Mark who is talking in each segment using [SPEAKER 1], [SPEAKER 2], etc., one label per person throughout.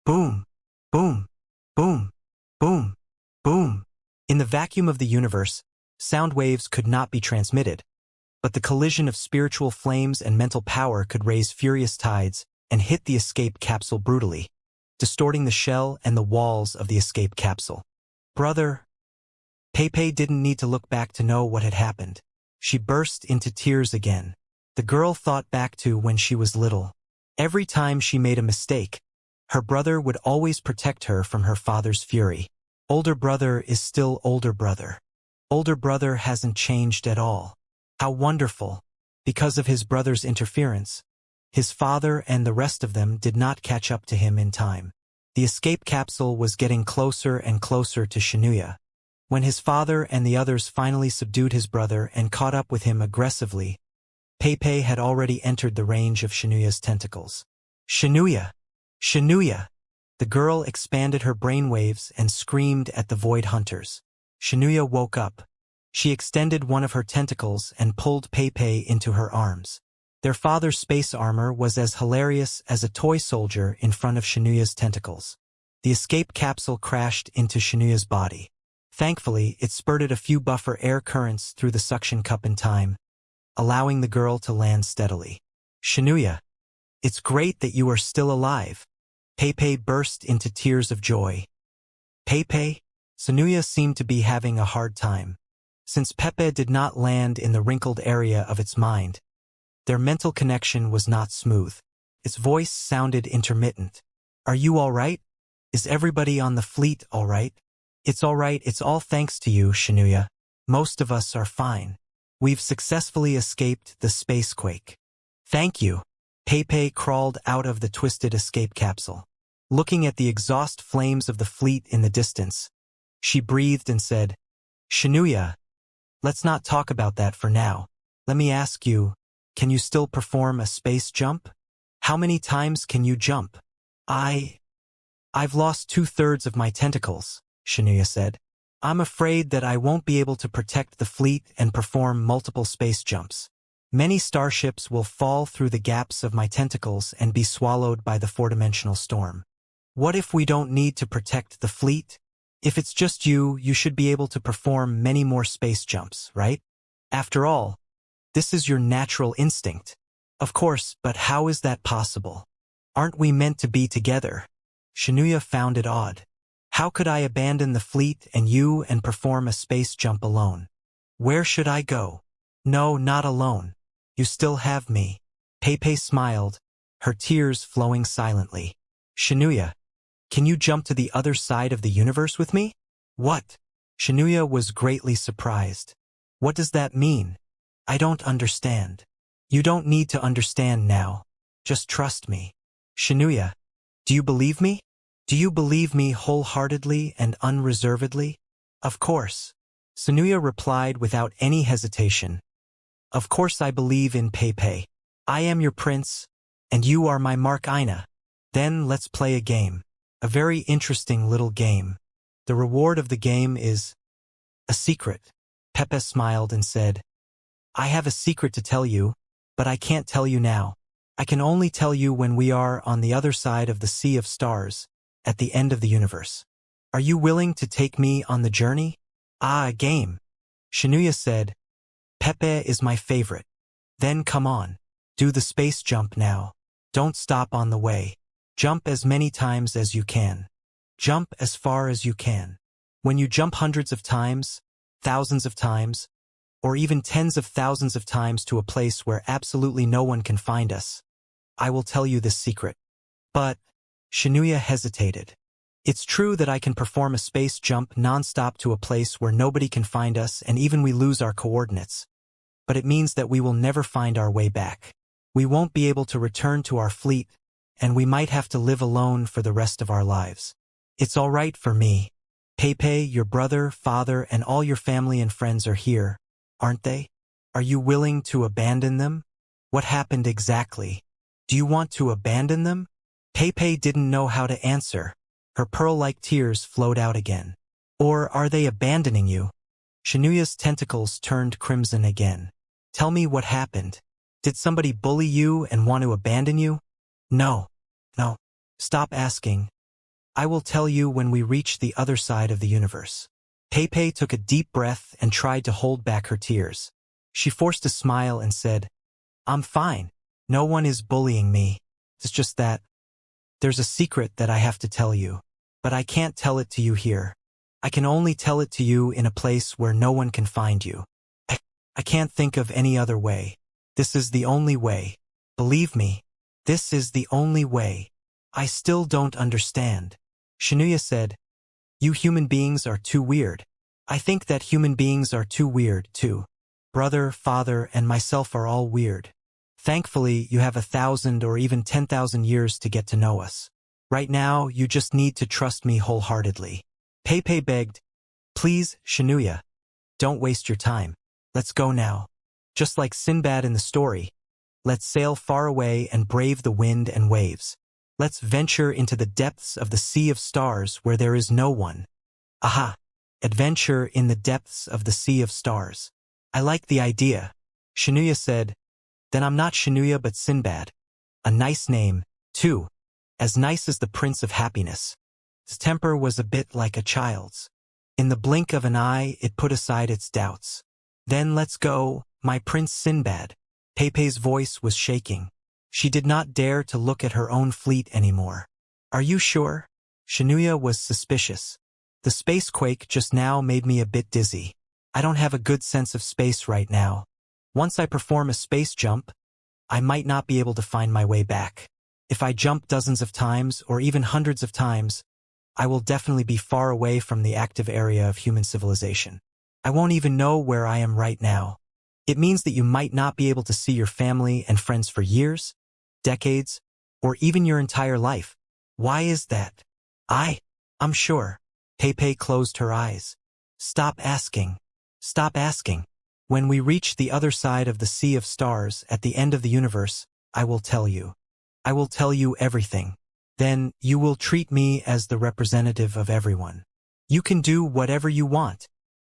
[SPEAKER 1] Boom, boom, boom, boom, boom. In the vacuum of the universe, sound waves could not be transmitted, but the collision of spiritual flames and mental power could raise furious tides and hit the escape capsule brutally, distorting the shell and the walls of the escape capsule. Brother, Pepe didn't need to look back to know what had happened. She burst into tears again. The girl thought back to when she was little. Every time she made a mistake, her brother would always protect her from her father's fury. Older brother is still older brother. Older brother hasn't changed at all. How wonderful! Because of his brother's interference, his father and the rest of them did not catch up to him in time. The escape capsule was getting closer and closer to Xianxia. When his father and the others finally subdued his brother and caught up with him aggressively, Pepe had already entered the range of Xianxia's tentacles. Xianxia! Xianxia! The girl expanded her brainwaves and screamed at the void hunters. Xianxia woke up. She extended one of her tentacles and pulled Pepe into her arms. Their father's space armor was as hilarious as a toy soldier in front of Xianxia's tentacles. The escape capsule crashed into Xianxia's body. Thankfully, it spurted a few buffer air currents through the suction cup in time, allowing the girl to land steadily. Xianxia, it's great that you are still alive. Pepe burst into tears of joy. Pepe? Xianxia seemed to be having a hard time. Since Pepe did not land in the wrinkled area of its mind, their mental connection was not smooth. Its voice sounded intermittent. Are you all right? Is everybody on the fleet all right? It's all right, it's all thanks to you, Xianxia. Most of us are fine. We've successfully escaped the spacequake. Thank you. Pepe crawled out of the twisted escape capsule. Looking at the exhaust flames of the fleet in the distance, she breathed and said, Xianxia, let's not talk about that for now. Let me ask you, can you still perform a space jump? How many times can you jump? I've lost 2/3 of my tentacles, Xianxia said. I'm afraid that I won't be able to protect the fleet and perform multiple space jumps. Many starships will fall through the gaps of my tentacles and be swallowed by the four-dimensional storm. What if we don't need to protect the fleet? If it's just you, you should be able to perform many more space jumps, right? After all, this is your natural instinct. Of course, but how is that possible? Aren't we meant to be together? Xianxia found it odd. How could I abandon the fleet and you and perform a space jump alone? Where should I go? No, not alone. You still have me. Pepe smiled, her tears flowing silently. Xianxia, can you jump to the other side of the universe with me? What? Xianxia was greatly surprised. What does that mean? I don't understand. You don't need to understand now. Just trust me. Xianxia, do you believe me? Do you believe me wholeheartedly and unreservedly? Of course. Xianxia replied without any hesitation. Of course I believe in Pepe. I am your prince, and you are my Mark Ina. Then let's play a game. A very interesting little game. The reward of the game is a secret. Pepe smiled and said, I have a secret to tell you, but I can't tell you now. I can only tell you when we are on the other side of the sea of stars, at the end of the universe. Are you willing to take me on the journey? A game. Xianxia said, Pepe is my favorite. Then come on. Do the space jump now. Don't stop on the way. Jump as many times as you can. Jump as far as you can. When you jump hundreds of times, thousands of times, or even tens of thousands of times to a place where absolutely no one can find us, I will tell you this secret. But Xianxia hesitated. It's true that I can perform a space jump non-stop to a place where nobody can find us and even we lose our coordinates. But it means that we will never find our way back. We won't be able to return to our fleet, and we might have to live alone for the rest of our lives. It's all right for me. Pepe, your brother, father, and all your family and friends are here, aren't they? Are you willing to abandon them? What happened exactly? Do you want to abandon them? Pepe didn't know how to answer. Her pearl-like tears flowed out again. Or are they abandoning you? Xianxia's tentacles turned crimson again. Tell me what happened. Did somebody bully you and want to abandon you? No. Stop asking. I will tell you when we reach the other side of the universe. Peipei took a deep breath and tried to hold back her tears. She forced a smile and said, I'm fine. No one is bullying me. It's just that there's a secret that I have to tell you. But I can't tell it to you here. I can only tell it to you in a place where no one can find you. I can't think of any other way. This is the only way. Believe me, this is the only way. I still don't understand. Xianxia said, You human beings are too weird. I think that human beings are too weird, too. Brother, father, and myself are all weird. Thankfully, you have 1,000 or even 10,000 years to get to know us. Right now, you just need to trust me wholeheartedly. Peipei begged, Please, Xianxia, don't waste your time. Let's go now. Just like Sinbad in the story, let's sail far away and brave the wind and waves. Let's venture into the depths of the sea of stars where there is no one. Aha! Adventure in the depths of the sea of stars. I like the idea. Xianxia said, Then I'm not Xianxia but Sinbad. A nice name, too. As nice as the Prince of Happiness. His temper was a bit like a child's. In the blink of an eye, it put aside its doubts. Then let's go, my Prince Sinbad. Peipei's voice was shaking. She did not dare to look at her own fleet anymore. Are you sure? Xianxia was suspicious. The spacequake just now made me a bit dizzy. I don't have a good sense of space right now. Once I perform a space jump, I might not be able to find my way back. If I jump dozens of times or even hundreds of times, I will definitely be far away from the active area of human civilization. I won't even know where I am right now. It means that you might not be able to see your family and friends for years, decades, or even your entire life. Why is that? I'm sure. Peipei closed her eyes. Stop asking. Stop asking. When we reach the other side of the sea of stars at the end of the universe, I will tell you. I will tell you everything. Then you will treat me as the representative of everyone. You can do whatever you want.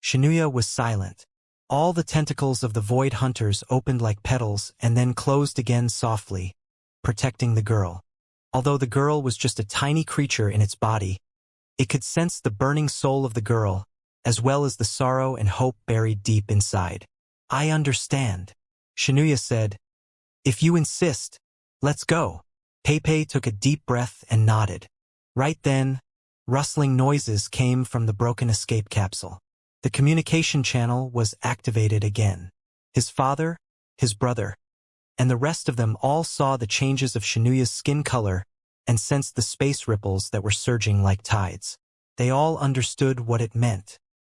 [SPEAKER 1] Xianxia was silent. All the tentacles of the void hunters opened like petals and then closed again softly, protecting the girl. Although the girl was just a tiny creature in its body, it could sense the burning soul of the girl, as well as the sorrow and hope buried deep inside. I understand. Xianxia said, If you insist, let's go. Peipei took a deep breath and nodded. Right then, rustling noises came from the broken escape capsule. The communication channel was activated again. His father, his brother, and the rest of them all saw the changes of Xianxia's skin color and sensed the space ripples that were surging like tides. They all understood what it meant.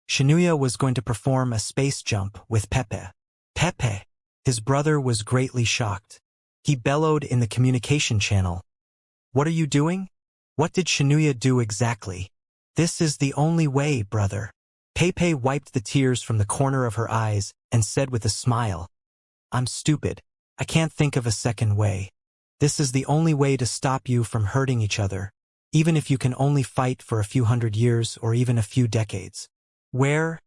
[SPEAKER 1] Xianxia was going to perform a space jump with Pepe. Pepe! His brother was greatly shocked. He bellowed in the communication channel. What are you doing? What did Xianxia do exactly? This is the only way, brother. Peipei wiped the tears from the corner of her eyes and said with a smile, I'm stupid. I can't think of a second way. This is the only way to stop you from hurting each other, even if you can only fight for a few hundred years or even a few decades. Where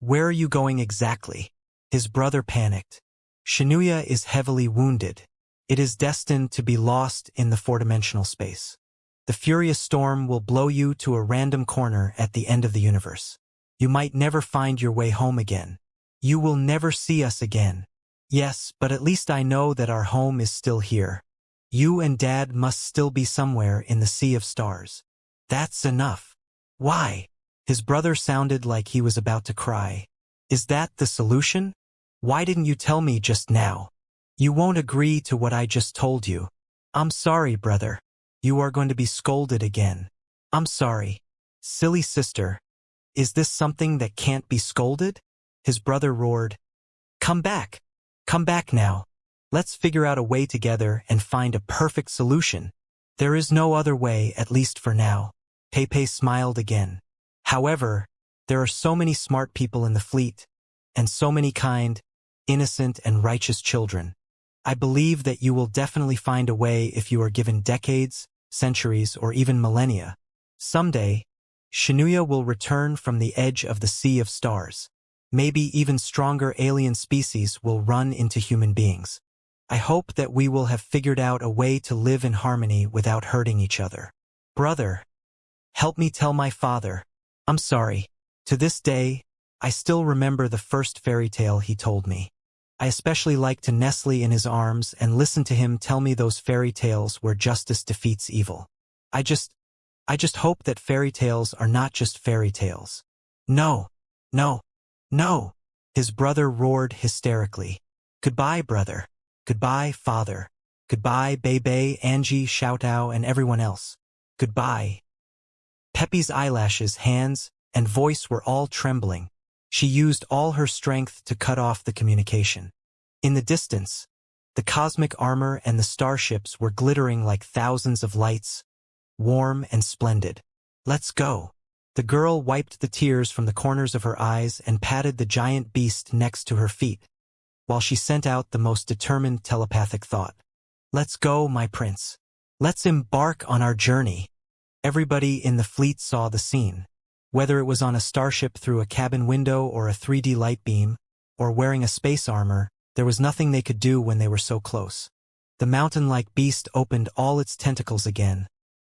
[SPEAKER 1] are you going exactly? His brother panicked. Xianxia is heavily wounded. It is destined to be lost in the four-dimensional space. The furious storm will blow you to a random corner at the end of the universe. You might never find your way home again. You will never see us again. Yes, but at least I know that our home is still here. You and Dad must still be somewhere in the sea of stars. That's enough. Why? His brother sounded like he was about to cry. Is that the solution? Why didn't you tell me just now? You won't agree to what I just told you. I'm sorry, brother. You are going to be scolded again. I'm sorry. Silly sister. Is this something that can't be scolded? His brother roared. Come back. Come back now. Let's figure out a way together and find a perfect solution. There is no other way, at least for now. Peipei smiled again. However, there are so many smart people in the fleet, and so many kind, innocent, and righteous children. I believe that you will definitely find a way if you are given decades, centuries, or even millennia. Someday, Xianxia will return from the edge of the sea of stars. Maybe even stronger alien species will run into human beings. I hope that we will have figured out a way to live in harmony without hurting each other. Brother, Help me tell my father. I'm sorry. To this day, I still remember the first fairy tale he told me. I especially like to nestle in his arms and listen to him tell me those fairy tales where justice defeats evil. I just hope that fairy tales are not just fairy tales. No, no, no, his brother roared hysterically. Goodbye, brother. Goodbye, father. Goodbye, Bebe, Angie, Shoutao, and everyone else. Goodbye. Peppy's eyelashes, hands, and voice were all trembling. She used all her strength to cut off the communication. In the distance, the cosmic armor and the starships were glittering like thousands of lights, warm and splendid. Let's go. The girl wiped the tears from the corners of her eyes and patted the giant beast next to her feet, while she sent out the most determined telepathic thought. Let's go, my prince. Let's embark on our journey. Everybody in the fleet saw the scene. Whether it was on a starship through a cabin window or a 3D light beam, or wearing a space armor, there was nothing they could do when they were so close. The mountain-like beast opened all its tentacles again,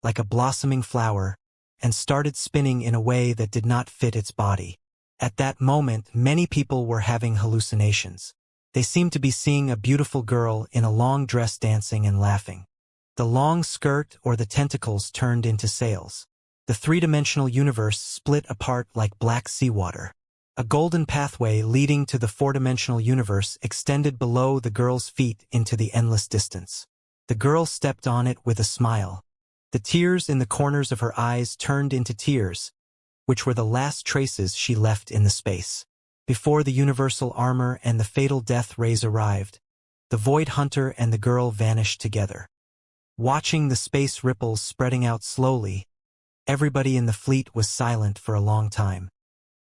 [SPEAKER 1] like a blossoming flower, and started spinning in a way that did not fit its body. At that moment, many people were having hallucinations. They seemed to be seeing a beautiful girl in a long dress dancing and laughing. The long skirt or the tentacles turned into sails. The three-dimensional universe split apart like black seawater. A golden pathway leading to the four-dimensional universe extended below the girl's feet into the endless distance. The girl stepped on it with a smile. The tears in the corners of her eyes turned into tears, which were the last traces she left in the space. Before the universal armor and the fatal death rays arrived, the Void Hunter and the girl vanished together. Watching the space ripples spreading out slowly, everybody in the fleet was silent for a long time.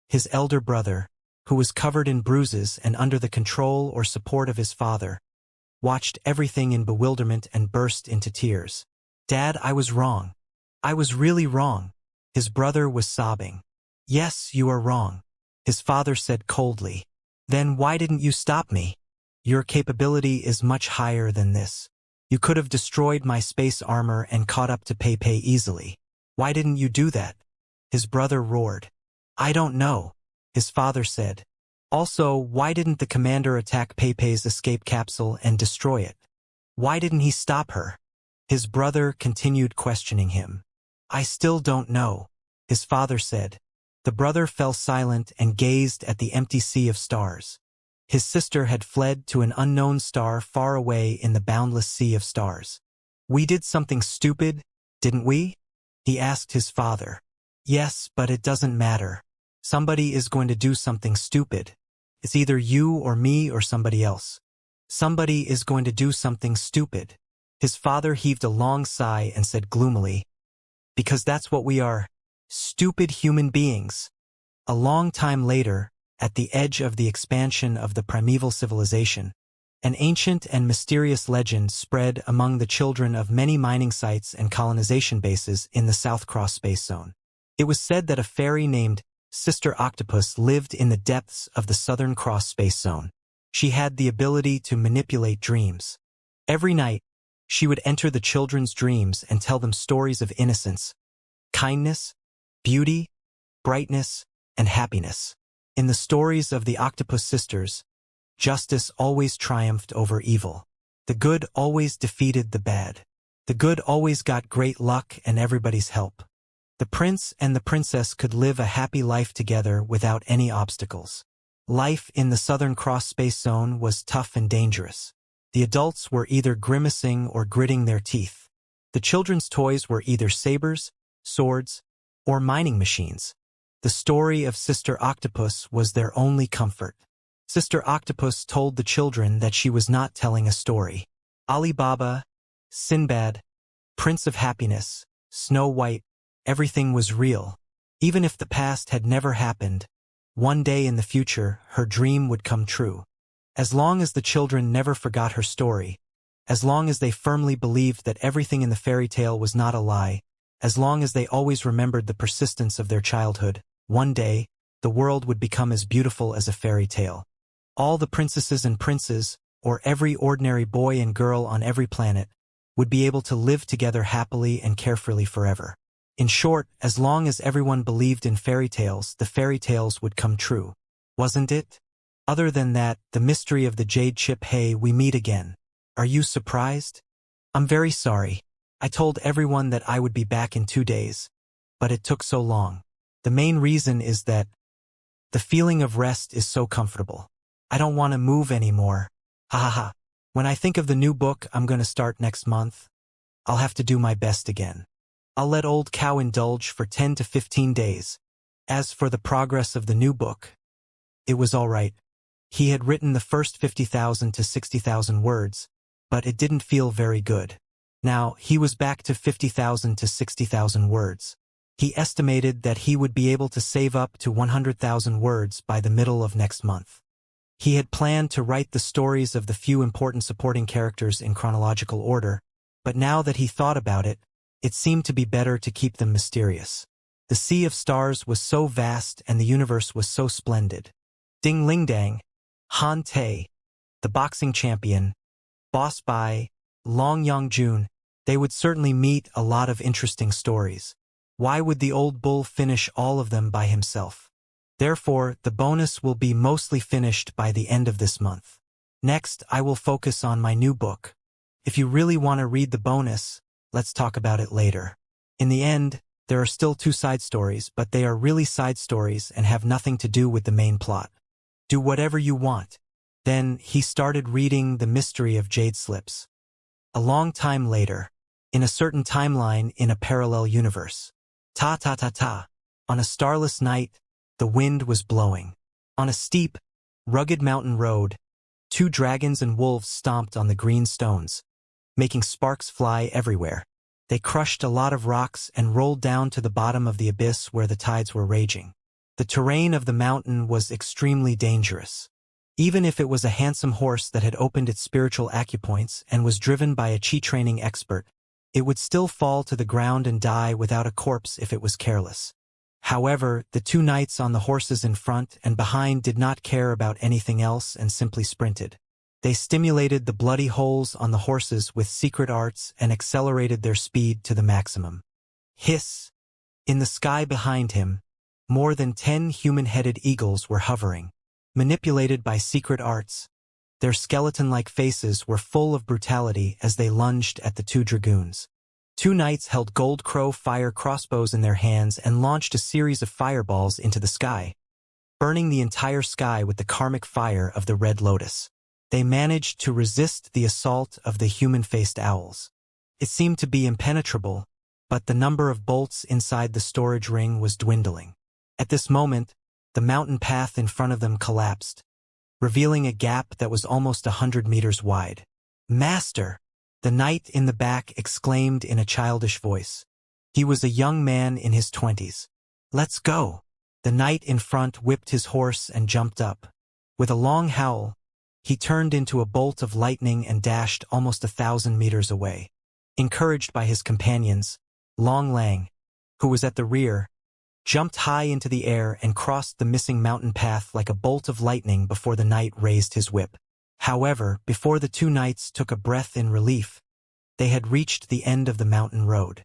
[SPEAKER 1] His elder brother, who was covered in bruises and under the control or support of his father, watched everything in bewilderment and burst into tears. Dad, I was wrong. I was really wrong. His brother was sobbing. Yes, you are wrong, his father said coldly. Then why didn't you stop me? Your capability is much higher than this. You could have destroyed my space armor and caught up to Pepe easily. Why didn't you do that? His brother roared. I don't know, his father said. Also, why didn't the commander attack Pepe's escape capsule and destroy it? Why didn't he stop her? His brother continued questioning him. I still don't know, his father said. The brother fell silent and gazed at the empty sea of stars. His sister had fled to an unknown star far away in the boundless sea of stars. We did something stupid, didn't we? He asked his father. Yes, but it doesn't matter. Somebody is going to do something stupid. It's either you or me or somebody else. Somebody is going to do something stupid. His father heaved a long sigh and said gloomily, because that's what we are, stupid human beings. A long time later, at the edge of the expansion of the primeval civilization, an ancient and mysterious legend spread among the children of many mining sites and colonization bases in the South Cross Space Zone. It was said that a fairy named Sister Octopus lived in the depths of the Southern Cross Space Zone. She had the ability to manipulate dreams. Every night, she would enter the children's dreams and tell them stories of innocence, kindness, beauty, brightness, and happiness. In the stories of the Octopus Sisters, justice always triumphed over evil. The good always defeated the bad. The good always got great luck and everybody's help. The prince and the princess could live a happy life together without any obstacles. Life in the Southern Cross Space Zone was tough and dangerous. The adults were either grimacing or gritting their teeth. The children's toys were either sabers, swords, or mining machines. The story of Sister Octopus was their only comfort. Sister Octopus told the children that she was not telling a story. Ali Baba, Sinbad, Prince of Happiness, Snow White, everything was real. Even if the past had never happened, one day in the future her dream would come true. As long as the children never forgot her story, as long as they firmly believed that everything in the fairy tale was not a lie, as long as they always remembered the persistence of their childhood, one day, the world would become as beautiful as a fairy tale. All the princesses and princes, or every ordinary boy and girl on every planet, would be able to live together happily and carefree forever. In short, as long as everyone believed in fairy tales, the fairy tales would come true. Wasn't it? Other than that, the mystery of the jade chip. Hey, we meet again. Are you surprised? I'm very sorry. I told everyone that I would be back in 2 days, but it took so long. The main reason is that the feeling of rest is so comfortable. I don't want to move anymore. Ha ha ha. When I think of the new book I'm going to start next month, I'll have to do my best again. I'll let old cow indulge for 10 to 15 days. As for the progress of the new book, it was all right. He had written the first 50,000 to 60,000 words, but it didn't feel very good. Now, he was back to 50,000 to 60,000 words. He estimated that he would be able to save up to 100,000 words by the middle of next month. He had planned to write the stories of the few important supporting characters in chronological order, but now that he thought about it, it seemed to be better to keep them mysterious. The sea of stars was so vast and the universe was so splendid. Ding Ling Dang, Han Te, the boxing champion, Boss Bai, Long Yang Jun, they would certainly meet a lot of interesting stories. Why would the old bull finish all of them by himself? Therefore, the bonus will be mostly finished by the end of this month. Next, I will focus on my new book. If you really want to read the bonus, let's talk about it later. In the end, there are still 2 side stories, but they are really side stories and have nothing to do with the main plot. Do whatever you want. Then, he started reading The Mystery of Jade Slips. A long time later, in a certain timeline in a parallel universe. Ta-ta-ta-ta. On a starless night, the wind was blowing. On a steep, rugged mountain road, 2 dragons and wolves stomped on the green stones, making sparks fly everywhere. They crushed a lot of rocks and rolled down to the bottom of the abyss where the tides were raging. The terrain of the mountain was extremely dangerous. Even if it was a handsome horse that had opened its spiritual acupoints and was driven by a chi training expert, it would still fall to the ground and die without a corpse if it was careless. However, the 2 knights on the horses in front and behind did not care about anything else and simply sprinted. They stimulated the bloody holes on the horses with secret arts and accelerated their speed to the maximum. Hiss! In the sky behind him, more than 10 human-headed eagles were hovering. Manipulated by secret arts, their skeleton-like faces were full of brutality as they lunged at the 2 dragoons. 2 knights held gold crow fire crossbows in their hands and launched a series of fireballs into the sky, burning the entire sky with the karmic fire of the Red Lotus. They managed to resist the assault of the human-faced owls. It seemed to be impenetrable, but the number of bolts inside the storage ring was dwindling. At this moment, the mountain path in front of them collapsed, revealing a gap that was almost 100 meters wide. "Master!" the knight in the back exclaimed in a childish voice. He was a young man in his 20s. "Let's go!" The knight in front whipped his horse and jumped up. With a long howl, he turned into a bolt of lightning and dashed almost 1,000 meters away. Encouraged by his companions, Long Lang, who was at the rear, jumped high into the air and crossed the missing mountain path like a bolt of lightning before the knight raised his whip. However, before the 2 knights took a breath in relief, they had reached the end of the mountain road.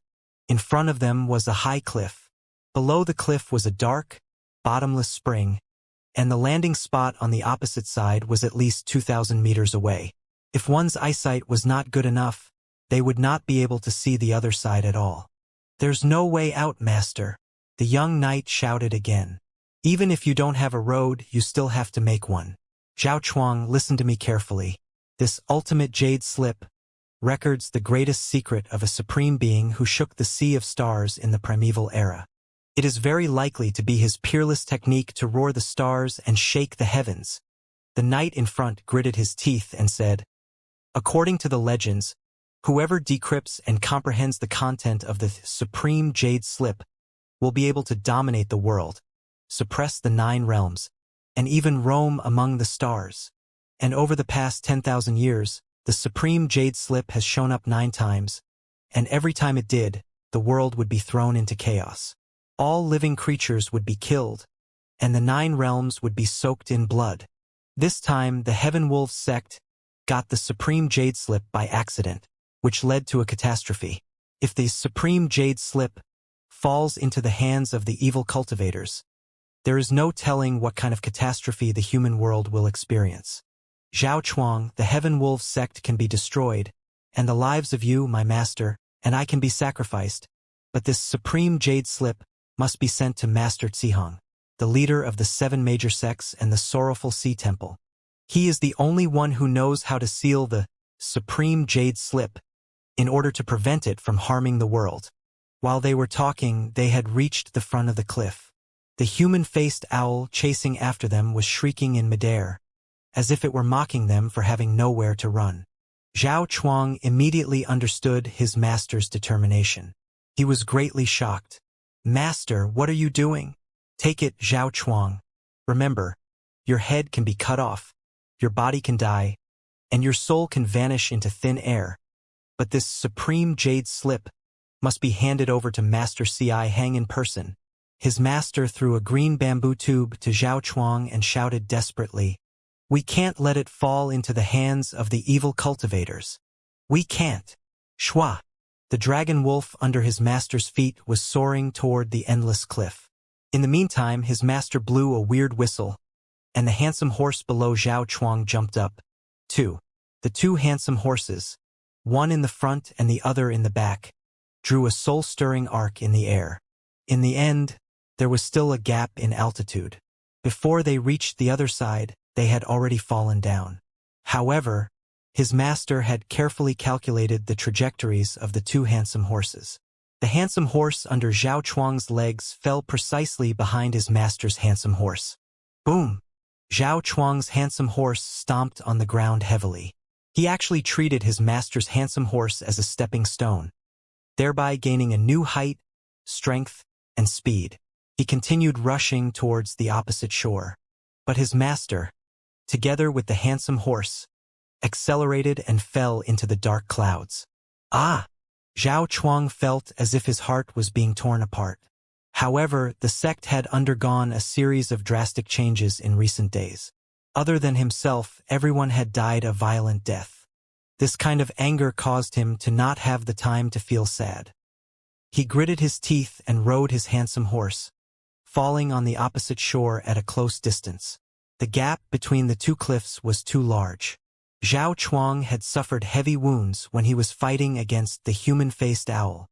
[SPEAKER 1] In front of them was a high cliff. Below the cliff was a dark, bottomless spring, and the landing spot on the opposite side was at least 2,000 meters away. If one's eyesight was not good enough, they would not be able to see the other side at all. "There's no way out, master," the young knight shouted again. "Even if you don't have a road, you still have to make one. Zhao Chuang, listen to me carefully. This ultimate jade slip records the greatest secret of a supreme being who shook the sea of stars in the primeval era. It is very likely to be his peerless technique to roar the stars and shake the heavens." The knight in front gritted his teeth and said, "According to the legends, whoever decrypts and comprehends the content of the supreme jade slip will be able to dominate the world, suppress the 9 realms, and even roam among the stars. And over the past 10,000 years, the supreme jade slip has shown up 9 times, and every time it did, the world would be thrown into chaos. All living creatures would be killed, and the 9 realms would be soaked in blood. This time, the Heaven Wolves sect got the supreme jade slip by accident, which led to a catastrophe. If the supreme jade slip falls into the hands of the evil cultivators, there is no telling what kind of catastrophe the human world will experience. Zhao Chuang, the Heaven Wolves sect can be destroyed, and the lives of you, my master, and I can be sacrificed, but this supreme jade slip must be sent to Master Zihong, the leader of the 7 major sects and the sorrowful Sea Temple. He is the only one who knows how to seal the supreme jade slip in order to prevent it from harming the world. While they were talking, they had reached the front of the cliff. The human-faced owl chasing after them was shrieking in midair, as if it were mocking them for having nowhere to run. Zhao Chuang immediately understood his master's determination. He was greatly shocked. "Master, what are you doing?" "Take it, Zhao Chuang. Remember, your head can be cut off, your body can die, and your soul can vanish into thin air. But this supreme jade slip must be handed over to Master Ci-Hang in person." His master threw a green bamboo tube to Zhao Chuang and shouted desperately, "We can't let it fall into the hands of the evil cultivators. We can't." Shua! The dragon wolf under his master's feet was soaring toward the endless cliff. In the meantime, his master blew a weird whistle, and the handsome horse below Zhao Chuang jumped up. The 2 handsome horses, one in the front and the other in the back, drew a soul-stirring arc in the air. In the end, there was still a gap in altitude. Before they reached the other side, they had already fallen down. However, his master had carefully calculated the trajectories of the 2 handsome horses. The handsome horse under Zhao Chuang's legs fell precisely behind his master's handsome horse. Boom! Zhao Chuang's handsome horse stomped on the ground heavily. He actually treated his master's handsome horse as a stepping stone, thereby gaining a new height, strength, and speed. He continued rushing towards the opposite shore. But his master, together with the handsome horse, accelerated and fell into the dark clouds. Ah! Zhao Chuang felt as if his heart was being torn apart. However, the sect had undergone a series of drastic changes in recent days. Other than himself, everyone had died a violent death. This kind of anger caused him to not have the time to feel sad. He gritted his teeth and rode his handsome horse, falling on the opposite shore at a close distance. The gap between the 2 cliffs was too large. Zhao Chuang had suffered heavy wounds when he was fighting against the human-faced owl.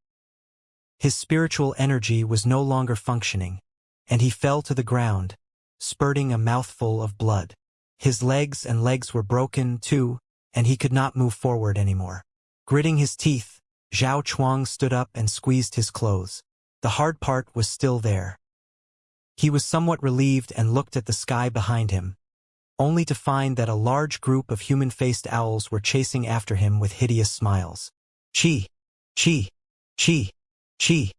[SPEAKER 1] His spiritual energy was no longer functioning, and he fell to the ground, spurting a mouthful of blood. His legs were broken, too, and he could not move forward anymore. Gritting his teeth, Zhao Chuang stood up and squeezed his clothes. The hard part was still there. He was somewhat relieved and looked at the sky behind him, only to find that a large group of human-faced owls were chasing after him with hideous smiles. Chi! Chi! Chi! Chi!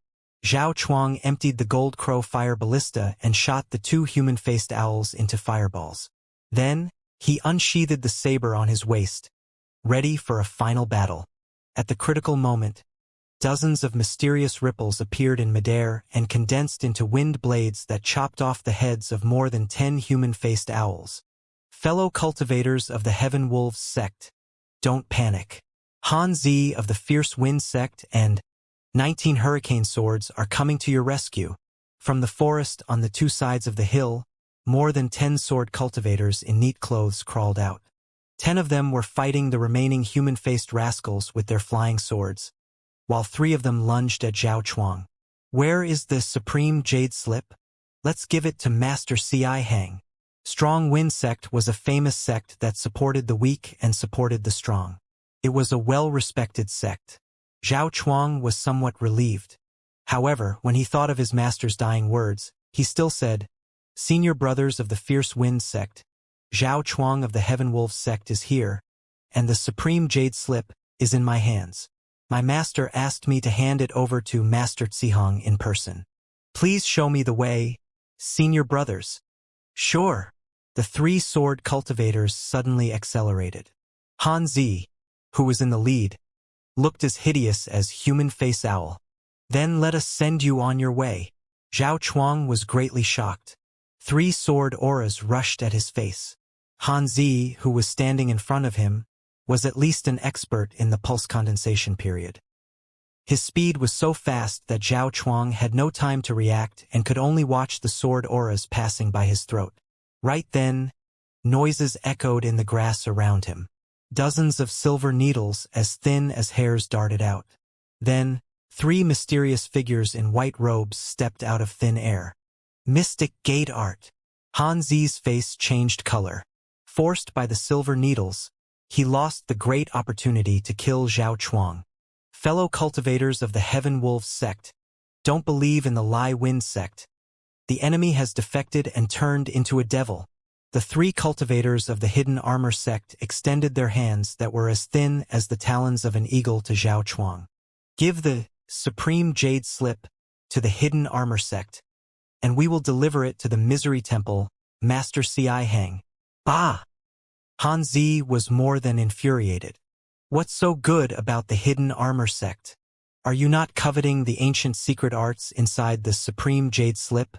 [SPEAKER 1] Zhao Chuang emptied the gold crow fire ballista and shot the 2 human-faced owls into fireballs. Then, he unsheathed the saber on his waist, ready for a final battle. At the critical moment, dozens of mysterious ripples appeared in midair and condensed into wind blades that chopped off the heads of more than 10 human-faced owls. Fellow cultivators of the Heaven Wolves sect, don't panic. Han Zi of the Fierce Wind sect and 19 Hurricane Swords are coming to your rescue. From the forest on the 2 sides of the hill, more than 10 sword cultivators in neat clothes crawled out. 10 of them were fighting the remaining human-faced rascals with their flying swords, while 3 of them lunged at Zhao Chuang. Where is the supreme jade slip? Let's give it to Master Ci-Hang. Strong Wind sect was a famous sect that supported the weak and supported the strong. It was a well-respected sect. Zhao Chuang was somewhat relieved. However, when he thought of his master's dying words, he still said, "Senior brothers of the Fierce Wind sect, Zhao Chuang of the Heaven Wolf sect is here, and the supreme jade slip is in my hands. My master asked me to hand it over to Master Zihong in person. Please show me the way, senior brothers." Sure. The 3 sword cultivators suddenly accelerated. Han Zi, who was in the lead, looked as hideous as human face owl. "Then let us send you on your way." Zhao Chuang was greatly shocked. 3 sword auras rushed at his face. Han Zi, who was standing in front of him, was at least an expert in the pulse condensation period. His speed was so fast that Zhao Chuang had no time to react and could only watch the sword auras passing by his throat. Right then, noises echoed in the grass around him. Dozens of silver needles as thin as hairs darted out. Then, 3 mysterious figures in white robes stepped out of thin air. Mystic gate art. Han Zi's face changed color. Forced by the silver needles, he lost the great opportunity to kill Zhao Chuang. Fellow cultivators of the Heaven Wolves sect, don't believe in the Lai Wind sect. The enemy has defected and turned into a devil. The 3 cultivators of the Hidden Armor sect extended their hands that were as thin as the talons of an eagle to Zhao Chuang. Give the Supreme Jade Slip to the Hidden Armor sect, and we will deliver it to the Misery Temple, Master Ci Hang. Bah! Han Zi was more than infuriated. What's so good about the Hidden Armor sect? Are you not coveting the ancient secret arts inside the Supreme Jade Slip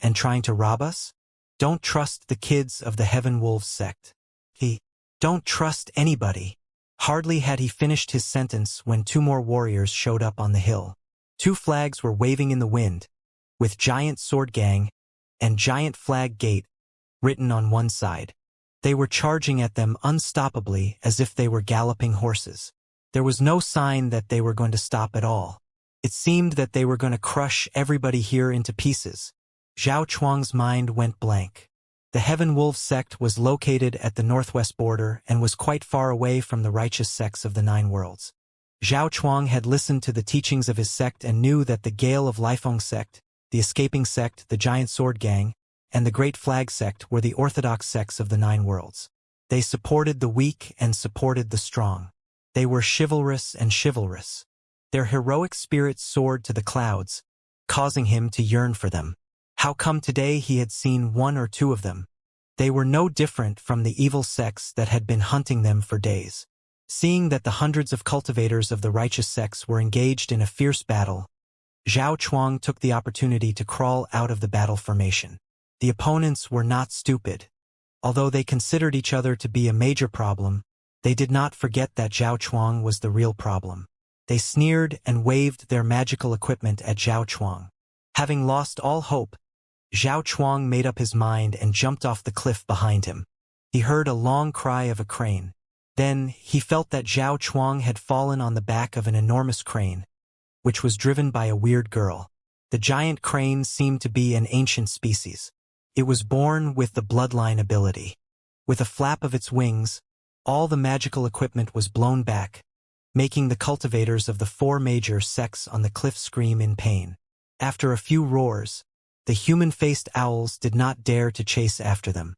[SPEAKER 1] and trying to rob us? Don't trust the kids of the Heaven Wolves sect. Don't trust anybody. Hardly had he finished his sentence when 2 more warriors showed up on the hill. 2 flags were waving in the wind, with Giant Sword Gang and Giant Flag Gate written on one side. They were charging at them unstoppably as if they were galloping horses. There was no sign that they were going to stop at all. It seemed that they were going to crush everybody here into pieces. Zhao Chuang's mind went blank. The Heaven Wolves sect was located at the northwest border and was quite far away from the righteous sects of the 9 worlds. Zhao Chuang had listened to the teachings of his sect and knew that the Gale of Lifeng sect, the Escaping sect, the Giant Sword Gang, and the Great Flag sect were the orthodox sects of the 9 worlds. They supported the weak and supported the strong. They were chivalrous and chivalrous. Their heroic spirits soared to the clouds, causing him to yearn for them. How come today he had seen 1 or 2 of them? They were no different from the evil sects that had been hunting them for days. Seeing that the hundreds of cultivators of the righteous sects were engaged in a fierce battle, Zhao Chuang took the opportunity to crawl out of the battle formation. The opponents were not stupid. Although they considered each other to be a major problem, they did not forget that Zhao Chuang was the real problem. They sneered and waved their magical equipment at Zhao Chuang. Having lost all hope, Zhao Chuang made up his mind and jumped off the cliff behind him. He heard a long cry of a crane. Then he felt that Zhao Chuang had fallen on the back of an enormous crane, which was driven by a weird girl. The giant crane seemed to be an ancient species. It was born with the bloodline ability. With a flap of its wings, all the magical equipment was blown back, making the cultivators of the 4 major sects on the cliff scream in pain. After a few roars, the human-faced owls did not dare to chase after them.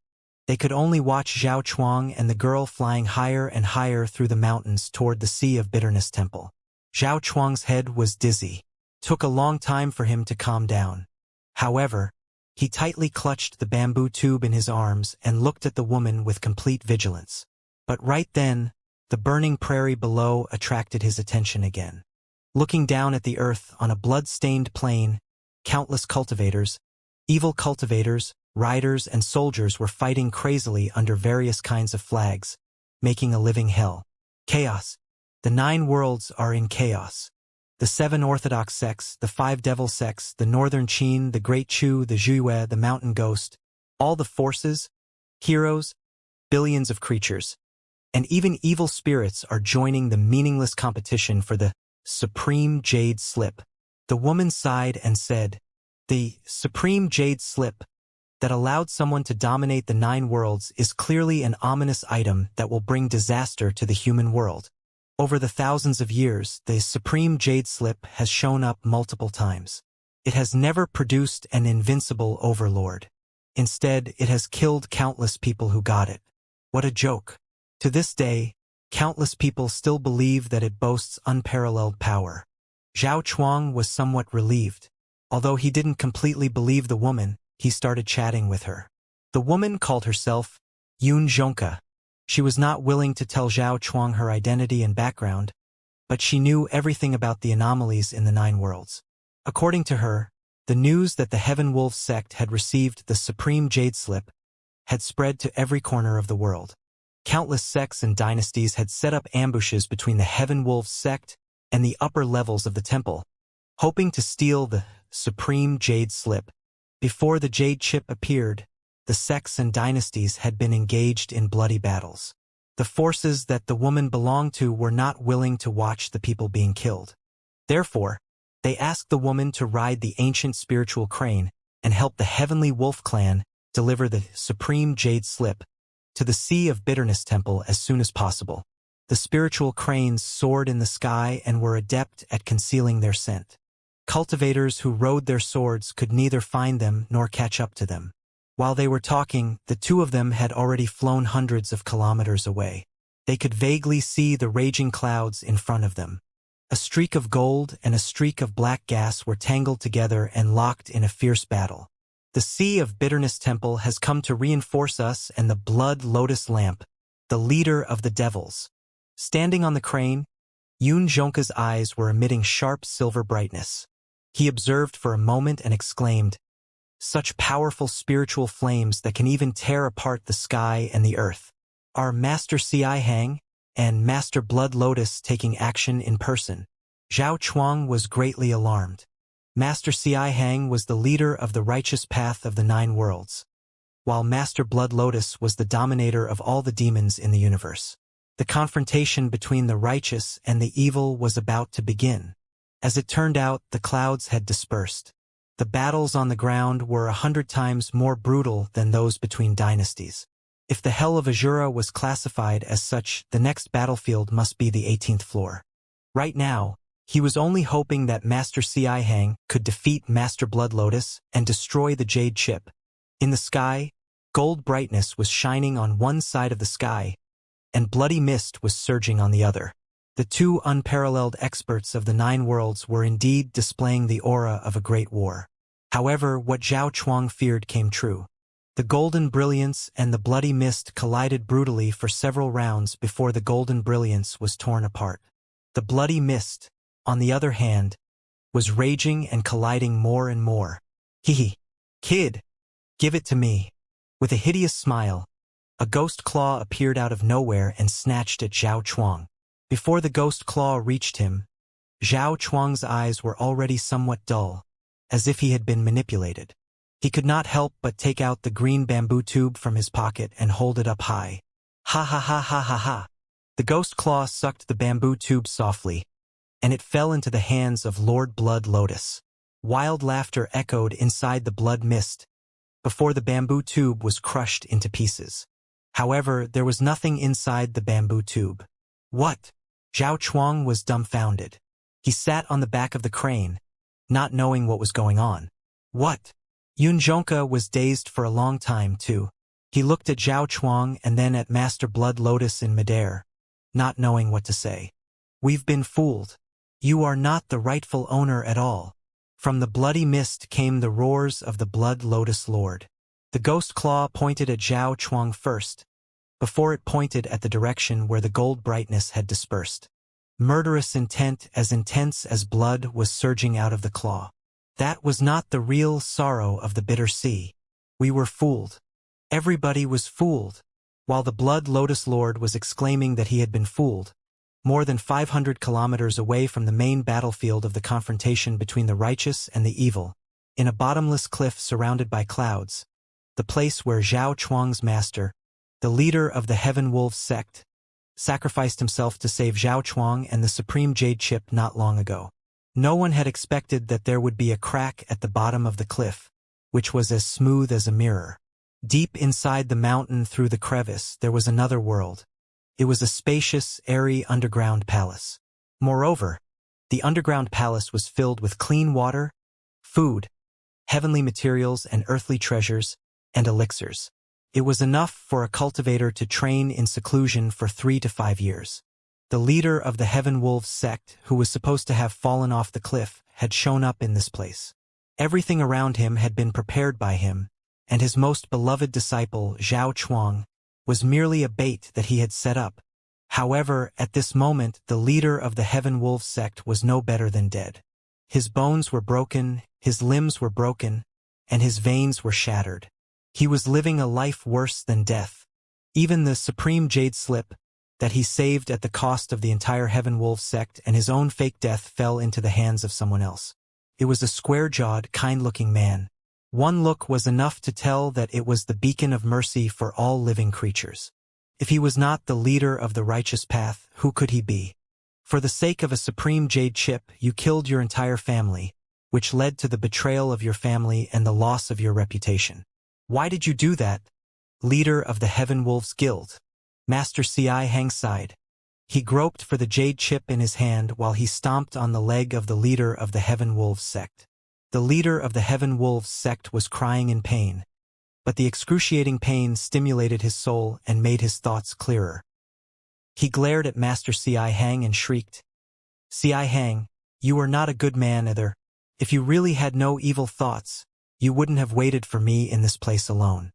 [SPEAKER 1] They could only watch Zhao Chuang and the girl flying higher and higher through the mountains toward the Sea of Bitterness Temple. Zhao Chuang's head was dizzy. Took a long time for him to calm down. However, he tightly clutched the bamboo tube in his arms and looked at the woman with complete vigilance. But right then, the burning prairie below attracted his attention again. Looking down at the earth on a blood-stained plain, countless cultivators, evil cultivators, riders, and soldiers were fighting crazily under various kinds of flags, making a living hell. Chaos. The 9 worlds are in chaos. The 7 orthodox sects, the 5 devil sects, the northern Qin, the great Chu, the Zhuye, the mountain ghost, all the forces, heroes, billions of creatures, and even evil spirits are joining the meaningless competition for the Supreme Jade Slip. The woman sighed and said, "The Supreme Jade Slip that allowed someone to dominate the 9 worlds is clearly an ominous item that will bring disaster to the human world. Over the thousands of years, the Supreme Jade Slip has shown up multiple times. It has never produced an invincible overlord. Instead, it has killed countless people who got it. What a joke. To this day, countless people still believe that it boasts unparalleled power." Zhao Chuang was somewhat relieved. Although he didn't completely believe the woman, he started chatting with her. The woman called herself Yun Zhongke. She was not willing to tell Zhao Chuang her identity and background, but she knew everything about the anomalies in the 9 worlds. According to her, the news that the Heaven Wolves sect had received the Supreme Jade Slip had spread to every corner of the world. Countless sects and dynasties had set up ambushes between the Heaven Wolves sect and the upper levels of the temple, hoping to steal the supreme jade slip. Before the jade chip appeared, the sects and dynasties had been engaged in bloody battles. The forces that the woman belonged to were not willing to watch the people being killed. Therefore, they asked the woman to ride the ancient spiritual crane and help the heavenly wolf clan deliver the supreme jade slip to the Sea of Bitterness temple as soon as possible. The spiritual cranes soared in the sky and were adept at concealing their scent. Cultivators who rode their swords could neither find them nor catch up to them. While they were talking, the two of them had already flown hundreds of kilometers away. They could vaguely see the raging clouds in front of them. A streak of gold and a streak of black gas were tangled together and locked in a fierce battle. The Sea of Bitterness temple has come to reinforce us, and the blood lotus lamp, the leader of the devils. Standing on the crane, Xianxia's eyes were emitting sharp silver brightness. He observed for a moment and exclaimed, "Such powerful spiritual flames that can even tear apart the sky and the earth. Are Master Ci and Master Blood Lotus taking action in person?" Zhao Chuang was greatly alarmed. Master Ci was the leader of the righteous path of the 9 worlds, while Master Blood Lotus was the dominator of all the demons in the universe. The confrontation between the righteous and the evil was about to begin. As it turned out, the clouds had dispersed. The battles on the ground were 100 times more brutal than those between dynasties. If the Hell of Azura was classified as such, the next battlefield must be the 18th floor. Right now, he was only hoping that Master Ci could defeat Master Blood Lotus and destroy the Jade Chip. In the sky, gold brightness was shining on one side of the sky, and bloody mist was surging on the other. The two unparalleled experts of the 9 worlds were indeed displaying the aura of a great war. However, what Zhao Chuang feared came true. The golden brilliance and the bloody mist collided brutally for several rounds before the golden brilliance was torn apart. The bloody mist, on the other hand, was raging and colliding more and more. "Hee, kid, give it to me." With a hideous smile, a ghost claw appeared out of nowhere and snatched at Zhao Chuang. Before the ghost claw reached him, Zhao Chuang's eyes were already somewhat dull, as if he had been manipulated. He could not help but take out the green bamboo tube from his pocket and hold it up high. Ha ha ha ha ha ha. The ghost claw sucked the bamboo tube softly, and it fell into the hands of Lord Blood Lotus. Wild laughter echoed inside the blood mist before the bamboo tube was crushed into pieces. However, there was nothing inside the bamboo tube. What? Zhao Chuang was dumbfounded. He sat on the back of the crane, not knowing what was going on. What? Xianxia was dazed for a long time, too. He looked at Zhao Chuang and then at Master Blood Lotus in midair, not knowing what to say. "We've been fooled. You are not the rightful owner at all." From the bloody mist came the roars of the Blood Lotus Lord. The ghost claw pointed at Zhao Chuang first, before it pointed at the direction where the gold brightness had dispersed. Murderous intent as intense as blood was surging out of the claw. That was not the real sorrow of the bitter sea. We were fooled. Everybody was fooled. While the Blood Lotus Lord was exclaiming that he had been fooled, more than 500 kilometers away from the main battlefield of the confrontation between the righteous and the evil, in a bottomless cliff surrounded by clouds, the place where Zhao Chuang's master, the leader of the Heaven Wolves sect, sacrificed himself to save Zhao Chuang and the Supreme Jade Chip not long ago. No one had expected that there would be a crack at the bottom of the cliff, which was as smooth as a mirror. Deep inside the mountain through the crevice there was another world. It was a spacious, airy underground palace. Moreover, the underground palace was filled with clean water, food, heavenly materials and earthly treasures, and elixirs. It was enough for a cultivator to train in seclusion for 3 to 5 years. The leader of the Heaven Wolves sect, who was supposed to have fallen off the cliff, had shown up in this place. Everything around him had been prepared by him, and his most beloved disciple, Zhao Chuang, was merely a bait that he had set up. However, at this moment, the leader of the Heaven Wolves sect was no better than dead. His bones were broken, his limbs were broken, and his veins were shattered. He was living a life worse than death. Even the Supreme Jade Slip, that he saved at the cost of the entire Heaven Wolf sect, and his own fake death fell into the hands of someone else. It was a square-jawed, kind-looking man. One look was enough to tell that it was the beacon of mercy for all living creatures. If he was not the leader of the righteous path, who could he be? For the sake of a supreme jade chip, you killed your entire family, which led to the betrayal of your family and the loss of your reputation. Why did you do that, leader of the Heaven Wolves Guild? Master Xianxia sighed. He groped for the jade chip in his hand while he stomped on the leg of the leader of the Heaven Wolves sect. The leader of the Heaven Wolves sect was crying in pain, but the excruciating pain stimulated his soul and made his thoughts clearer. He glared at Master Xianxia and shrieked, "Xianxia, you are not a good man either. If you really had no evil thoughts, you wouldn't have waited for me in this place alone.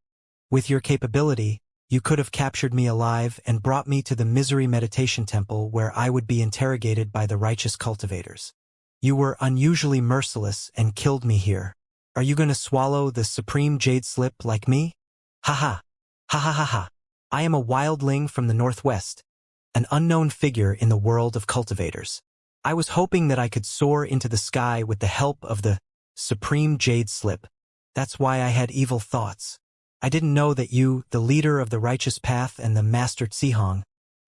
[SPEAKER 1] With your capability, you could have captured me alive and brought me to the Misery Meditation Temple where I would be interrogated by the righteous cultivators. You were unusually merciless and killed me here. Are you going to swallow the supreme jade slip like me? Ha ha. Ha ha ha ha. I am a wildling from the northwest, an unknown figure in the world of cultivators. I was hoping that I could soar into the sky with the help of the supreme jade slip. That's why I had evil thoughts. I didn't know that you, the leader of the righteous path and the Master Zihong,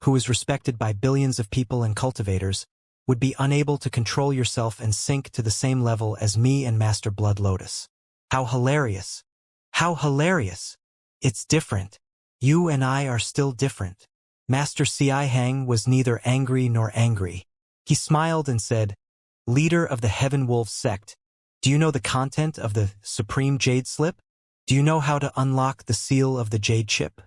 [SPEAKER 1] who is respected by billions of people and cultivators, would be unable to control yourself and sink to the same level as me and Master Blood Lotus. How hilarious. How hilarious. It's different. You and I are still different. Master Xianxia was neither angry nor angry. He smiled and said, "Leader of the Heaven Wolf sect, do you know the content of the Supreme Jade Slip? Do you know how to unlock the seal of the Jade Chip?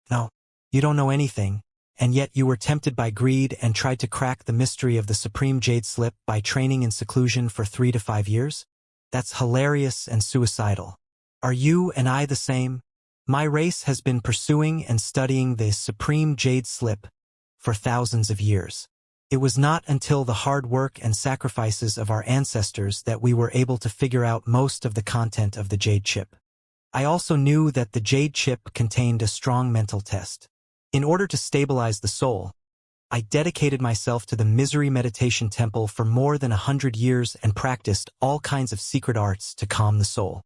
[SPEAKER 1] No, you don't know anything, and yet you were tempted by greed and tried to crack the mystery of the Supreme Jade Slip by training in seclusion for 3 to 5 years? That's hilarious and suicidal. Are you and I the same? My race has been pursuing and studying the Supreme Jade Slip for thousands of years. It was not until the hard work and sacrifices of our ancestors that we were able to figure out most of the content of the Jade Chip. I also knew that the Jade Chip contained a strong mental test. In order to stabilize the soul, I dedicated myself to the Misery Meditation Temple for more than 100 years and practiced all kinds of secret arts to calm the soul.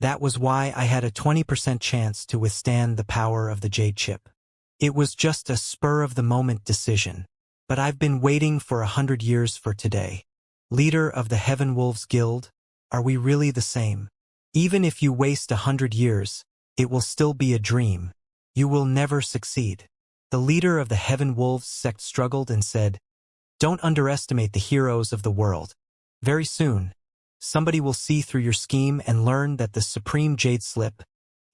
[SPEAKER 1] That was why I had a 20% chance to withstand the power of the Jade Chip. It was just a spur-of-the-moment decision, but I've been waiting for 100 years for today. Leader of the Heaven Wolves Guild, are we really the same? Even if you waste 100 years, it will still be a dream. You will never succeed." The leader of the Heaven Wolves sect struggled and said, "Don't underestimate the heroes of the world. Very soon, somebody will see through your scheme and learn that the Supreme Jade Slip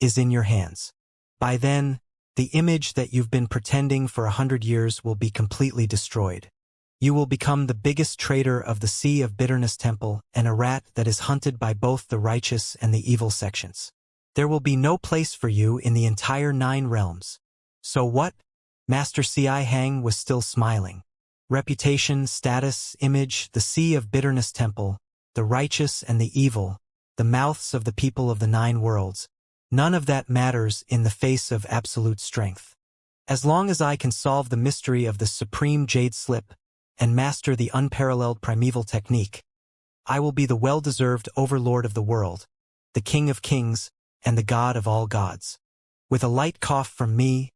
[SPEAKER 1] is in your hands. By then, the image that you've been pretending for 100 years will be completely destroyed. You will become the biggest traitor of the Sea of Bitterness Temple and a rat that is hunted by both the righteous and the evil sections. There will be no place for you in the entire 9 realms. So what?" Master Xianxia was still smiling. Reputation, status, image, the Sea of Bitterness Temple, the righteous and the evil, the mouths of the people of the 9 worlds. None of that matters in the face of absolute strength. As long as I can solve the mystery of the Supreme Jade Slip and master the unparalleled primeval technique, I will be the well-deserved overlord of the world, the king of kings, and the god of all gods. With a light cough from me,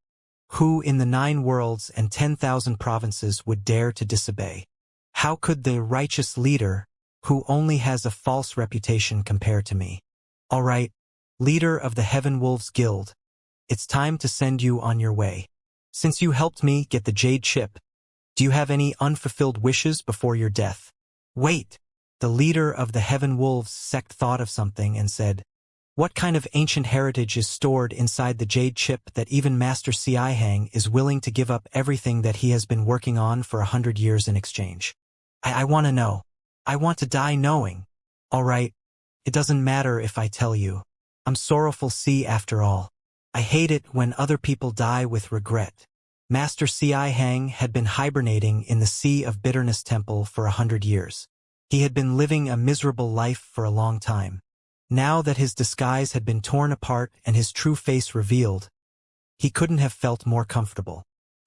[SPEAKER 1] who in the 9 worlds and 10,000 provinces would dare to disobey? How could the righteous leader, who only has a false reputation, compare to me? All right, leader of the Heaven Wolves Guild, it's time to send you on your way. Since you helped me get the Jade Chip, do you have any unfulfilled wishes before your death? Wait! The leader of the Heaven Wolves sect thought of something and said, "What kind of ancient heritage is stored inside the Jade Chip that even Master Xianxia is willing to give up everything that he has been working on for 100 years in exchange? I want to know. I want to die knowing. All right, it doesn't matter if I tell you. I'm sorrowful sea after all. I hate it when other people die with regret." Master Xianxia had been hibernating in the Sea of Bitterness Temple for 100 years. He had been living a miserable life for a long time. Now that his disguise had been torn apart and his true face revealed, he couldn't have felt more comfortable.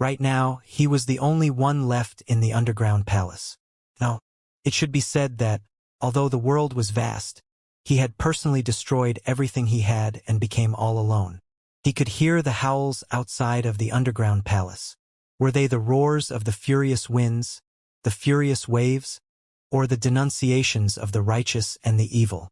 [SPEAKER 1] Right now, he was the only one left in the underground palace. Now, it should be said that, although the world was vast, he had personally destroyed everything he had and became all alone. He could hear the howls outside of the underground palace. Were they the roars of the furious winds, the furious waves, or the denunciations of the righteous and the evil?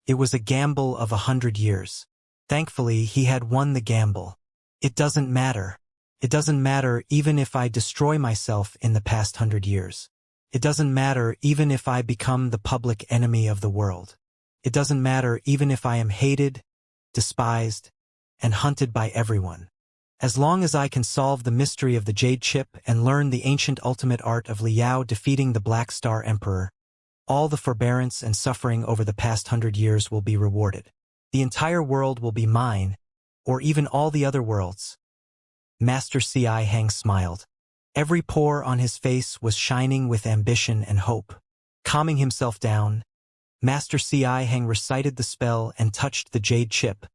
[SPEAKER 1] It was a gamble of 100 years. Thankfully, he had won the gamble. It doesn't matter. It doesn't matter even if I destroy myself in the past 100 years. It doesn't matter even if I become the public enemy of the world. It doesn't matter even if I am hated, despised, and hunted by everyone. As long as I can solve the mystery of the Jade Chip and learn the ancient ultimate art of Liao defeating the Black Star Emperor, all the forbearance and suffering over the past 100 years will be rewarded. The entire world will be mine, or even all the other worlds. Master Xianxia smiled. Every pore on his face was shining with ambition and hope. Calming himself down, Master Xianxia recited the spell and touched the Jade Chip,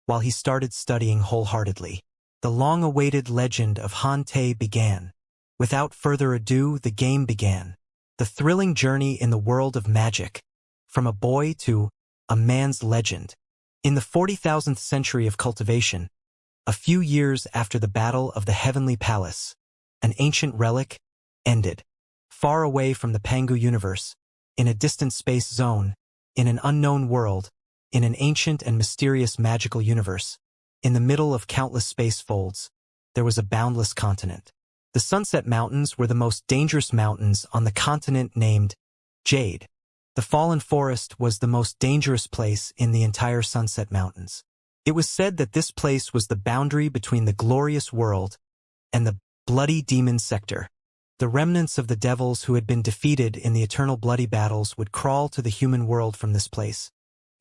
[SPEAKER 1] while he started studying wholeheartedly. The long-awaited legend of Han Te began. Without further ado, the game began. The thrilling journey in the world of magic, from a boy to a man's legend. In the 40,000th century of cultivation, a few years after the Battle of the Heavenly Palace, an ancient relic ended. Far away from the Pangu universe, in a distant space zone, in an unknown world, in an ancient and mysterious magical universe, in the middle of countless space folds, there was a boundless continent. The Sunset Mountains were the most dangerous mountains on the continent named Jade. The Fallen Forest was the most dangerous place in the entire Sunset Mountains. It was said that this place was the boundary between the glorious world and the bloody demon sector. The remnants of the devils who had been defeated in the eternal bloody battles would crawl to the human world from this place,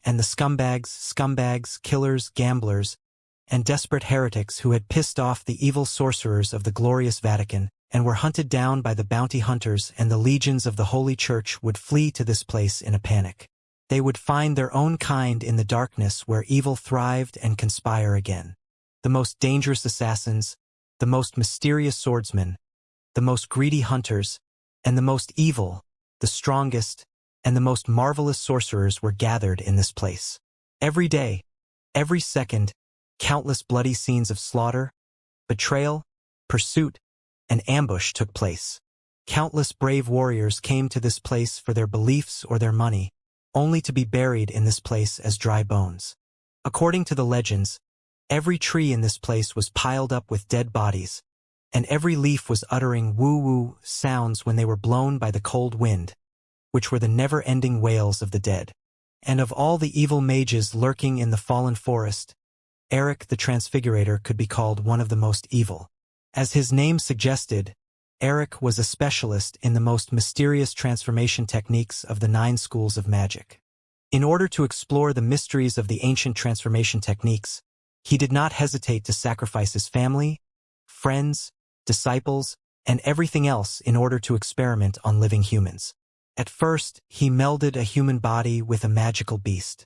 [SPEAKER 1] and the scumbags, killers, gamblers, and desperate heretics who had pissed off the evil sorcerers of the glorious Vatican and were hunted down by the bounty hunters and the legions of the Holy Church would flee to this place in a panic. They would find their own kind in the darkness where evil thrived and conspire again. The most dangerous assassins, the most mysterious swordsmen, the most greedy hunters, and the most evil, the strongest, and the most marvelous sorcerers were gathered in this place. Every day, every second, countless bloody scenes of slaughter, betrayal, pursuit, and ambush took place. Countless brave warriors came to this place for their beliefs or their money, only to be buried in this place as dry bones. According to the legends, every tree in this place was piled up with dead bodies, and every leaf was uttering woo-woo sounds when they were blown by the cold wind, which were the never-ending wails of the dead. And of all the evil mages lurking in the fallen forest, Eric the Transfigurator could be called one of the most evil. As his name suggested, Eric was a specialist in the most mysterious transformation techniques of the 9 schools of magic. In order to explore the mysteries of the ancient transformation techniques, he did not hesitate to sacrifice his family, friends, disciples, and everything else in order to experiment on living humans. At first, he melded a human body with a magical beast.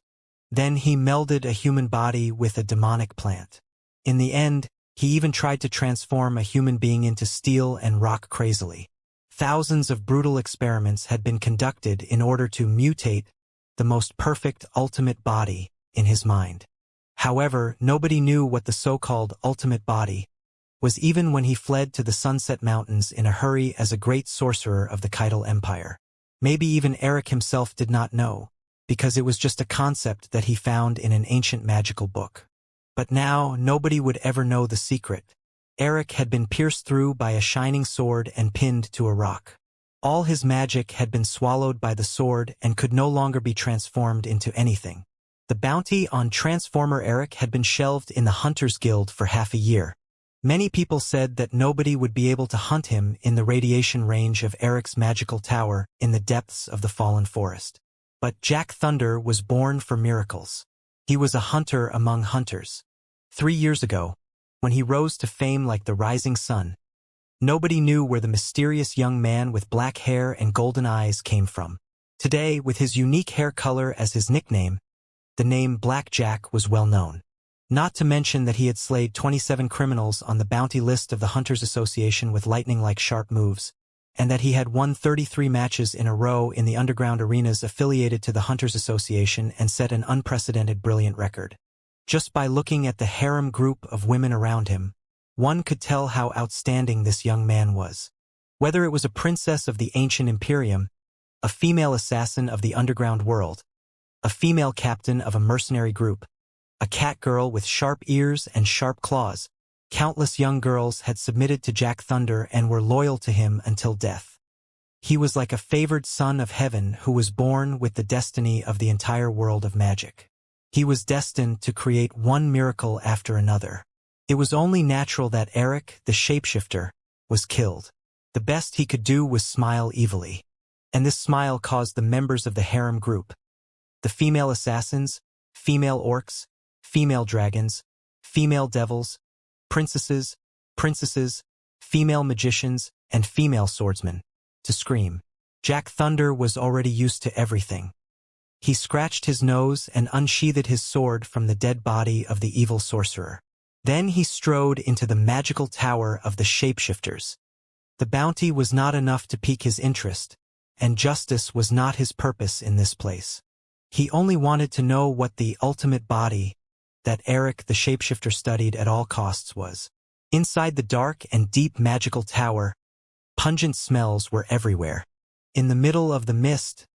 [SPEAKER 1] Then he melded a human body with a demonic plant. In the end, he even tried to transform a human being into steel and rock crazily. Thousands of brutal experiments had been conducted in order to mutate the most perfect ultimate body in his mind. However, nobody knew what the so-called ultimate body was even when he fled to the Sunset Mountains in a hurry as a great sorcerer of the Keitel Empire. Maybe even Eric himself did not know, because it was just a concept that he found in an ancient magical book. But now, nobody would ever know the secret. Eric had been pierced through by a shining sword and pinned to a rock. All his magic had been swallowed by the sword and could no longer be transformed into anything. The bounty on Transformer Eric had been shelved in the Hunters Guild for half a year. Many people said that nobody would be able to hunt him in the radiation range of Eric's magical tower in the depths of the fallen forest. But Jack Thunder was born for miracles. He was a hunter among hunters. 3 years ago, when he rose to fame like the rising sun, nobody knew where the mysterious young man with black hair and golden eyes came from. Today, with his unique hair color as his nickname, the name Black Jack was well known. Not to mention that he had slayed 27 criminals on the bounty list of the Hunters Association with lightning-like sharp moves, and that he had won 33 matches in a row in the underground arenas affiliated to the Hunters Association and set an unprecedented brilliant record. Just by looking at the harem group of women around him, one could tell how outstanding this young man was. Whether it was a princess of the ancient Imperium, a female assassin of the underground world, a female captain of a mercenary group, a cat girl with sharp ears and sharp claws, countless young girls had submitted to Jack Thunder and were loyal to him until death. He was like a favored son of heaven who was born with the destiny of the entire world of magic. He was destined to create one miracle after another. It was only natural that Eric, the shapeshifter, was killed. The best he could do was smile evilly. And this smile caused the members of the harem group, the female assassins, female orcs, female dragons, female devils, princesses, female magicians, and female swordsmen, to scream. Jack Thunder was already used to everything. He scratched his nose and unsheathed his sword from the dead body of the evil sorcerer. Then he strode into the magical tower of the shapeshifters. The bounty was not enough to pique his interest, and justice was not his purpose in this place. He only wanted to know what the ultimate body that Eric the shapeshifter studied at all costs was. Inside the dark and deep magical tower, pungent smells were everywhere. In the middle of the mist,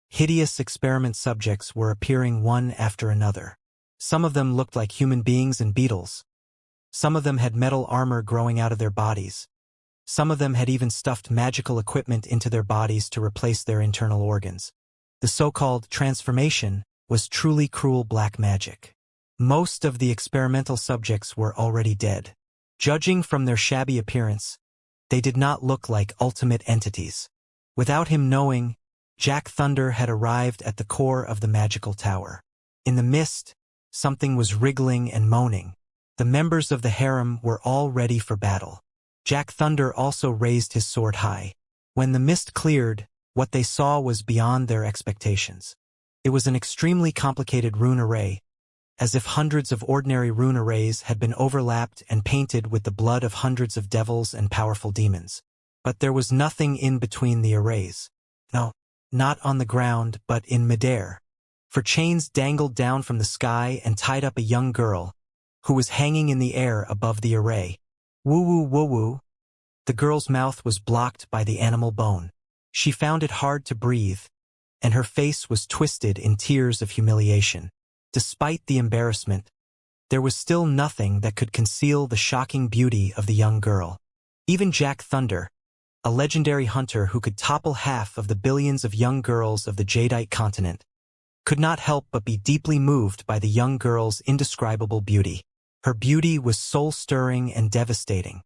[SPEAKER 1] hideous experiment subjects were appearing one after another. Some of them looked like human beings and beetles. Some of them had metal armor growing out of their bodies. Some of them had even stuffed magical equipment into their bodies to replace their internal organs. The so-called transformation was truly cruel black magic. Most of the experimental subjects were already dead. Judging from their shabby appearance, they did not look like ultimate entities. Without him knowing, Jack Thunder had arrived at the core of the magical tower. In the mist, something was wriggling and moaning. The members of the harem were all ready for battle. Jack Thunder also raised his sword high. When the mist cleared, what they saw was beyond their expectations. It was an extremely complicated rune array, as if hundreds of ordinary rune arrays had been overlapped and painted with the blood of hundreds of devils and powerful demons. But there was nothing in between the arrays. No, not on the ground, but in midair. For chains dangled down from the sky and tied up a young girl, who was hanging in the air above the array. Woo-woo-woo-woo. The girl's mouth was blocked by the animal bone. She found it hard to breathe, and her face was twisted in tears of humiliation. Despite the embarrassment, there was still nothing that could conceal the shocking beauty of the young girl. Even Jack Thunder, a legendary hunter who could topple half of the billions of young girls of the Jadeite continent, could not help but be deeply moved by the young girl's indescribable beauty. Her beauty was soul-stirring and devastating.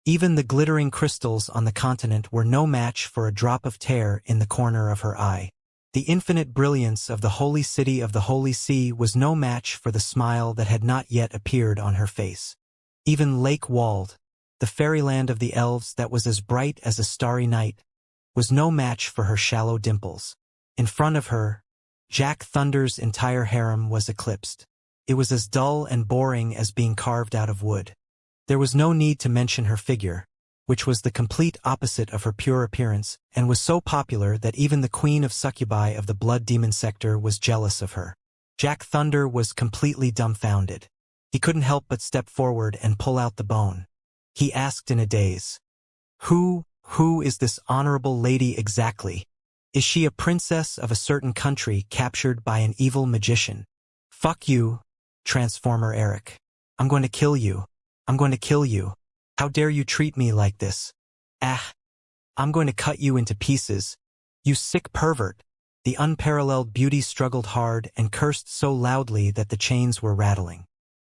[SPEAKER 1] Even the glittering crystals on the continent were no match for a drop of tear in the corner of her eye. The infinite brilliance of the holy city of the Holy Sea was no match for the smile that had not yet appeared on her face. Even Lake Wald, the fairyland of the elves that was as bright as a starry night, was no match for her shallow dimples. In front of her, Jack Thunder's entire harem was eclipsed. It was as dull and boring as being carved out of wood. There was no need to mention her figure, which was the complete opposite of her pure appearance, and was so popular that even the queen of succubi of the blood demon sector was jealous of her. Jack Thunder was completely dumbfounded. He couldn't help but step forward and pull out the bone. He asked in a daze, Who is this honorable lady exactly? Is she a princess of a certain country captured by an evil magician? Fuck you, Transformer Eric. I'm going to kill you. I'm going to kill you. How dare you treat me like this? Ah! I'm going to cut you into pieces. You sick pervert. The unparalleled beauty struggled hard and cursed so loudly that the chains were rattling.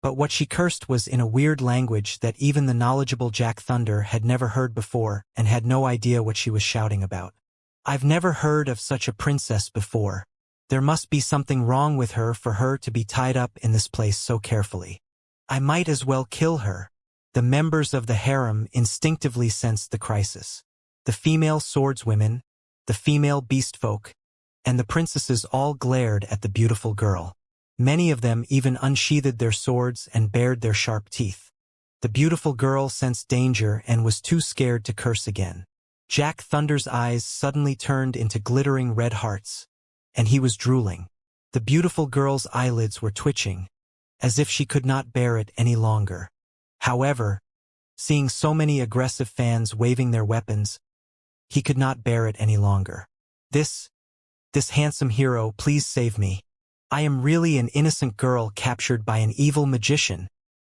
[SPEAKER 1] But what she cursed was in a weird language that even the knowledgeable Jack Thunder had never heard before and had no idea what she was shouting about. I've never heard of such a princess before. There must be something wrong with her for her to be tied up in this place so carefully. I might as well kill her. The members of the harem instinctively sensed the crisis. The female swordswomen, the female beastfolk, and the princesses all glared at the beautiful girl. Many of them even unsheathed their swords and bared their sharp teeth. The beautiful girl sensed danger and was too scared to curse again. Jack Thunder's eyes suddenly turned into glittering red hearts, and he was drooling. The beautiful girl's eyelids were twitching, as if she could not bear it any longer. However, seeing so many aggressive fans waving their weapons, he could not bear it any longer. This handsome hero, please save me. I am really an innocent girl captured by an evil magician.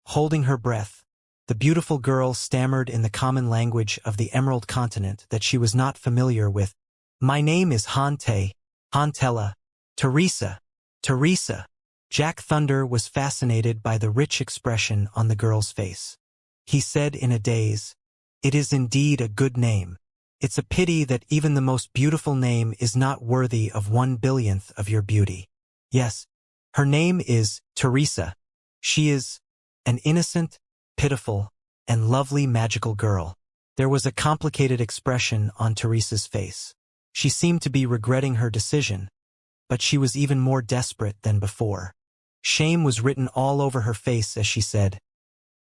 [SPEAKER 1] Holding her breath, the beautiful girl stammered in the common language of the Emerald Continent that she was not familiar with. My name is Hantella, Teresa. Jack Thunder was fascinated by the rich expression on the girl's face. He said in a daze, "It is indeed a good name. It's a pity that even the most beautiful name is not worthy of 1/1000th of your beauty." Yes, her name is Teresa. She is an innocent, pitiful, and lovely magical girl. There was a complicated expression on Teresa's face. She seemed to be regretting her decision, but she was even more desperate than before. Shame was written all over her face as she said,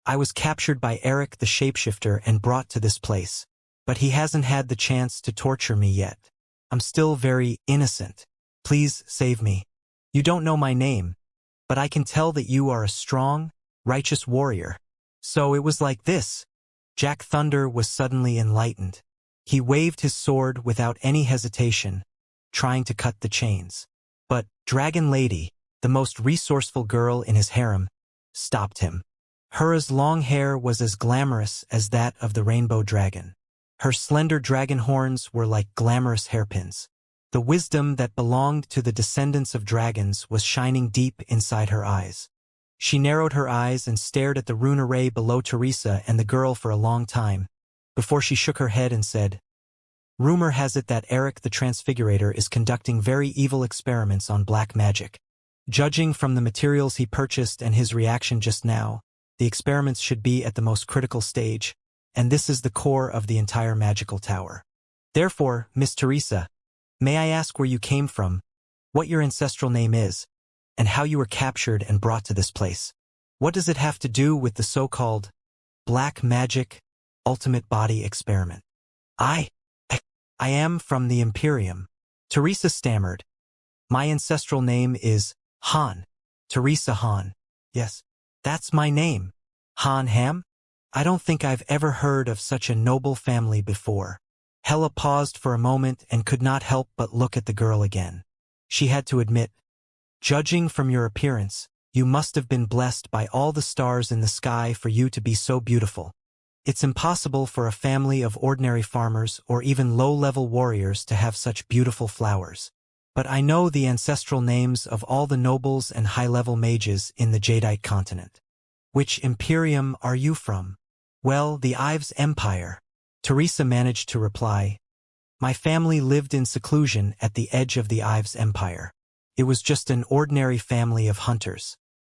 [SPEAKER 1] "I was captured by Eric the shapeshifter and brought to this place, but he hasn't had the chance to torture me yet. I'm still very innocent. Please save me. You don't know my name, but I can tell that you are a strong, righteous warrior." So it was like this. Jack Thunder was suddenly enlightened. He waved his sword without any hesitation, trying to cut the chains. But Dragon Lady, the most resourceful girl in his harem, stopped him. Hera's long hair was as glamorous as that of the rainbow dragon. Her slender dragon horns were like glamorous hairpins. The wisdom that belonged to the descendants of dragons was shining deep inside her eyes. She narrowed her eyes and stared at the rune array below Teresa and the girl for a long time, before she shook her head and said, "Rumor has it that Eric the Transfigurator is conducting very evil experiments on black magic. Judging from the materials he purchased and his reaction just now, the experiments should be at the most critical stage, and this is the core of the entire magical tower. Therefore, Miss Teresa, may I ask where you came from, what your ancestral name is, and how you were captured and brought to this place? What does it have to do with the so-called black magic ultimate body experiment?" I am from the Imperium," Teresa stammered. "My ancestral name is Han, Teresa Han. Yes, that's my name. Han Ham? I don't think I've ever heard of such a noble family before." Hella paused for a moment and could not help but look at the girl again. She had to admit, "Judging from your appearance, you must have been blessed by all the stars in the sky for you to be so beautiful. It's impossible for a family of ordinary farmers or even low-level warriors to have such beautiful flowers. But I know the ancestral names of all the nobles and high-level mages in the Jadeite continent." "Which Imperium are you from?" "Well, the Ives Empire," Teresa managed to reply. "My family lived in seclusion at the edge of the Ives Empire. It was just an ordinary family of hunters.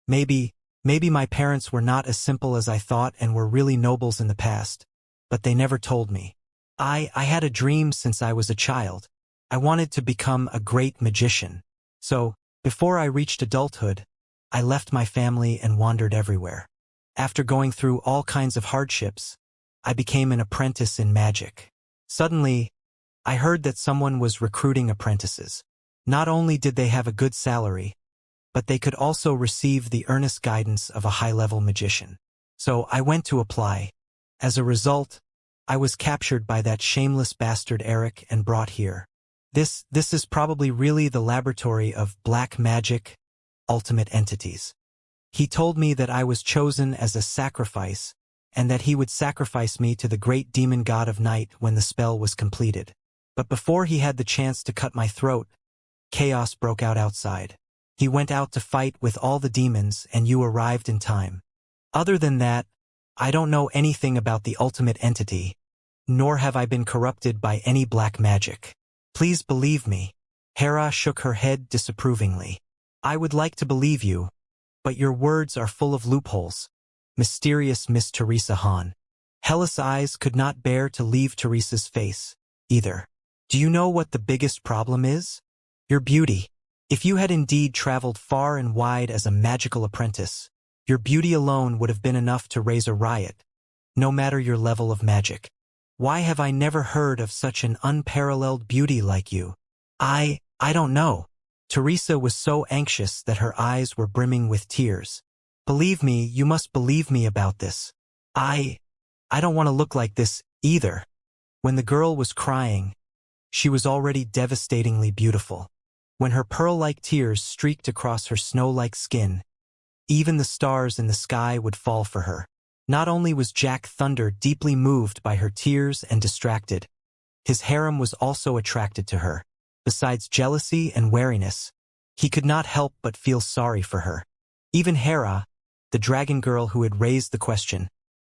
[SPEAKER 1] Maybe my parents were not as simple as I thought and were really nobles in the past, but they never told me. I had a dream since I was a child. I wanted to become a great magician. So, before I reached adulthood, I left my family and wandered everywhere. After going through all kinds of hardships, I became an apprentice in magic. Suddenly, I heard that someone was recruiting apprentices. Not only did they have a good salary, but they could also receive the earnest guidance of a high-level magician. So I went to apply. As a result, I was captured by that shameless bastard Eric and brought here. This is probably really the laboratory of black magic, ultimate entities. He told me that I was chosen as a sacrifice and that he would sacrifice me to the great demon god of night when the spell was completed. But before he had the chance to cut my throat, chaos broke out outside. He went out to fight with all the demons and you arrived in time. Other than that, I don't know anything about the ultimate entity, nor have I been corrupted by any black magic. Please believe me." Hera shook her head disapprovingly. "I would like to believe you, but your words are full of loopholes. Mysterious Miss Teresa Han." Hella's eyes could not bear to leave Teresa's face, either. "Do you know what the biggest problem is? Your beauty. If you had indeed traveled far and wide as a magical apprentice, your beauty alone would have been enough to raise a riot, no matter your level of magic. Why have I never heard of such an unparalleled beauty like you? I don't know. Teresa was so anxious that her eyes were brimming with tears. Believe me, you must believe me about this. I don't want to look like this, either. When the girl was crying, she was already devastatingly beautiful. When her pearl-like tears streaked across her snow-like skin, even the stars in the sky would fall for her. Not only was Jack Thunder deeply moved by her tears and distracted, his harem was also attracted to her. Besides jealousy and wariness, he could not help but feel sorry for her. Even Hera, the dragon girl who had raised the question,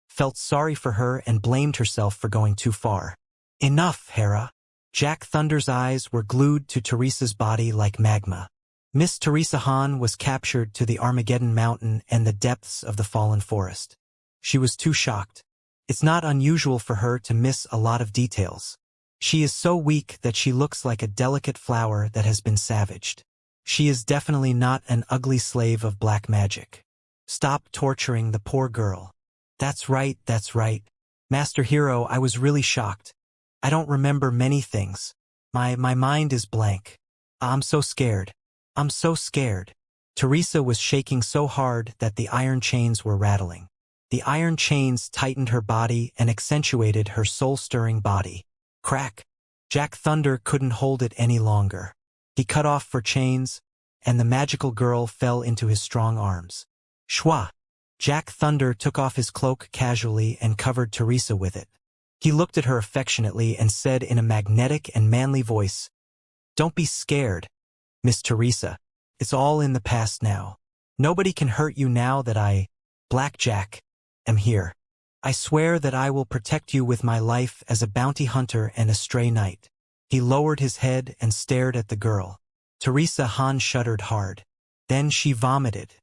[SPEAKER 1] felt sorry for her and blamed herself for going too far. Enough, Hera. Jack Thunder's eyes were glued to Teresa's body like magma. Miss Teresa Han was captured to the Armageddon Mountain and the depths of the fallen forest. She was too shocked. It's not unusual for her to miss a lot of details. She is so weak that she looks like a delicate flower that has been savaged. She is definitely not an ugly slave of black magic. Stop torturing the poor girl. That's right, that's right. Master Hero, I was really shocked. I don't remember many things. My mind is blank. I'm so scared. I'm so scared. Teresa was shaking so hard that the iron chains were rattling. The iron chains tightened her body and accentuated her soul-stirring body. Crack! Jack Thunder couldn't hold it any longer. He cut off her chains, and the magical girl fell into his strong arms. Shwa! Jack Thunder took off his cloak casually and covered Teresa with it. He looked at her affectionately and said in a magnetic and manly voice, "Don't be scared, Miss Teresa. It's all in the past now. Nobody can hurt you now that I, Black Jack, am here. I swear that I will protect you with my life as a bounty hunter and a stray knight." He lowered his head and stared at the girl. Teresa Han shuddered hard. Then she vomited.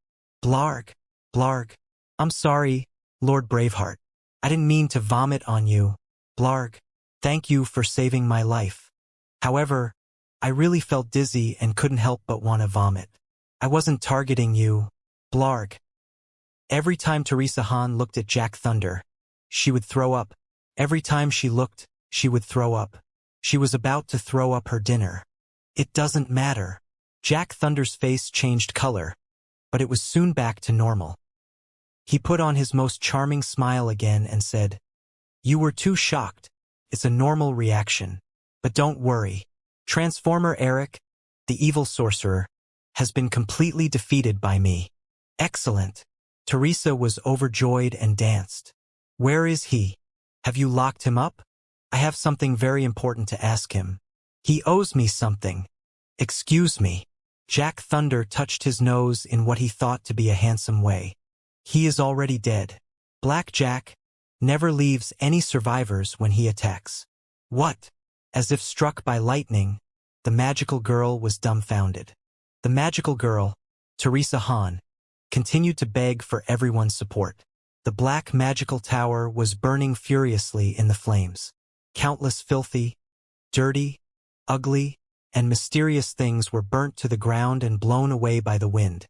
[SPEAKER 1] Blarg, Blarg. I'm sorry, Lord Braveheart. I didn't mean to vomit on you. Blarg, thank you for saving my life. However, I really felt dizzy and couldn't help but want to vomit. I wasn't targeting you. Blarg. Every time Teresa Han looked at Jack Thunder, she would throw up. Every time she looked, she would throw up. She was about to throw up her dinner. It doesn't matter. Jack Thunder's face changed color, but it was soon back to normal. He put on his most charming smile again and said, "You were too shocked. It's a normal reaction. But don't worry. Transformer Eric, the evil sorcerer, has been completely defeated by me." Excellent. Teresa was overjoyed and danced. "Where is he? Have you locked him up? I have something very important to ask him. He owes me something." "Excuse me." Jack Thunder touched his nose in what he thought to be a handsome way. "He is already dead. Black Jack never leaves any survivors when he attacks." "What?" As if struck by lightning, the magical girl was dumbfounded. The magical girl, Teresa Han, continued to beg for everyone's support. The black magical tower was burning furiously in the flames. Countless filthy, dirty, ugly, and mysterious things were burnt to the ground and blown away by the wind.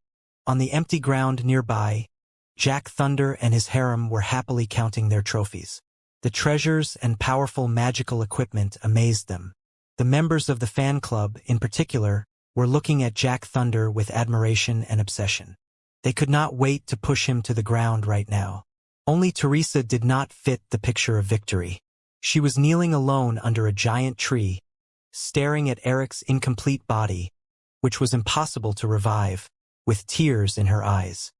[SPEAKER 1] On the empty ground nearby, Jack Thunder and his harem were happily counting their trophies. The treasures and powerful magical equipment amazed them. The members of the fan club, in particular, were looking at Jack Thunder with admiration and obsession. They could not wait to push him to the ground right now. Only Teresa did not fit the picture of victory. She was kneeling alone under a giant tree, staring at Eric's incomplete body, which was impossible to revive, with tears in her eyes.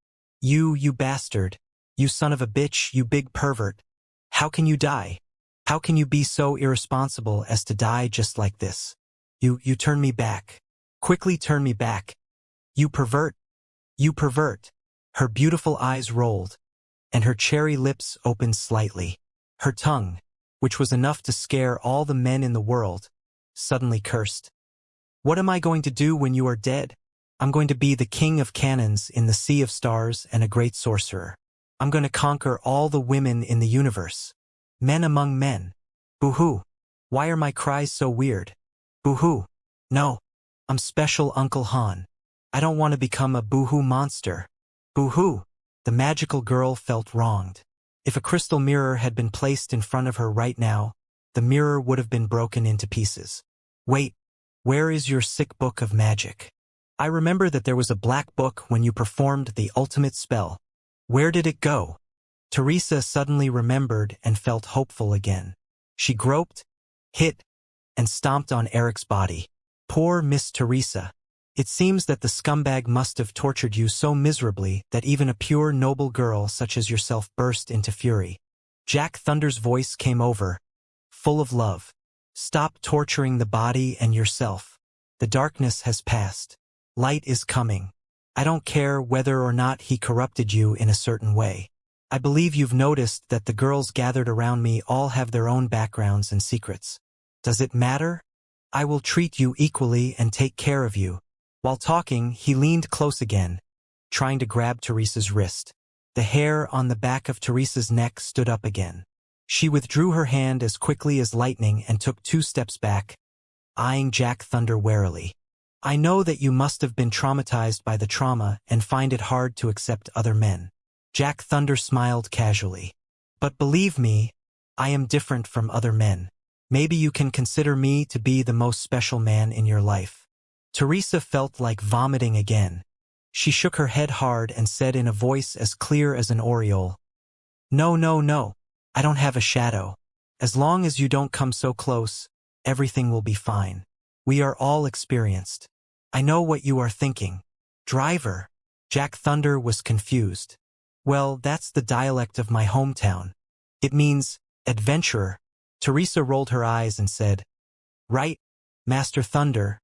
[SPEAKER 1] You bastard. You son of a bitch, you big pervert. How can you die? How can you be so irresponsible as to die just like this? You turn me back. Quickly turn me back. You pervert. You pervert. Her beautiful eyes rolled, and her cherry lips opened slightly. Her tongue, which was enough to scare all the men in the world, suddenly cursed. "What am I going to do when you are dead? I'm going to be the king of cannons in the sea of stars and a great sorcerer. I'm going to conquer all the women in the universe. Men among men. Boo-hoo. Why are my cries so weird? Boo-hoo. No. I'm special Uncle Han. I don't want to become a boohoo monster. Boohoo! The magical girl felt wronged. If a crystal mirror had been placed in front of her right now, the mirror would have been broken into pieces. Wait, where is your sick book of magic? I remember that there was a black book when you performed the ultimate spell. Where did it go? Teresa suddenly remembered and felt hopeful again. She groped, hit, and stomped on Eric's body. Poor Miss Teresa. It seems that the scumbag must have tortured you so miserably that even a pure noble girl such as yourself burst into fury. Jack Thunder's voice came over, full of love. Stop torturing the body and yourself. The darkness has passed. Light is coming. I don't care whether or not he corrupted you in a certain way. I believe you've noticed that the girls gathered around me all have their own backgrounds and secrets. Does it matter? I will treat you equally and take care of you. While talking, he leaned close again, trying to grab Teresa's wrist. The hair on the back of Teresa's neck stood up again. She withdrew her hand as quickly as lightning and took 2 steps back, eyeing Jack Thunder warily. I know that you must have been traumatized by the trauma and find it hard to accept other men. Jack Thunder smiled casually. But believe me, I am different from other men. Maybe you can consider me to be the most special man in your life. Teresa felt like vomiting again. She shook her head hard and said in a voice as clear as an aureole, No, no, no. I don't have a shadow. As long as you don't come so close, everything will be fine. We are all experienced. I know what you are thinking. Driver. Jack Thunder was confused. Well, that's the dialect of my hometown. It means adventurer. Teresa rolled her eyes and said, Right, Master Thunder.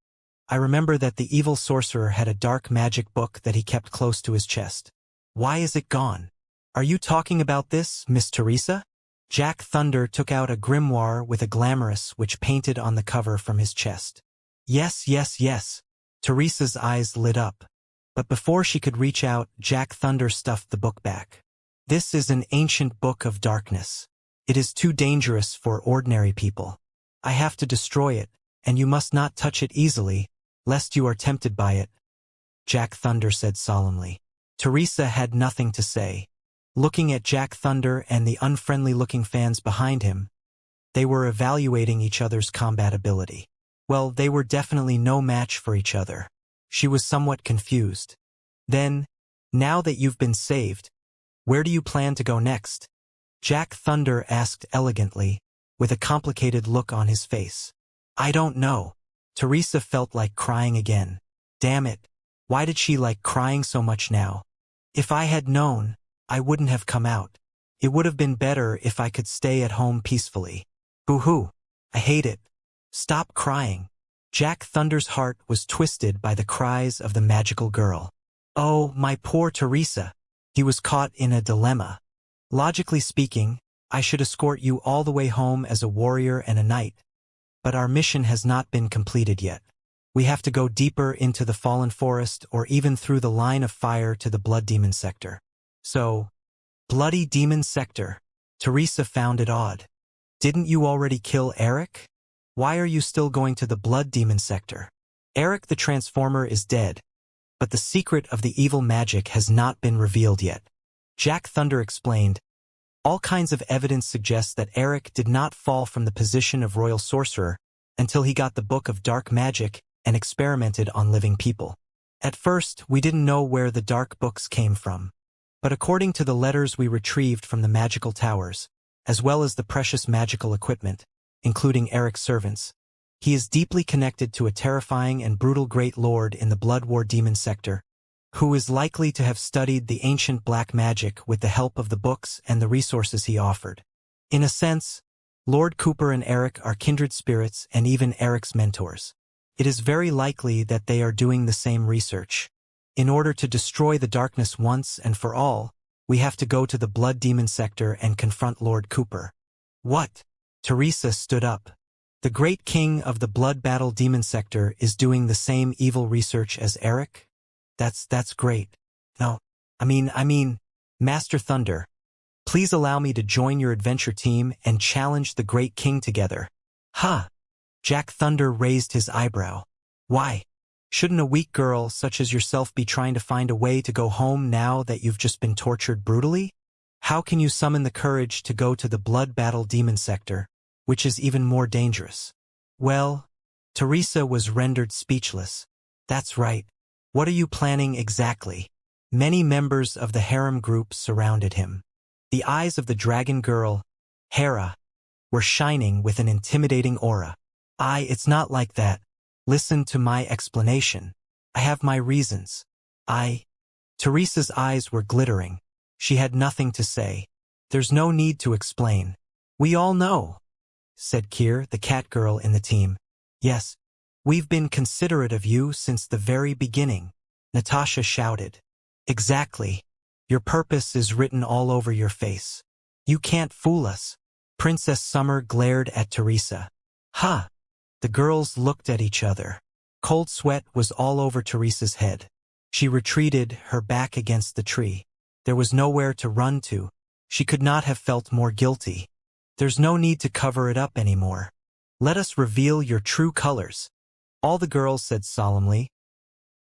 [SPEAKER 1] I remember that the evil sorcerer had a dark magic book that he kept close to his chest. Why is it gone? Are you talking about this, Miss Teresa? Jack Thunder took out a grimoire with a glamorous which painted on the cover from his chest. Yes, yes, yes. Teresa's eyes lit up. But before she could reach out, Jack Thunder stuffed the book back. This is an ancient book of darkness. It is too dangerous for ordinary people. I have to destroy it, and you must not touch it easily, lest you are tempted by it, Jack Thunder said solemnly. Teresa had nothing to say. Looking at Jack Thunder and the unfriendly-looking fans behind him, they were evaluating each other's combat ability. Well, they were definitely no match for each other. She was somewhat confused. Then, now that you've been saved, where do you plan to go next? Jack Thunder asked elegantly, with a complicated look on his face. I don't know. Teresa felt like crying again. Damn it. Why did she like crying so much now? If I had known, I wouldn't have come out. It would have been better if I could stay at home peacefully. Boo-hoo. I hate it. Stop crying. Jack Thunder's heart was twisted by the cries of the magical girl. Oh, my poor Teresa. He was caught in a dilemma. Logically speaking, I should escort you all the way home as a warrior and a knight. But our mission has not been completed yet. We have to go deeper into the Fallen Forest or even through the line of fire to the Blood Demon Sector. So, Bloody Demon Sector. Teresa found it odd. Didn't you already kill Eric? Why are you still going to the Blood Demon Sector? Eric the Transformer is dead, but the secret of the evil magic has not been revealed yet. Jack Thunder explained, all kinds of evidence suggests that Eric did not fall from the position of royal sorcerer until he got the Book of Dark Magic and experimented on living people. At first, we didn't know where the dark books came from. But according to the letters we retrieved from the magical towers, as well as the precious magical equipment, including Eric's servants, he is deeply connected to a terrifying and brutal great lord in the Blood War Demon Sector, who is likely to have studied the ancient black magic with the help of the books and the resources he offered. In a sense, Lord Cooper and Eric are kindred spirits and even Eric's mentors. It is very likely that they are doing the same research. In order to destroy the darkness once and for all, we have to go to the Blood Demon Sector and confront Lord Cooper. What? Teresa stood up. The great king of the Blood Battle Demon Sector is doing the same evil research as Eric? That's great. No, I mean, Master Thunder, please allow me to join your adventure team and challenge the great king together. Huh? Jack Thunder raised his eyebrow. Why? Shouldn't a weak girl such as yourself be trying to find a way to go home now that you've just been tortured brutally? How can you summon the courage to go to the blood battle demon sector, which is even more dangerous? Well, Teresa was rendered speechless. That's right. What are you planning exactly? Many members of the harem group surrounded him. The eyes of the dragon girl, Hera, were shining with an intimidating aura. It's not like that. Listen to my explanation. I have my reasons. Teresa's eyes were glittering. She had nothing to say. There's no need to explain. We all know, said Kier, the cat girl in the team. Yes, we've been considerate of you since the very beginning, Natasha shouted. Exactly. Your purpose is written all over your face. You can't fool us. Princess Summer glared at Teresa. Ha! The girls looked at each other. Cold sweat was all over Teresa's head. She retreated, her back against the tree. There was nowhere to run to. She could not have felt more guilty. There's no need to cover it up anymore. Let us reveal your true colors. All the girls said solemnly.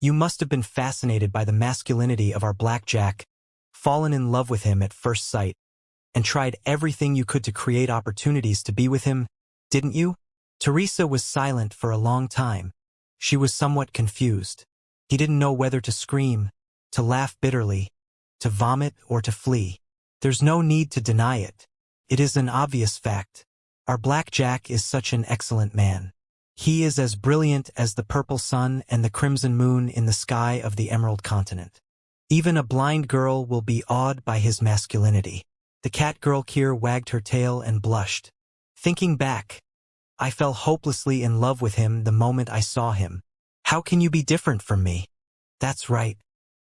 [SPEAKER 1] You must have been fascinated by the masculinity of our blackjack, fallen in love with him at first sight, and tried everything you could to create opportunities to be with him, didn't you? Teresa was silent for a long time. She was somewhat confused. He didn't know whether to scream, to laugh bitterly, to vomit or to flee. There's no need to deny it. It is an obvious fact. Our blackjack is such an excellent man. He is as brilliant as the purple sun and the crimson moon in the sky of the Emerald Continent. Even a blind girl will be awed by his masculinity. The cat girl Kier wagged her tail and blushed. Thinking back, I fell hopelessly in love with him the moment I saw him. How can you be different from me? That's right.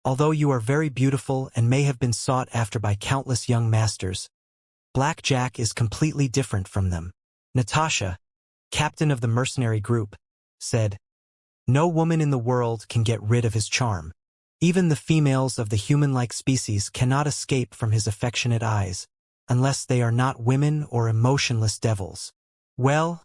[SPEAKER 1] Although you are very beautiful and may have been sought after by countless young masters, Blackjack is completely different from them. Natasha, captain of the mercenary group, said, No woman in the world can get rid of his charm. Even the females of the human-like species cannot escape from his affectionate eyes, unless they are not women or emotionless devils. Well,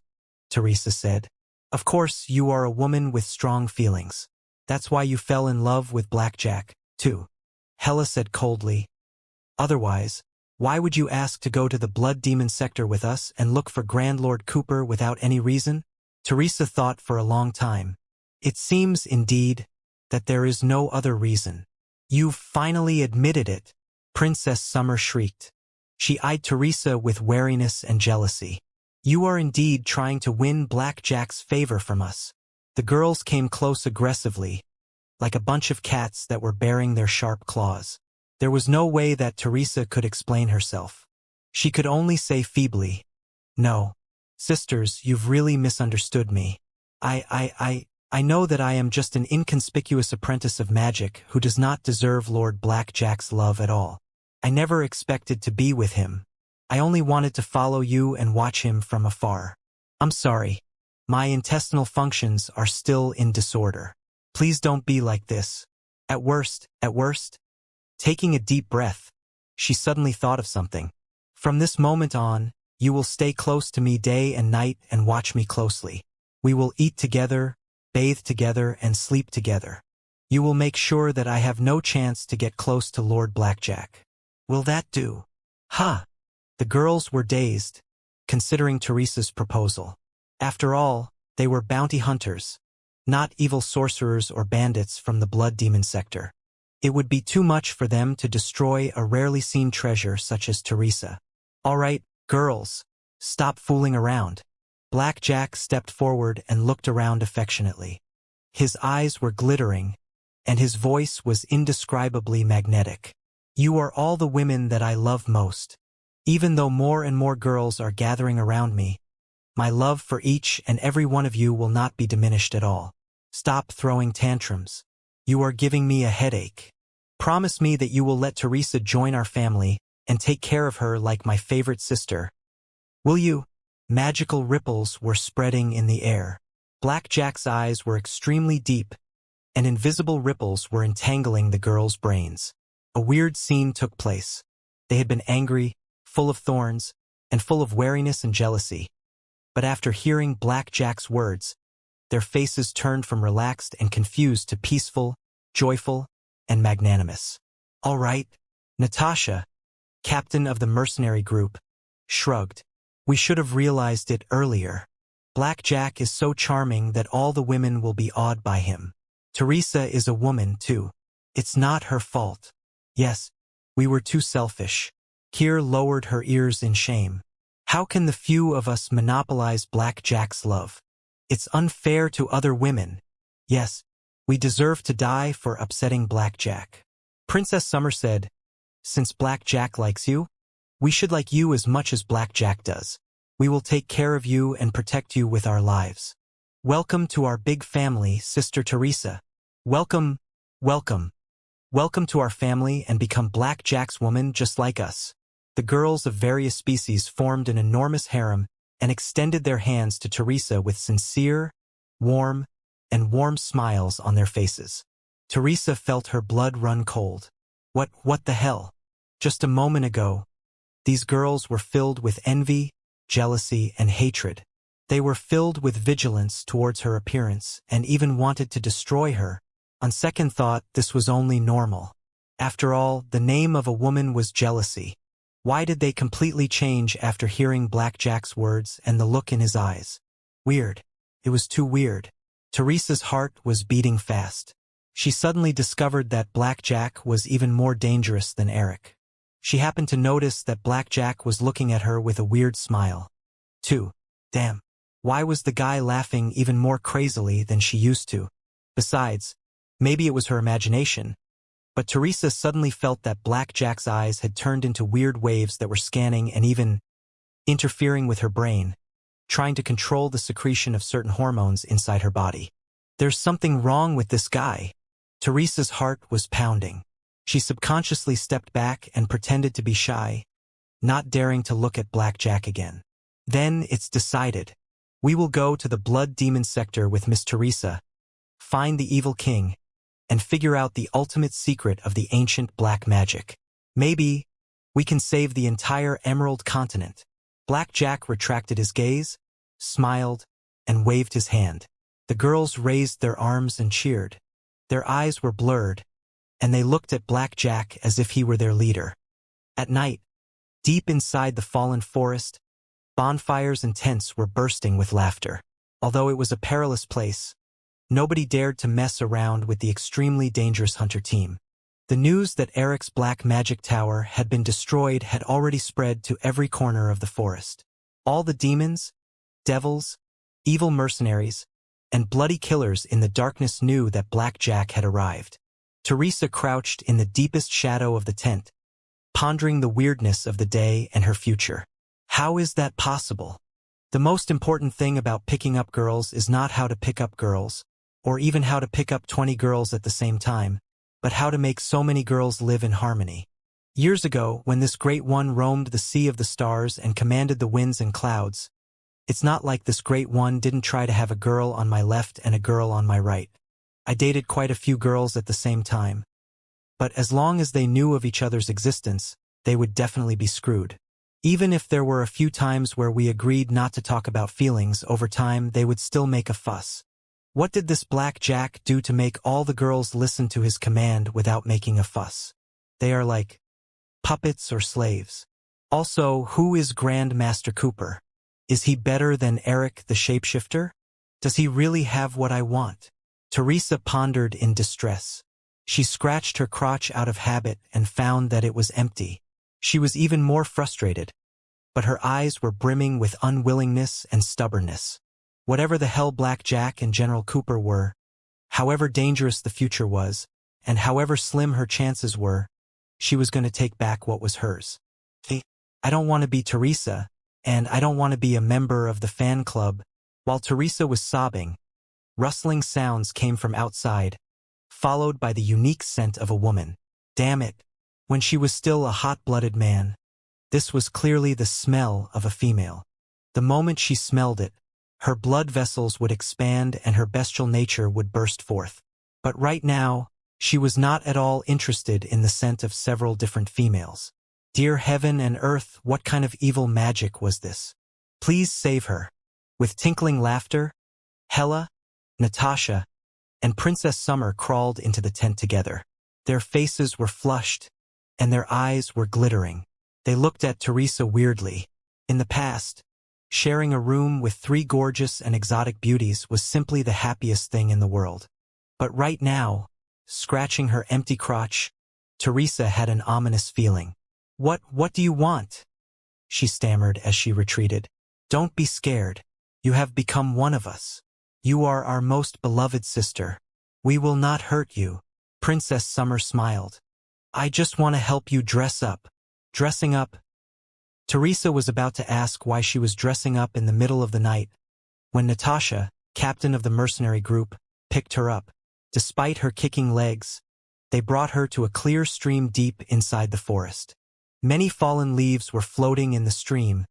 [SPEAKER 1] Teresa said, of course you are a woman with strong feelings. That's why you fell in love with Blackjack, too. Hela said coldly. Otherwise, why would you ask to go to the Blood Demon sector with us and look for Grand Lord Cooper without any reason? Teresa thought for a long time. It seems, indeed, that there is no other reason. You've finally admitted it, Princess Summer shrieked. She eyed Teresa with wariness and jealousy. You are indeed trying to win Blackjack's favor from us. The girls came close aggressively, like a bunch of cats that were baring their sharp claws. There was no way that Teresa could explain herself. She could only say feebly, No, sisters, you've really misunderstood me. I know that I am just an inconspicuous apprentice of magic who does not deserve Lord Blackjack's love at all. I never expected to be with him. I only wanted to follow you and watch him from afar. I'm sorry. My intestinal functions are still in disorder. Please don't be like this. At worst, taking a deep breath, she suddenly thought of something. From this moment on, you will stay close to me day and night and watch me closely. We will eat together, bathe together, and sleep together. You will make sure that I have no chance to get close to Lord Blackjack. Will that do? Ha! The girls were dazed, considering Teresa's proposal. After all, they were bounty hunters, not evil sorcerers or bandits from the Blood Demon sector. It would be too much for them to destroy a rarely seen treasure such as Teresa. All right, girls, stop fooling around. Blackjack stepped forward and looked around affectionately. His eyes were glittering, and his voice was indescribably magnetic. You are all the women that I love most. Even though more and more girls are gathering around me, my love for each and every one of you will not be diminished at all. Stop throwing tantrums. You are giving me a headache. Promise me that you will let Teresa join our family and take care of her like my favorite sister. Will you? Magical ripples were spreading in the air. Blackjack's eyes were extremely deep, and invisible ripples were entangling the girls' brains. A weird scene took place. They had been angry, full of thorns, and full of wariness and jealousy. But after hearing Blackjack's words, their faces turned from relaxed and confused to peaceful, joyful, and magnanimous. All right, Natasha, captain of the mercenary group, shrugged. We should have realized it earlier. Black Jack is so charming that all the women will be awed by him. Teresa is a woman, too. It's not her fault. Yes, we were too selfish. Kier lowered her ears in shame. How can the few of us monopolize Black Jack's love? It's unfair to other women. Yes, we deserve to die for upsetting Black Jack. Princess Summer said, since Black Jack likes you, we should like you as much as Black Jack does. We will take care of you and protect you with our lives. Welcome to our big family, Sister Teresa. Welcome, welcome. Welcome to our family and become Black Jack's woman just like us. The girls of various species formed an enormous harem and extended their hands to Teresa with sincere, warm smiles on their faces. Teresa felt her blood run cold. What the hell? Just a moment ago, these girls were filled with envy, jealousy, and hatred. They were filled with vigilance towards her appearance and even wanted to destroy her. On second thought, this was only normal. After all, the name of a woman was jealousy. Why did they completely change after hearing Black Jack's words and the look in his eyes? Weird. It was too weird. Teresa's heart was beating fast. She suddenly discovered that Black Jack was even more dangerous than Eric. She happened to notice that Black Jack was looking at her with a weird smile. Damn. Why was the guy laughing even more crazily than she used to? Besides, maybe it was her imagination, but Teresa suddenly felt that Black Jack's eyes had turned into weird waves that were scanning and even interfering with her brain, trying to control the secretion of certain hormones inside her body. There's something wrong with this guy. Teresa's heart was pounding. She subconsciously stepped back and pretended to be shy, not daring to look at Black Jack again. Then it's decided. We will go to the Blood Demon sector with Miss Teresa, find the evil king, and figure out the ultimate secret of the ancient black magic. Maybe we can save the entire Emerald Continent. Black Jack retracted his gaze, smiled, and waved his hand. The girls raised their arms and cheered. Their eyes were blurred, and they looked at Black Jack as if he were their leader. At night, deep inside the fallen forest, bonfires and tents were bursting with laughter. Although it was a perilous place, nobody dared to mess around with the extremely dangerous hunter team. The news that Eric's black magic tower had been destroyed had already spread to every corner of the forest. All the demons, devils, evil mercenaries, and bloody killers in the darkness knew that Black Jack had arrived. Teresa crouched in the deepest shadow of the tent, pondering the weirdness of the day and her future. How is that possible? The most important thing about picking up girls is not how to pick up girls, or even how to pick up 20 girls at the same time, but how to make so many girls live in harmony. Years ago, when this great one roamed the sea of the stars and commanded the winds and clouds, it's not like this great one didn't try to have a girl on my left and a girl on my right. I dated quite a few girls at the same time. But as long as they knew of each other's existence, they would definitely be screwed. Even if there were a few times where we agreed not to talk about feelings, over time they would still make a fuss. What did this Black Jack do to make all the girls listen to his command without making a fuss? They are like puppets or slaves. Also, who is Grand Master Cooper? Is he better than Eric the shapeshifter? Does he really have what I want? Teresa pondered in distress. She scratched her crotch out of habit and found that it was empty. She was even more frustrated, but her eyes were brimming with unwillingness and stubbornness. Whatever the hell Black Jack and General Cooper were, however dangerous the future was, and however slim her chances were, she was going to take back what was hers. I don't want to be Teresa, and I don't want to be a member of the fan club. While Teresa was sobbing, rustling sounds came from outside, followed by the unique scent of a woman. Damn it, when she was still a hot-blooded man. This was clearly the smell of a female. The moment she smelled it, her blood vessels would expand and her bestial nature would burst forth. But right now, she was not at all interested in the scent of several different females. Dear heaven and earth, what kind of evil magic was this? Please save her. With tinkling laughter, Hella, Natasha, and Princess Summer crawled into the tent together. Their faces were flushed, and their eyes were glittering. They looked at Teresa weirdly. In the past, sharing a room with 3 gorgeous and exotic beauties was simply the happiest thing in the world. But right now, scratching her empty crotch, Teresa had an ominous feeling. What do you want?" she stammered as she retreated. "Don't be scared. You have become one of us. You are our most beloved sister. We will not hurt you." Princess Summer smiled. "I just want to help you dress up." Dressing up? Teresa was about to ask why she was dressing up in the middle of the night, when Natasha, captain of the mercenary group, picked her up. Despite her kicking legs, they brought her to a clear stream deep inside the forest. Many fallen leaves were floating in the stream,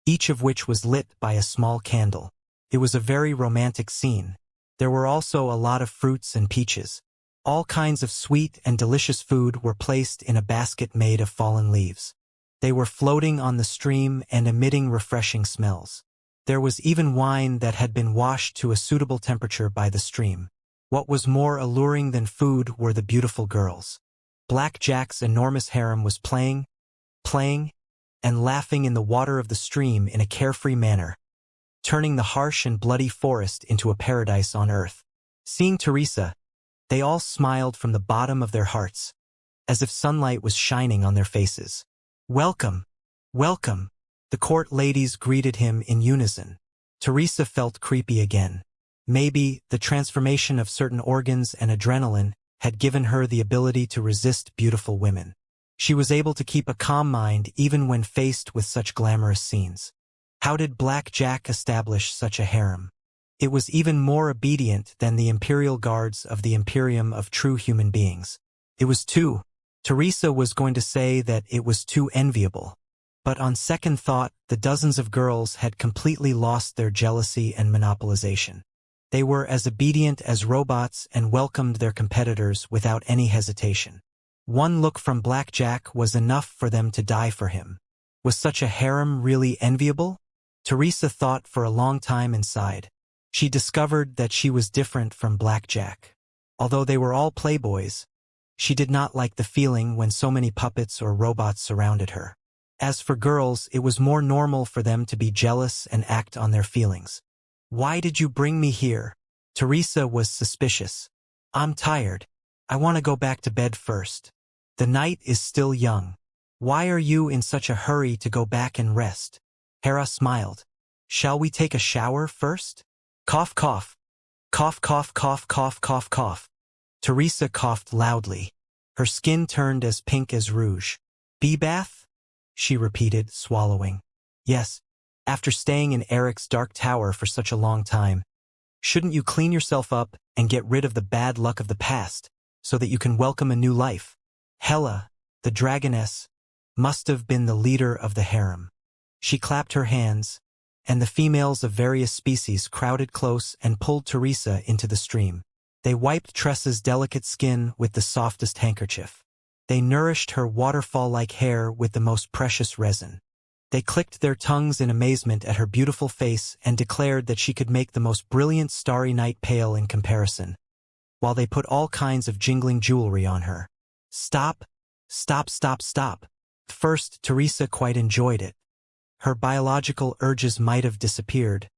[SPEAKER 1] each of which was lit by a small candle. It was a very romantic scene. There were also a lot of fruits and peaches. All kinds of sweet and delicious food were placed in a basket made of fallen leaves. They were floating on the stream and emitting refreshing smells. There was even wine that had been washed to a suitable temperature by the stream. What was more alluring than food were the beautiful girls. Black Jack's enormous harem was playing, and laughing in the water of the stream in a carefree manner, turning the harsh and bloody forest into a paradise on earth. Seeing Teresa, they all smiled from the bottom of their hearts, as if sunlight was shining on their faces. "Welcome, welcome," the court ladies greeted him in unison. Teresa felt creepy again. Maybe the transformation of certain organs and adrenaline had given her the ability to resist beautiful women. She was able to keep a calm mind even when faced with such glamorous scenes. How did Black Jack establish such a harem? It was even more obedient than the imperial guards of the Imperium of true human beings. It was too. Teresa was going to say that it was too enviable. But on second thought, the dozens of girls had completely lost their jealousy and monopolization. They were as obedient as robots and welcomed their competitors without any hesitation. One look from Black Jack was enough for them to die for him. Was such a harem really enviable? Teresa thought for a long time and sighed. She discovered that she was different from Black Jack. Although they were all playboys, she did not like the feeling when so many puppets or robots surrounded her. As for girls, it was more normal for them to be jealous and act on their feelings. "Why did you bring me here?" Teresa was suspicious. "I'm tired. I want to go back to bed first. The night is still young. Why are you in such a hurry to go back and rest?" Hera smiled. "Shall we take a shower first?" Cough, cough. Cough, cough, cough, cough, cough, cough. Teresa coughed loudly. Her skin turned as pink as rouge. "Bee bath?" she repeated, swallowing. "Yes. After staying in Eric's dark tower for such a long time, shouldn't you clean yourself up and get rid of the bad luck of the past, so that you can welcome a new life?" Hela, the dragoness, must have been the leader of the harem. She clapped her hands, and the females of various species crowded close and pulled Teresa into the stream. They wiped Tressa's delicate skin with the softest handkerchief. They nourished her waterfall-like hair with the most precious resin. They clicked their tongues in amazement at her beautiful face and declared that she could make the most brilliant starry night pale in comparison, while they put all kinds of jingling jewelry on her. Stop, stop, stop, stop. First, Teresa quite enjoyed it. Her biological urges might have disappeared,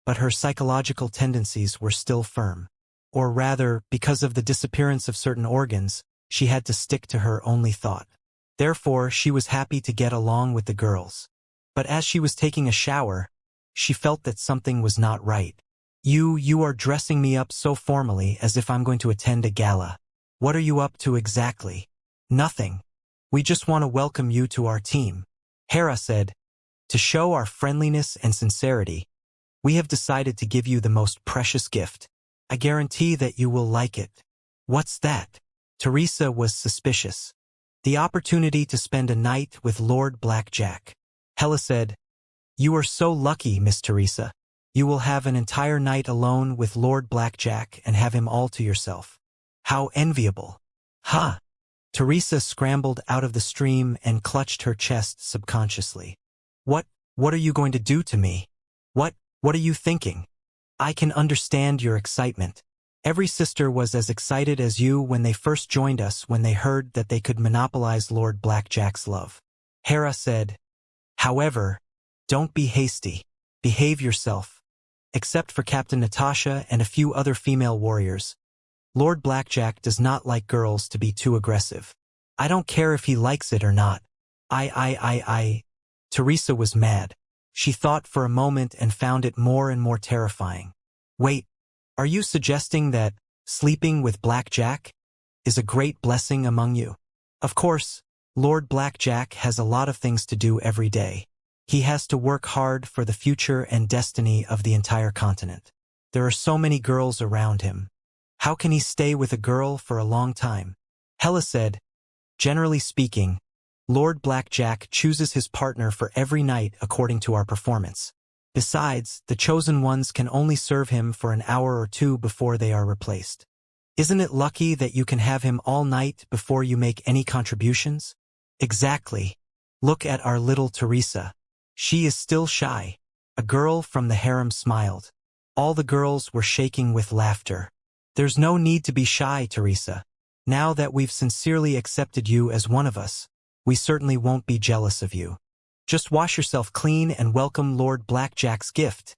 [SPEAKER 1] but her psychological tendencies were still firm. Or rather, because of the disappearance of certain organs, she had to stick to her only thought. Therefore, she was happy to get along with the girls. But as she was taking a shower, she felt that something was not right. You are dressing me up so formally as if I'm going to attend a gala. What are you up to exactly?" "Nothing. We just want to welcome you to our team," Hera said. "To show our friendliness and sincerity, we have decided to give you the most precious gift. I guarantee that you will like it." "What's that?" Teresa was suspicious. "The opportunity to spend a night with Lord Black Jack." Hela said, "You are so lucky, Miss Teresa. You will have an entire night alone with Lord Black Jack and have him all to yourself." "How enviable." "Huh." Teresa scrambled out of the stream and clutched her chest subconsciously. What are you going to do to me? What are you thinking?" I can understand your excitement. Every sister was as excited as you when they first joined us when they heard that they could monopolize Lord Blackjack's love. Hera said, however, don't be hasty. Behave yourself. Except for Captain Natasha and a few other female warriors, Lord Blackjack does not like girls to be too aggressive. I don't care if he likes it or not. Teresa was mad. She thought for a moment and found it more and more terrifying. Wait, are you suggesting that sleeping with Blackjack is a great blessing among you? Of course, Lord Blackjack has a lot of things to do every day. He has to work hard for the future and destiny of the entire continent. There are so many girls around him. How can he stay with a girl for a long time? Hela said, generally speaking, Lord Blackjack chooses his partner for every night according to our performance. Besides, the chosen ones can only serve him for an hour or two before they are replaced. Isn't it lucky that you can have him all night before you make any contributions? Exactly. Look at our little Teresa. She is still shy. A girl from the harem smiled. All the girls were shaking with laughter. There's no need to be shy, Teresa. Now that we've sincerely accepted you as one of us, we certainly won't be jealous of you. Just wash yourself clean and welcome Lord Blackjack's gift,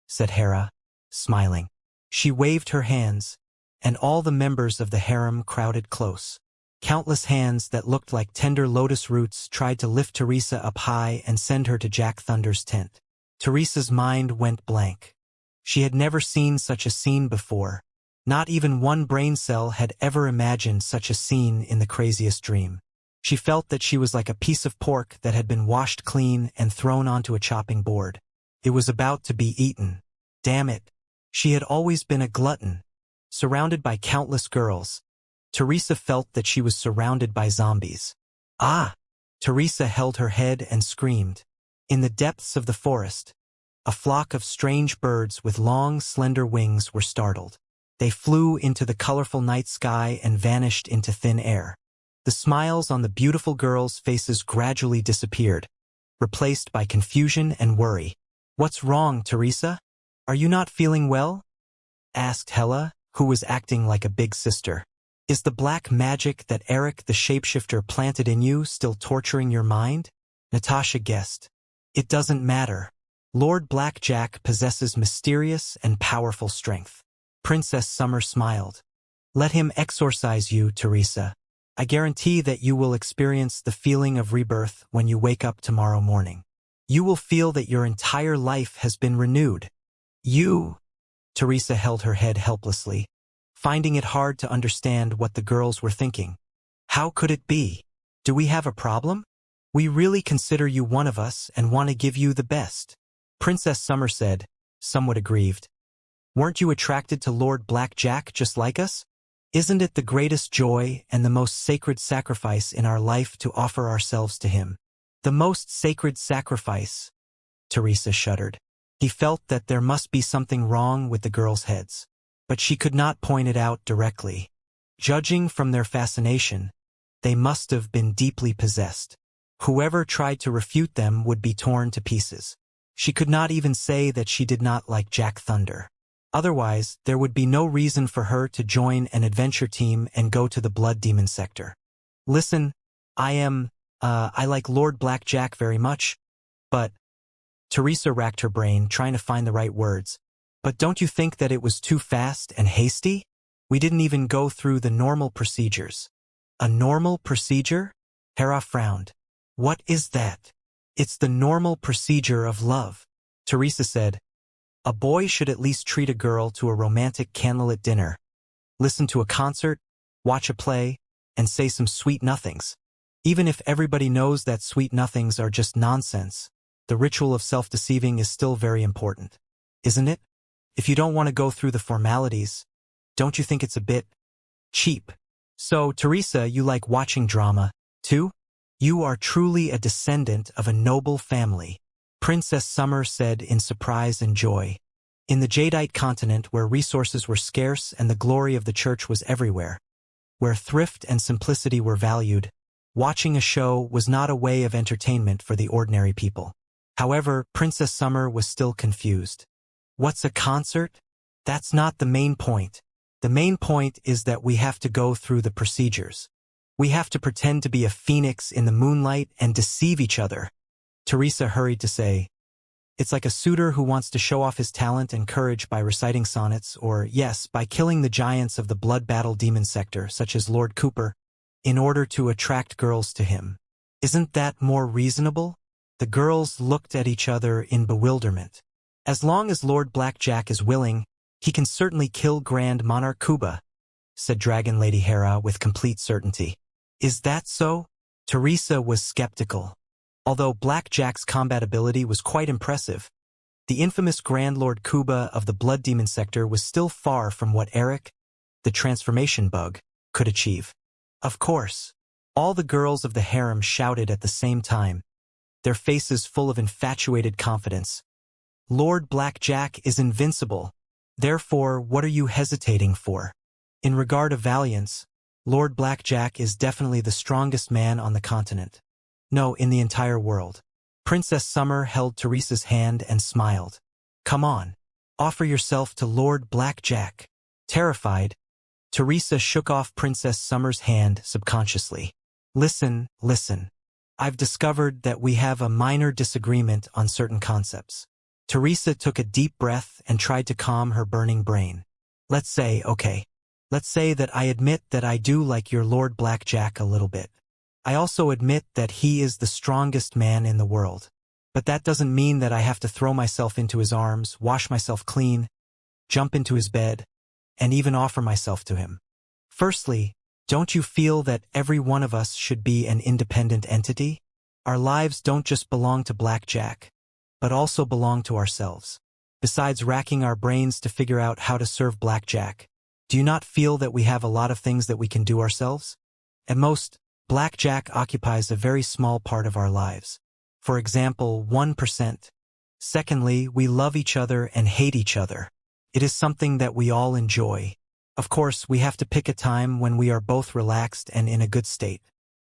[SPEAKER 1] said Hera, smiling. She waved her hands, and all the members of the harem crowded close. Countless hands that looked like tender lotus roots tried to lift Teresa up high and send her to Jack Thunder's tent. Teresa's mind went blank. She had never seen such a scene before. Not even one brain cell had ever imagined such a scene in the craziest dream. She felt that she was like a piece of pork that had been washed clean and thrown onto a chopping board. It was about to be eaten. Damn it. She had always been a glutton. Surrounded by countless girls, Teresa felt that she was surrounded by zombies. Ah! Teresa held her head and screamed. In the depths of the forest, a flock of strange birds with long, slender wings were startled. They flew into the colorful night sky and vanished into thin air. The smiles on the beautiful girls' faces gradually disappeared, replaced by confusion and worry. What's wrong, Teresa? Are you not feeling well? Asked Hela, who was acting like a big sister. Is the black magic that Eric the shapeshifter planted in you still torturing your mind? Natasha guessed. It doesn't matter. Lord Blackjack possesses mysterious and powerful strength. Princess Summer smiled. Let him exorcise you, Teresa. I guarantee that you will experience the feeling of rebirth when you wake up tomorrow morning. You will feel that your entire life has been renewed. Teresa held her head helplessly, finding it hard to understand what the girls were thinking. How could it be? Do we have a problem? We really consider you one of us and want to give you the best. Princess Summer said, somewhat aggrieved. Weren't you attracted to Lord Blackjack just like us? Isn't it the greatest joy and the most sacred sacrifice in our life to offer ourselves to him? The most sacred sacrifice, Teresa shuddered. He felt that there must be something wrong with the girls' heads, but she could not point it out directly. Judging from their fascination, they must have been deeply possessed. Whoever tried to refute them would be torn to pieces. She could not even say that she did not like Jack Thunder. Otherwise, there would be no reason for her to join an adventure team and go to the Blood Demon sector. Listen, I like Lord Blackjack very much, but... Teresa racked her brain, trying to find the right words. But don't you think that it was too fast and hasty? We didn't even go through the normal procedures. A normal procedure? Hera frowned. What is that? It's the normal procedure of love. Teresa said, a boy should at least treat a girl to a romantic candlelit dinner, listen to a concert, watch a play, and say some sweet nothings. Even if everybody knows that sweet nothings are just nonsense, the ritual of self-deceiving is still very important, isn't it? If you don't want to go through the formalities, don't you think it's a bit cheap? So, Teresa, you like watching drama, too? You are truly a descendant of a noble family, Princess Summer said in surprise and joy. In the Jadeite continent where resources were scarce and the glory of the church was everywhere, where thrift and simplicity were valued, watching a show was not a way of entertainment for the ordinary people. However, Princess Summer was still confused. What's a concert? That's not the main point. The main point is that we have to go through the procedures. We have to pretend to be a phoenix in the moonlight and deceive each other. Teresa hurried to say, it's like a suitor who wants to show off his talent and courage by reciting sonnets or, yes, by killing the giants of the blood battle demon sector, such as Lord Cooper, in order to attract girls to him. Isn't that more reasonable? The girls looked at each other in bewilderment. As long as Lord Blackjack is willing, he can certainly kill Grand Monarch Kuba, said Dragon Lady Hera with complete certainty. Is that so? Teresa was skeptical. Although Blackjack's combat ability was quite impressive, the infamous Grand Lord Kuba of the Blood Demon sector was still far from what Eric, the transformation bug, could achieve. Of course, all the girls of the harem shouted at the same time, their faces full of infatuated confidence. Lord Blackjack is invincible. Therefore, what are you hesitating for? In regard of valiance, Lord Blackjack is definitely the strongest man on the continent. No, in the entire world. Princess Summer held Teresa's hand and smiled. Come on, offer yourself to Lord Blackjack. Terrified, Teresa shook off Princess Summer's hand subconsciously. Listen. I've discovered that we have a minor disagreement on certain concepts. Teresa took a deep breath and tried to calm her burning brain. Let's say that I admit that I do like your Lord Blackjack a little bit. I also admit that he is the strongest man in the world. But that doesn't mean that I have to throw myself into his arms, wash myself clean, jump into his bed, and even offer myself to him. Firstly, don't you feel that every one of us should be an independent entity? Our lives don't just belong to Blackjack, but also belong to ourselves. Besides racking our brains to figure out how to serve Blackjack, do you not feel that we have a lot of things that we can do ourselves? At most, Blackjack occupies a very small part of our lives. For example, 1%. Secondly, we love each other and hate each other. It is something that we all enjoy. Of course, we have to pick a time when we are both relaxed and in a good state.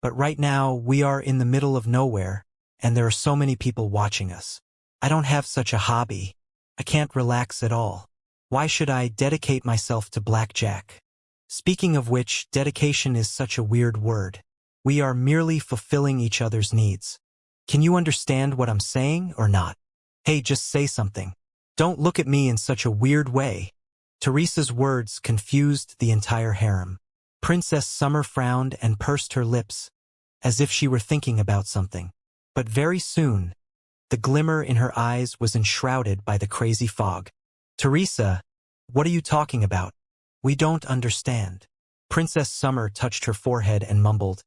[SPEAKER 1] But right now, we are in the middle of nowhere, and there are so many people watching us. I don't have such a hobby. I can't relax at all. Why should I dedicate myself to Blackjack? Speaking of which, dedication is such a weird word. We are merely fulfilling each other's needs. Can you understand what I'm saying or not? Hey, just say something. Don't look at me in such a weird way. Teresa's words confused the entire harem. Princess Summer frowned and pursed her lips, as if she were thinking about something. But very soon, the glimmer in her eyes was enshrouded by the crazy fog. Teresa, what are you talking about? We don't understand. Princess Summer touched her forehead and mumbled,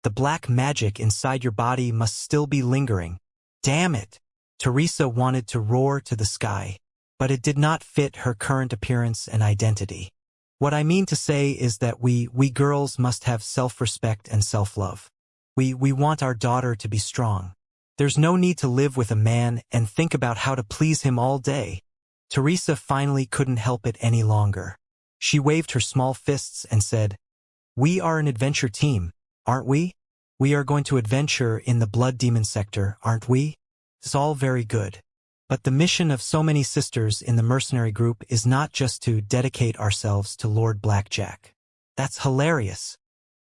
[SPEAKER 1] the black magic inside your body must still be lingering. Damn it! Teresa wanted to roar to the sky, but it did not fit her current appearance and identity. What I mean to say is that we girls must have self-respect and self-love. We want our daughter to be strong. There's no need to live with a man and think about how to please him all day. Teresa finally couldn't help it any longer. She waved her small fists and said, we are an adventure team, aren't we? We are going to adventure in the Blood Demon sector, aren't we? It's all very good. But the mission of so many sisters in the mercenary group is not just to dedicate ourselves to Lord Blackjack. That's hilarious.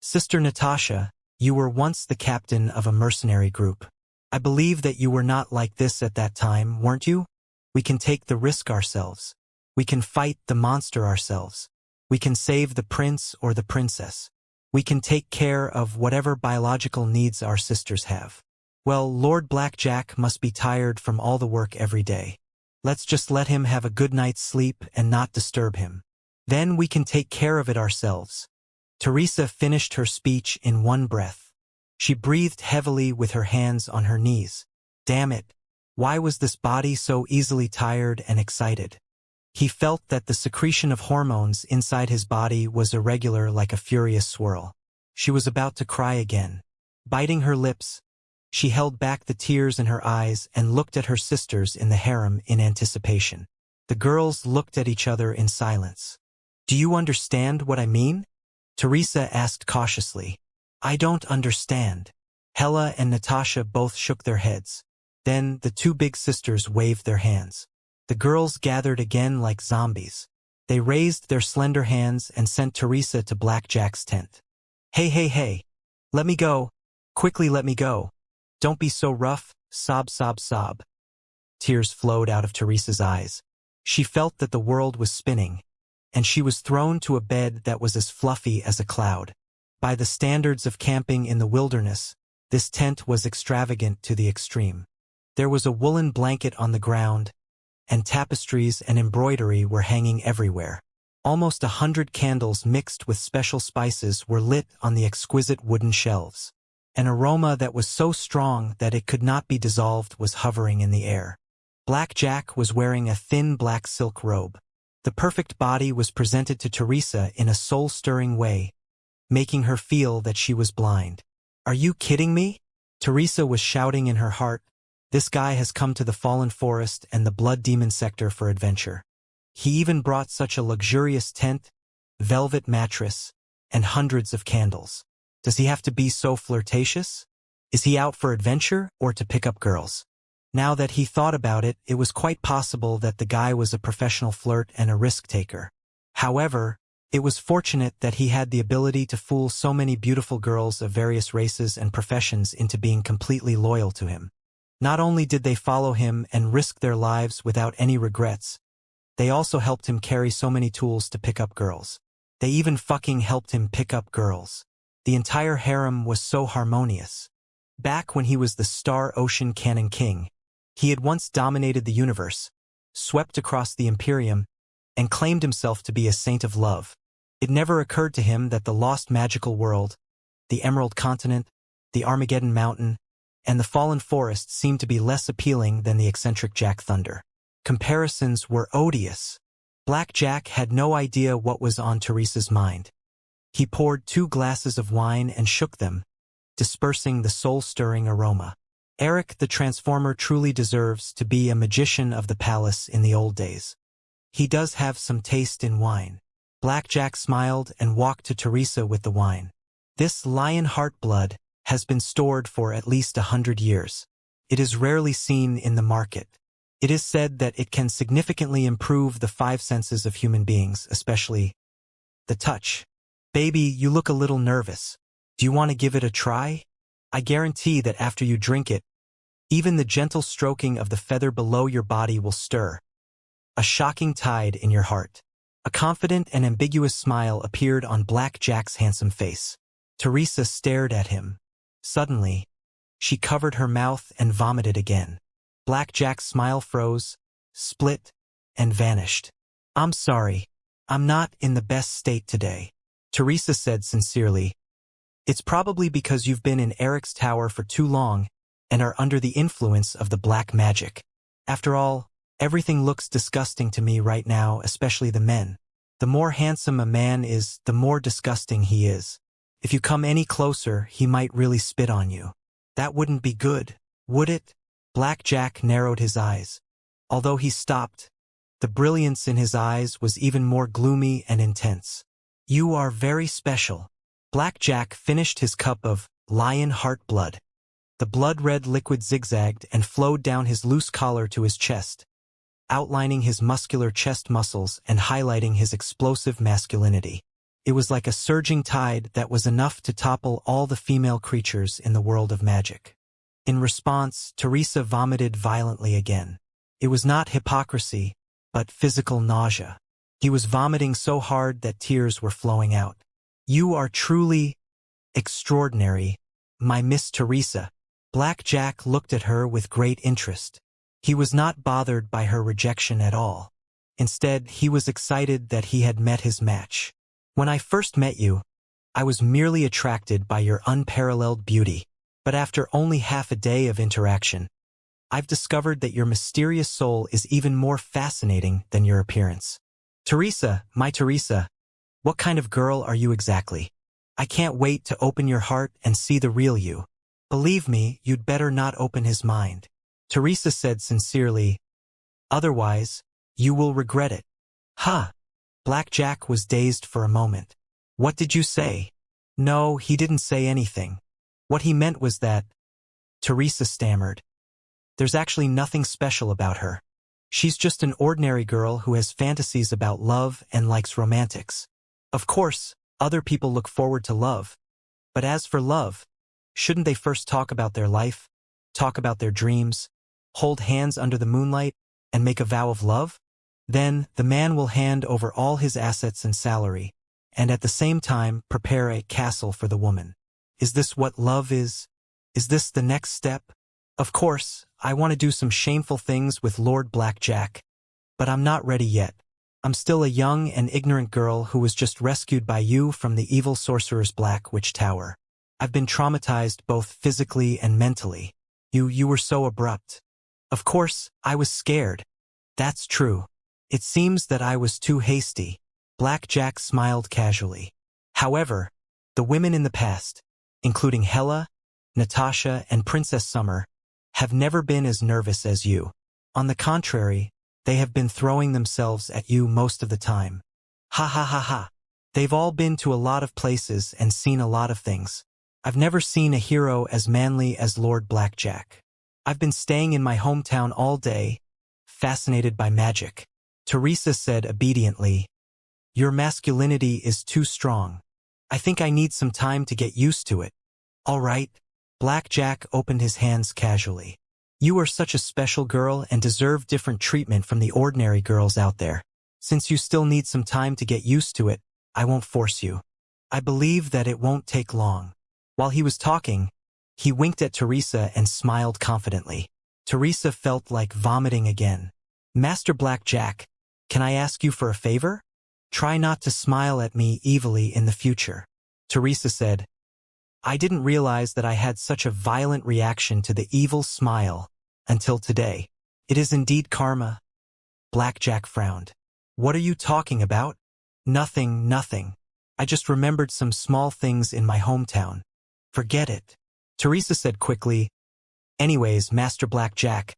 [SPEAKER 1] Sister Natasha, you were once the captain of a mercenary group. I believe that you were not like this at that time, weren't you? We can take the risk ourselves. We can fight the monster ourselves. We can save the prince or the princess. We can take care of whatever biological needs our sisters have. Well, Lord Blackjack must be tired from all the work every day. Let's just let him have a good night's sleep and not disturb him. Then we can take care of it ourselves. Teresa finished her speech in one breath. She breathed heavily with her hands on her knees. Damn it! Why was this body so easily tired and excited? He felt that the secretion of hormones inside his body was irregular like a furious swirl. She was about to cry again. Biting her lips, she held back the tears in her eyes and looked at her sisters in the harem in anticipation. The girls looked at each other in silence. Do you understand what I mean? Teresa asked cautiously. I don't understand. Hella and Natasha both shook their heads. Then the two big sisters waved their hands. The girls gathered again like zombies. They raised their slender hands and sent Teresa to Blackjack's tent. Hey, hey, hey. Let me go. Quickly let me go. Don't be so rough. Sob, sob, sob. Tears flowed out of Teresa's eyes. She felt that the world was spinning, and she was thrown to a bed that was as fluffy as a cloud. By the standards of camping in the wilderness, this tent was extravagant to the extreme. There was a woolen blanket on the ground, and tapestries and embroidery were hanging everywhere. Almost 100 candles mixed with special spices were lit on the exquisite wooden shelves. An aroma that was so strong that it could not be dissolved was hovering in the air. Blackjack was wearing a thin black silk robe. The perfect body was presented to Teresa in a soul-stirring way, making her feel that she was blind. Are you kidding me? Teresa was shouting in her heart. This guy has come to the Fallen Forest and the Blood Demon sector for adventure. He even brought such a luxurious tent, velvet mattress, and hundreds of candles. Does he have to be so flirtatious? Is he out for adventure or to pick up girls? Now that he thought about it, it was quite possible that the guy was a professional flirt and a risk-taker. However, it was fortunate that he had the ability to fool so many beautiful girls of various races and professions into being completely loyal to him. Not only did they follow him and risk their lives without any regrets, they also helped him carry so many tools to pick up girls. They even fucking helped him pick up girls. The entire harem was so harmonious. Back when he was the Star Ocean Cannon King, he had once dominated the universe, swept across the Imperium, and claimed himself to be a saint of love. It never occurred to him that the lost magical world, the Emerald Continent, the Armageddon Mountain, and the Fallen Forest seemed to be less appealing than the eccentric Jack Thunder. Comparisons were odious. Blackjack had no idea what was on Teresa's mind. He poured 2 glasses of wine and shook them, dispersing the soul-stirring aroma. Eric the Transformer truly deserves to be a magician of the palace in the old days. He does have some taste in wine. Blackjack smiled and walked to Teresa with the wine. This lion heart blood has been stored for at least 100 years. It is rarely seen in the market. It is said that it can significantly improve the 5 senses of human beings, especially the touch. Baby, you look a little nervous. Do you want to give it a try? I guarantee that after you drink it, even the gentle stroking of the feather below your body will stir a shocking tide in your heart. A confident and ambiguous smile appeared on Blackjack's handsome face. Teresa stared at him. Suddenly, she covered her mouth and vomited again. Blackjack's smile froze, split, and vanished. I'm sorry. I'm not in the best state today. Teresa said sincerely. It's probably because you've been in Eric's tower for too long and are under the influence of the black magic. After all, everything looks disgusting to me right now, especially the men. The more handsome a man is, the more disgusting he is. If you come any closer, he might really spit on you. That wouldn't be good, would it? Blackjack narrowed his eyes. Although he stopped, the brilliance in his eyes was even more gloomy and intense. You are very special. Blackjack finished his cup of lion heart blood. The blood-red liquid zigzagged and flowed down his loose collar to his chest, outlining his muscular chest muscles and highlighting his explosive masculinity. It was like a surging tide that was enough to topple all the female creatures in the world of magic. In response, Teresa vomited violently again. It was not hypocrisy, but physical nausea. He was vomiting so hard that tears were flowing out. You are truly extraordinary, my Miss Teresa. Blackjack looked at her with great interest. He was not bothered by her rejection at all. Instead, he was excited that he had met his match. When I first met you, I was merely attracted by your unparalleled beauty. But after only half a day of interaction, I've discovered that your mysterious soul is even more fascinating than your appearance. Teresa, my Teresa, what kind of girl are you exactly? I can't wait to open your heart and see the real you. Believe me, you'd better not open his mind. Teresa said sincerely, otherwise, you will regret it. Huh? Blackjack was dazed for a moment. What did you say? No, he didn't say anything. What he meant was that, Teresa stammered. There's actually nothing special about her. She's just an ordinary girl who has fantasies about love and likes romantics. Of course, other people look forward to love. But as for love, shouldn't they first talk about their life, talk about their dreams, hold hands under the moonlight, and make a vow of love? Then, the man will hand over all his assets and salary, and at the same time prepare a castle for the woman. Is this what love is? Is this the next step? Of course, I want to do some shameful things with Lord Blackjack. But I'm not ready yet. I'm still a young and ignorant girl who was just rescued by you from the evil sorcerer's Black Witch Tower. I've been traumatized both physically and mentally. You were so abrupt. Of course, I was scared. That's true. It seems that I was too hasty. Blackjack smiled casually. However, the women in the past, including Hela, Natasha, and Princess Summer, have never been as nervous as you. On the contrary, they have been throwing themselves at you most of the time. Ha ha ha ha. They've all been to a lot of places and seen a lot of things. I've never seen a hero as manly as Lord Blackjack. I've been staying in my hometown all day, fascinated by magic. Teresa said obediently, "Your masculinity is too strong. I think I need some time to get used to it." All right. Blackjack opened his hands casually. You are such a special girl and deserve different treatment from the ordinary girls out there. Since you still need some time to get used to it, I won't force you. I believe that it won't take long. While he was talking, he winked at Teresa and smiled confidently. Teresa felt like vomiting again. Master Blackjack, can I ask you for a favor? Try not to smile at me evilly in the future. Teresa said, I didn't realize that I had such a violent reaction to the evil smile until today. It is indeed karma. Blackjack frowned. What are you talking about? Nothing, nothing. I just remembered some small things in my hometown. Forget it. Teresa said quickly, Anyways, Master Blackjack,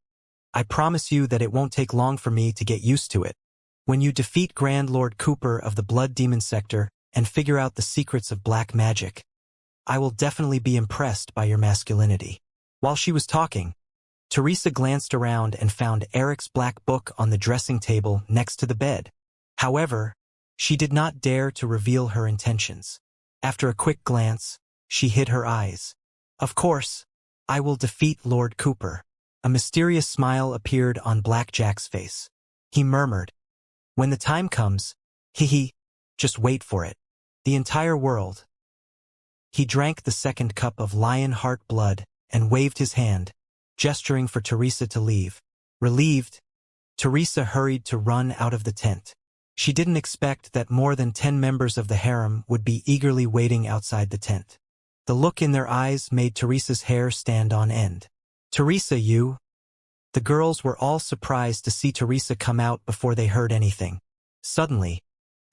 [SPEAKER 1] I promise you that it won't take long for me to get used to it. When you defeat Grand Lord Cooper of the Blood Demon Sector and figure out the secrets of black magic, I will definitely be impressed by your masculinity. While she was talking, Teresa glanced around and found Eric's black book on the dressing table next to the bed. However, she did not dare to reveal her intentions. After a quick glance, she hid her eyes. Of course, I will defeat Lord Cooper. A mysterious smile appeared on Blackjack's face. He murmured, When the time comes, just wait for it. The entire world. He drank the second cup of lion heart blood and waved his hand, gesturing for Teresa to leave. Relieved, Teresa hurried to run out of the tent. She didn't expect that more than 10 members of the harem would be eagerly waiting outside the tent. The look in their eyes made Teresa's hair stand on end. Teresa, you? The girls were all surprised to see Teresa come out before they heard anything. Suddenly,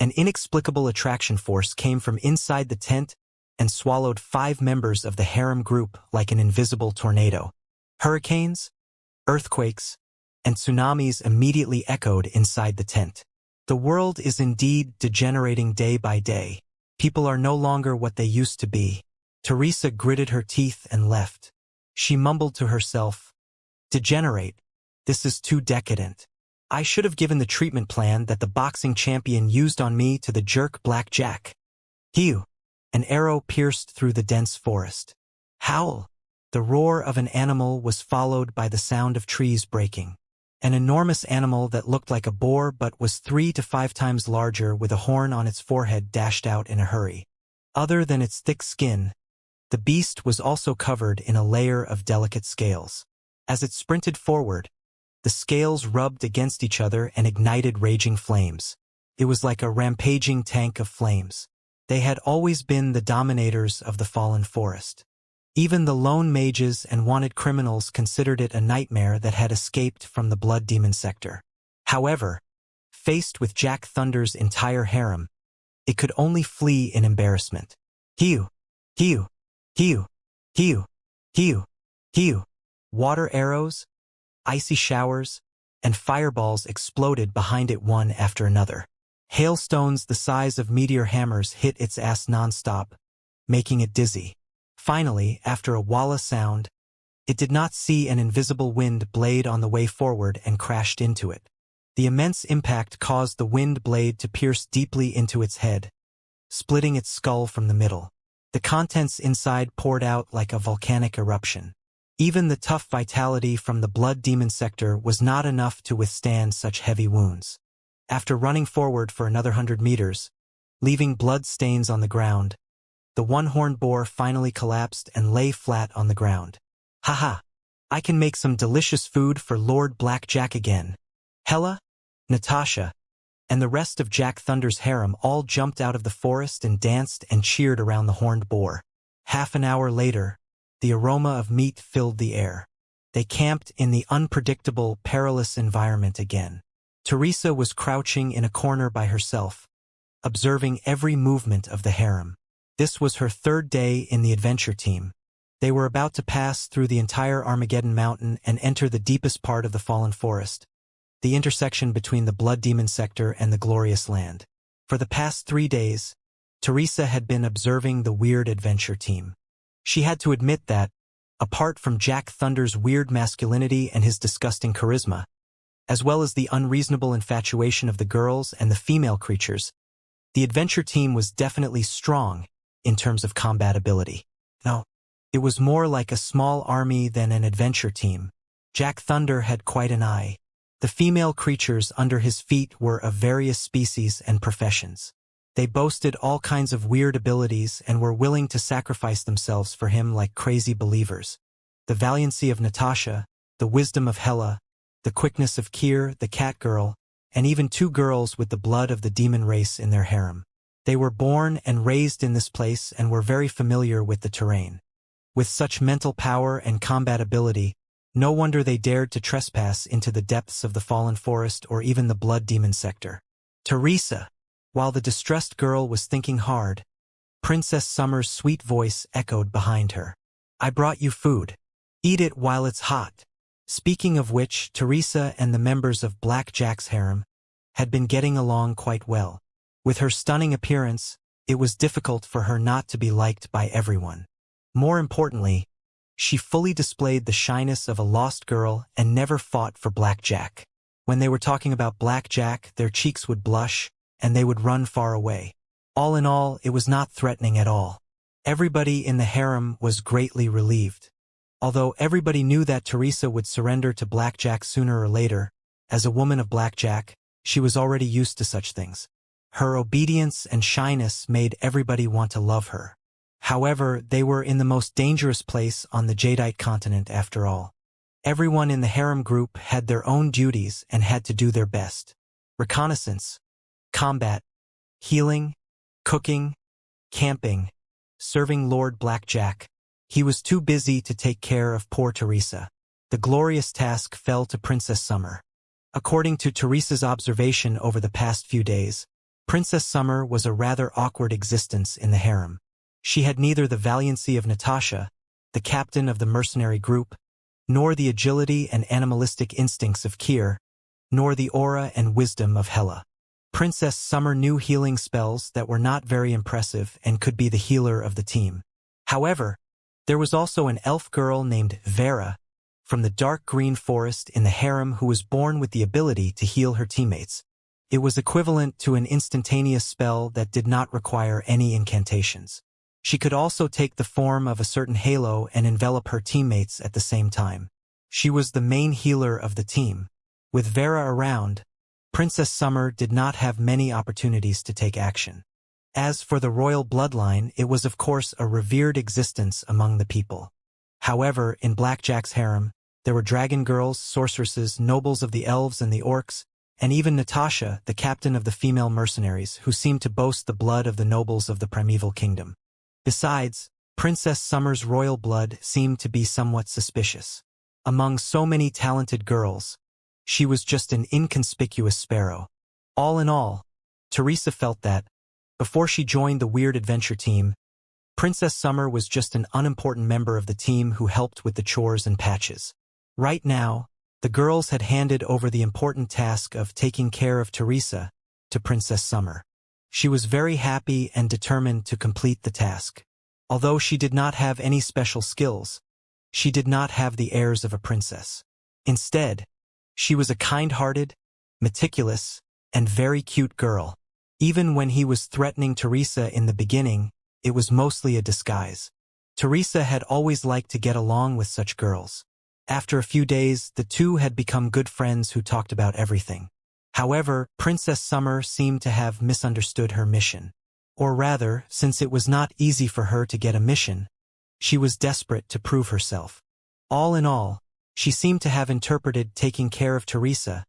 [SPEAKER 1] an inexplicable attraction force came from inside the tent and swallowed 5 members of the harem group like an invisible tornado. Hurricanes, earthquakes, and tsunamis immediately echoed inside the tent. The world is indeed degenerating day by day. People are no longer what they used to be. Teresa gritted her teeth and left. She mumbled to herself, Degenerate. This is too decadent. I should have given the treatment plan that the boxing champion used on me to the jerk Blackjack. Hew. An arrow pierced through the dense forest. Howl! The roar of an animal was followed by the sound of trees breaking. An enormous animal that looked like a boar but was 3 to 5 times larger with a horn on its forehead dashed out in a hurry. Other than its thick skin, the beast was also covered in a layer of delicate scales. As it sprinted forward, the scales rubbed against each other and ignited raging flames. It was like a rampaging tank of flames. They had always been the dominators of the fallen forest. Even the lone mages and wanted criminals considered it a nightmare that had escaped from the Blood Demon Sector. However, faced with Jack Thunder's entire harem, it could only flee in embarrassment. Hew! Hew! Hew! Hew! Hew! Hew! Water arrows, icy showers, and fireballs exploded behind it one after another. Hailstones the size of meteor hammers hit its ass non-stop, making it dizzy. Finally, after a walla sound, it did not see an invisible wind blade on the way forward and crashed into it. The immense impact caused the wind blade to pierce deeply into its head, splitting its skull from the middle. The contents inside poured out like a volcanic eruption. Even the tough vitality from the blood demon sector was not enough to withstand such heavy wounds. After running forward for another 100 meters, leaving blood stains on the ground, the one-horned boar finally collapsed and lay flat on the ground. Haha! I can make some delicious food for Lord Blackjack again. Hela, Natasha, and the rest of Jack Thunder's harem all jumped out of the forest and danced and cheered around the horned boar. Half an hour later, the aroma of meat filled the air. They camped in the unpredictable, perilous environment again. Teresa was crouching in a corner by herself, observing every movement of the harem. This was her third day in the adventure team. They were about to pass through the entire Armageddon Mountain and enter the deepest part of the fallen forest, the intersection between the Blood Demon sector and the Glorious Land. For the past 3 days, Teresa had been observing the weird adventure team. She had to admit that, apart from Jack Thunder's weird masculinity and his disgusting charisma, as well as the unreasonable infatuation of the girls and the female creatures, the adventure team was definitely strong in terms of combat ability. No, it was more like a small army than an adventure team. Jack Thunder had quite an eye. The female creatures under his feet were of various species and professions. They boasted all kinds of weird abilities and were willing to sacrifice themselves for him like crazy believers. The valiancy of Natasha, the wisdom of Hela, the quickness of Kier, the cat girl, and even 2 girls with the blood of the demon race in their harem. They were born and raised in this place and were very familiar with the terrain. With such mental power and combat ability, no wonder they dared to trespass into the depths of the fallen forest or even the blood demon sector. Teresa! While the distressed girl was thinking hard, Princess Summer's sweet voice echoed behind her. I brought you food. Eat it while it's hot. Speaking of which, Teresa and the members of Blackjack's harem had been getting along quite well. With her stunning appearance, it was difficult for her not to be liked by everyone. More importantly, she fully displayed the shyness of a lost girl and never fought for Blackjack. When they were talking about Blackjack, their cheeks would blush, and they would run far away. All in all, it was not threatening at all. Everybody in the harem was greatly relieved. Although everybody knew that Teresa would surrender to Blackjack sooner or later, as a woman of Blackjack, she was already used to such things. Her obedience and shyness made everybody want to love her. However, they were in the most dangerous place on the Jadeite continent after all. Everyone in the harem group had their own duties and had to do their best. Reconnaissance, combat, healing, cooking, camping, serving Lord Blackjack. He was too busy to take care of poor Teresa. The glorious task fell to Princess Summer. According to Teresa's observation over the past few days, Princess Summer was a rather awkward existence in the harem. She had neither the valiancy of Natasha, the captain of the mercenary group, nor the agility and animalistic instincts of Kier, nor the aura and wisdom of Hela. Princess Summer knew healing spells that were not very impressive and could be the healer of the team. However, there was also an elf girl named Vera from the dark green forest in the harem who was born with the ability to heal her teammates. It was equivalent to an instantaneous spell that did not require any incantations. She could also take the form of a certain halo and envelop her teammates at the same time. She was the main healer of the team. With Vera around, Princess Summer did not have many opportunities to take action. As for the royal bloodline, it was of course a revered existence among the people. However, in Blackjack's harem, there were dragon girls, sorceresses, nobles of the elves and the orcs, and even Natasha, the captain of the female mercenaries, who seemed to boast the blood of the nobles of the primeval kingdom. Besides, Princess Summer's royal blood seemed to be somewhat suspicious. Among so many talented girls, she was just an inconspicuous sparrow. All in all, Teresa felt that, before she joined the weird adventure team, Princess Summer was just an unimportant member of the team who helped with the chores and patches. Right now, the girls had handed over the important task of taking care of Teresa to Princess Summer. She was very happy and determined to complete the task. Although she did not have any special skills, she did not have the airs of a princess. Instead, she was a kind-hearted, meticulous, and very cute girl. Even when he was threatening Teresa in the beginning, it was mostly a disguise. Teresa had always liked to get along with such girls. After a few days, the two had become good friends who talked about everything. However, Princess Summer seemed to have misunderstood her mission. Or rather, since it was not easy for her to get a mission, she was desperate to prove herself. All in all, she seemed to have interpreted taking care of Teresa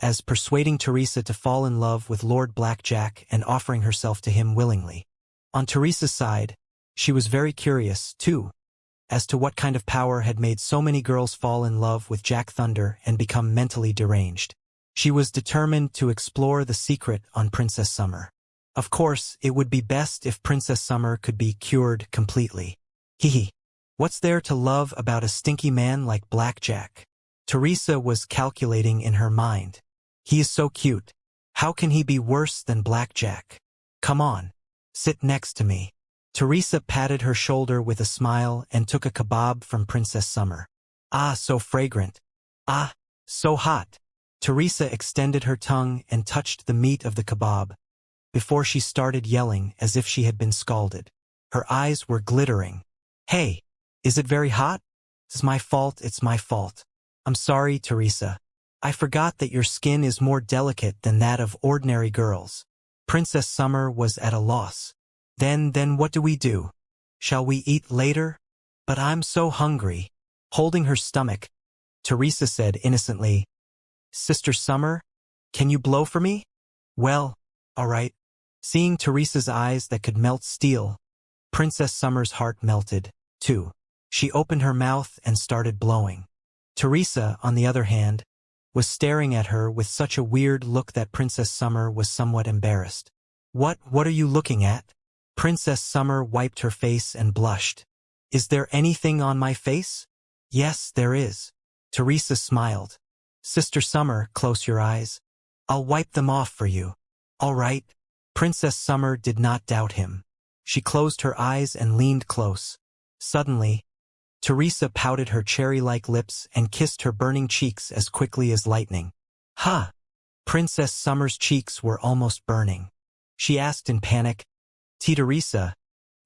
[SPEAKER 1] as persuading Teresa to fall in love with Lord Blackjack and offering herself to him willingly. On Teresa's side, she was very curious, too, as to what kind of power had made so many girls fall in love with Jack Thunder and become mentally deranged. She was determined to explore the secret on Princess Summer. Of course, it would be best if Princess Summer could be cured completely. Hee. What's there to love about a stinky man like Blackjack? Teresa was calculating in her mind. He is so cute. How can he be worse than Blackjack? Come on. Sit next to me. Teresa patted her shoulder with a smile and took a kebab from Princess Summer. Ah, so fragrant. Ah, so hot. Teresa extended her tongue and touched the meat of the kebab before she started yelling as if she had been scalded. Her eyes were glittering. Hey, is it very hot? It's my fault, it's my fault. I'm sorry, Teresa. I forgot that your skin is more delicate than that of ordinary girls. Princess Summer was at a loss. Then what do we do? Shall we eat later? But I'm so hungry. Holding her stomach, Teresa said innocently, Sister Summer, can you blow for me? Well, all right. Seeing Teresa's eyes that could melt steel, Princess Summer's heart melted, too. She opened her mouth and started blowing. Teresa, on the other hand, was staring at her with such a weird look that Princess Summer was somewhat embarrassed. What are you looking at? Princess Summer wiped her face and blushed. Is there anything on my face? Yes, there is. Teresa smiled. Sister Summer, close your eyes. I'll wipe them off for you. All right. Princess Summer did not doubt him. She closed her eyes and leaned close. Suddenly, Teresa pouted her cherry-like lips and kissed her burning cheeks as quickly as lightning. Ha! Princess Summer's cheeks were almost burning. She asked in panic, Teresa,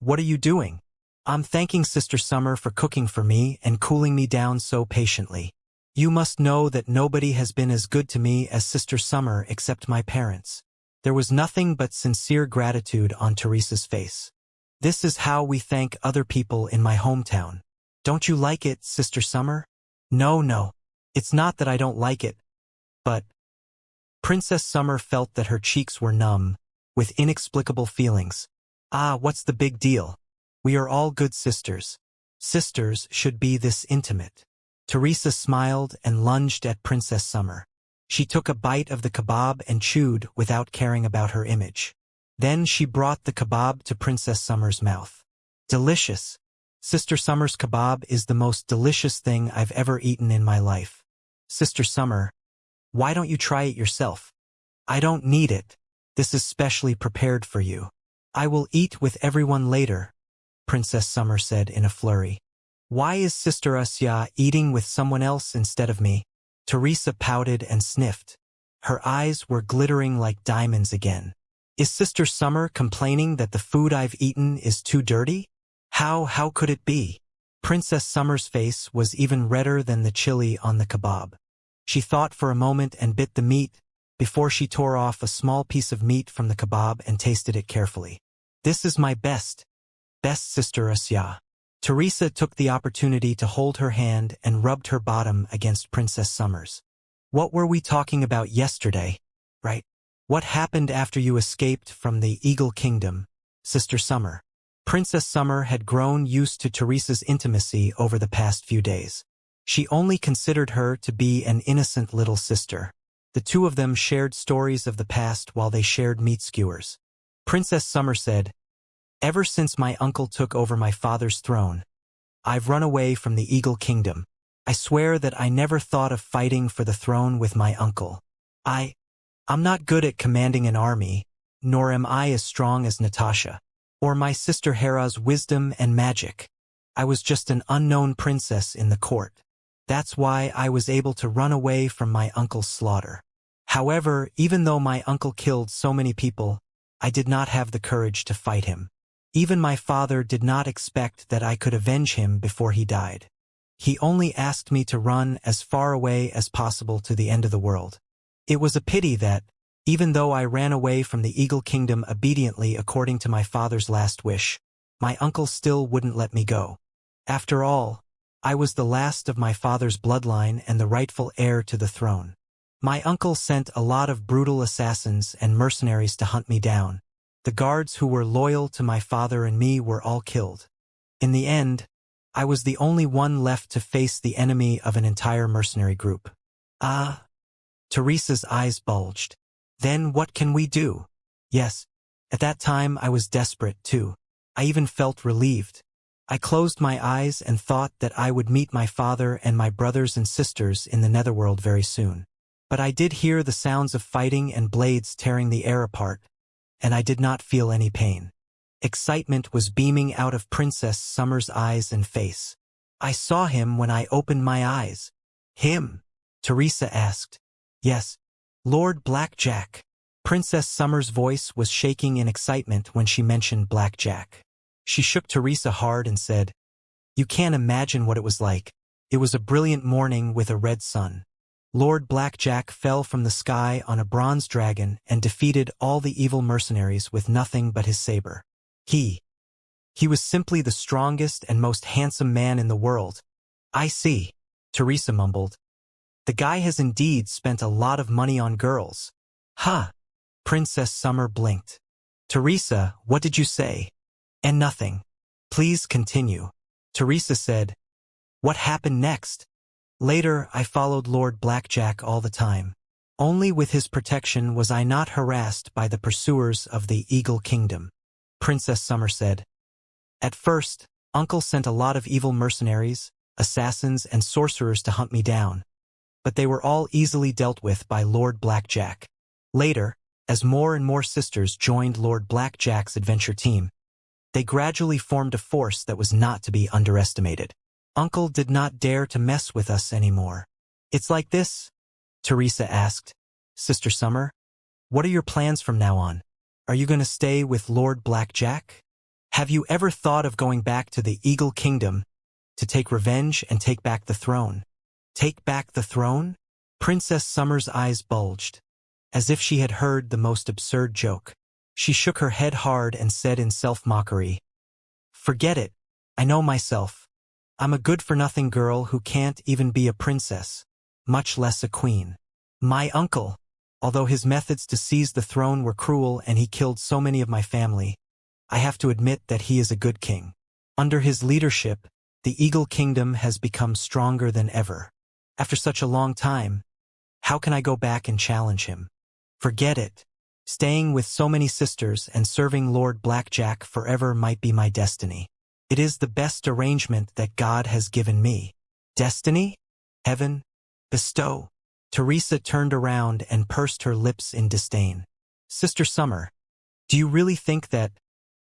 [SPEAKER 1] what are you doing? I'm thanking Sister Summer for cooking for me and cooling me down so patiently. You must know that nobody has been as good to me as Sister Summer except my parents. There was nothing but sincere gratitude on Teresa's face. This is how we thank other people in my hometown. Don't you like it, Sister Summer? No. It's not that I don't like it. But Princess Summer felt that her cheeks were numb, with inexplicable feelings. Ah, what's the big deal? We are all good sisters. Sisters should be this intimate. Teresa smiled and lunged at Princess Summer. She took a bite of the kebab and chewed without caring about her image. Then she brought the kebab to Princess Summer's mouth. Delicious. Sister Summer's kebab is the most delicious thing I've ever eaten in my life. Sister Summer, why don't you try it yourself? I don't need it. This is specially prepared for you. I will eat with everyone later, Princess Summer said in a flurry. Why is Sister Xianxia eating with someone else instead of me? Teresa pouted and sniffed. Her eyes were glittering like diamonds again. Is Sister Summer complaining that the food I've eaten is too dirty? How could it be? Princess Summer's face was even redder than the chili on the kebab. She thought for a moment and bit the meat, before she tore off a small piece of meat from the kebab and tasted it carefully. This is my best Sister Xianxia. Teresa took the opportunity to hold her hand and rubbed her bottom against Princess Summer's. What were we talking about yesterday, right? What happened after you escaped from the Eagle Kingdom, Sister Summer? Princess Summer had grown used to Teresa's intimacy over the past few days. She only considered her to be an innocent little sister. The two of them shared stories of the past while they shared meat skewers. Princess Summer said, Ever since my uncle took over my father's throne, I've run away from the Eagle Kingdom. I swear that I never thought of fighting for the throne with my uncle. I'm not good at commanding an army, nor am I as strong as Natasha, or my sister Hera's wisdom and magic. I was just an unknown princess in the court. That's why I was able to run away from my uncle's slaughter. However, even though my uncle killed so many people, I did not have the courage to fight him. Even my father did not expect that I could avenge him before he died. He only asked me to run as far away as possible to the end of the world. It was a pity that, even though I ran away from the Eagle Kingdom obediently according to my father's last wish, my uncle still wouldn't let me go. After all, I was the last of my father's bloodline and the rightful heir to the throne. My uncle sent a lot of brutal assassins and mercenaries to hunt me down. The guards who were loyal to my father and me were all killed. In the end, I was the only one left to face the enemy of an entire mercenary group. Ah! Teresa's eyes bulged. Then what can we do? Yes, at that time I was desperate too. I even felt relieved. I closed my eyes and thought that I would meet my father and my brothers and sisters in the netherworld very soon. But I did hear the sounds of fighting and blades tearing the air apart, and I did not feel any pain. Excitement was beaming out of Princess Summer's eyes and face. I saw him when I opened my eyes. Him? Teresa asked. Yes, Lord Blackjack. Princess Summer's voice was shaking in excitement when she mentioned Blackjack. She shook Teresa hard and said, "You can't imagine what it was like. It was a brilliant morning with a red sun. Lord Blackjack fell from the sky on a bronze dragon and defeated all the evil mercenaries with nothing but his saber. He was simply the strongest and most handsome man in the world." "I see," Teresa mumbled. "The guy has indeed spent a lot of money on girls." "Huh." Princess Summer blinked. "Teresa, what did you say?" "And nothing. Please continue." Teresa said, "What happened next?" "Later, I followed Lord Blackjack all the time. Only with his protection was I not harassed by the pursuers of the Eagle Kingdom." Princess Summer said, "At first, Uncle sent a lot of evil mercenaries, assassins, and sorcerers to hunt me down. But they were all easily dealt with by Lord Blackjack. Later, as more and more sisters joined Lord Blackjack's adventure team, they gradually formed a force that was not to be underestimated. Uncle did not dare to mess with us anymore." "It's like this?" Teresa asked. "Sister Summer, what are your plans from now on? Are you going to stay with Lord Blackjack? Have you ever thought of going back to the Eagle Kingdom to take revenge and take back the throne?" "Take back the throne?" Princess Summer's eyes bulged, as if she had heard the most absurd joke. She shook her head hard and said in self-mockery, "Forget it. I know myself. I'm a good-for-nothing girl who can't even be a princess, much less a queen. My uncle, although his methods to seize the throne were cruel and he killed so many of my family, I have to admit that he is a good king. Under his leadership, the Eagle Kingdom has become stronger than ever. After such a long time, how can I go back and challenge him? Forget it. Staying with so many sisters and serving Lord Blackjack forever might be my destiny. It is the best arrangement that God has given me." "Destiny? Heaven? Bestow?" Teresa turned around and pursed her lips in disdain. "Sister Summer, do you really think that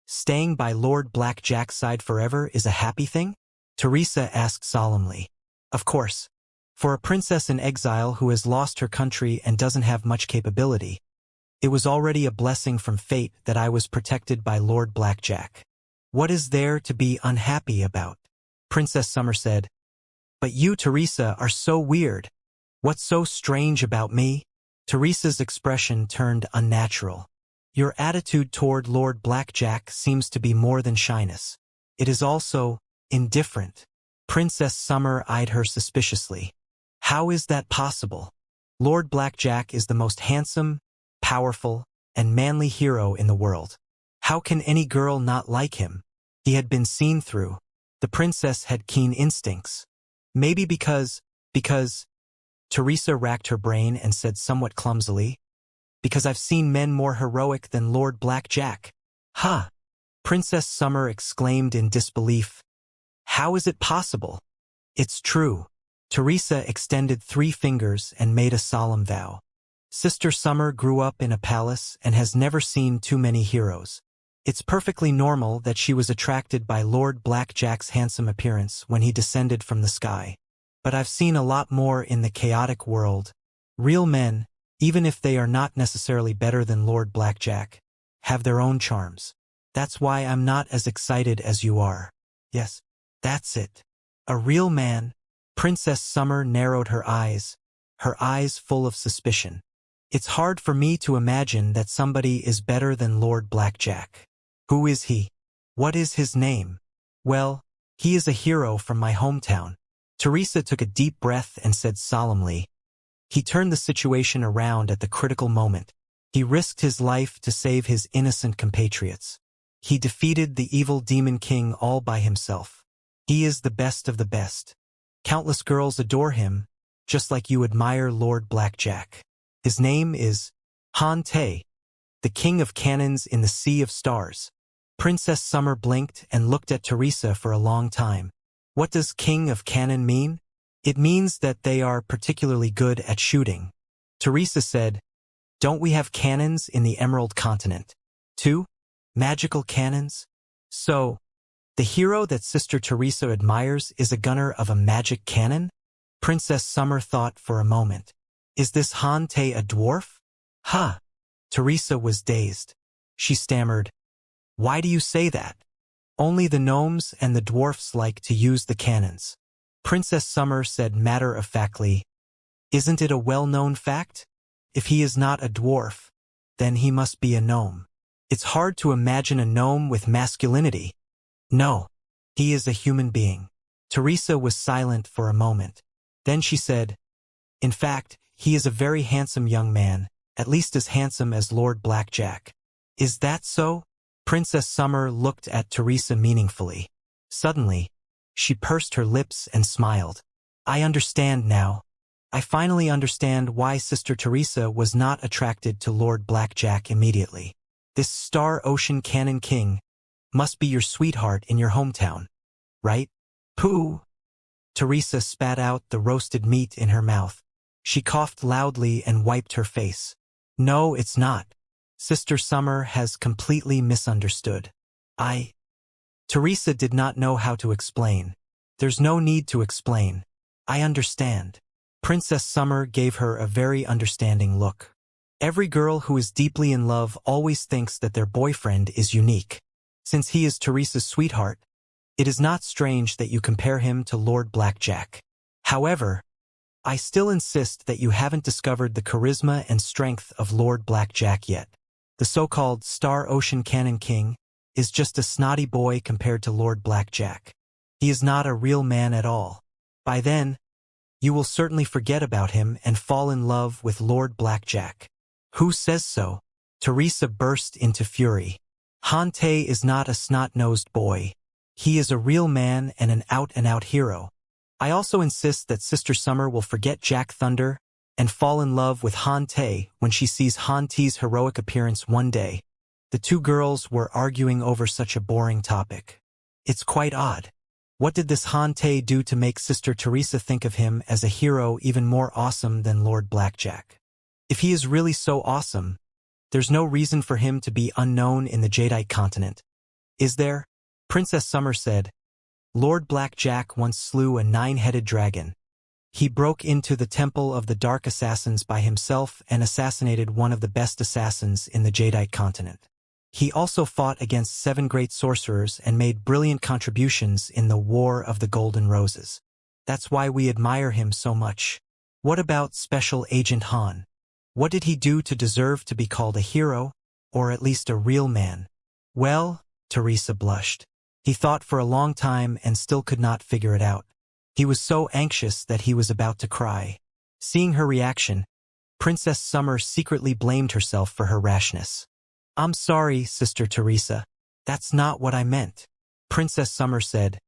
[SPEAKER 1] staying by Lord Blackjack's side forever is a happy thing?" Teresa asked solemnly. "Of course. For a princess in exile who has lost her country and doesn't have much capability, it was already a blessing from fate that I was protected by Lord Blackjack. What is there to be unhappy about?" Princess Summer said, "But you, Teresa, are so weird. What's so strange about me?" Teresa's expression turned unnatural. "Your attitude toward Lord Blackjack seems to be more than shyness. It is also indifferent." Princess Summer eyed her suspiciously. "How is that possible? Lord Blackjack is the most handsome, powerful, and manly hero in the world. How can any girl not like him? He had been seen through. The princess had keen instincts. Maybe because... Teresa racked her brain and said somewhat clumsily, "Because I've seen men more heroic than Lord Blackjack." "Huh!" Princess Summer exclaimed in disbelief. "How is it possible?" "It's true." Teresa extended 3 fingers and made a solemn vow. "Sister Summer grew up in a palace and has never seen too many heroes. It's perfectly normal that she was attracted by Lord Blackjack's handsome appearance when he descended from the sky. But I've seen a lot more in the chaotic world. Real men, even if they are not necessarily better than Lord Blackjack, have their own charms. That's why I'm not as excited as you are. Yes, that's it. A real man. Princess Summer narrowed her eyes full of suspicion. It's hard for me to imagine that somebody is better than Lord Blackjack. Who is he? What is his name? Well, he is a hero from my hometown. Teresa took a deep breath and said solemnly. He turned the situation around at the critical moment. He risked his life to save his innocent compatriots. He defeated the evil demon king all by himself. He is the best of the best. Countless girls adore him, just like you admire Lord Blackjack. His name is Han Te, the king of cannons in the sea of stars. Princess Summer blinked and looked at Teresa for a long time. What does king of cannon mean? It means that they are particularly good at shooting. Teresa said, don't we have cannons in the Emerald Continent? Too? Magical cannons? So, the hero that Sister Teresa admires is a gunner of a magic cannon? Princess Summer thought for a moment. Is this Han Te a dwarf? Huh. Teresa was dazed. She stammered, why do you say that? Only the gnomes and the dwarfs like to use the cannons. Princess Summer said matter-of-factly, isn't it a well-known fact? If he is not a dwarf, then he must be a gnome. It's hard to imagine a gnome with masculinity. No, he is a human being. Teresa was silent for a moment. Then she said, in fact, he is a very handsome young man, at least as handsome as Lord Blackjack. Is that so? Princess Summer looked at Teresa meaningfully. Suddenly, she pursed her lips and smiled. I understand now. I finally understand why Sister Teresa was not attracted to Lord Blackjack immediately. This Star Ocean Cannon King must be your sweetheart in your hometown, right? Pooh! Teresa spat out the roasted meat in her mouth. She coughed loudly and wiped her face. No, it's not. Sister Summer has completely misunderstood. Teresa did not know how to explain. There's no need to explain. I understand. Princess Summer gave her a very understanding look. Every girl who is deeply in love always thinks that their boyfriend is unique. Since he is Teresa's sweetheart, it is not strange that you compare him to Lord Blackjack. However, I still insist that you haven't discovered the charisma and strength of Lord Blackjack yet. The so-called Star Ocean Cannon King is just a snotty boy compared to Lord Blackjack. He is not a real man at all. By then, you will certainly forget about him and fall in love with Lord Blackjack. Who says so? Teresa burst into fury. Han Te is not a snot-nosed boy. He is a real man and an out-and-out hero. I also insist that Sister Summer will forget Jack Thunder and fall in love with Han Te when she sees Han Te's heroic appearance one day. The two girls were arguing over such a boring topic. It's quite odd. What did this Han Te do to make Sister Teresa think of him as a hero even more awesome than Lord Blackjack? If he is really so awesome, there's no reason for him to be unknown in the Jadeite continent. Is there? Princess Summer said, Lord Blackjack once slew a 9-headed dragon. He broke into the Temple of the Dark Assassins by himself and assassinated one of the best assassins in the Jadeite continent. He also fought against 7 great sorcerers and made brilliant contributions in the War of the Golden Roses. That's why we admire him so much. What about Special Agent Han? What did he do to deserve to be called a hero, or at least a real man? Well, Teresa blushed. He thought for a long time and still could not figure it out. He was so anxious that he was about to cry. Seeing her reaction, Princess Summer secretly blamed herself for her rashness. I'm sorry, Sister Teresa. That's not what I meant. Princess Summer said,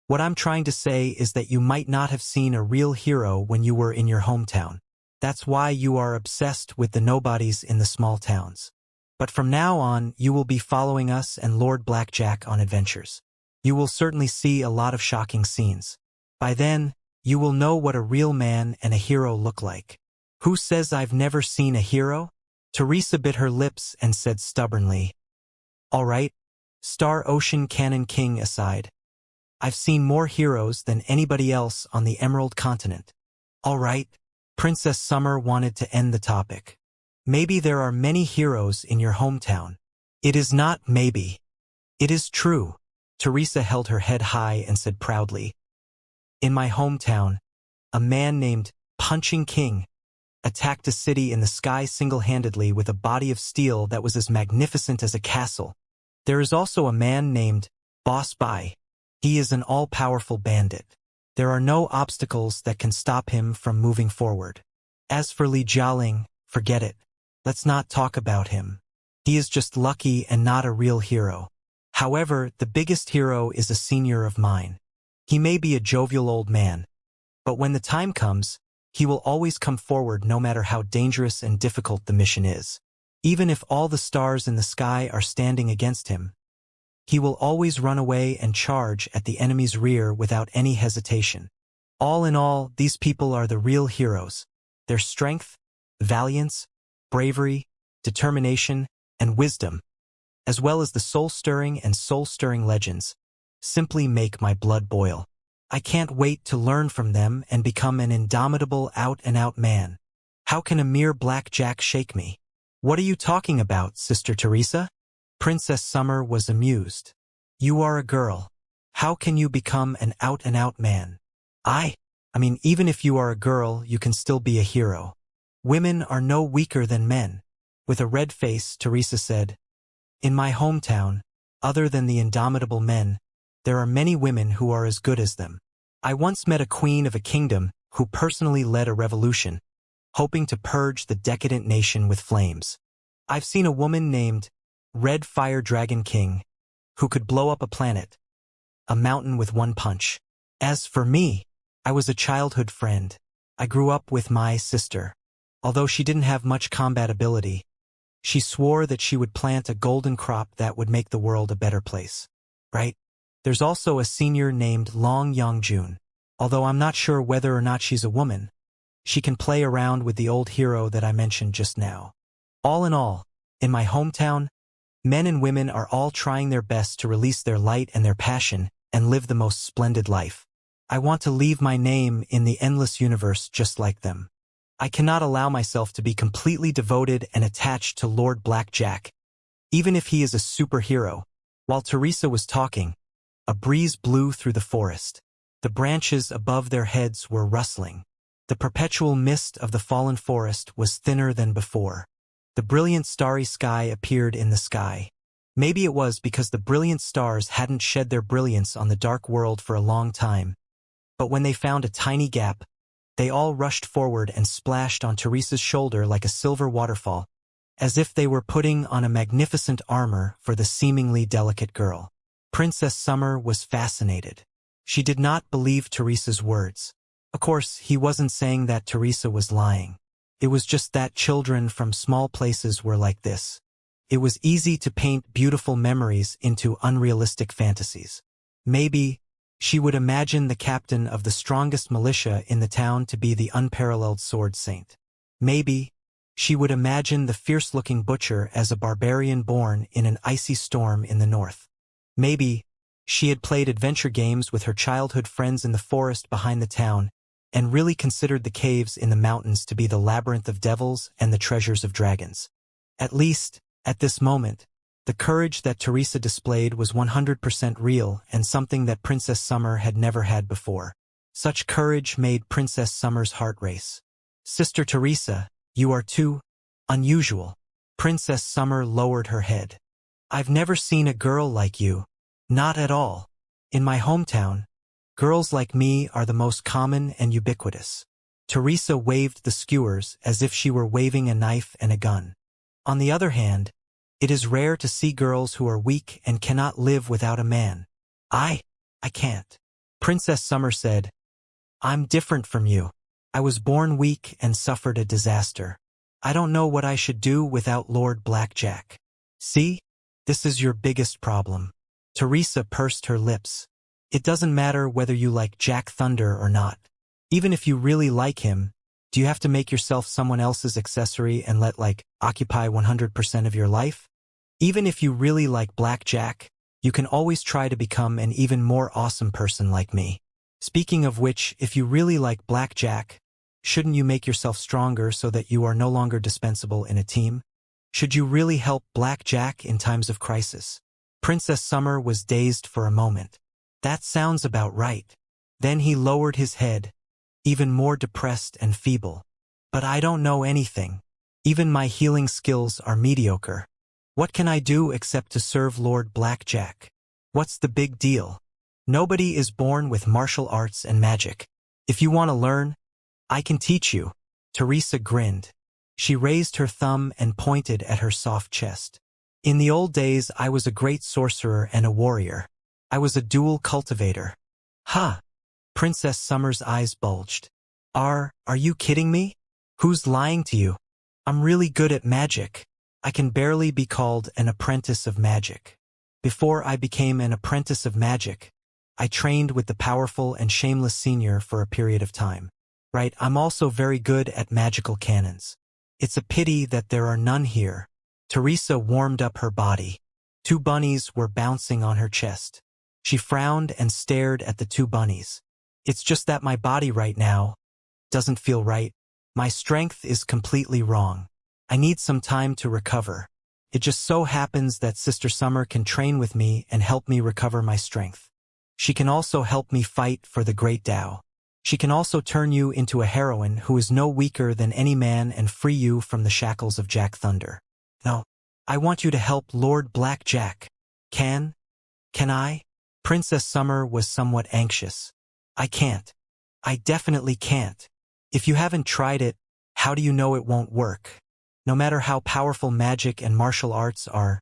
[SPEAKER 1] what I'm trying to say is that you might not have seen a real hero when you were in your hometown. That's why you are obsessed with the nobodies in the small towns. But from now on, you will be following us and Lord Blackjack on adventures. You will certainly see a lot of shocking scenes. By then, you will know what a real man and a hero look like. Who says I've never seen a hero? Teresa bit her lips and said stubbornly, all right, Star Ocean Cannon King aside, I've seen more heroes than anybody else on the Emerald Continent. All right, Princess Summer wanted to end the topic. Maybe there are many heroes in your hometown. It is not maybe. It is true. Teresa held her head high and said proudly, in my hometown, a man named Punching King attacked a city in the sky single-handedly with a body of steel that was as magnificent as a castle. There is also a man named Boss Bai. He is an all-powerful bandit. There are no obstacles that can stop him from moving forward. As for Li Jialing, forget it. Let's not talk about him. He is just lucky and not a real hero. However, the biggest hero is a senior of mine. He may be a jovial old man, but when the time comes, he will always come forward no matter how dangerous and difficult the mission is. Even if all the stars in the sky are standing against him, he will always run away and charge at the enemy's rear without any hesitation. All in all, these people are the real heroes. Their strength, valiance, bravery, determination, and wisdom, as well as the soul-stirring and soul-stirring legends, simply make my blood boil. I can't wait to learn from them and become an indomitable out-and-out man. How can a mere blackjack shake me? What are you talking about, Sister Teresa? Princess Summer was amused. You are a girl. How can you become an out-and-out man? I mean, even if you are a girl, you can still be a hero. Women are no weaker than men. With a red face, Teresa said, in my hometown, other than the indomitable men, there are many women who are as good as them. I once met a queen of a kingdom who personally led a revolution, hoping to purge the decadent nation with flames. I've seen a woman named Red Fire Dragon King who could blow up a planet, a mountain with one punch. As for me, I was a childhood friend. I grew up with my sister. Although she didn't have much combat ability, she swore that she would plant a golden crop that would make the world a better place. Right? There's also a senior named Long Yongjun. Although I'm not sure whether or not she's a woman, she can play around with the old hero that I mentioned just now. All in all, in my hometown, men and women are all trying their best to release their light and their passion and live the most splendid life. I want to leave my name in the endless universe just like them. I cannot allow myself to be completely devoted and attached to Lord Blackjack, even if he is a superhero. While Teresa was talking, a breeze blew through the forest. The branches above their heads were rustling. The perpetual mist of the fallen forest was thinner than before. The brilliant starry sky appeared in the sky. Maybe it was because the brilliant stars hadn't shed their brilliance on the dark world for a long time. But when they found a tiny gap, they all rushed forward and splashed on Teresa's shoulder like a silver waterfall, as if they were putting on a magnificent armor for the seemingly delicate girl. Princess Summer was fascinated. She did not believe Teresa's words. Of course, he wasn't saying that Teresa was lying. It was just that children from small places were like this. It was easy to paint beautiful memories into unrealistic fantasies. Maybe she would imagine the captain of the strongest militia in the town to be the unparalleled sword saint. Maybe she would imagine the fierce-looking butcher as a barbarian born in an icy storm in the north. Maybe she had played adventure games with her childhood friends in the forest behind the town and really considered the caves in the mountains to be the labyrinth of devils and the treasures of dragons. At least, at this moment, the courage that Teresa displayed was 100% real and something that Princess Summer had never had before. Such courage made Princess Summer's heart race. Sister Teresa, you are too unusual. Princess Summer lowered her head. I've never seen a girl like you. Not at all. In my hometown, girls like me are the most common and ubiquitous. Teresa waved the skewers as if she were waving a knife and a gun. On the other hand, it is rare to see girls who are weak and cannot live without a man. I can't. Princess Summer said, I'm different from you. I was born weak and suffered a disaster. I don't know what I should do without Lord Blackjack. See? This is your biggest problem. Teresa pursed her lips. It doesn't matter whether you like Jack Thunder or not. Even if you really like him, do you have to make yourself someone else's accessory and occupy 100% of your life? Even if you really like Blackjack, you can always try to become an even more awesome person like me. Speaking of which, if you really like Blackjack, Shouldn't you make yourself stronger so that you are no longer dispensable in a team? Should you really help Black Jack in times of crisis? Princess Summer was dazed for a moment. That sounds about right. Then he lowered his head, even more depressed and feeble. But I don't know anything. Even my healing skills are mediocre. What can I do except to serve Lord Blackjack? What's the big deal? Nobody is born with martial arts and magic. If you want to learn, I can teach you. Teresa grinned. She raised her thumb and pointed at her soft chest. In the old days, I was a great sorcerer and a warrior. I was a dual cultivator. Huh? Princess Summer's eyes bulged. Are you kidding me? Who's lying to you? I'm really good at magic. I can barely be called an apprentice of magic. Before I became an apprentice of magic, I trained with the powerful and shameless senior for a period of time. Right, I'm also very good at magical cannons. It's a pity that there are none here. Teresa warmed up her body. 2 bunnies were bouncing on her chest. She frowned and stared at the 2 bunnies. It's just that my body right now doesn't feel right. My strength is completely wrong. I need some time to recover. It just so happens that Sister Summer can train with me and help me recover my strength. She can also help me fight for the Great Tao. She can also turn you into a heroine who is no weaker than any man and free you from the shackles of Jack Thunder. No, I want you to help Lord Blackjack. Can I? Princess Summer was somewhat anxious. I can't. I definitely can't. If you haven't tried it, how do you know it won't work? No matter how powerful magic and martial arts are,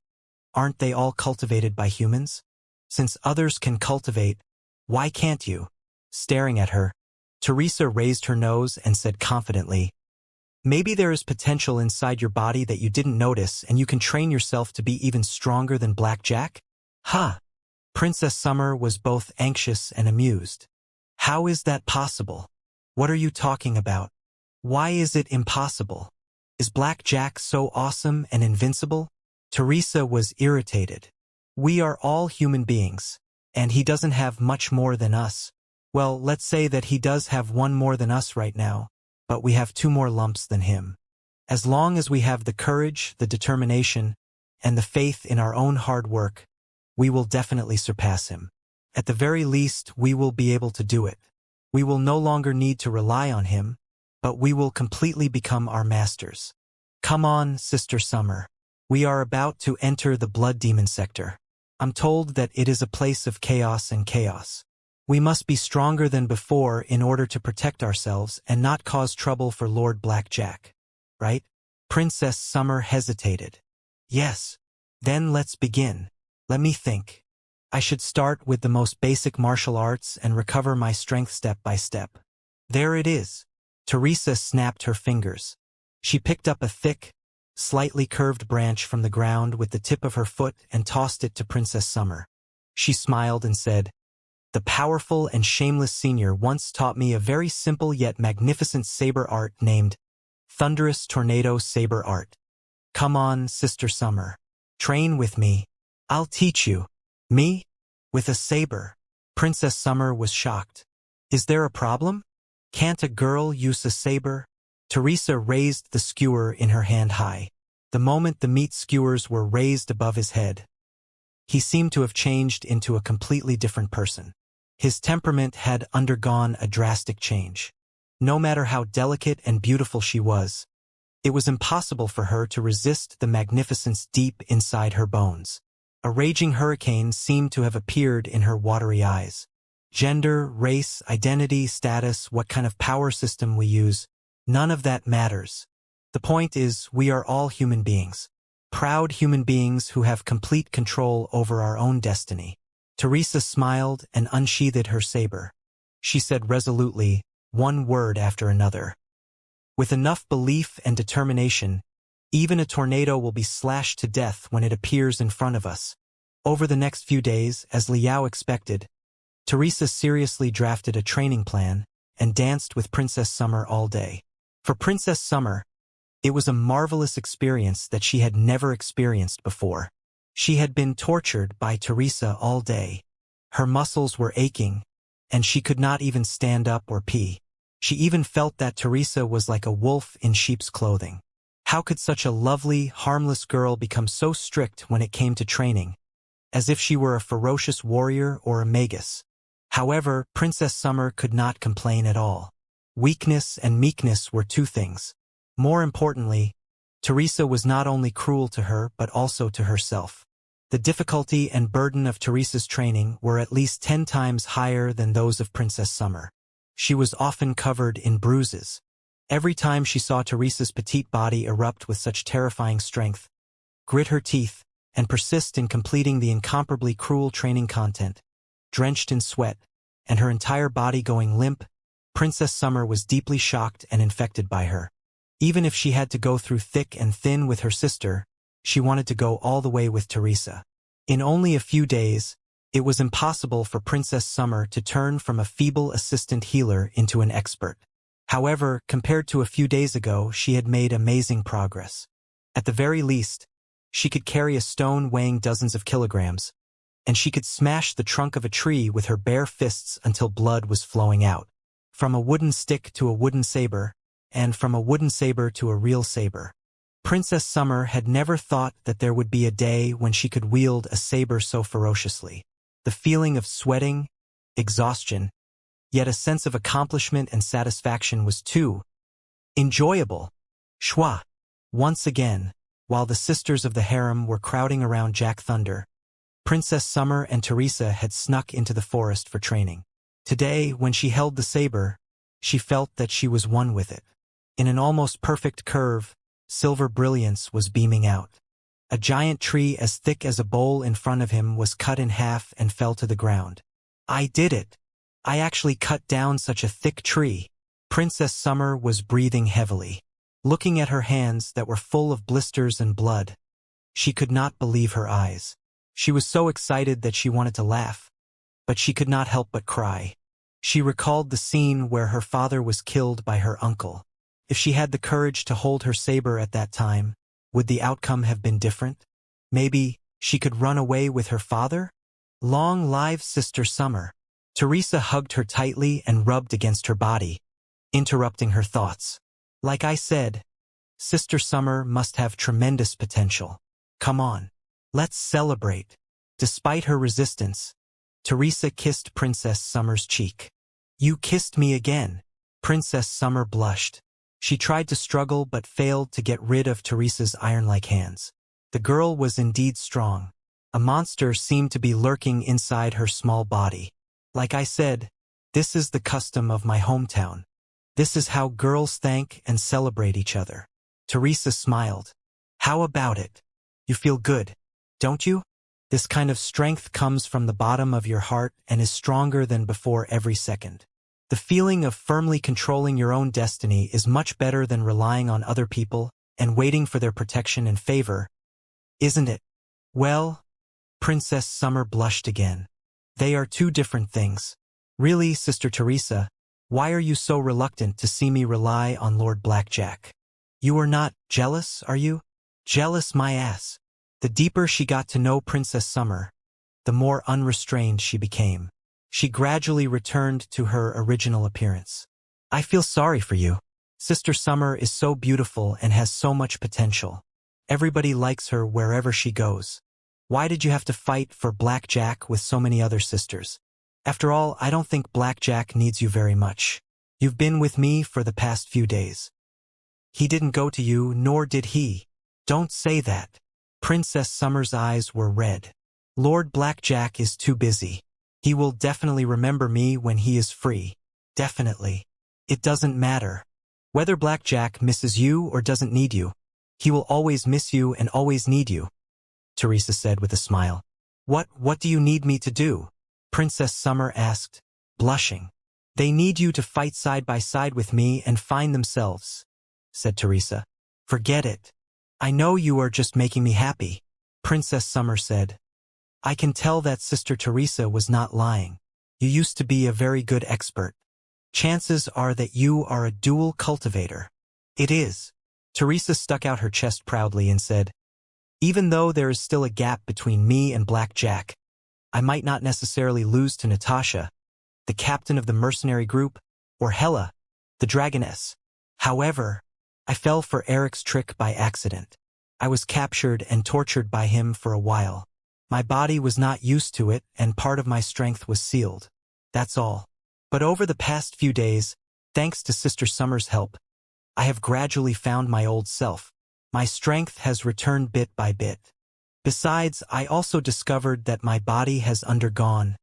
[SPEAKER 1] aren't they all cultivated by humans? Since others can cultivate, why can't you? Staring at her, Teresa raised her nose and said confidently, maybe there is potential inside your body that you didn't notice and you can train yourself to be even stronger than Blackjack? Huh? Princess Summer was both anxious and amused. How is that possible? What are you talking about? Why is it impossible? Is Blackjack so awesome and invincible? Teresa was irritated. We are all human beings, and he doesn't have much more than us. Well, let's say that he does have 1 more than us right now, but we have 2 more lumps than him. As long as we have the courage, the determination, and the faith in our own hard work, we will definitely surpass him. At the very least, we will be able to do it. We will no longer need to rely on him, but we will completely become our masters. Come on, Sister Summer. We are about to enter the Blood Demon sector. I'm told that it is a place of chaos and chaos. We must be stronger than before in order to protect ourselves and not cause trouble for Lord Blackjack. Right? Princess Summer hesitated. Yes. Then let's begin. Let me think. I should start with the most basic martial arts and recover my strength step by step. There it is. Teresa snapped her fingers. She picked up a thick, slightly curved branch from the ground with the tip of her foot and tossed it to Princess Summer. She smiled and said, the powerful and shameless senior once taught me a very simple yet magnificent saber art named Thunderous Tornado Saber Art. Come on, Sister Summer. Train with me. I'll teach you. Me? With a saber? Princess Summer was shocked. Is there a problem? Can't a girl use a saber? Teresa raised the skewer in her hand high. The moment the meat skewers were raised above his head, he seemed to have changed into a completely different person. His temperament had undergone a drastic change. No matter how delicate and beautiful she was, it was impossible for her to resist the magnificence deep inside her bones. A raging hurricane seemed to have appeared in her watery eyes. Gender, race, identity, status, what kind of power system we use, none of that matters. The point is, we are all human beings. Proud human beings who have complete control over our own destiny. Teresa smiled and unsheathed her saber. She said resolutely, one word after another. With enough belief and determination, even a tornado will be slashed to death when it appears in front of us. Over the next few days, as Liao expected, Teresa seriously drafted a training plan and danced with Princess Summer all day. For Princess Summer, it was a marvelous experience that she had never experienced before. She had been tortured by Teresa all day. Her muscles were aching, and she could not even stand up or pee. She even felt that Teresa was like a wolf in sheep's clothing. How could such a lovely, harmless girl become so strict when it came to training, as if she were a ferocious warrior or a magus? However, Princess Summer could not complain at all. Weakness and meekness were two things. More importantly, Teresa was not only cruel to her but also to herself. The difficulty and burden of Teresa's training were at least 10 times higher than those of Princess Summer. She was often covered in bruises. Every time she saw Teresa's petite body erupt with such terrifying strength, grit her teeth, and persist in completing the incomparably cruel training content, drenched in sweat, and her entire body going limp, Princess Summer was deeply shocked and infected by her. Even if she had to go through thick and thin with her sister, she wanted to go all the way with Teresa. In only a few days, it was impossible for Princess Summer to turn from a feeble assistant healer into an expert. However, compared to a few days ago, she had made amazing progress. At the very least, she could carry a stone weighing dozens of kilograms, and she could smash the trunk of a tree with her bare fists until blood was flowing out. From a wooden stick to a wooden saber, and from a wooden saber to a real saber. Princess Summer had never thought that there would be a day when she could wield a saber so ferociously. The feeling of sweating, exhaustion, yet a sense of accomplishment and satisfaction was too enjoyable. Schwa. Once again, while the sisters of the harem were crowding around Jack Thunder, Princess Summer and Teresa had snuck into the forest for training. Today, when she held the saber, she felt that she was one with it. In an almost perfect curve, silver brilliance was beaming out. A giant tree as thick as a bowl in front of him was cut in half and fell to the ground. I did it! I actually cut down such a thick tree. Princess Summer was breathing heavily. Looking at her hands that were full of blisters and blood, she could not believe her eyes. She was so excited that she wanted to laugh, but she could not help but cry. She recalled the scene where her father was killed by her uncle. If she had the courage to hold her saber at that time, would the outcome have been different? Maybe she could run away with her father? Long live Sister Summer. Teresa hugged her tightly and rubbed against her body, interrupting her thoughts. Like I said, Sister Summer must have tremendous potential. Come on, let's celebrate. Despite her resistance, Teresa kissed Princess Summer's cheek. You kissed me again. Princess Summer blushed. She tried to struggle but failed to get rid of Teresa's iron-like hands. The girl was indeed strong. A monster seemed to be lurking inside her small body. Like I said, this is the custom of my hometown. This is how girls thank and celebrate each other. Teresa smiled. How about it? You feel good, don't you? This kind of strength comes from the bottom of your heart and is stronger than before every second. The feeling of firmly controlling your own destiny is much better than relying on other people and waiting for their protection and favor, isn't it? Well, Princess Summer blushed again. They are two different things. Really, Sister Teresa, why are you so reluctant to see me rely on Lord Blackjack? You are not jealous, are you? Jealous my ass. The deeper she got to know Princess Summer, the more unrestrained she became. She gradually returned to her original appearance. I feel sorry for you. Sister Summer is so beautiful and has so much potential. Everybody likes her wherever she goes. Why did you have to fight for Blackjack with so many other sisters? After all, I don't think Blackjack needs you very much. You've been with me for the past few days. He didn't go to you, nor did he. Don't say that. Princess Summer's eyes were red. Lord Blackjack is too busy. He will definitely remember me when he is free. Definitely. It doesn't matter. Whether Blackjack misses you or doesn't need you, he will always miss you and always need you, Teresa said with a smile. What do you need me to do? Princess Summer asked, blushing. They need you to fight side by side with me and find themselves, said Teresa. Forget it. I know you are just making me happy, Princess Summer said. I can tell that Sister Teresa was not lying. You used to be a very good expert. Chances are that you are a dual cultivator. It is. Teresa stuck out her chest proudly and said, even though there is still a gap between me and Blackjack, I might not necessarily lose to Natasha, the captain of the mercenary group, or Hella, the dragoness. However, I fell for Eric's trick by accident. I was captured and tortured by him for a while. My body was not used to it, and part of my strength was sealed. That's all. But over the past few days, thanks to Sister Summer's help, I have gradually found my old self. My strength has returned bit by bit. Besides, I also discovered that my body has undergone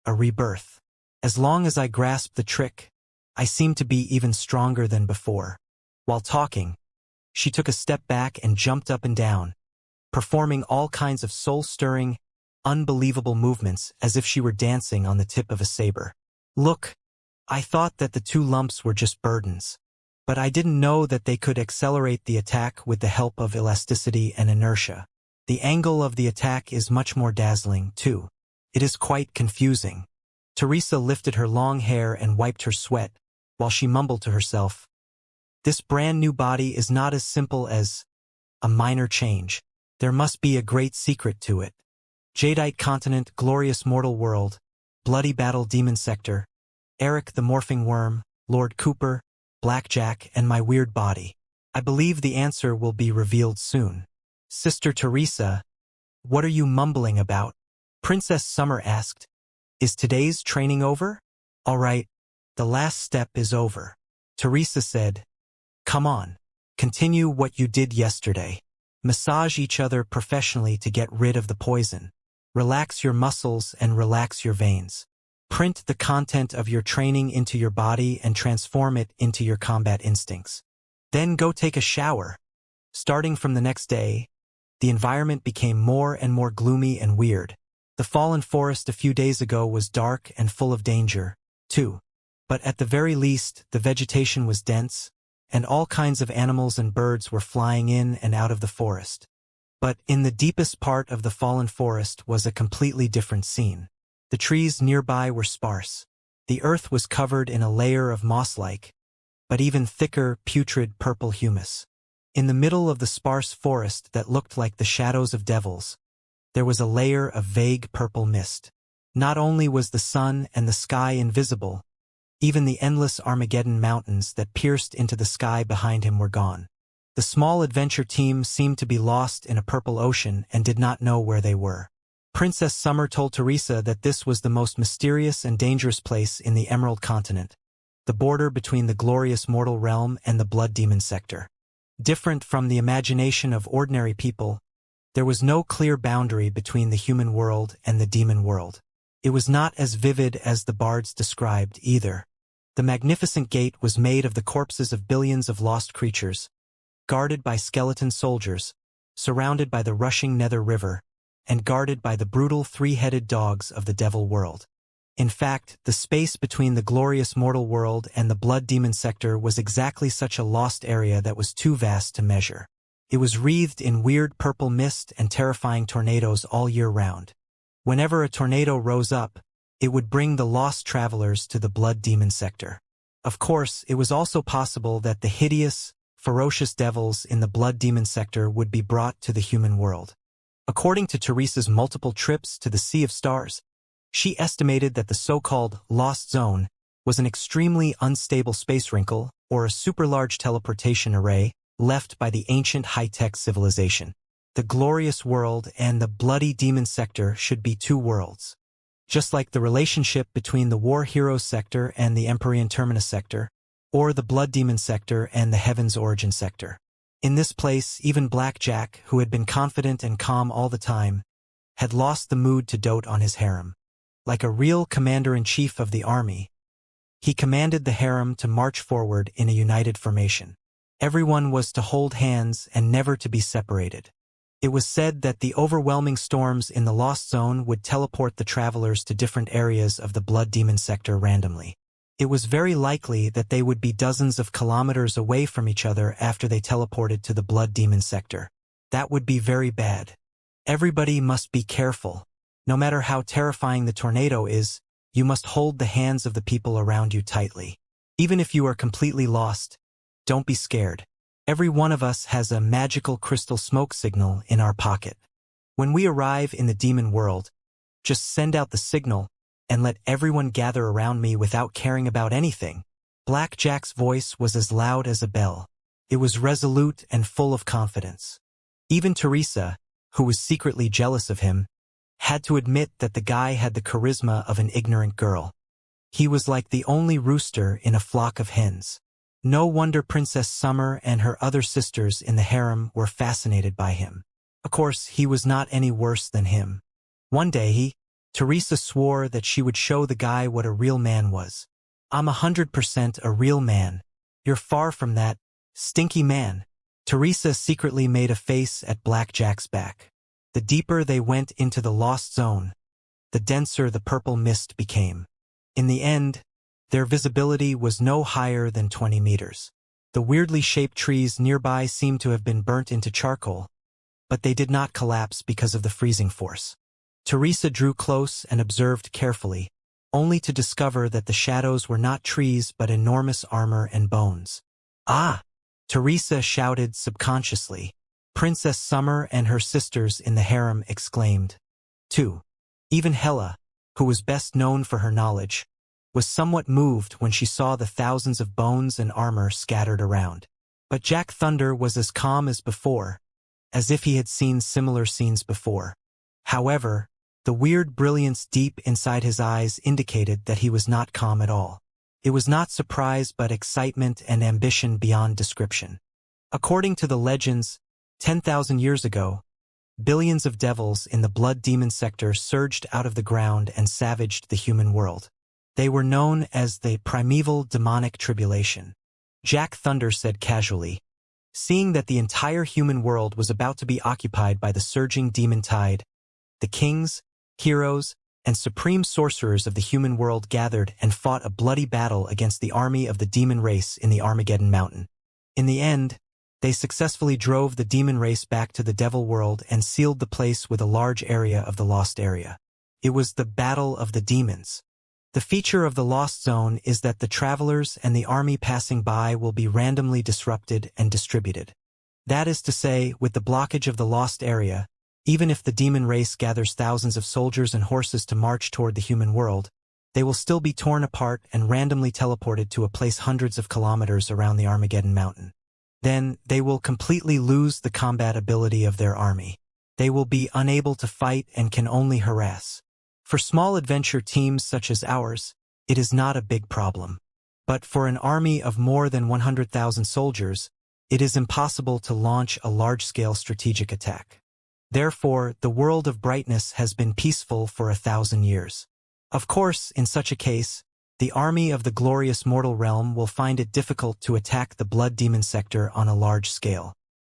[SPEAKER 1] a rebirth. As long as I grasp the trick, I seem to be even stronger than before. While talking, she took a step back and jumped up and down, performing all kinds of soul-stirring, unbelievable movements as if she were dancing on the tip of a saber. Look, I thought that the two lumps were just burdens, but I didn't know that they could accelerate the attack with the help of elasticity and inertia. The angle of the attack is much more dazzling, too. It is quite confusing. Teresa lifted her long hair and wiped her sweat, while she mumbled to herself, "This brand new body is not as simple as a minor change. There must be a great secret to it. Jadeite continent, glorious mortal world, bloody battle demon sector, Eric the morphing worm, Lord Cooper, Blackjack, and my weird body. I believe the answer will be revealed soon." "Sister Teresa, what are you mumbling about?" Princess Summer asked. "Is today's training over?" "All right, the last step is over," Teresa said. "Come on, continue what you did yesterday. Massage each other professionally to get rid of the poison. Relax your muscles and relax your veins. Print the content of your training into your body and transform it into your combat instincts. Then go take a shower." Starting from the next day, the environment became more and more gloomy and weird. The fallen forest a few days ago was dark and full of danger, too. But at the very least, the vegetation was dense, and all kinds of animals and birds were flying in and out of the forest. But in the deepest part of the fallen forest was a completely different scene. The trees nearby were sparse. The earth was covered in a layer of moss-like, but even thicker, putrid purple humus. In the middle of the sparse forest that looked like the shadows of devils, there was a layer of vague purple mist. Not only was the sun and the sky invisible, even the endless Armageddon mountains that pierced into the sky behind him were gone. The small adventure team seemed to be lost in a purple ocean and did not know where they were. Princess Summer told Teresa that this was the most mysterious and dangerous place in the Emerald Continent, the border between the glorious mortal realm and the blood demon sector. Different from the imagination of ordinary people, there was no clear boundary between the human world and the demon world. It was not as vivid as the bards described, either. The magnificent gate was made of the corpses of billions of lost creatures, guarded by skeleton soldiers, surrounded by the rushing Nether River, and guarded by the brutal three-headed dogs of the devil world. In fact, the space between the glorious mortal world and the blood demon sector was exactly such a lost area that was too vast to measure. It was wreathed in weird purple mist and terrifying tornadoes all year round. Whenever a tornado rose up, it would bring the lost travelers to the blood demon sector. Of course, it was also possible that the hideous, ferocious devils in the blood demon sector would be brought to the human world. According to Teresa's multiple trips to the Sea of Stars, she estimated that the so-called Lost Zone was an extremely unstable space wrinkle or a super-large teleportation array left by the ancient high-tech civilization. The glorious world and the bloody demon sector should be two worlds. Just like the relationship between the War Heroes sector and the Empyrean Terminus sector, or the Blood Demon sector and the Heaven's Origin sector. In this place, even Blackjack, who had been confident and calm all the time, had lost the mood to dote on his harem. Like a real commander-in-chief of the army, he commanded the harem to march forward in a united formation. Everyone was to hold hands and never to be separated. It was said that the overwhelming storms in the Lost Zone would teleport the travelers to different areas of the Blood Demon sector randomly. It was very likely that they would be dozens of kilometers away from each other after they teleported to the Blood Demon sector. That would be very bad. Everybody must be careful. No matter how terrifying the tornado is, you must hold the hands of the people around you tightly. Even if you are completely lost, don't be scared. Every one of us has a magical crystal smoke signal in our pocket. When we arrive in the demon world, just send out the signal and let everyone gather around me without caring about anything. Blackjack's voice was as loud as a bell. It was resolute and full of confidence. Even Teresa, who was secretly jealous of him, had to admit that the guy had the charisma of an ignorant girl. He was like the only rooster in a flock of hens. No wonder Princess Summer and her other sisters in the harem were fascinated by him. Of course, he was not any worse than him. One day Teresa swore that she would show the guy what a real man was. "I'm 100% a real man. You're far from that, stinky man." Teresa secretly made a face at Blackjack's back. The deeper they went into the lost zone, the denser the purple mist became. In the end, their visibility was no higher than 20 meters. The weirdly shaped trees nearby seemed to have been burnt into charcoal, but they did not collapse because of the freezing force. Teresa drew close and observed carefully, only to discover that the shadows were not trees but enormous armor and bones. "Ah!" Teresa shouted subconsciously. Princess Summer and her sisters in the harem exclaimed, too. Even Hela, who was best known for her knowledge, was somewhat moved when she saw the thousands of bones and armor scattered around. But Jack Thunder was as calm as before, as if he had seen similar scenes before. However, the weird brilliance deep inside his eyes indicated that he was not calm at all. It was not surprise but excitement and ambition beyond description. According to the legends, 10,000 years ago, billions of devils in the blood demon sector surged out of the ground and savaged the human world. They were known as the primeval demonic tribulation. Jack Thunder said casually, seeing that the entire human world was about to be occupied by the surging demon tide, the kings, heroes, and supreme sorcerers of the human world gathered and fought a bloody battle against the army of the demon race in the Armageddon Mountain. In the end, they successfully drove the demon race back to the devil world and sealed the place with a large area of the lost area. It was the Battle of the Demons. The feature of the Lost Zone is that the travelers and the army passing by will be randomly disrupted and distributed. That is to say, with the blockage of the lost area, even if the demon race gathers thousands of soldiers and horses to march toward the human world, they will still be torn apart and randomly teleported to a place hundreds of kilometers around the Armageddon Mountain. Then, they will completely lose the combat ability of their army. They will be unable to fight and can only harass. For small adventure teams such as ours, it is not a big problem. But for an army of more than 100,000 soldiers, it is impossible to launch a large-scale strategic attack. Therefore, the world of brightness has been peaceful for 1,000 years. Of course, in such a case, the army of the glorious mortal realm will find it difficult to attack the blood demon sector on a large scale.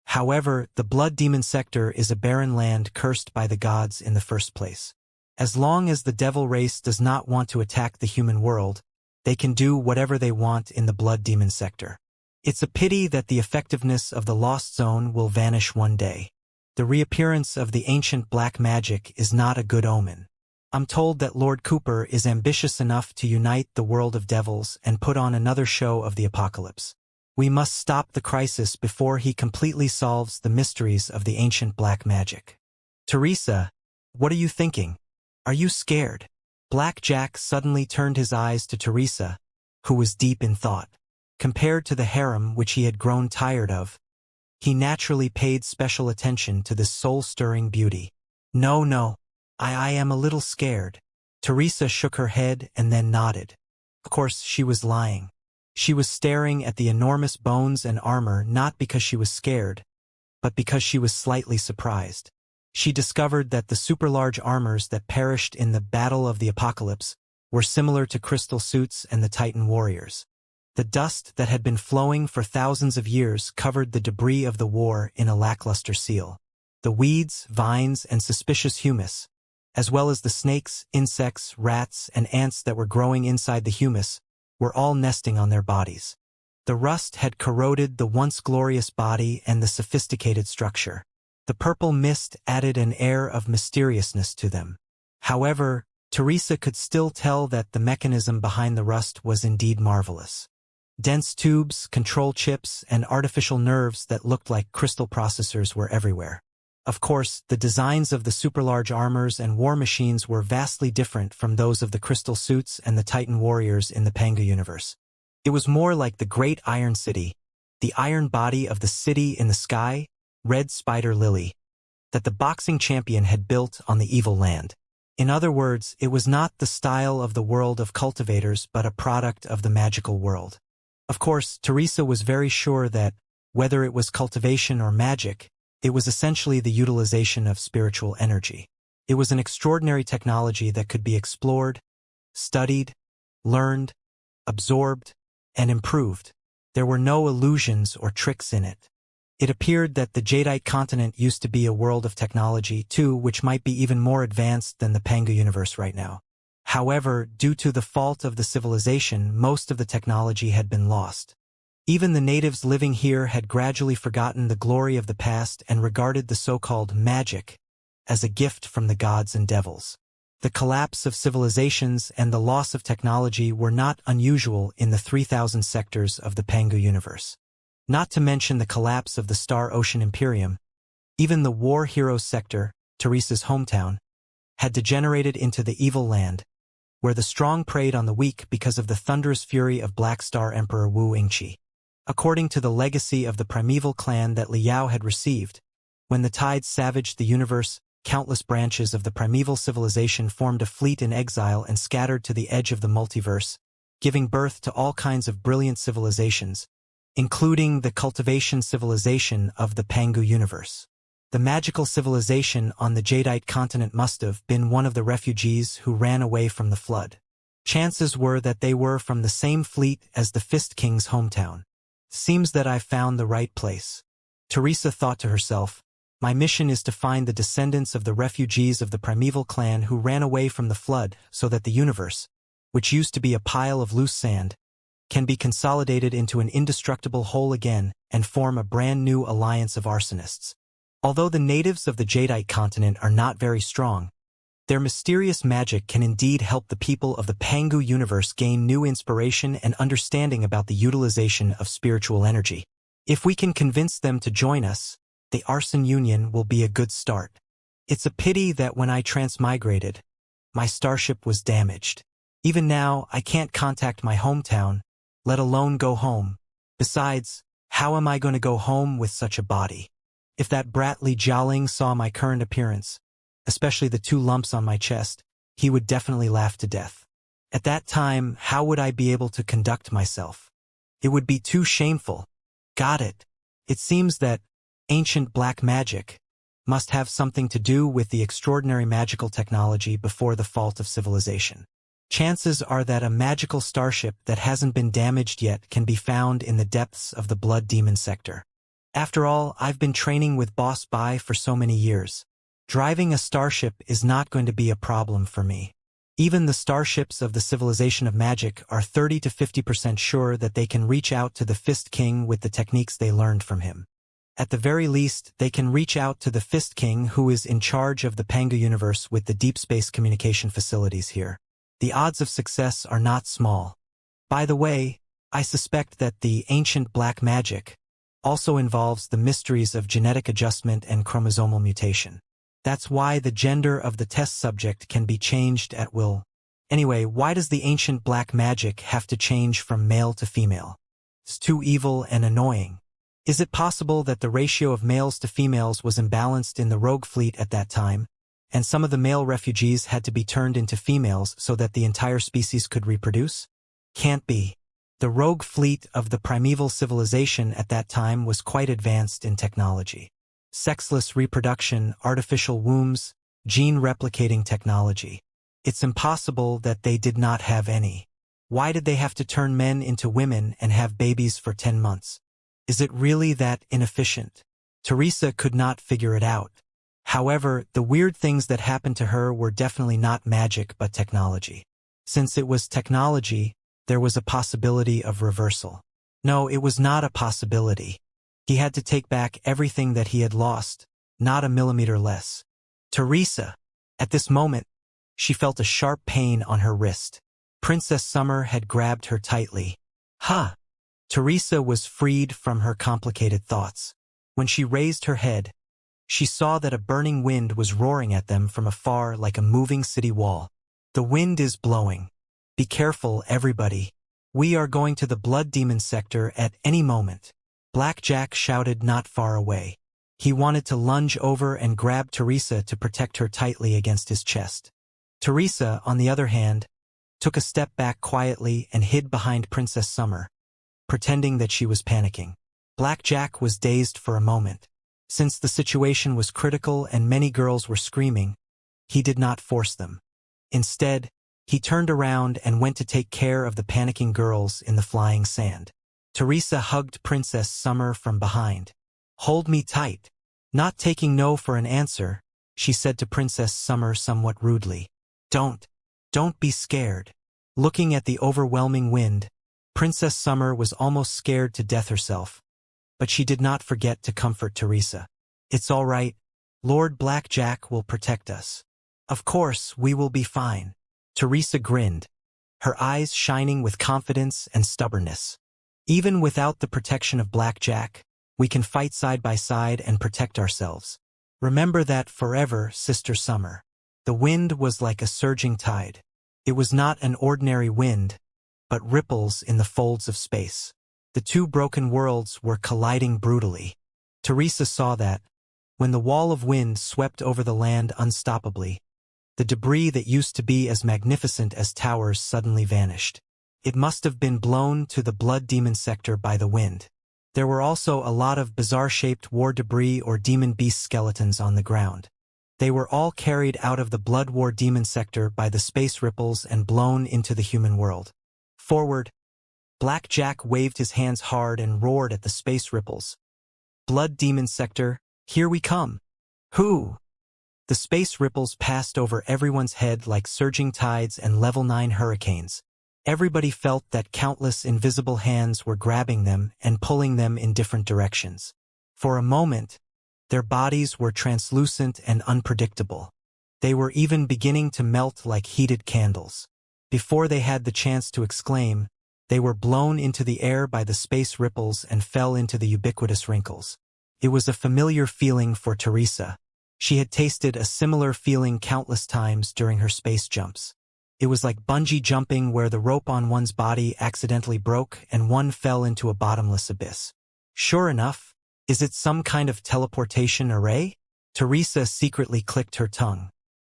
[SPEAKER 1] However, the blood demon sector is a barren land cursed by the gods in the first place. As long as the devil race does not want to attack the human world, they can do whatever they want in the blood demon sector. It's a pity that the effectiveness of the Lost Zone will vanish one day. The reappearance of the ancient black magic is not a good omen. I'm told that Lord Cooper is ambitious enough to unite the world of devils and put on another show of the apocalypse. We must stop the crisis before he completely solves the mysteries of the ancient black magic. Teresa, what are you thinking? Are you scared? Blackjack suddenly turned his eyes to Teresa, who was deep in thought. Compared to the harem which he had grown tired of, he naturally paid special attention to this soul-stirring beauty. No, I am a little scared. Teresa shook her head and then nodded. Of course, she was lying. She was staring at the enormous bones and armor not because she was scared, but because she was slightly surprised. She discovered that the super-large armors that perished in the Battle of the Apocalypse were similar to crystal suits and the Titan warriors. The dust that had been flowing for thousands of years covered the debris of the war in a lackluster seal. The weeds, vines, and suspicious humus, as well as the snakes, insects, rats, and ants that were growing inside the humus, were all nesting on their bodies. The rust had corroded the once glorious body and the sophisticated structure. The purple mist added an air of mysteriousness to them. However, Teresa could still tell that the mechanism behind the rust was indeed marvelous. Dense tubes, control chips, and artificial nerves that looked like crystal processors were everywhere. Of course, the designs of the super-large armors and war machines were vastly different from those of the crystal suits and the Titan warriors in the Panga universe. It was more like the great iron city, the iron body of the city in the sky, red spider lily, that the boxing champion had built on the evil land. In other words, it was not the style of the world of cultivators but a product of the magical world. Of course, Teresa was very sure that, whether it was cultivation or magic, it was essentially the utilization of spiritual energy. It was an extraordinary technology that could be explored, studied, learned, absorbed, and improved. There were no illusions or tricks in it. It appeared that the Jadeite continent used to be a world of technology, too, which might be even more advanced than the Pangu universe right now. However, due to the fault of the civilization, most of the technology had been lost. Even the natives living here had gradually forgotten the glory of the past and regarded the so-called magic as a gift from the gods and devils. The collapse of civilizations and the loss of technology were not unusual in the 3,000 sectors of the Pangu universe. Not to mention the collapse of the Star Ocean Imperium, even the War Heroes sector, Teresa's hometown, had degenerated into the evil land, where the strong preyed on the weak because of the thunderous fury of Black Star Emperor Wuxia. According to the legacy of the primeval clan that Liao had received, when the tides savaged the universe, countless branches of the primeval civilization formed a fleet in exile and scattered to the edge of the multiverse, giving birth to all kinds of brilliant civilizations, including the Cultivation civilization of the Pangu universe. The magical civilization on the Jadeite continent must have been one of the refugees who ran away from the flood. Chances were that they were from the same fleet as the Fist King's hometown. Seems that I've found the right place. Teresa thought to herself, my mission is to find the descendants of the refugees of the primeval clan who ran away from the flood so that the universe, which used to be a pile of loose sand, can be consolidated into an indestructible whole again and form a brand new alliance of arsonists. Although the natives of the Jadeite continent are not very strong, their mysterious magic can indeed help the people of the Pangu universe gain new inspiration and understanding about the utilization of spiritual energy. If we can convince them to join us, the Arson Union will be a good start. It's a pity that when I transmigrated, my starship was damaged. Even now, I can't contact my hometown, let alone go home. Besides, how am I going to go home with such a body? If that brat Li Jialing saw my current appearance, especially the 2 lumps on my chest, he would definitely laugh to death. At that time, how would I be able to conduct myself? It would be too shameful. Got it. It seems that ancient black magic must have something to do with the extraordinary magical technology before the fault of civilization. Chances are that a magical starship that hasn't been damaged yet can be found in the depths of the Blood Demon sector. After all, I've been training with Boss Bai for so many years. Driving a starship is not going to be a problem for me. Even the starships of the civilization of magic are 30 to 50% sure that they can reach out to the Fist King with the techniques they learned from him. At the very least, they can reach out to the Fist King who is in charge of the Pangu universe with the deep space communication facilities here. The odds of success are not small. By the way, I suspect that the ancient black magic also involves the mysteries of genetic adjustment and chromosomal mutation. That's why the gender of the test subject can be changed at will. Anyway, why does the ancient black magic have to change from male to female? It's too evil and annoying. Is it possible that the ratio of males to females was imbalanced in the rogue fleet at that time, and some of the male refugees had to be turned into females so that the entire species could reproduce? Can't be. The rogue fleet of the primeval civilization at that time was quite advanced in technology. Sexless reproduction, artificial wombs, gene-replicating technology. It's impossible that they did not have any. Why did they have to turn men into women and have babies for 10 months? Is it really that inefficient? Teresa could not figure it out. However, the weird things that happened to her were definitely not magic but technology. Since it was technology, there was a possibility of reversal. No, it was not a possibility. He had to take back everything that he had lost, not a millimeter less. Teresa! At this moment, she felt a sharp pain on her wrist. Princess Summer had grabbed her tightly. Ha! Teresa was freed from her complicated thoughts. When she raised her head, she saw that a burning wind was roaring at them from afar like a moving city wall. The wind is blowing. Be careful, everybody. We are going to the Blood Demon sector at any moment. Blackjack shouted not far away. He wanted to lunge over and grab Teresa to protect her tightly against his chest. Teresa, on the other hand, took a step back quietly and hid behind Princess Summer, pretending that she was panicking. Blackjack was dazed for a moment. Since the situation was critical and many girls were screaming, he did not force them. Instead, he turned around and went to take care of the panicking girls in the flying sand. Teresa hugged Princess Summer from behind. "Hold me tight." Not taking no for an answer, she said to Princess Summer somewhat rudely, Don't be scared." Looking at the overwhelming wind, Princess Summer was almost scared to death herself. But she did not forget to comfort Teresa. "It's all right. Lord Blackjack will protect us. Of course, we will be fine." Teresa grinned, her eyes shining with confidence and stubbornness. "Even without the protection of Blackjack, we can fight side by side and protect ourselves. Remember that forever, Sister Summer." The wind was like a surging tide. It was not an ordinary wind, but ripples in the folds of space. The two broken worlds were colliding brutally. Teresa saw that, when the wall of wind swept over the land unstoppably, the debris that used to be as magnificent as towers suddenly vanished. It must have been blown to the Blood Demon sector by the wind. There were also a lot of bizarre-shaped war debris or demon beast skeletons on the ground. They were all carried out of the Blood War Demon sector by the space ripples and blown into the human world. Forward, Blackjack waved his hands hard and roared at the space ripples. "Blood Demon sector, here we come." "Who?" The space ripples passed over everyone's head like surging tides and level 9 hurricanes. Everybody felt that countless invisible hands were grabbing them and pulling them in different directions. For a moment, their bodies were translucent and unpredictable. They were even beginning to melt like heated candles. Before they had the chance to exclaim, they were blown into the air by the space ripples and fell into the ubiquitous wrinkles. It was a familiar feeling for Teresa. She had tasted a similar feeling countless times during her space jumps. It was like bungee jumping where the rope on one's body accidentally broke and one fell into a bottomless abyss. Sure enough, is it some kind of teleportation array? Teresa secretly clicked her tongue.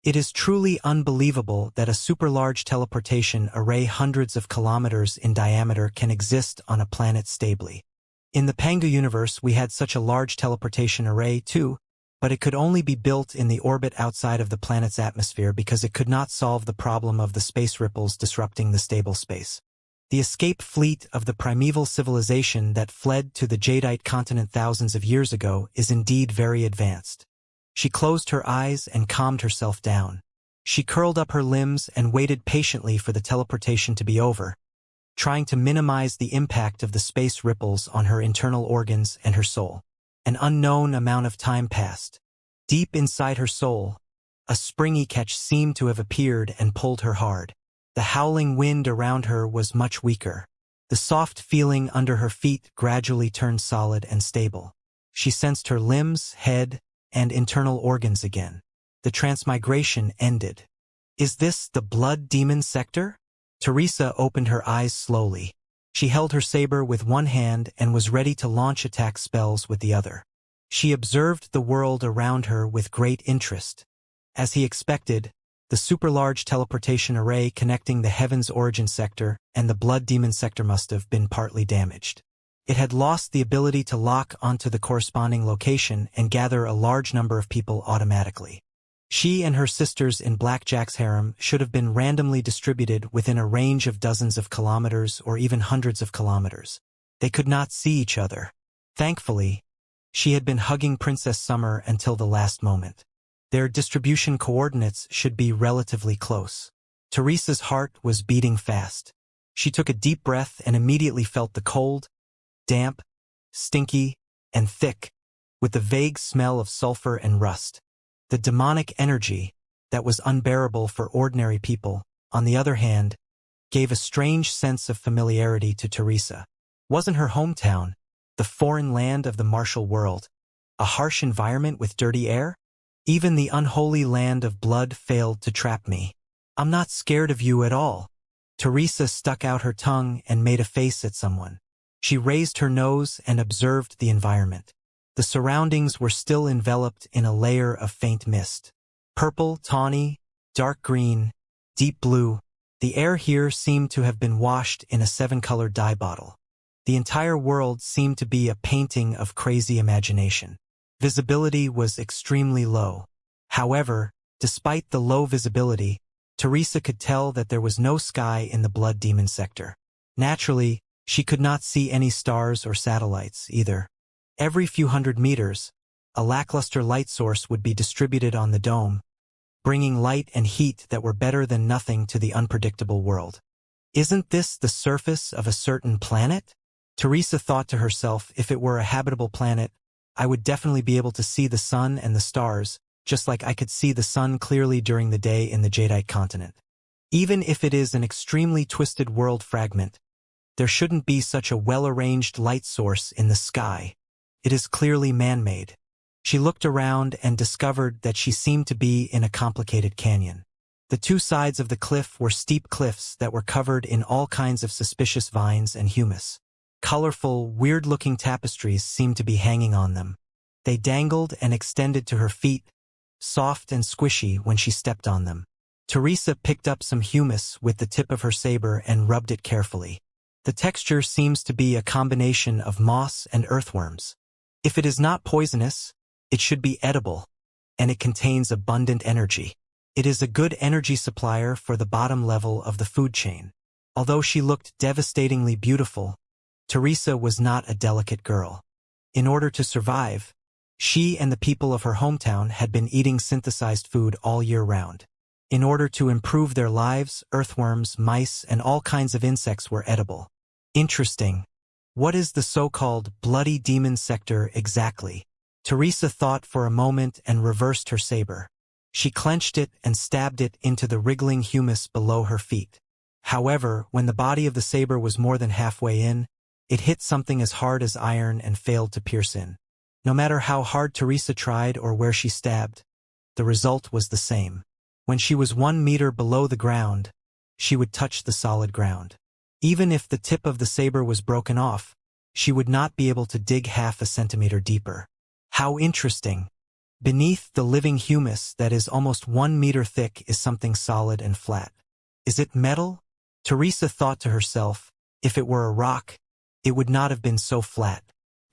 [SPEAKER 1] It is truly unbelievable that a super-large teleportation array hundreds of kilometers in diameter can exist on a planet stably. In the Pangu universe we had such a large teleportation array too, but it could only be built in the orbit outside of the planet's atmosphere because it could not solve the problem of the space ripples disrupting the stable space. The escape fleet of the primeval civilization that fled to the Jadeite continent thousands of years ago is indeed very advanced. She closed her eyes and calmed herself down. She curled up her limbs and waited patiently for the teleportation to be over, trying to minimize the impact of the space ripples on her internal organs and her soul. An unknown amount of time passed. Deep inside her soul, a springy catch seemed to have appeared and pulled her hard. The howling wind around her was much weaker. The soft feeling under her feet gradually turned solid and stable. She sensed her limbs, head, and internal organs again. The transmigration ended. Is this the Blood Demon sector? Teresa opened her eyes slowly. She held her saber with one hand and was ready to launch attack spells with the other. She observed the world around her with great interest. As he expected, the super-large teleportation array connecting the Heaven's Origin sector and the Blood Demon sector must have been partly damaged. It had lost the ability to lock onto the corresponding location and gather a large number of people automatically. She and her sisters in Blackjack's harem should have been randomly distributed within a range of dozens of kilometers or even hundreds of kilometers. They could not see each other. Thankfully, she had been hugging Princess Summer until the last moment. Their distribution coordinates should be relatively close. Teresa's heart was beating fast. She took a deep breath and immediately felt the cold, damp, stinky, and thick, with the vague smell of sulfur and rust. The demonic energy, that was unbearable for ordinary people, on the other hand, gave a strange sense of familiarity to Teresa. Wasn't her hometown, the foreign land of the martial world, a harsh environment with dirty air? Even the unholy land of blood failed to trap me. I'm not scared of you at all. Teresa stuck out her tongue and made a face at someone. She raised her nose and observed the environment. The surroundings were still enveloped in a layer of faint mist. Purple, tawny, dark green, deep blue. The air here seemed to have been washed in a 7-color dye bottle. The entire world seemed to be a painting of crazy imagination. Visibility was extremely low. However, despite the low visibility, Teresa could tell that there was no sky in the Blood Demon sector. Naturally, she could not see any stars or satellites either. Every few hundred meters, a lackluster light source would be distributed on the dome, bringing light and heat that were better than nothing to the unpredictable world. Isn't this the surface of a certain planet? Teresa thought to herself, if it were a habitable planet, I would definitely be able to see the sun and the stars, just like I could see the sun clearly during the day in the Jadeite continent. Even if it is an extremely twisted world fragment, there shouldn't be such a well-arranged light source in the sky. It is clearly man-made. She looked around and discovered that she seemed to be in a complicated canyon. The two sides of the cliff were steep cliffs that were covered in all kinds of suspicious vines and humus. Colorful, weird-looking tapestries seemed to be hanging on them. They dangled and extended to her feet, soft and squishy when she stepped on them. Teresa picked up some humus with the tip of her saber and rubbed it carefully. The texture seems to be a combination of moss and earthworms. If it is not poisonous, it should be edible, and it contains abundant energy. It is a good energy supplier for the bottom level of the food chain. Although she looked devastatingly beautiful, Teresa was not a delicate girl. In order to survive, she and the people of her hometown had been eating synthesized food all year round. In order to improve their lives, earthworms, mice, and all kinds of insects were edible. Interesting. What is the so-called Bloody Demon sector exactly? Teresa thought for a moment and reversed her saber. She clenched it and stabbed it into the wriggling humus below her feet. However, when the body of the saber was more than halfway in, it hit something as hard as iron and failed to pierce in. No matter how hard Teresa tried or where she stabbed, the result was the same. When she was 1 meter below the ground, she would touch the solid ground. Even if the tip of the saber was broken off, she would not be able to dig half a centimeter deeper. How interesting! Beneath the living humus that is almost 1 meter thick is something solid and flat. Is it metal? Teresa thought to herself, if it were a rock, it would not have been so flat.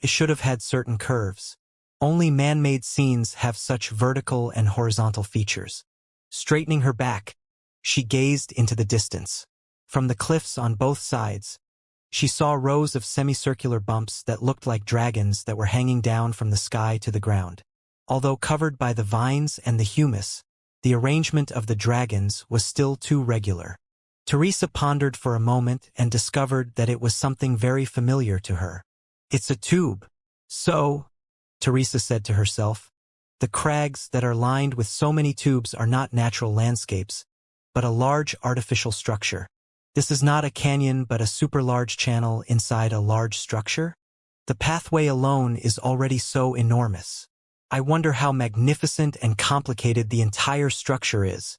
[SPEAKER 1] It should have had certain curves. Only man-made scenes have such vertical and horizontal features. Straightening her back, she gazed into the distance. From the cliffs on both sides, she saw rows of semicircular bumps that looked like dragons that were hanging down from the sky to the ground. Although covered by the vines and the humus, the arrangement of the dragons was still too regular. Teresa pondered for a moment and discovered that it was something very familiar to her. It's a tube. So, Teresa said to herself, the crags that are lined with so many tubes are not natural landscapes, but a large artificial structure. This is not a canyon but a super large channel inside a large structure? The pathway alone is already so enormous. I wonder how magnificent and complicated the entire structure is.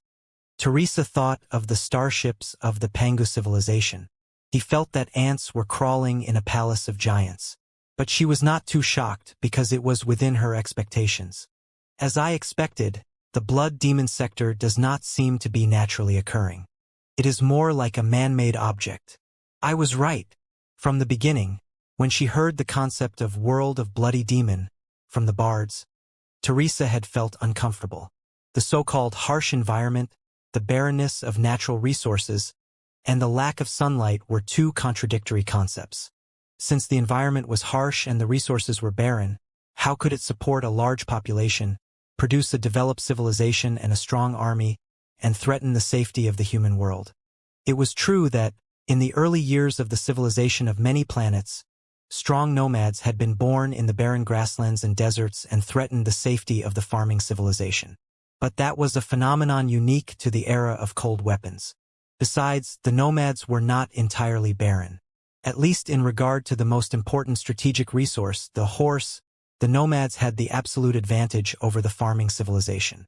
[SPEAKER 1] Teresa thought of the starships of the Pangu civilization. He felt that ants were crawling in a palace of giants. But she was not too shocked because it was within her expectations. As I expected, the Blood Demon sector does not seem to be naturally occurring. It is more like a man-made object. I was right. From the beginning, when she heard the concept of World of Bloody Demon from the bards, Teresa had felt uncomfortable. The so-called harsh environment, the barrenness of natural resources, and the lack of sunlight were two contradictory concepts. Since the environment was harsh and the resources were barren, how could it support a large population, produce a developed civilization and a strong army, and threaten the safety of the human world? It was true that, in the early years of the civilization of many planets, strong nomads had been born in the barren grasslands and deserts and threatened the safety of the farming civilization. But that was a phenomenon unique to the era of cold weapons. Besides, the nomads were not entirely barren. At least in regard to the most important strategic resource, the horse, the nomads had the absolute advantage over the farming civilization.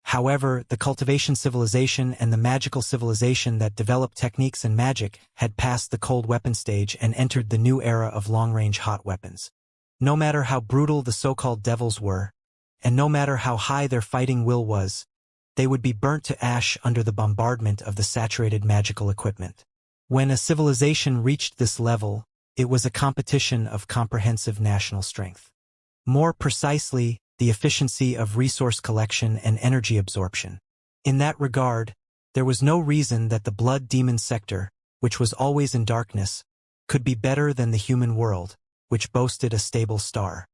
[SPEAKER 1] However, the cultivation civilization and the magical civilization that developed techniques in magic had passed the cold weapon stage and entered the new era of long-range hot weapons. No matter how brutal the so-called devils were, and no matter how high their fighting will was, they would be burnt to ash under the bombardment of the saturated magical equipment. When a civilization reached this level, it was a competition of comprehensive national strength. More precisely, the efficiency of resource collection and energy absorption. In that regard, there was no reason that the blood demon sector, which was always in darkness, could be better than the human world, which boasted a stable star.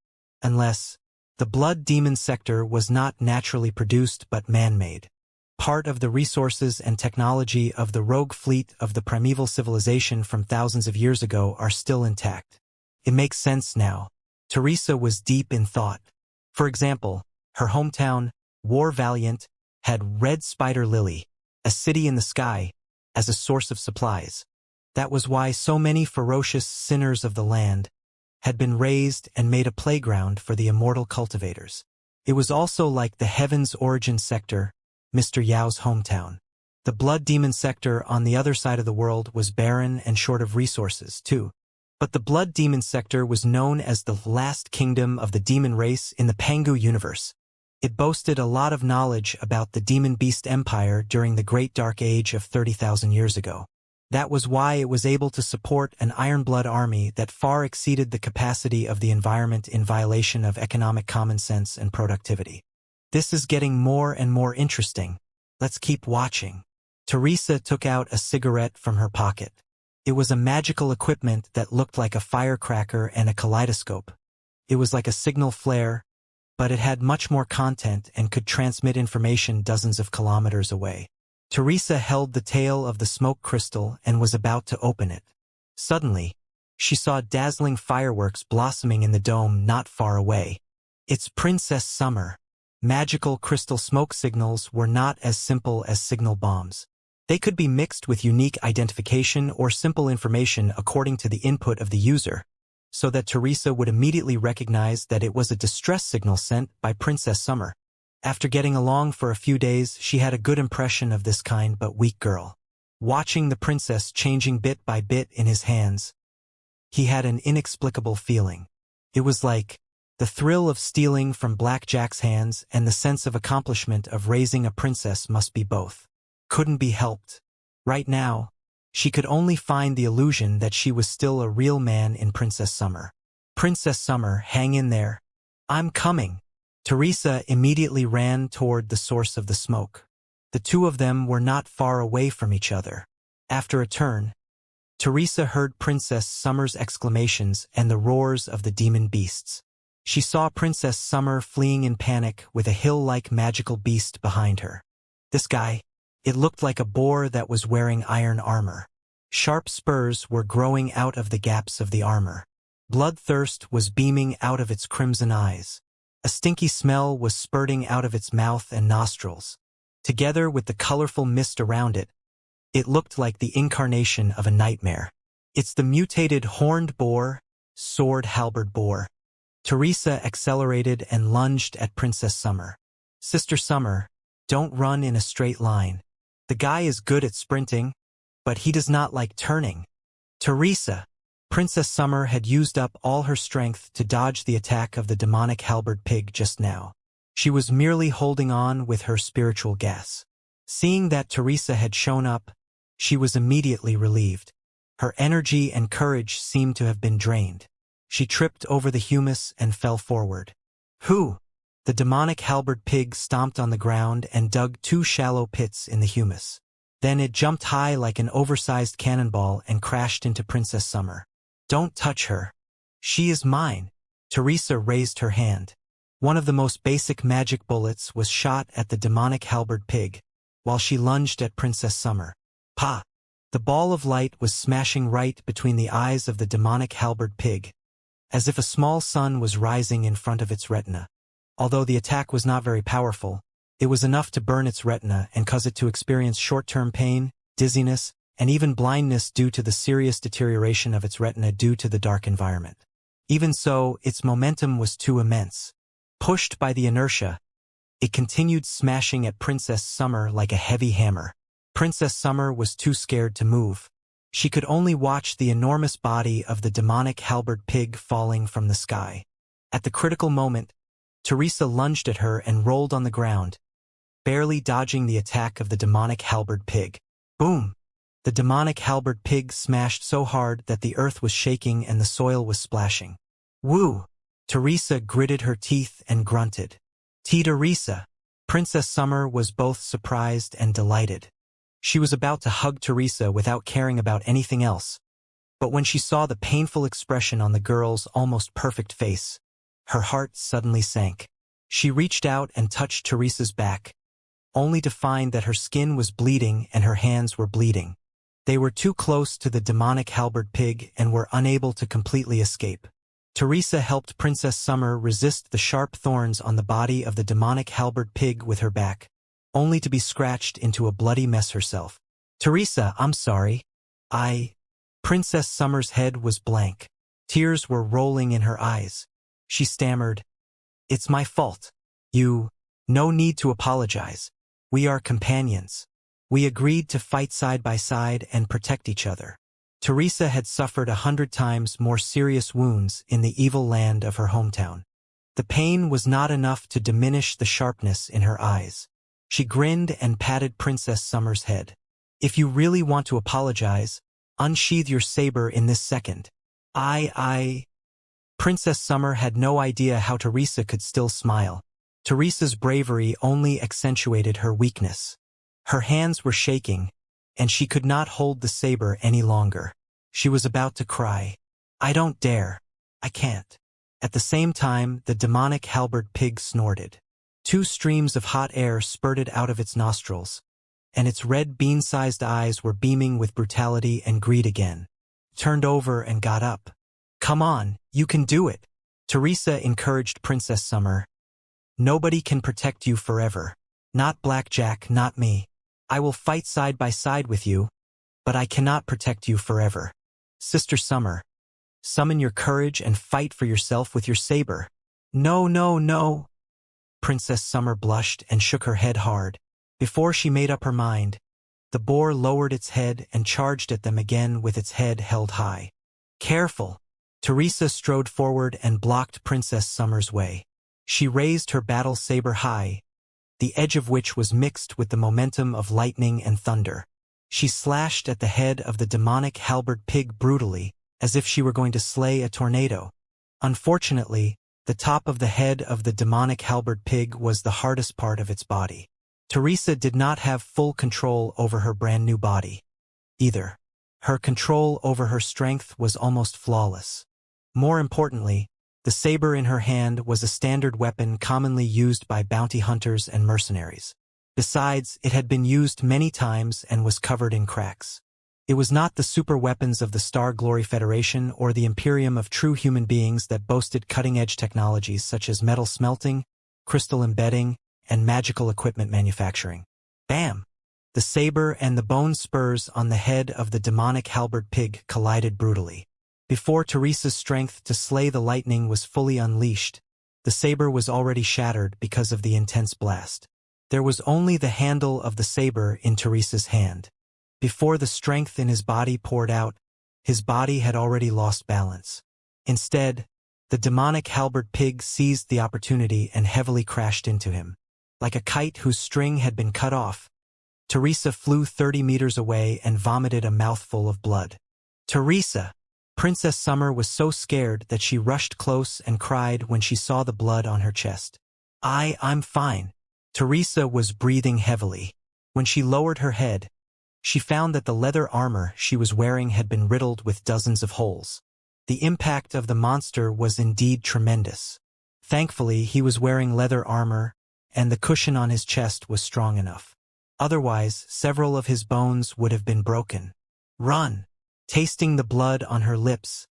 [SPEAKER 1] Unless, the blood demon sector was not naturally produced but man-made. Part of the resources and technology of the rogue fleet of the primeval civilization from thousands of years ago are still intact. It makes sense now. Teresa was deep in thought. For example, her hometown, War Valiant, had Red Spider Lily, a city in the sky, as a source of supplies. That was why so many ferocious sinners of the land had been raised and made a playground for the immortal cultivators. It was also like the Heaven's Origin sector, Mr. Yao's hometown. The blood demon sector on the other side of the world was barren and short of resources, too. But the blood demon sector was known as the last kingdom of the demon race in the Pangu universe. It boasted a lot of knowledge about the demon beast empire during the Great Dark Age of 30,000 years ago. That was why it was able to support an Ironblood army that far exceeded the capacity of the environment in violation of economic common sense and productivity. This is getting more and more interesting. Let's keep watching. Teresa took out a cigarette from her pocket. It was a magical equipment that looked like a firecracker and a kaleidoscope. It was like a signal flare, but it had much more content and could transmit information dozens of kilometers away. Teresa held the tail of the smoke crystal and was about to open it. Suddenly, she saw dazzling fireworks blossoming in the dome not far away. It's Princess Summer. Magical crystal smoke signals were not as simple as signal bombs. They could be mixed with unique identification or simple information according to the input of the user, so that Teresa would immediately recognize that it was a distress signal sent by Princess Summer. After getting along for a few days, she had a good impression of this kind but weak girl. Watching the princess changing bit by bit in his hands, he had an inexplicable feeling. It was like the thrill of stealing from Black Jack's hands and the sense of accomplishment of raising a princess must be both. Couldn't be helped. Right now, she could only find the illusion that she was still a real man in Princess Summer. Princess Summer, hang in there. I'm coming. Teresa immediately ran toward the source of the smoke. The two of them were not far away from each other. After a turn, Teresa heard Princess Summer's exclamations and the roars of the demon beasts. She saw Princess Summer fleeing in panic with a hill-like magical beast behind her. This guy, it looked like a boar that was wearing iron armor. Sharp spurs were growing out of the gaps of the armor. Bloodthirst was beaming out of its crimson eyes. A stinky smell was spurting out of its mouth and nostrils. Together with the colorful mist around it, it looked like the incarnation of a nightmare. It's the mutated horned boar, sword halberd boar. Teresa accelerated and lunged at Princess Summer. Sister Summer, don't run in a straight line. The guy is good at sprinting, but he does not like turning. Teresa! Princess Summer had used up all her strength to dodge the attack of the demonic halberd pig just now. She was merely holding on with her spiritual gas. Seeing that Teresa had shown up, she was immediately relieved. Her energy and courage seemed to have been drained. She tripped over the humus and fell forward. Who? The demonic halberd pig stomped on the ground and dug 2 shallow pits in the humus. Then it jumped high like an oversized cannonball and crashed into Princess Summer. Don't touch her. She is mine. Teresa raised her hand. One of the most basic magic bullets was shot at the demonic halberd pig, while she lunged at Princess Summer. Pa! The ball of light was smashing right between the eyes of the demonic halberd pig, as if a small sun was rising in front of its retina. Although the attack was not very powerful, it was enough to burn its retina and cause it to experience short-term pain, dizziness, and even blindness due to the serious deterioration of its retina due to the dark environment. Even so, its momentum was too immense. Pushed by the inertia, It continued smashing at Princess Summer like a heavy hammer. Princess Summer was too scared to move. She could only watch the enormous body of the demonic halberd pig falling from the sky. At the critical moment, Teresa lunged at her and rolled on the ground, barely dodging the attack of the demonic halberd pig. Boom! The demonic halberd pig smashed so hard that the earth was shaking and the soil was splashing. Woo! Teresa gritted her teeth and grunted. Teresa! Princess Summer was both surprised and delighted. She was about to hug Teresa without caring about anything else, but when she saw the painful expression on the girl's almost perfect face, her heart suddenly sank. She reached out and touched Teresa's back, only to find that her skin was bleeding and her hands were bleeding. They were too close to the demonic halberd pig and were unable to completely escape. Teresa helped Princess Summer resist the sharp thorns on the body of the demonic halberd pig with her back, only to be scratched into a bloody mess herself. Teresa, I'm sorry. Princess Summer's head was blank. Tears were rolling in her eyes. She stammered, "It's my fault. No need to apologize. We are companions. We agreed to fight side by side and protect each other." Teresa had suffered 100 times more serious wounds in the evil land of her hometown. The pain was not enough to diminish the sharpness in her eyes. She grinned and patted Princess Summer's head. "If you really want to apologize, unsheath your saber in this second." Princess Summer had no idea how Teresa could still smile. Teresa's bravery only accentuated her weakness. Her hands were shaking, and she could not hold the saber any longer. She was about to cry. "I don't dare. I can't." At the same time, the demonic halberd pig snorted. 2 streams of hot air spurted out of its nostrils, and its red bean-sized eyes were beaming with brutality and greed again. Turned over and got up. "Come on, you can do it," Teresa encouraged Princess Summer. "Nobody can protect you forever. Not Blackjack, not me. I will fight side by side with you, but I cannot protect you forever. Sister Summer, summon your courage and fight for yourself with your saber." "No, no, no." Princess Summer blushed and shook her head hard. Before she made up her mind, the boar lowered its head and charged at them again with its head held high. "Careful." Teresa strode forward and blocked Princess Summer's way. She raised her battle saber high, the edge of which was mixed with the momentum of lightning and thunder. She slashed at the head of the demonic halberd pig brutally, as if she were going to slay a tornado. Unfortunately, the top of the head of the demonic halberd pig was the hardest part of its body. Teresa did not have full control over her brand new body either. Her control over her strength was almost flawless. More importantly, the saber in her hand was a standard weapon commonly used by bounty hunters and mercenaries. Besides, it had been used many times and was covered in cracks. It was not the super weapons of the Star Glory Federation or the Imperium of true human beings that boasted cutting-edge technologies such as metal smelting, crystal embedding, and magical equipment manufacturing. Bam! The saber and the bone spurs on the head of the demonic halberd pig collided brutally. Before Teresa's strength to slay the lightning was fully unleashed, the saber was already shattered because of the intense blast. There was only the handle of the saber in Teresa's hand. Before the strength in his body poured out, his body had already lost balance. Instead, the demonic halberd pig seized the opportunity and heavily crashed into him. Like a kite whose string had been cut off, Teresa flew 30 meters away and vomited a mouthful of blood. "Teresa!" Princess Summer was so scared that she rushed close and cried when she saw the blood on her chest. I'm fine." Teresa was breathing heavily. When she lowered her head, she found that the leather armor she was wearing had been riddled with dozens of holes. The impact of the monster was indeed tremendous. Thankfully, he was wearing leather armor, and the cushion on his chest was strong enough. Otherwise, several of his bones would have been broken. "Run!" Tasting the blood on her lips,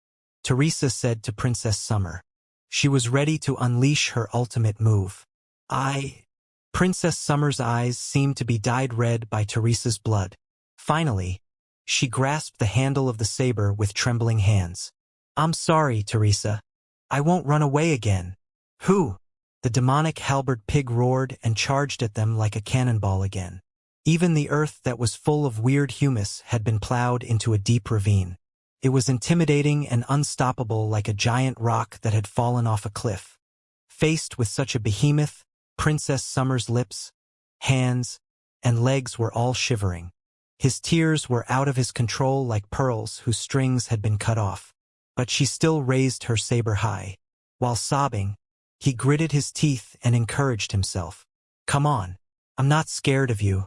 [SPEAKER 1] Teresa said to Princess Summer. She was ready to unleash her ultimate move. Princess Summer's eyes seemed to be dyed red by Teresa's blood. Finally, she grasped the handle of the saber with trembling hands. "I'm sorry, Teresa. I won't run away again." "Who?" The demonic halberd pig roared and charged at them like a cannonball again. Even the earth that was full of weird humus had been plowed into a deep ravine. It was intimidating and unstoppable like a giant rock that had fallen off a cliff. Faced with such a behemoth, Princess Summer's lips, hands, and legs were all shivering. His tears were out of his control like pearls whose strings had been cut off. But she still raised her saber high. While sobbing, he gritted his teeth and encouraged himself. Come on. I'm not scared of you.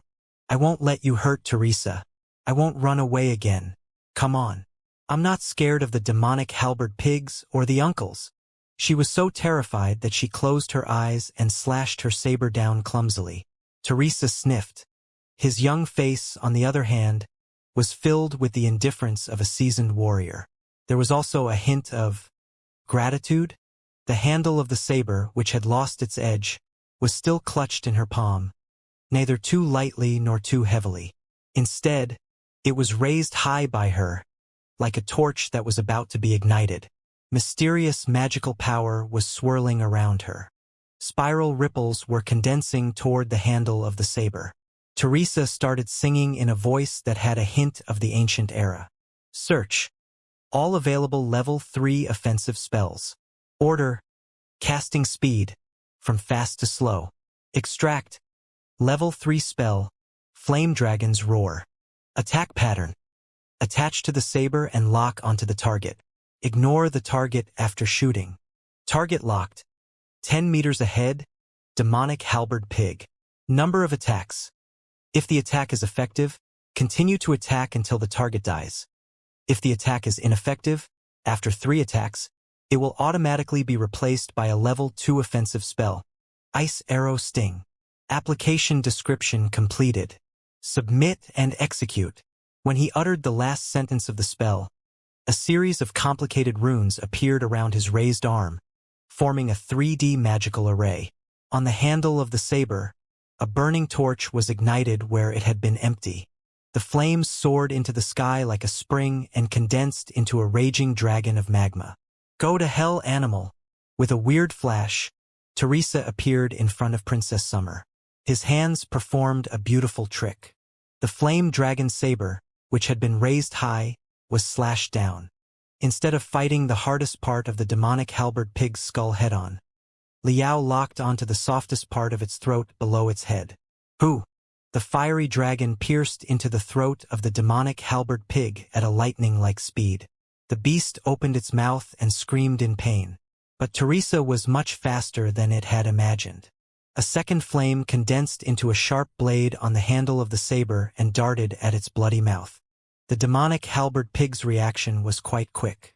[SPEAKER 1] I won't let you hurt Teresa. I won't run away again. Come on. I'm not scared of the demonic halberd pigs or the uncles. She was so terrified that she closed her eyes and slashed her saber down clumsily. Teresa sniffed. His young face, on the other hand, was filled with the indifference of a seasoned warrior. There was also a hint of gratitude. The handle of the saber, which had lost its edge, was still clutched in her palm, neither too lightly nor too heavily. Instead, it was raised high by her, like a torch that was about to be ignited. Mysterious magical power was swirling around her. Spiral ripples were condensing toward the handle of the saber. Teresa started singing in a voice that had a hint of the ancient era. Search. All available level 3 offensive spells. Order. Casting speed. From fast to slow. Extract. Level 3 spell. Flame Dragon's Roar. Attack pattern. Attach to the saber and lock onto the target. Ignore the target after shooting. Target locked. 10 meters ahead. Demonic halberd pig. Number of attacks. If the attack is effective, continue to attack until the target dies. If the attack is ineffective, after 3 attacks, it will automatically be replaced by a level 2 offensive spell. Ice Arrow Sting. Application description completed. Submit and execute. When he uttered the last sentence of the spell, a series of complicated runes appeared around his raised arm, forming a 3D magical array. On the handle of the saber, a burning torch was ignited where it had been empty. The flames soared into the sky like a spring and condensed into a raging dragon of magma. Go to hell, animal! With a weird flash, Teresa appeared in front of Princess Summer. His hands performed a beautiful trick. The flame dragon saber, which had been raised high, was slashed down. Instead of fighting the hardest part of the demonic halberd pig's skull head-on, Liao locked onto the softest part of its throat below its head. Who? The fiery dragon pierced into the throat of the demonic halberd pig at a lightning-like speed. The beast opened its mouth and screamed in pain. But Teresa was much faster than it had imagined. A second flame condensed into a sharp blade on the handle of the saber and darted at its bloody mouth. The demonic halberd pig's reaction was quite quick.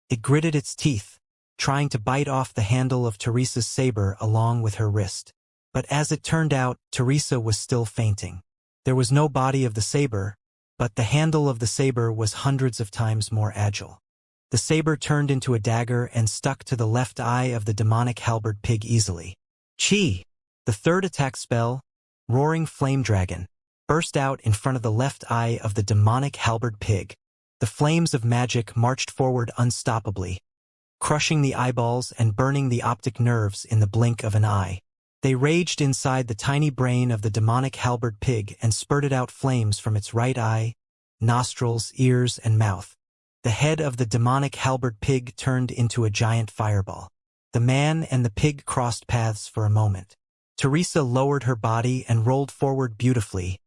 [SPEAKER 1] It gritted its teeth, trying to bite off the handle of Teresa's saber along with her wrist. But as it turned out, Teresa was still fainting. There was no body of the saber, but the handle of the saber was hundreds of times more agile. The saber turned into a dagger and stuck to the left eye of the demonic halberd pig easily. Chi! The third attack spell, Roaring Flame Dragon, burst out in front of the left eye of the demonic halberd pig. The flames of magic marched forward unstoppably, crushing the eyeballs and burning the optic nerves in the blink of an eye. They raged inside the tiny brain of the demonic halberd pig and spurted out flames from its right eye, nostrils, ears, and mouth. The head of the demonic halberd pig turned into a giant fireball. The man and the pig crossed paths for a moment. Teresa lowered her body and rolled forward beautifully,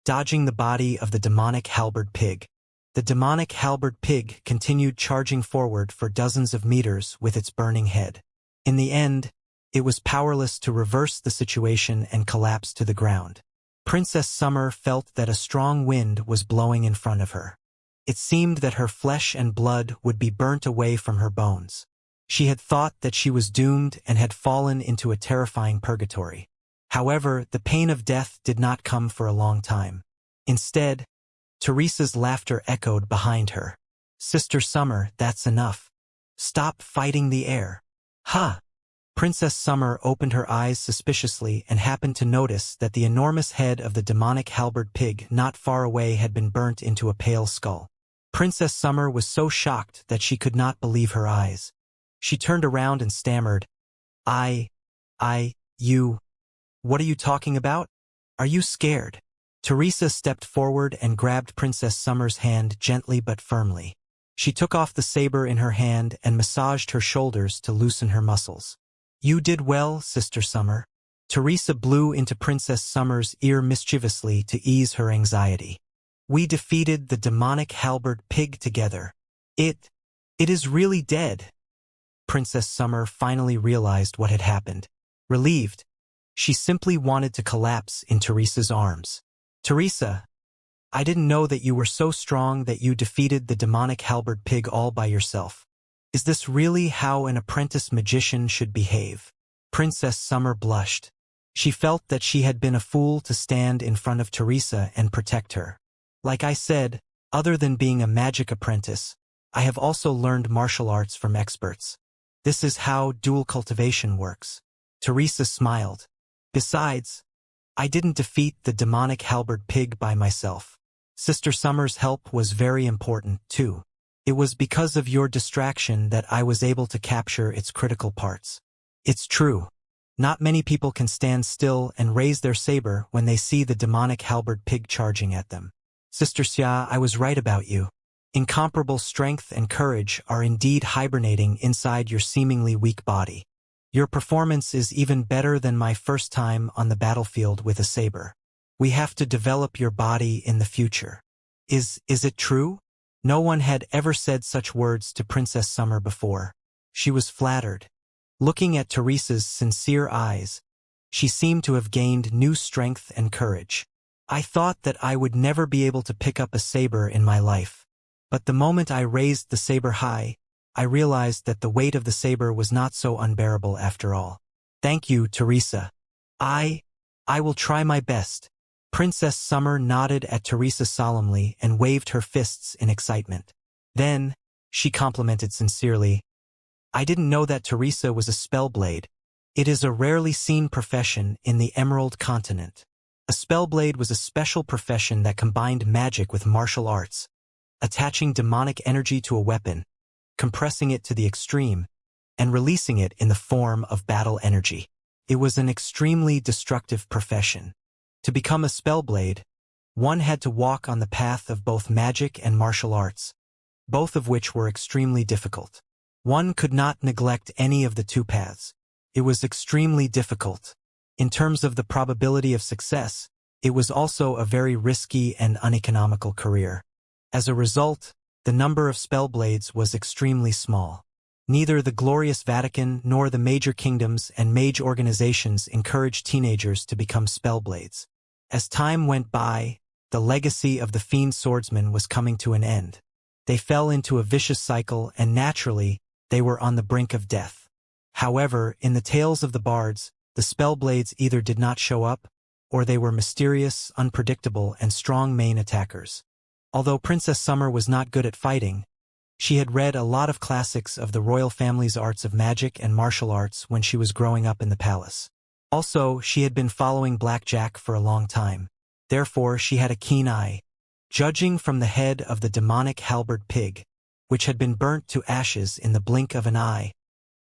[SPEAKER 1] dodging the body of the demonic halberd pig. The demonic halberd pig continued charging forward for dozens of meters with its burning head. In the end, it was powerless to reverse the situation and collapsed to the ground. Princess Summer felt that a strong wind was blowing in front of her. It seemed that her flesh and blood would be burnt away from her bones. She had thought that she was doomed and had fallen into a terrifying purgatory. However, the pain of death did not come for a long time. Instead, Teresa's laughter echoed behind her. Sister Summer, that's enough. Stop fighting the air. Ha! Princess Summer opened her eyes suspiciously and happened to notice that the enormous head of the demonic halberd pig not far away had been burnt into a pale skull. Princess Summer was so shocked that she could not believe her eyes. She turned around and stammered, You, what are you talking about? Are you scared? Teresa stepped forward and grabbed Princess Summer's hand gently but firmly. She took off the saber in her hand and massaged her shoulders to loosen her muscles. You did well, Sister Summer. Teresa blew into Princess Summer's ear mischievously to ease her anxiety. We defeated the demonic halberd pig together. It is really dead. Princess Summer finally realized what had happened. Relieved, she simply wanted to collapse in Teresa's arms. Teresa, I didn't know that you were so strong that you defeated the demonic halberd pig all by yourself. Is this really how an apprentice magician should behave? Princess Summer blushed. She felt that she had been a fool to stand in front of Teresa and protect her. Like I said, other than being a magic apprentice, I have also learned martial arts from experts. This is how dual cultivation works. Teresa smiled. Besides, I didn't defeat the demonic halberd pig by myself. Sister Summer's help was very important, too. It was because of your distraction that I was able to capture its critical parts. It's true. Not many people can stand still and raise their saber when they see the demonic halberd pig charging at them. Sister Xia, I was right about you. Incomparable strength and courage are indeed hibernating inside your seemingly weak body. Your performance is even better than my first time on the battlefield with a saber. We have to develop your body in the future. Is it true? No one had ever said such words to Princess Summer before. She was flattered. Looking at Teresa's sincere eyes, she seemed to have gained new strength and courage. I thought that I would never be able to pick up a saber in my life. But the moment I raised the saber high, I realized that the weight of the saber was not so unbearable after all. Thank you, Teresa. I will try my best. Princess Summer nodded at Teresa solemnly and waved her fists in excitement. Then, she complimented sincerely, I didn't know that Teresa was a spellblade. It is a rarely seen profession in the Emerald Continent. A spellblade was a special profession that combined magic with martial arts, attaching demonic energy to a weapon, compressing it to the extreme, and releasing it in the form of battle energy. It was an extremely destructive profession. To become a spellblade, one had to walk on the path of both magic and martial arts, both of which were extremely difficult. One could not neglect any of the two paths. It was extremely difficult. In terms of the probability of success, it was also a very risky and uneconomical career. As a result, the number of spellblades was extremely small. Neither the glorious Vatican nor the major kingdoms and mage organizations encouraged teenagers to become spellblades. As time went by, the legacy of the fiend swordsman was coming to an end. They fell into a vicious cycle and naturally, they were on the brink of death. However, in the tales of the bards, the spellblades either did not show up, or they were mysterious, unpredictable, and strong main attackers. Although Princess Summer was not good at fighting, she had read a lot of classics of the royal family's arts of magic and martial arts when she was growing up in the palace. Also, she had been following blackjack for a long time. Therefore, she had a keen eye. Judging from the head of the demonic halberd pig, which had been burnt to ashes in the blink of an eye,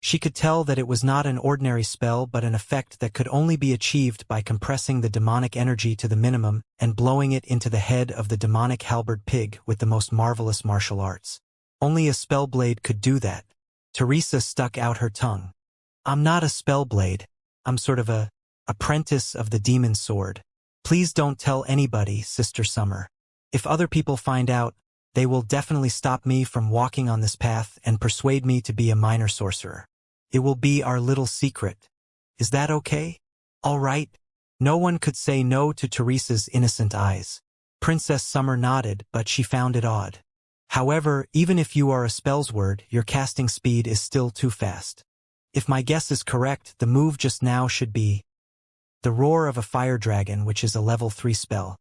[SPEAKER 1] she could tell that it was not an ordinary spell but an effect that could only be achieved by compressing the demonic energy to the minimum and blowing it into the head of the demonic halberd pig with the most marvelous martial arts. Only a spellblade could do that. Teresa stuck out her tongue. I'm not a spellblade. I'm sort of a apprentice of the demon sword. Please don't tell anybody, Sister Summer. If other people find out, they will definitely stop me from walking on this path and persuade me to be a minor sorcerer. It will be our little secret. Is that okay? All right. No one could say no to Teresa's innocent eyes. Princess Summer nodded, but she found it odd. However, even if you are a spellsword, your casting speed is still too fast. If my guess is correct, the move just now should be the Roar of a Fire Dragon, which is a level 3 spell.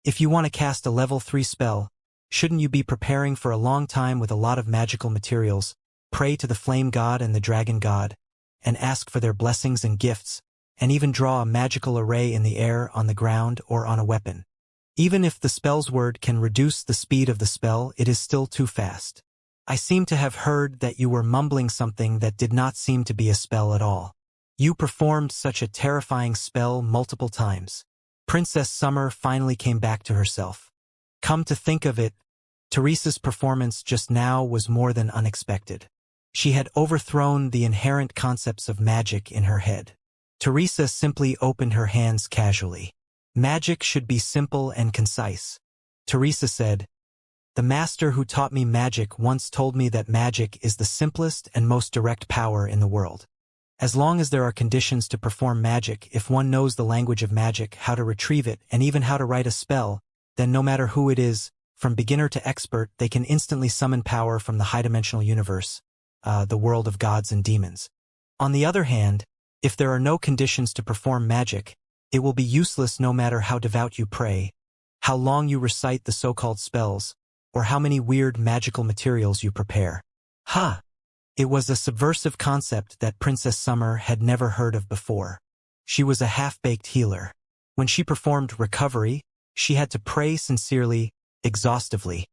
[SPEAKER 1] If you want to cast a level 3 spell, shouldn't you be preparing for a long time with a lot of magical materials, pray to the Flame God and the Dragon God, and ask for their blessings and gifts, and even draw a magical array in the air, on the ground, or on a weapon? Even if the spell's word can reduce the speed of the spell, it is still too fast. I seem to have heard that you were mumbling something that did not seem to be a spell at all. You performed such a terrifying spell multiple times. Princess Summer finally came back to herself. Come to think of it, Teresa's performance just now was more than unexpected. She had overthrown the inherent concepts of magic in her head. Teresa simply opened her hands casually. Magic should be simple and concise. Teresa said, "The master who taught me magic once told me that magic is the simplest and most direct power in the world. As long as there are conditions to perform magic, if one knows the language of magic, how to retrieve it, and even how to write a spell, then no matter who it is, from beginner to expert, they can instantly summon power from the high-dimensional universe, the world of gods and demons. On the other hand, if there are no conditions to perform magic, it will be useless no matter how devout you pray, how long you recite the so-called spells, or how many weird magical materials you prepare." Ha! It was a subversive concept that Princess Summer had never heard of before. She was a half-baked healer. When she performed recovery, she had to pray sincerely, exhaustively,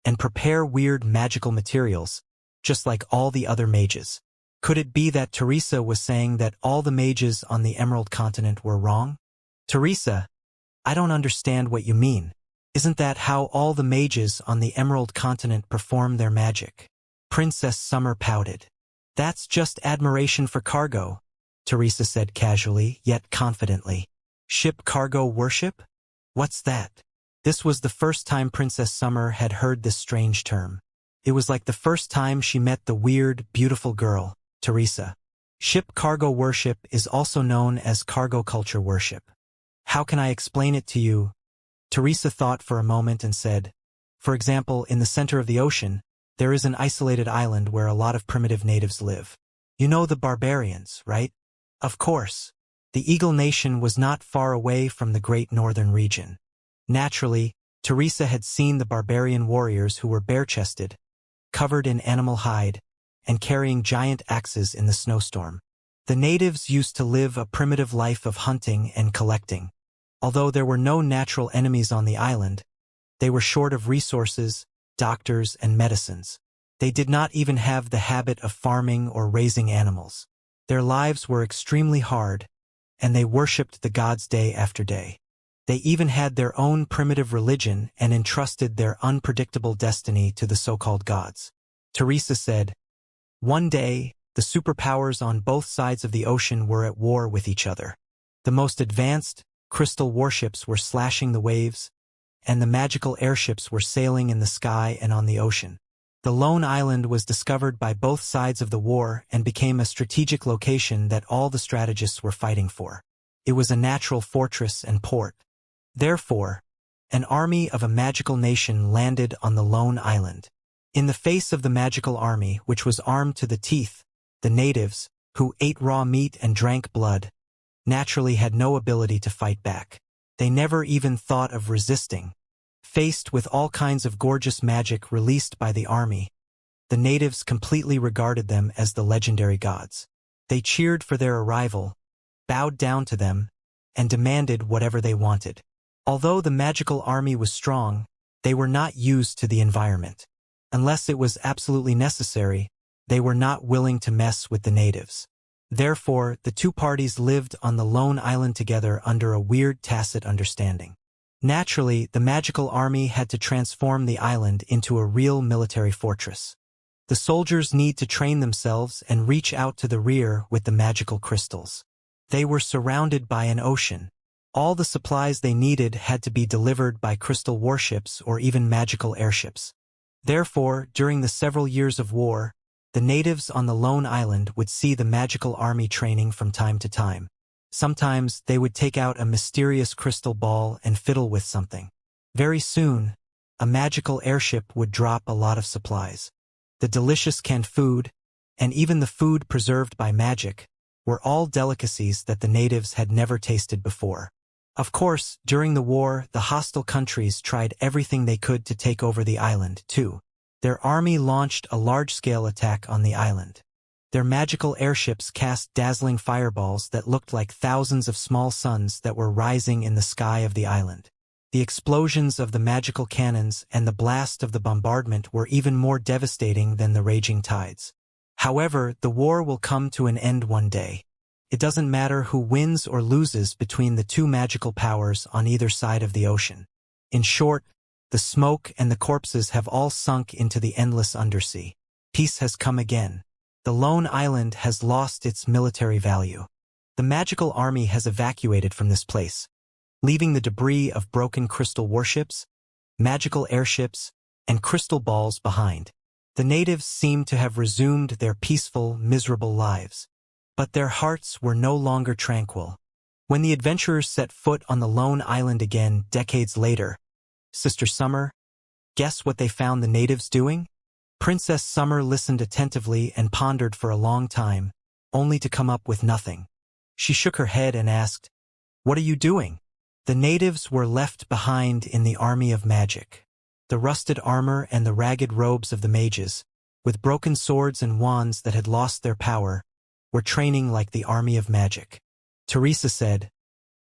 [SPEAKER 1] and prepare weird magical materials, just like all the other mages. Could it be that Teresa was saying that all the mages on the Emerald Continent were wrong? Teresa, I don't understand what you mean. Isn't that how all the mages on the Emerald Continent perform their magic? Princess Summer pouted. That's just admiration for cargo, Teresa said casually, yet confidently. Ship cargo worship? What's that? This was the first time Princess Summer had heard this strange term. It was like the first time she met the weird, beautiful girl, Teresa. Ship cargo worship is also known as cargo culture worship. How can I explain it to you? Teresa thought for a moment and said, for example, in the center of the ocean, there is an isolated island where a lot of primitive natives live. You know the barbarians, right? Of course. The Eagle Nation was not far away from the great northern region. Naturally, Teresa had seen the barbarian warriors who were bare-chested, covered in animal hide, and carrying giant axes in the snowstorm. The natives used to live a primitive life of hunting and collecting. Although there were no natural enemies on the island, they were short of resources, doctors, and medicines. They did not even have the habit of farming or raising animals. Their lives were extremely hard, and they worshipped the gods day after day. They even had their own primitive religion and entrusted their unpredictable destiny to the so-called gods. Teresa said, one day, the superpowers on both sides of the ocean were at war with each other. The most advanced, crystal warships were slashing the waves, and the magical airships were sailing in the sky and on the ocean. The lone island was discovered by both sides of the war and became a strategic location that all the strategists were fighting for. It was a natural fortress and port. Therefore, an army of a magical nation landed on the lone island. In the face of the magical army, which was armed to the teeth, the natives, who ate raw meat and drank blood, naturally had no ability to fight back. They never even thought of resisting. Faced with all kinds of gorgeous magic released by the army, the natives completely regarded them as the legendary gods. They cheered for their arrival, bowed down to them, and demanded whatever they wanted. Although the magical army was strong, they were not used to the environment. Unless it was absolutely necessary, they were not willing to mess with the natives. Therefore, the two parties lived on the lone island together under a weird tacit understanding. Naturally, the magical army had to transform the island into a real military fortress. The soldiers need to train themselves and reach out to the rear with the magical crystals. They were surrounded by an ocean. All the supplies they needed had to be delivered by crystal warships or even magical airships. Therefore, during the several years of war, the natives on the lone island would see the magical army training from time to time. Sometimes they would take out a mysterious crystal ball and fiddle with something. Very soon, a magical airship would drop a lot of supplies. The delicious canned food, and even the food preserved by magic, were all delicacies that the natives had never tasted before. Of course, during the war, the hostile countries tried everything they could to take over the island, too. Their army launched a large-scale attack on the island. Their magical airships cast dazzling fireballs that looked like thousands of small suns that were rising in the sky of the island. The explosions of the magical cannons and the blast of the bombardment were even more devastating than the raging tides. However, the war will come to an end one day. It doesn't matter who wins or loses between the two magical powers on either side of the ocean. In short, the smoke and the corpses have all sunk into the endless undersea. Peace has come again. The lone island has lost its military value. The magical army has evacuated from this place, leaving the debris of broken crystal warships, magical airships, and crystal balls behind. The natives seemed to have resumed their peaceful, miserable lives. But their hearts were no longer tranquil. When the adventurers set foot on the lone island again decades later, Sister Summer, guess what they found the natives doing? Princess Summer listened attentively and pondered for a long time, only to come up with nothing. She shook her head and asked, "What are you doing?" The natives were left behind in the army of magic. The rusted armor and the ragged robes of the mages, with broken swords and wands that had lost their power, were training like the army of magic. Teresa said,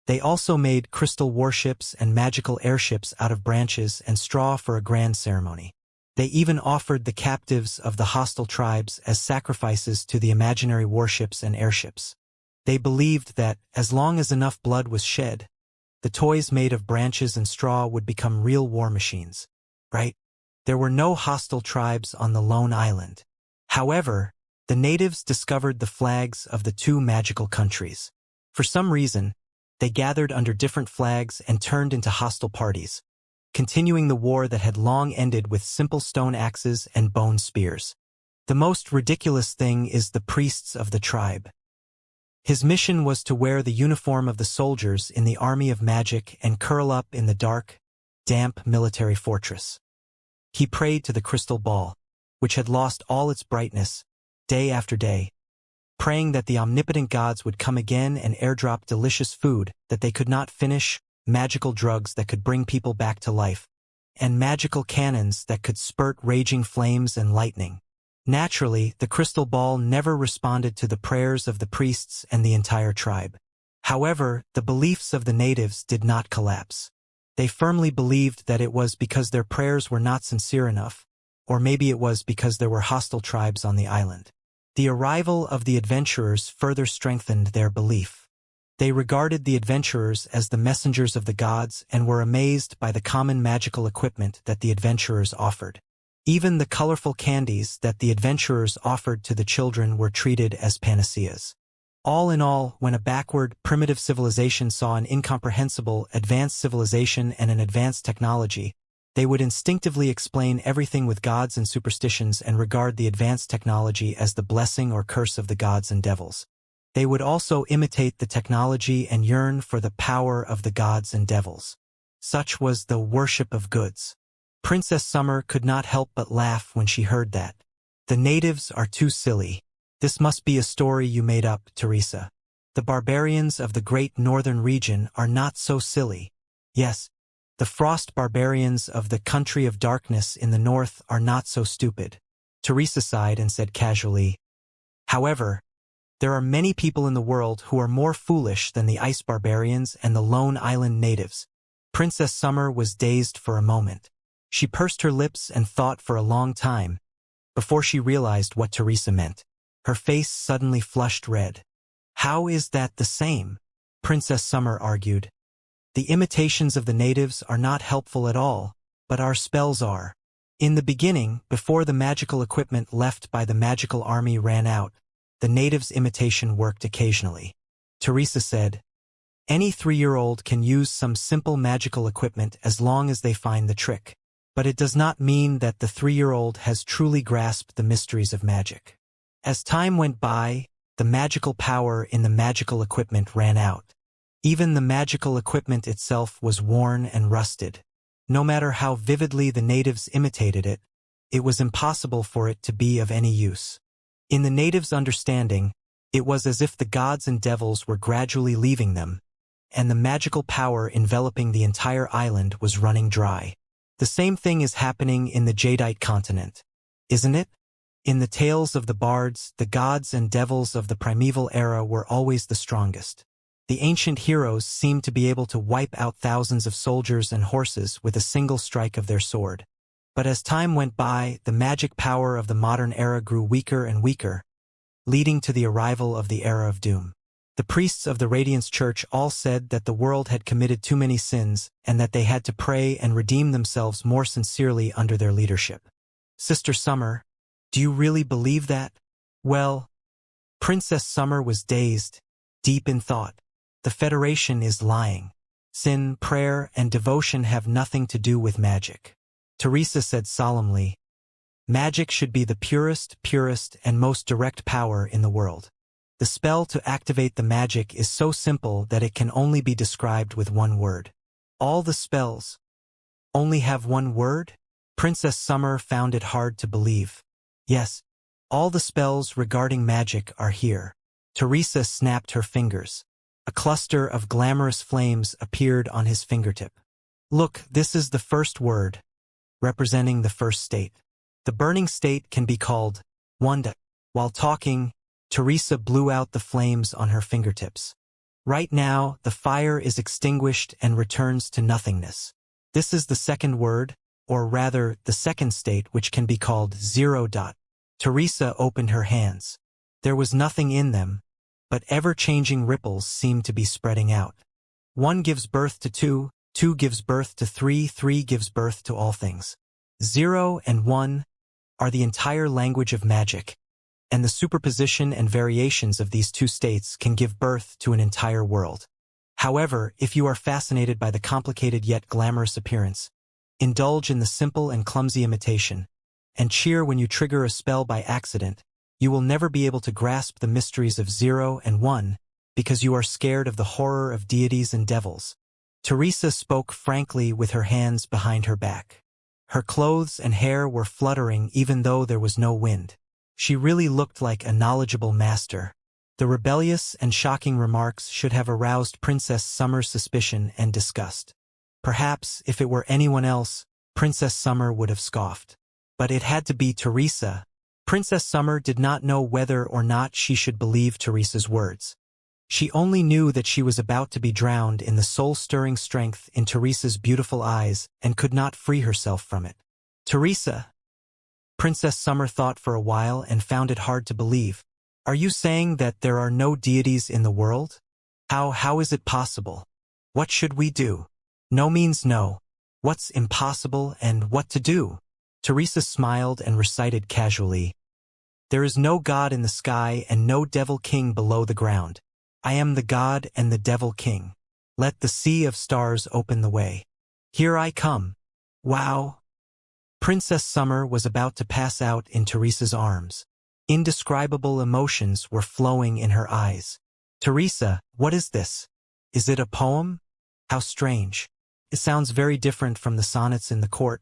[SPEAKER 1] "They also made crystal warships and magical airships out of branches and straw for a grand ceremony. They even offered the captives of the hostile tribes as sacrifices to the imaginary warships and airships. They believed that, as long as enough blood was shed, the toys made of branches and straw would become real war machines." Right? There were no hostile tribes on the lone island. However, the natives discovered the flags of the two magical countries. For some reason, they gathered under different flags and turned into hostile parties, continuing the war that had long ended with simple stone axes and bone spears. The most ridiculous thing is the priests of the tribe. His mission was to wear the uniform of the soldiers in the army of magic and curl up in the dark, damp military fortress. He prayed to the crystal ball, which had lost all its brightness, day after day, praying that the omnipotent gods would come again and airdrop delicious food that they could not finish, magical drugs that could bring people back to life, and magical cannons that could spurt raging flames and lightning. Naturally, the crystal ball never responded to the prayers of the priests and the entire tribe. However, the beliefs of the natives did not collapse. They firmly believed that it was because their prayers were not sincere enough, or maybe it was because there were hostile tribes on the island. The arrival of the adventurers further strengthened their belief. They regarded the adventurers as the messengers of the gods and were amazed by the common magical equipment that the adventurers offered. Even the colorful candies that the adventurers offered to the children were treated as panaceas. All in all, when a backward, primitive civilization saw an incomprehensible, advanced civilization and an advanced technology, they would instinctively explain everything with gods and superstitions and regard the advanced technology as the blessing or curse of the gods and devils. They would also imitate the technology and yearn for the power of the gods and devils. Such was the worship of goods. Princess Summer could not help but laugh when she heard that. "The natives are too silly. This must be a story you made up, Teresa. The barbarians of the great northern region are not so silly. Yes, the frost barbarians of the country of darkness in the north are not so stupid." Teresa sighed and said casually, "However, there are many people in the world who are more foolish than the ice barbarians and the lone island natives." Princess Summer was dazed for a moment. She pursed her lips and thought for a long time, before she realized what Teresa meant. Her face suddenly flushed red. "How is that the same?" Princess Summer argued. "The imitations of the natives are not helpful at all, but our spells are. In the beginning, before the magical equipment left by the magical army ran out, the natives' imitation worked occasionally." Teresa said, "Any 3-year-old can use some simple magical equipment as long as they find the trick. But it does not mean that the 3-year-old has truly grasped the mysteries of magic." As time went by, the magical power in the magical equipment ran out. Even the magical equipment itself was worn and rusted. No matter how vividly the natives imitated it, it was impossible for it to be of any use. In the natives' understanding, it was as if the gods and devils were gradually leaving them, and the magical power enveloping the entire island was running dry. The same thing is happening in the Jadeite continent, isn't it? In the tales of the bards, the gods and devils of the primeval era were always the strongest. The ancient heroes seemed to be able to wipe out thousands of soldiers and horses with a single strike of their sword. But as time went by, the magic power of the modern era grew weaker and weaker, leading to the arrival of the era of doom. The priests of the Radiance Church all said that the world had committed too many sins and that they had to pray and redeem themselves more sincerely under their leadership. Sister Summer, do you really believe that? Well, Princess Summer was dazed, deep in thought. The Federation is lying. Sin, prayer, and devotion have nothing to do with magic. Teresa said solemnly, magic should be the purest, and most direct power in the world. The spell to activate the magic is so simple that it can only be described with one word. All the spells only have one word? Princess Summer found it hard to believe. Yes, all the spells regarding magic are here. Teresa snapped her fingers. A cluster of glamorous flames appeared on his fingertip. Look, this is the first word, representing the first state. The burning state can be called Wanda. While talking, Teresa blew out the flames on her fingertips. Right now, the fire is extinguished and returns to nothingness. This is the second word, or rather, the second state, which can be called 0. Teresa opened her hands. There was nothing in them, but ever-changing ripples seemed to be spreading out. 1 gives birth to 2, 2 gives birth to 3, 3 gives birth to all things. 0 and 1 are the entire language of magic, and the superposition and variations of these two states can give birth to an entire world. However, if you are fascinated by the complicated yet glamorous appearance, indulge in the simple and clumsy imitation, and cheer when you trigger a spell by accident, you will never be able to grasp the mysteries of 0 and 1 because you are scared of the horror of deities and devils. Teresa spoke frankly with her hands behind her back. Her clothes and hair were fluttering even though there was no wind. She really looked like a knowledgeable master. The rebellious and shocking remarks should have aroused Princess Summer's suspicion and disgust. Perhaps, if it were anyone else, Princess Summer would have scoffed. But it had to be Teresa. Princess Summer did not know whether or not she should believe Teresa's words. She only knew that she was about to be drowned in the soul-stirring strength in Teresa's beautiful eyes and could not free herself from it. Teresa! Princess Summer thought for a while and found it hard to believe. Are you saying that there are no deities in the world? How is it possible? What should we do? No means no. What's impossible and what to do? Teresa smiled and recited casually. There is no God in the sky and no devil king below the ground. I am the God and the devil king. Let the sea of stars open the way. Here I come. Wow. Princess Summer was about to pass out in Teresa's arms. Indescribable emotions were flowing in her eyes. Teresa, what is this? Is it a poem? How strange. It sounds very different from the sonnets in the court,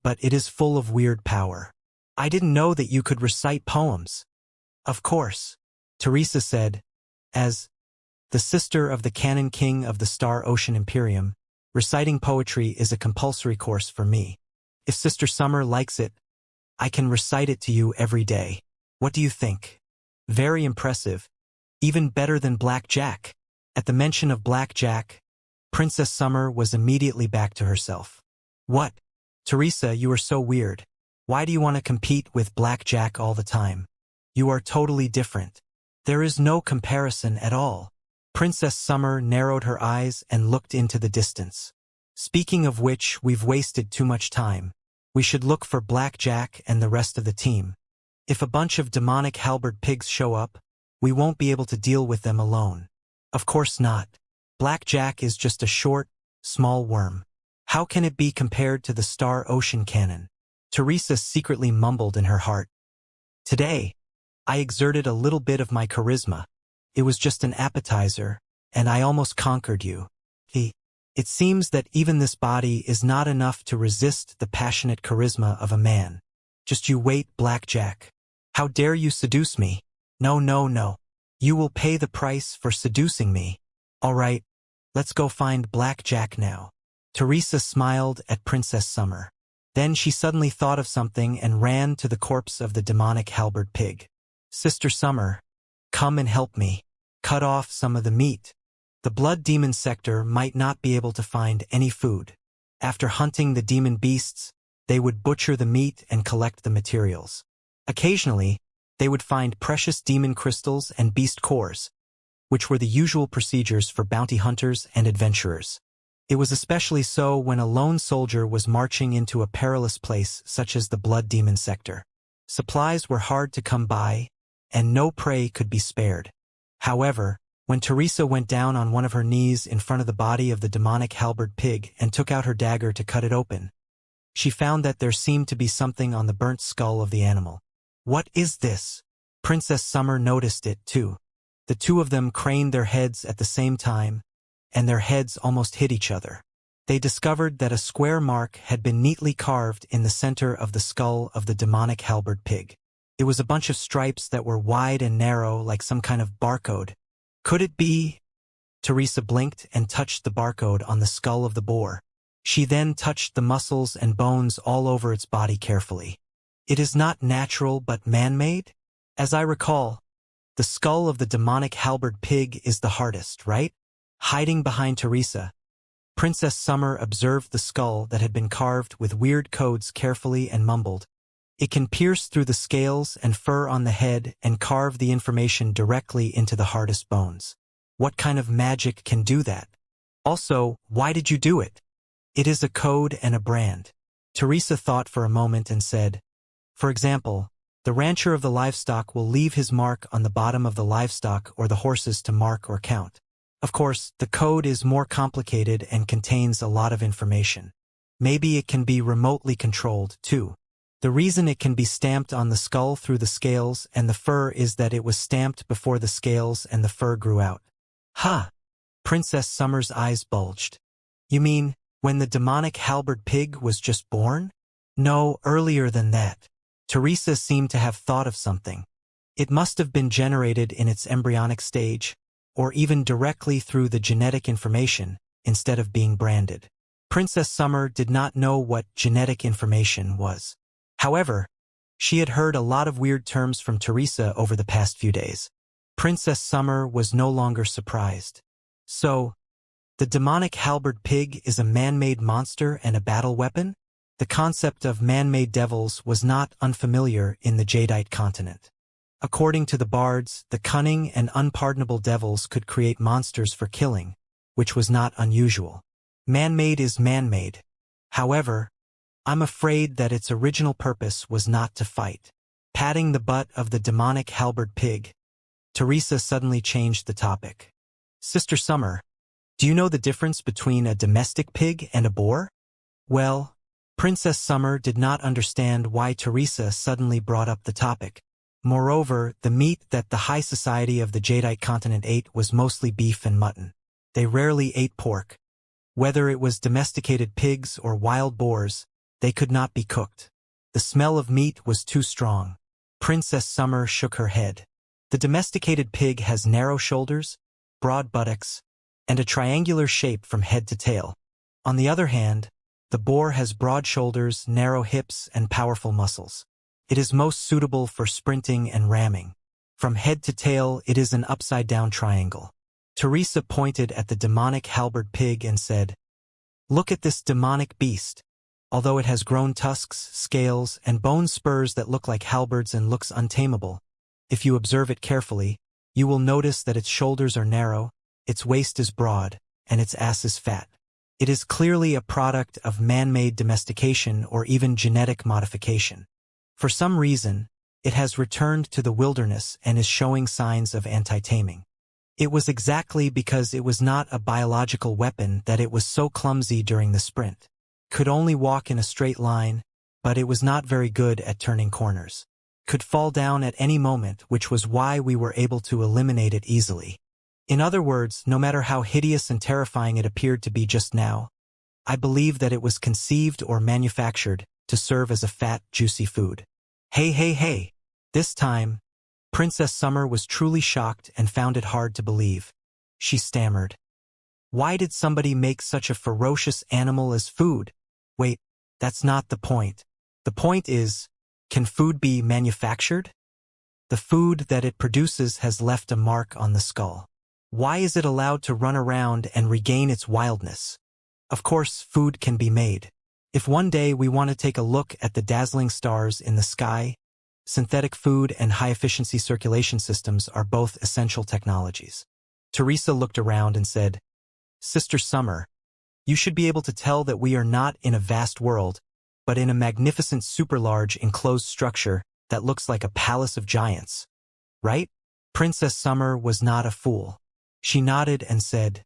[SPEAKER 1] but it is full of weird power. I didn't know that you could recite poems. Of course, Teresa said, as the sister of the Canon King of the Star Ocean Imperium, reciting poetry is a compulsory course for me. If Sister Summer likes it, I can recite it to you every day. What do you think? Very impressive. Even better than Black Jack. At the mention of Black Jack, Princess Summer was immediately back to herself. What? Teresa, you are so weird. Why do you want to compete with Black Jack all the time? You are totally different. There is no comparison at all. Princess Summer narrowed her eyes and looked into the distance. Speaking of which, we've wasted too much time. We should look for Black Jack and the rest of the team. If a bunch of demonic halberd pigs show up, we won't be able to deal with them alone. Of course not. Black Jack is just a short, small worm. How can it be compared to the Star Ocean Cannon? Teresa secretly mumbled in her heart. Today, I exerted a little bit of my charisma. It was just an appetizer, and I almost conquered you. It seems that even this body is not enough to resist the passionate charisma of a man. Just you wait, Black Jack. How dare you seduce me? No, no, no. You will pay the price for seducing me. All right, let's go find Black Jack now. Teresa smiled at Princess Summer. Then she suddenly thought of something and ran to the corpse of the demonic halberd pig. Sister Summer, come and help me. Cut off some of the meat. The blood demon sector might not be able to find any food. After hunting the demon beasts, they would butcher the meat and collect the materials. Occasionally, they would find precious demon crystals and beast cores. which were the usual procedures for bounty hunters and adventurers. It was especially so when a lone soldier was marching into a perilous place such as the Blood Demon sector. Supplies were hard to come by, and no prey could be spared. However, when Teresa went down on one of her knees in front of the body of the demonic halberd pig and took out her dagger to cut it open, she found that there seemed to be something on the burnt skull of the animal. "What is this?" Princess Summer noticed it, too. The two of them craned their heads at the same time, and their heads almost hit each other. They discovered that a square mark had been neatly carved in the center of the skull of the demonic halberd pig. It was a bunch of stripes that were wide and narrow like some kind of barcode. Could it be? Teresa blinked and touched the barcode on the skull of the boar. She then touched the muscles and bones all over its body carefully. It is not natural but man-made? As I recall, the skull of the demonic halberd pig is the hardest, right? Hiding behind Teresa, Princess Summer observed the skull that had been carved with weird codes carefully and mumbled. It can pierce through the scales and fur on the head and carve the information directly into the hardest bones. What kind of magic can do that? Also, why did you do it? It is a code and a brand. Teresa thought for a moment and said, for example, the rancher of the livestock will leave his mark on the bottom of the livestock or the horses to mark or count. Of course, the code is more complicated and contains a lot of information. Maybe it can be remotely controlled, too. The reason it can be stamped on the skull through the scales and the fur is that it was stamped before the scales and the fur grew out. Ha! Princess Summer's eyes bulged. You mean, when the demonic halberd pig was just born? No, earlier than that. Teresa seemed to have thought of something. It must have been generated in its embryonic stage, or even directly through the genetic information, instead of being branded. Princess Summer did not know what genetic information was. However, she had heard a lot of weird terms from Teresa over the past few days. Princess Summer was no longer surprised. So, the demonic halberd pig is a man-made monster and a battle weapon? The concept of man-made devils was not unfamiliar in the Jadeite continent. According to the bards, the cunning and unpardonable devils could create monsters for killing, which was not unusual. Man-made is man-made. However, I'm afraid that its original purpose was not to fight. Patting the butt of the demonic halberd pig, Teresa suddenly changed the topic. Sister Summer, do you know the difference between a domestic pig and a boar? Well, Princess Summer did not understand why Teresa suddenly brought up the topic. Moreover, the meat that the high society of the Jadeite continent ate was mostly beef and mutton. They rarely ate pork. Whether it was domesticated pigs or wild boars, they could not be cooked. The smell of meat was too strong. Princess Summer shook her head. The domesticated pig has narrow shoulders, broad buttocks, and a triangular shape from head to tail. On the other hand, the boar has broad shoulders, narrow hips, and powerful muscles. It is most suitable for sprinting and ramming. From head to tail, it is an upside-down triangle. Teresa pointed at the demonic halberd pig and said, "Look at this demonic beast. Although it has grown tusks, scales, and bone spurs that look like halberds and looks untamable, if you observe it carefully, you will notice that its shoulders are narrow, its waist is broad, and its ass is fat. It is clearly a product of man-made domestication or even genetic modification. For some reason, it has returned to the wilderness and is showing signs of anti-taming. It was exactly because it was not a biological weapon that it was so clumsy during the sprint. Could only walk in a straight line, but it was not very good at turning corners. Could fall down at any moment, which was why we were able to eliminate it easily. In other words, no matter how hideous and terrifying it appeared to be just now, I believe that it was conceived or manufactured to serve as a fat, juicy food. Hey. This time, Princess Summer was truly shocked and found it hard to believe. She stammered. Why did somebody make such a ferocious animal as food? Wait, that's not the point. The point is, can food be manufactured? The food that it produces has left a mark on the skull. Why is it allowed to run around and regain its wildness? Of course, food can be made. If one day we want to take a look at the dazzling stars in the sky, synthetic food and high-efficiency circulation systems are both essential technologies. Teresa looked around and said, Sister Summer, you should be able to tell that we are not in a vast world, but in a magnificent super-large enclosed structure that looks like a palace of giants. Right? Princess Summer was not a fool. She nodded and said,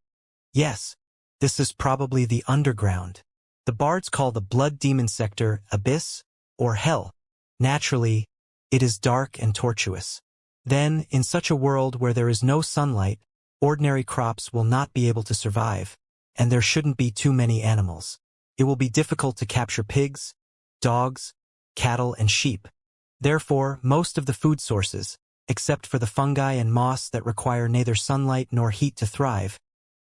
[SPEAKER 1] Yes, this is probably the underground. The bards call the blood demon sector abyss or hell. Naturally, it is dark and tortuous. Then, in such a world where there is no sunlight, ordinary crops will not be able to survive, and there shouldn't be too many animals. It will be difficult to capture pigs, dogs, cattle, and sheep. Therefore, most of the food sources, except for the fungi and moss that require neither sunlight nor heat to thrive,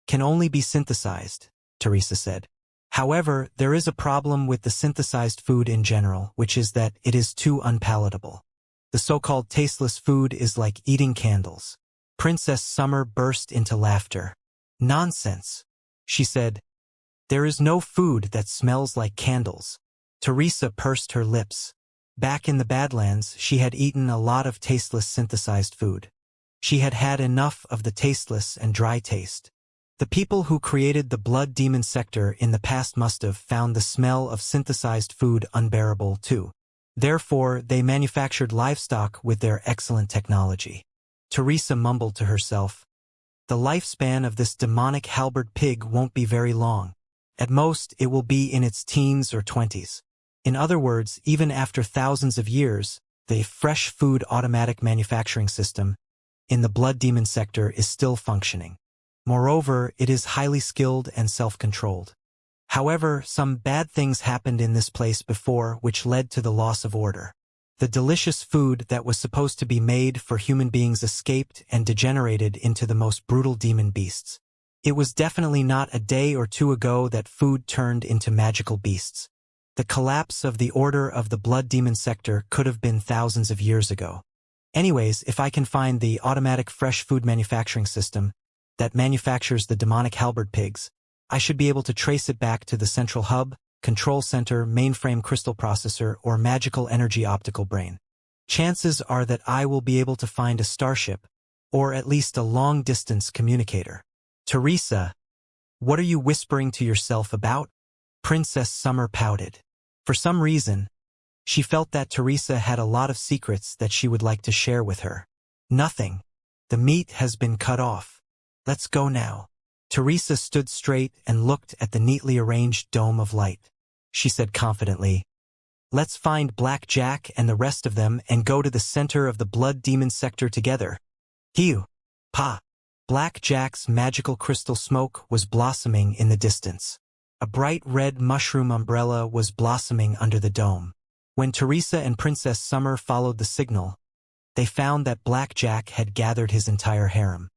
[SPEAKER 1] can only be synthesized, Teresa said. However, there is a problem with the synthesized food in general, which is that it is too unpalatable. The so-called tasteless food is like eating candles. Princess Summer burst into laughter. Nonsense, she said. There is no food that smells like candles. Teresa pursed her lips. Back in the Badlands, she had eaten a lot of tasteless synthesized food. She had had enough of the tasteless and dry taste. The people who created the blood demon sector in the past must have found the smell of synthesized food unbearable too. Therefore, they manufactured livestock with their excellent technology. Teresa mumbled to herself, The lifespan of this demonic halberd pig won't be very long. At most, it will be in its teens or 20s. In other words, even after thousands of years, the fresh food automatic manufacturing system in the blood demon sector is still functioning. Moreover, it is highly skilled and self-controlled. However, some bad things happened in this place before which led to the loss of order. The delicious food that was supposed to be made for human beings escaped and degenerated into the most brutal demon beasts. It was definitely not a day or two ago that food turned into magical beasts. The collapse of the order of the blood demon sector could have been thousands of years ago. Anyways, if I can find the automatic fresh food manufacturing system that manufactures the demonic halberd pigs, I should be able to trace it back to the central hub, control center, mainframe crystal processor, or magical energy optical brain. Chances are that I will be able to find a starship, or at least a long-distance communicator. Teresa, what are you whispering to yourself about? Princess Summer pouted. For some reason, she felt that Teresa had a lot of secrets that she would like to share with her. Nothing. The meat has been cut off. Let's go now. Teresa stood straight and looked at the neatly arranged dome of light. She said confidently, Let's find Black Jack and the rest of them and go to the center of the blood demon sector together. Hiu! Pa! Black Jack's magical crystal smoke was blossoming in the distance. A bright red mushroom umbrella was blossoming under the dome. When Teresa and Princess Summer followed the signal, they found that Black Jack had gathered his entire harem.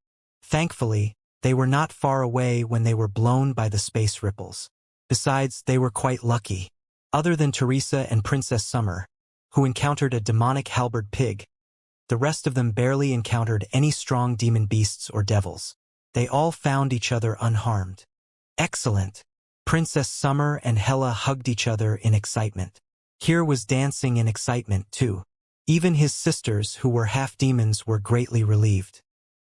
[SPEAKER 1] Thankfully, they were not far away when they were blown by the space ripples. Besides, they were quite lucky. Other than Teresa and Princess Summer, who encountered a demonic halberd pig, the rest of them barely encountered any strong demon beasts or devils. They all found each other unharmed. Excellent! Princess Summer and Hela hugged each other in excitement. Kier was dancing in excitement too. Even his sisters, who were half demons, were greatly relieved.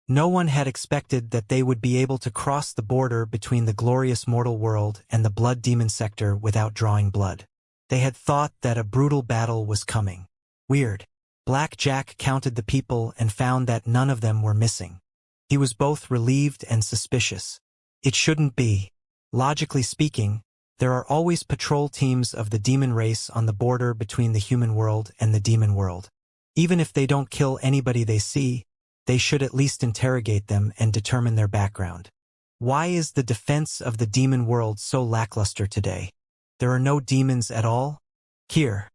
[SPEAKER 1] No one had expected that they would be able to cross the border between the glorious mortal world and the blood demon sector without drawing blood. They had thought that a brutal battle was coming. Weird. Black Jack counted the people and found that none of them were missing. He was both relieved and suspicious. It shouldn't be. Logically speaking, there are always patrol teams of the demon race on the border between the human world and the demon world. Even if they don't kill anybody they see, they should at least interrogate them and determine their background. Why is the defense of the demon world so lackluster today? There are no demons at all? Kier.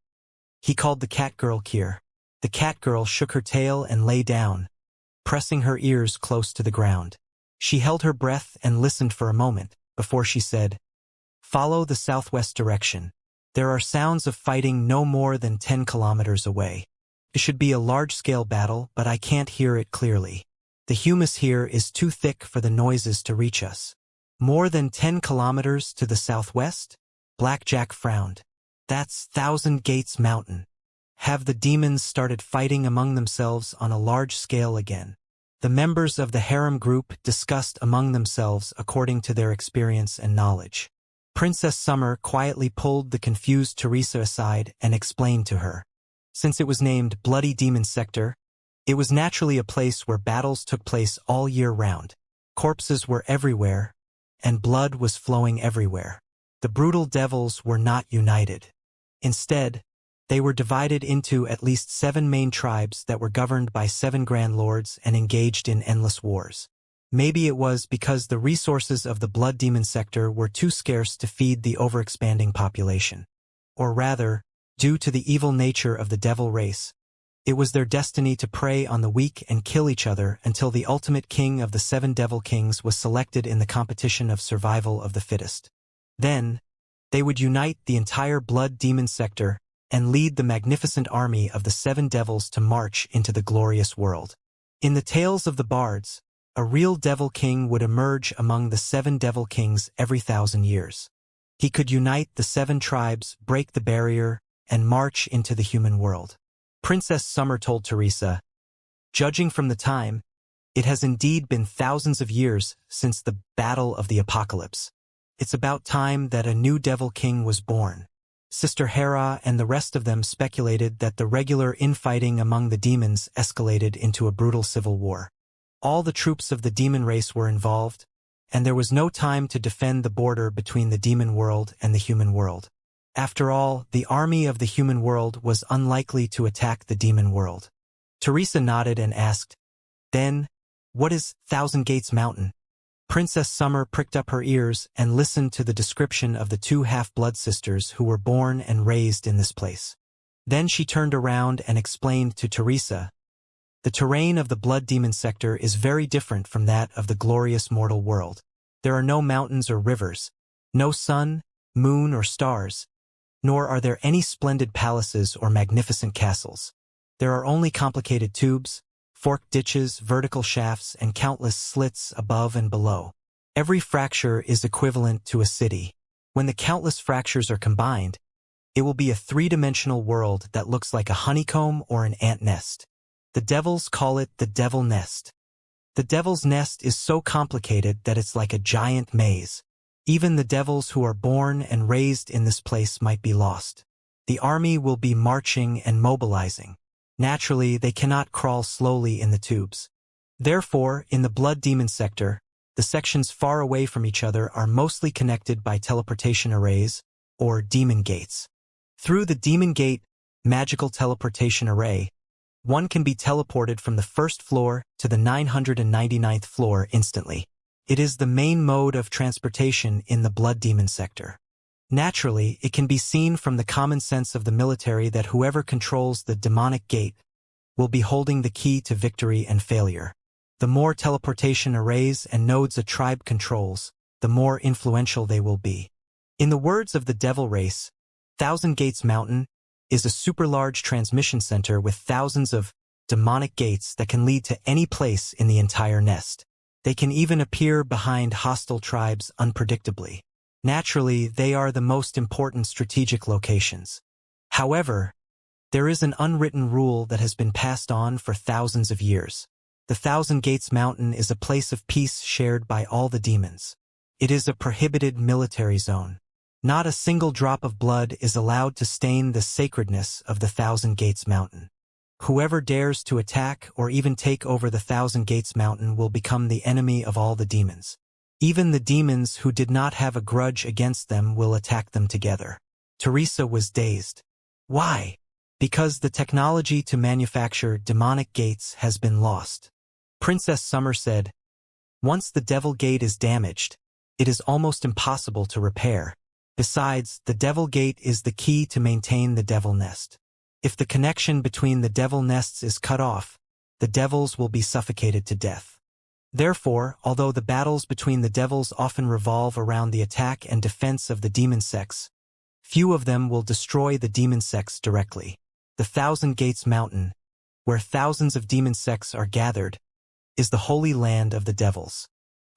[SPEAKER 1] He called the cat girl Kier. The cat girl shook her tail and lay down, pressing her ears close to the ground. She held her breath and listened for a moment before she said, Follow the southwest direction. There are sounds of fighting no more than 10 kilometers away. It should be a large-scale battle, but I can't hear it clearly. The humus here is too thick for the noises to reach us. More than 10 kilometers to the southwest? Black Jack frowned. That's Thousand Gates Mountain. Have the demons started fighting among themselves on a large scale again? The members of the harem group discussed among themselves according to their experience and knowledge. Princess Summer quietly pulled the confused Teresa aside and explained to her. Since it was named Bloody Demon Sector, it was naturally a place where battles took place all year round. Corpses were everywhere, and blood was flowing everywhere. The brutal devils were not united. Instead, they were divided into at least 7 main tribes that were governed by 7 grand lords and engaged in endless wars. Maybe it was because the resources of the Blood Demon Sector were too scarce to feed the overexpanding population. Or rather, due to the evil nature of the devil race, it was their destiny to prey on the weak and kill each other until the ultimate king of the 7 devil kings was selected in the competition of survival of the fittest. Then, they would unite the entire Blood Demon Sector and lead the magnificent army of the 7 devils to march into the glorious world. In the tales of the bards, a real devil king would emerge among the 7 devil kings every 1,000 years. He could unite the 7 tribes, break the barrier, and march into the human world. Princess Summer told Teresa, "Judging from the time, it has indeed been thousands of years since the Battle of the Apocalypse. It's about time that a new devil king was born." Sister Hera and the rest of them speculated that the regular infighting among the demons escalated into a brutal civil war. All the troops of the demon race were involved, and there was no time to defend the border between the demon world and the human world. After all, the army of the human world was unlikely to attack the demon world. Teresa nodded and asked, "Then, what is Thousand Gates Mountain?" Princess Summer pricked up her ears and listened to the description of the 2 half-blood sisters who were born and raised in this place. Then she turned around and explained to Teresa, "The terrain of the Blood Demon Sector is very different from that of the glorious mortal world. There are no mountains or rivers, no sun, moon, or stars, nor are there any splendid palaces or magnificent castles. There are only complicated tubes, forked ditches, vertical shafts, and countless slits above and below. Every fracture is equivalent to a city. When the countless fractures are combined, it will be a 3-dimensional world that looks like a honeycomb or an ant nest. The devils call it the Devil Nest. The Devil's Nest is so complicated that it's like a giant maze. Even the devils who are born and raised in this place might be lost. The army will be marching and mobilizing. Naturally, they cannot crawl slowly in the tubes. Therefore, in the Blood Demon Sector, the sections far away from each other are mostly connected by teleportation arrays, or demon gates. Through the demon gate magical teleportation array, one can be teleported from the 1st floor to the 999th floor instantly. It is the main mode of transportation in the Blood Demon Sector. Naturally, it can be seen from the common sense of the military that whoever controls the demonic gate will be holding the key to victory and failure. The more teleportation arrays and nodes a tribe controls, the more influential they will be. In the words of the devil race, Thousand Gates Mountain is a super-large transmission center with thousands of demonic gates that can lead to any place in the entire nest. They can even appear behind hostile tribes unpredictably. Naturally, they are the most important strategic locations. However, there is an unwritten rule that has been passed on for thousands of years. The Thousand Gates Mountain is a place of peace shared by all the demons. It is a prohibited military zone. Not a single drop of blood is allowed to stain the sacredness of the Thousand Gates Mountain. Whoever dares to attack or even take over the Thousand Gates Mountain will become the enemy of all the demons. Even the demons who did not have a grudge against them will attack them together. Teresa was dazed. Why? Because the technology to manufacture demonic gates has been lost. Princess Summer said, "Once the devil gate is damaged, it is almost impossible to repair. Besides, the devil gate is the key to maintain the devil nest. If the connection between the devil nests is cut off, the devils will be suffocated to death. Therefore, although the battles between the devils often revolve around the attack and defense of the demon sects, few of them will destroy the demon sects directly. The Thousand Gates Mountain, where thousands of demon sects are gathered, is the holy land of the devils.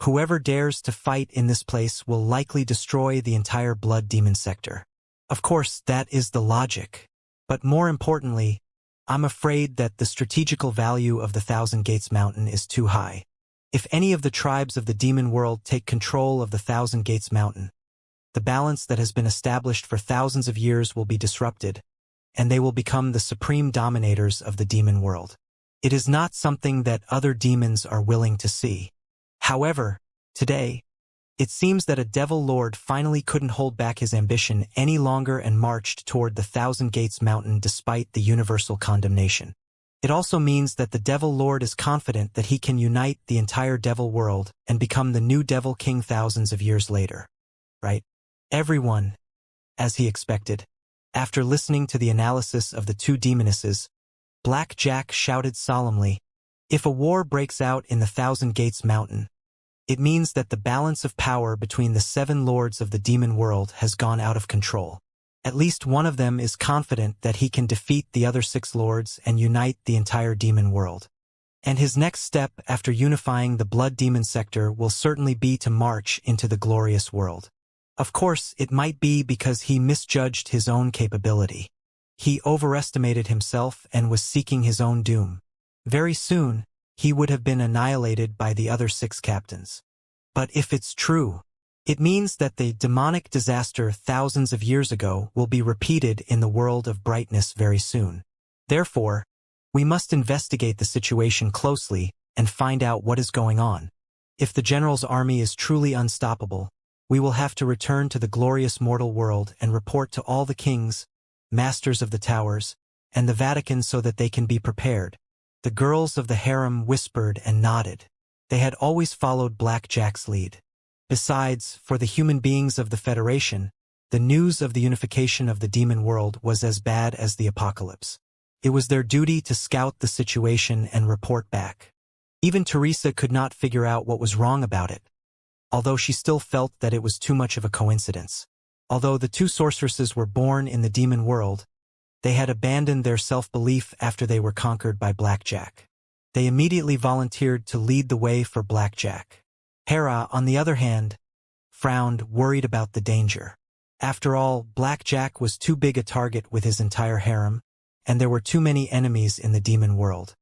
[SPEAKER 1] Whoever dares to fight in this place will likely destroy the entire Blood Demon Sector. Of course, that is the logic. But more importantly, I'm afraid that the strategical value of the Thousand Gates Mountain is too high. If any of the tribes of the demon world take control of the Thousand Gates Mountain, the balance that has been established for thousands of years will be disrupted, and they will become the supreme dominators of the demon world. It is not something that other demons are willing to see. However, today, it seems that a devil lord finally couldn't hold back his ambition any longer and marched toward the Thousand Gates Mountain despite the universal condemnation. It also means that the devil lord is confident that he can unite the entire devil world and become the new devil king thousands of years later. Right? Everyone, as he expected. After listening to the analysis of the two demonesses, Black Jack shouted solemnly, "If a war breaks out in the Thousand Gates Mountain, it means that the balance of power between the 7 lords of the demon world has gone out of control. At least one of them is confident that he can defeat the other 6 lords and unite the entire demon world. And his next step after unifying the blood demon sector will certainly be to march into the glorious world. Of course, it might be because he misjudged his own capability. He overestimated himself and was seeking his own doom. Very soon, he would have been annihilated by the other 6 captains. But if it's true, it means that the demonic disaster thousands of years ago will be repeated in the world of brightness very soon. Therefore, we must investigate the situation closely and find out what is going on. If the general's army is truly unstoppable, we will have to return to the glorious mortal world and report to all the kings, masters of the towers, and the Vatican so that they can be prepared." The girls of the harem whispered and nodded. They had always followed Black Jack's lead. Besides, for the human beings of the Federation, the news of the unification of the demon world was as bad as the apocalypse. It was their duty to scout the situation and report back. Even Teresa could not figure out what was wrong about it, although she still felt that it was too much of a coincidence. Although the 2 sorceresses were born in the demon world, they had abandoned their self-belief after they were conquered by Black Jack. They immediately volunteered to lead the way for Black Jack. Hera, on the other hand, frowned, worried about the danger. After all, Black Jack was too big a target with his entire harem, and there were too many enemies in the demon world.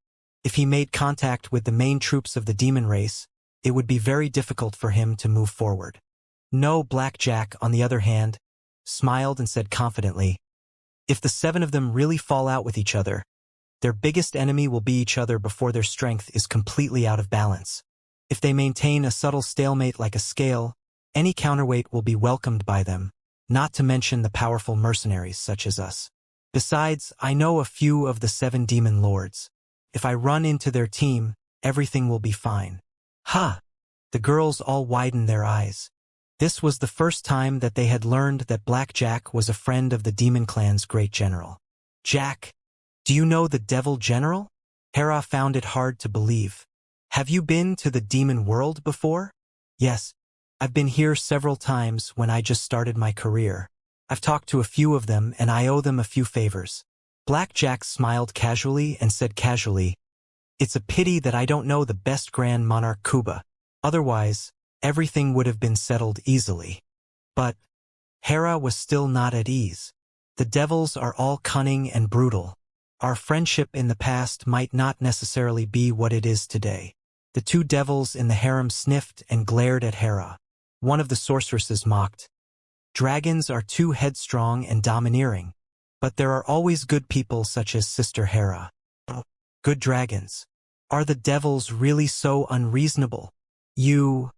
[SPEAKER 1] If he made contact with the main troops of the demon race, it would be very difficult for him to move forward. No, Black Jack, on the other hand, smiled and said confidently, "If the 7 of them really fall out with each other, their biggest enemy will be each other before their strength is completely out of balance. If they maintain a subtle stalemate like a scale, any counterweight will be welcomed by them, not to mention the powerful mercenaries such as us. Besides, I know a few of the 7 demon lords. If I run into their team, everything will be fine." "Ha!" The girls all widened their eyes. This was the first time that they had learned that Black Jack was a friend of the demon clan's great general. "Jack, do you know the devil general?" Hera found it hard to believe. "Have you been to the demon world before?" "Yes, I've been here several times when I just started my career. I've talked to a few of them and I owe them a few favors." Black Jack smiled casually and said casually, "It's a pity that I don't know the best Grand Monarch Kuba. Otherwise, everything would have been settled easily." But Hera was still not at ease. "The devils are all cunning and brutal. Our friendship in the past might not necessarily be what it is today." The 2 devils in the harem sniffed and glared at Hera. One of the sorceresses mocked, "Dragons are too headstrong and domineering, but there are always good people such as Sister Hera." "Good dragons. Are the devils really so unreasonable? You—"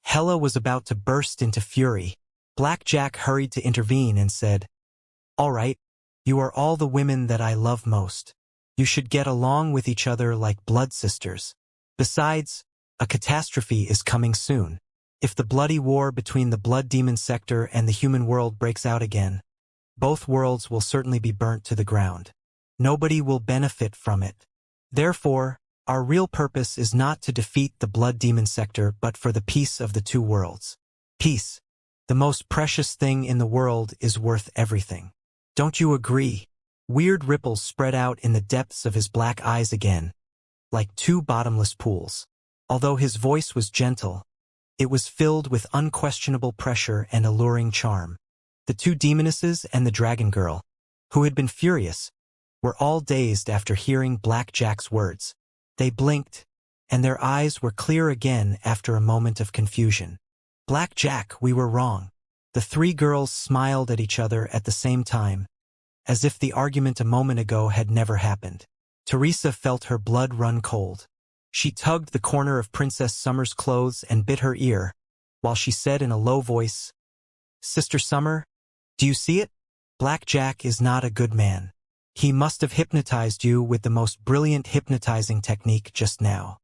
[SPEAKER 1] Hela was about to burst into fury. Black Jack hurried to intervene and said, "All right, you are all the women that I love most. You should get along with each other like blood sisters. Besides, a catastrophe is coming soon. If the bloody war between the blood demon sector and the human world breaks out again, both worlds will certainly be burnt to the ground. Nobody will benefit from it. Therefore, our real purpose is not to defeat the blood demon sector but for the peace of the 2 worlds. Peace, the most precious thing in the world, is worth everything. Don't you agree?" Weird ripples spread out in the depths of his black eyes again, like 2 bottomless pools. Although his voice was gentle, it was filled with unquestionable pressure and alluring charm. The 2 demonesses and the dragon girl, who had been furious, were all dazed after hearing Black Jack's words. They blinked, and their eyes were clear again after a moment of confusion. Black Jack, we were wrong. The three girls smiled at each other at the same time, as if the argument a moment ago had never happened. Teresa felt her blood run cold. She tugged the corner of Princess Summer's clothes and bit her ear, while she said in a low voice, "Sister Summer, do you see it? Black Jack is not a good man. He must have hypnotized you with the most brilliant hypnotizing technique just now.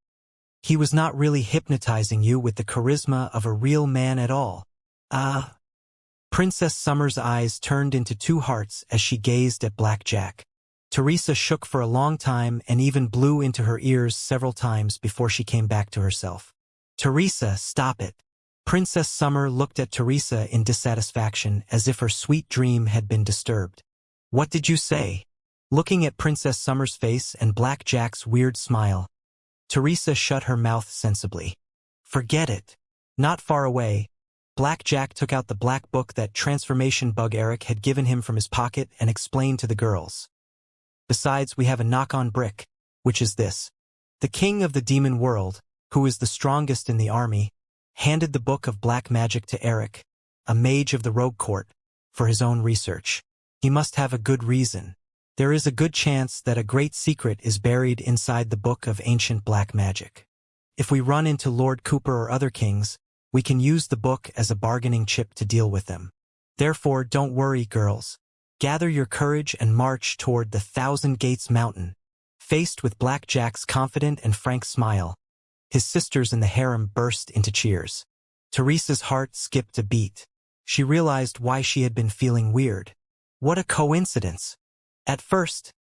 [SPEAKER 1] He was not really hypnotizing you with the charisma of a real man at all." Princess Summer's eyes turned into two hearts as she gazed at Black Jack. Teresa shook for a long time and even blew into her ears several times before she came back to herself. "Teresa, stop it." Princess Summer looked at Teresa in dissatisfaction as if her sweet dream had been disturbed. "What did you say?" Looking at Princess Summer's face and Black Jack's weird smile, Teresa shut her mouth sensibly. "Forget it." Not far away, Black Jack took out the black book that transformation bug Eric had given him from his pocket and explained to the girls. "Besides, we have a knock-on brick, which is this. The king of the demon world, who is the strongest in the army, handed the book of black magic to Eric, a mage of the rogue court, for his own research. He must have a good reason. There is a good chance that a great secret is buried inside the book of ancient black magic. If we run into Lord Cooper or other kings, we can use the book as a bargaining chip to deal with them. Therefore, don't worry, girls. Gather your courage and march toward the Thousand Gates Mountain." Faced with Black Jack's confident and frank smile, his sisters in the harem burst into cheers. Teresa's heart skipped a beat. She realized why she had been feeling weird. What a coincidence! At first,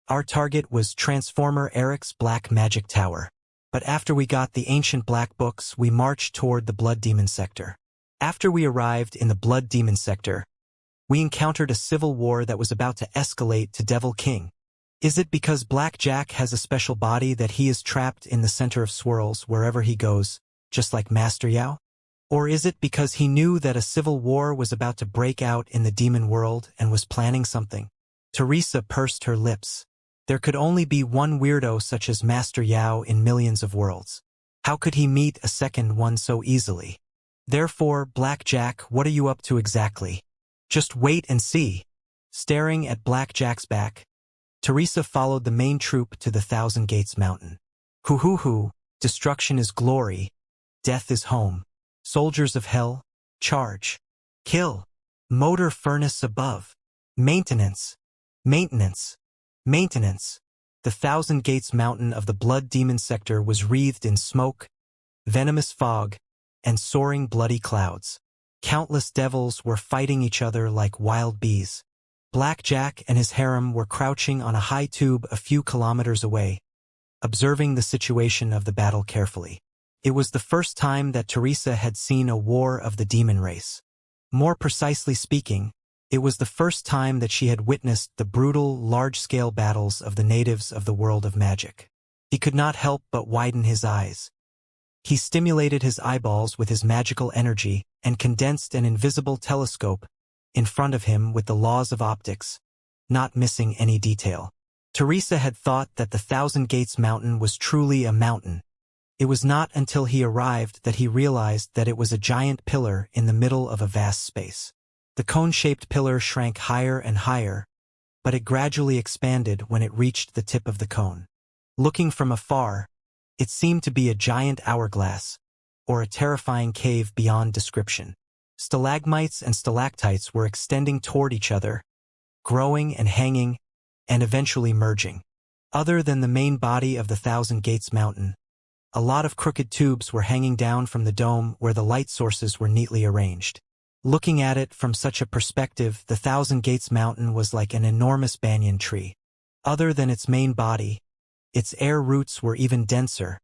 [SPEAKER 1] our target was Transformer Eric's Black Magic Tower. But after we got the ancient black books, we marched toward the Blood Demon sector. After we arrived in the Blood Demon sector, we encountered a civil war that was about to escalate to Devil King. Is it because Black Jack has a special body that he is trapped in the center of swirls wherever he goes, just like Master Yao? Or is it because he knew that a civil war was about to break out in the demon world and was planning something? Teresa pursed her lips. There could only be one weirdo such as Master Yao in millions of worlds. How could he meet a second one so easily? Therefore, Black Jack, what are you up to exactly? Just wait and see. Staring at Black Jack's back, Teresa followed the main troop to the Thousand Gates Mountain. Hoo, destruction is glory, death is home. Soldiers of hell, charge. Kill. Motor furnace above. Maintenance. Maintenance. Maintenance. The Thousand Gates Mountain of the Blood Demon sector was wreathed in smoke, venomous fog, and soaring bloody clouds. Countless devils were fighting each other like wild bees. Black Jack and his harem were crouching on a high tube a few kilometers away, observing the situation of the battle carefully. It was the first time that Teresa had seen a war of the demon race. More precisely speaking, it was the first time that she had witnessed the brutal, large-scale battles of the natives of the world of magic. He could not help but widen his eyes. He stimulated his eyeballs with his magical energy and condensed an invisible telescope in front of him with the laws of optics, not missing any detail. Teresa had thought that the Thousand Gates Mountain was truly a mountain. It was not until he arrived that he realized that it was a giant pillar in the middle of a vast space. The cone-shaped pillar shrank higher and higher, but it gradually expanded when it reached the tip of the cone. Looking from afar, it seemed to be a giant hourglass, or a terrifying cave beyond description. Stalagmites and stalactites were extending toward each other, growing and hanging, and eventually merging. Other than the main body of the Thousand Gates Mountain, a lot of crooked tubes were hanging down from the dome where the light sources were neatly arranged. Looking at it from such a perspective, the Thousand Gates Mountain was like an enormous banyan tree. Other than its main body, its air roots were even denser,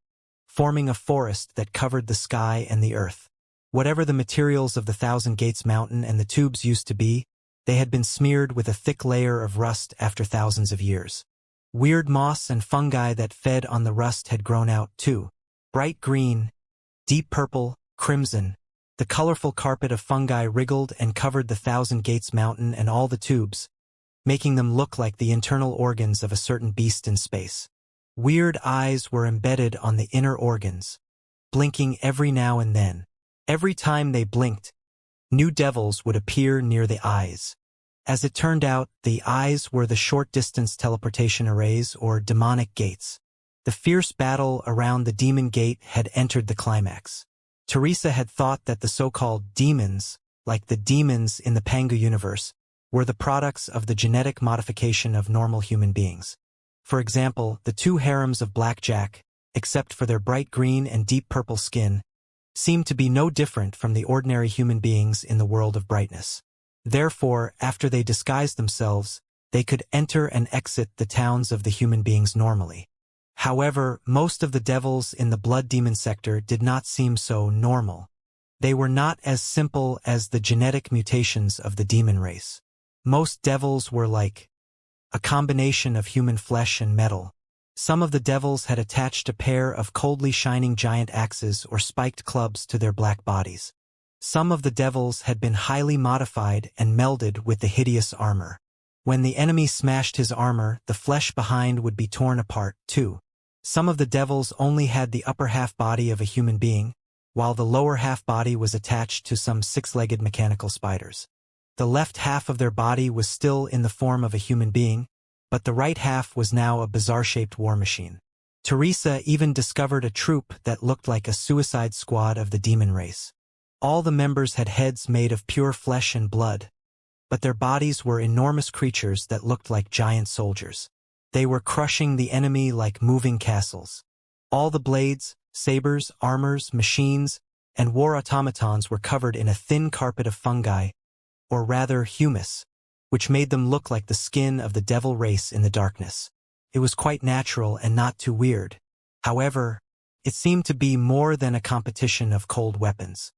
[SPEAKER 1] forming a forest that covered the sky and the earth. Whatever the materials of the Thousand Gates Mountain and the tubes used to be, they had been smeared with a thick layer of rust after thousands of years. Weird moss and fungi that fed on the rust had grown out too. Bright green, deep purple, crimson. The colorful carpet of fungi wriggled and covered the Thousand Gates Mountain and all the tubes, making them look like the internal organs of a certain beast in space. Weird eyes were embedded on the inner organs, blinking every now and then. Every time they blinked, new devils would appear near the eyes. As it turned out, the eyes were the short-distance teleportation arrays or demonic gates. The fierce battle around the demon gate had entered the climax. Teresa had thought that the so-called demons, like the demons in the Pangu universe, were the products of the genetic modification of normal human beings. For example, the two harems of Blackjack, except for their bright green and deep purple skin, seemed to be no different from the ordinary human beings in the world of brightness. Therefore, after they disguised themselves, they could enter and exit the towns of the human beings normally. However, most of the devils in the blood demon sector did not seem so normal. They were not as simple as the genetic mutations of the demon race. Most devils were like a combination of human flesh and metal. Some of the devils had attached a pair of coldly shining giant axes or spiked clubs to their black bodies. Some of the devils had been highly modified and melded with the hideous armor. When the enemy smashed his armor, the flesh behind would be torn apart, too. Some of the devils only had the upper half body of a human being, while the lower half body was attached to some six-legged mechanical spiders. The left half of their body was still in the form of a human being, but the right half was now a bizarre-shaped war machine. Teresa even discovered a troop that looked like a suicide squad of the demon race. All the members had heads made of pure flesh and blood, but their bodies were enormous creatures that looked like giant soldiers. They were crushing the enemy like moving castles. All the blades, sabers, armors, machines, and war automatons were covered in a thin carpet of fungi, or rather humus, which made them look like the skin of the devil race in the darkness. It was quite natural and not too weird. However, it seemed to be more than a competition of cold weapons.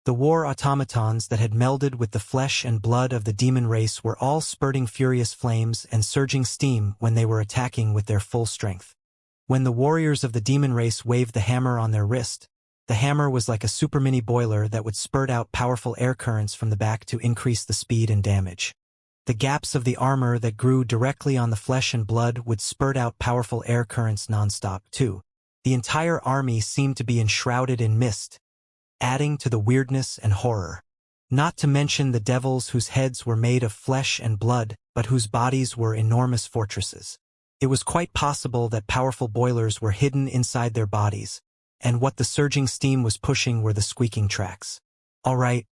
[SPEAKER 1] The war automatons that had melded with the flesh and blood of the demon race were all spurting furious flames and surging steam when they were attacking with their full strength. When the warriors of the demon race waved the hammer on their wrist, the hammer was like a super mini boiler that would spurt out powerful air currents from the back to increase the speed and damage. The gaps of the armor that grew directly on the flesh and blood would spurt out powerful air currents nonstop, too. The entire army seemed to be enshrouded in mist, adding to the weirdness and horror. Not to mention the devils whose heads were made of flesh and blood, but whose bodies were enormous fortresses. It was quite possible that powerful boilers were hidden inside their bodies, and what the surging steam was pushing were the squeaking tracks. All right,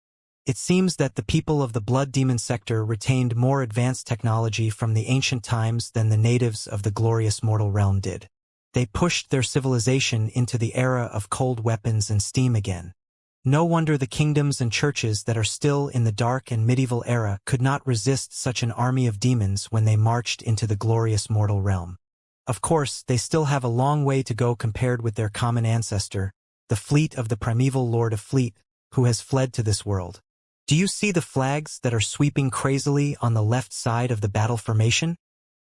[SPEAKER 1] it seems that the people of the blood demon sector retained more advanced technology from the ancient times than the natives of the glorious mortal realm did. They pushed their civilization into the era of cold weapons and steam again. No wonder the kingdoms and churches that are still in the dark and medieval era could not resist such an army of demons when they marched into the glorious mortal realm. Of course, they still have a long way to go compared with their common ancestor, the fleet of the primeval Lord of Fleet, who has fled to this world. Do you see the flags that are sweeping crazily on the left side of the battle formation?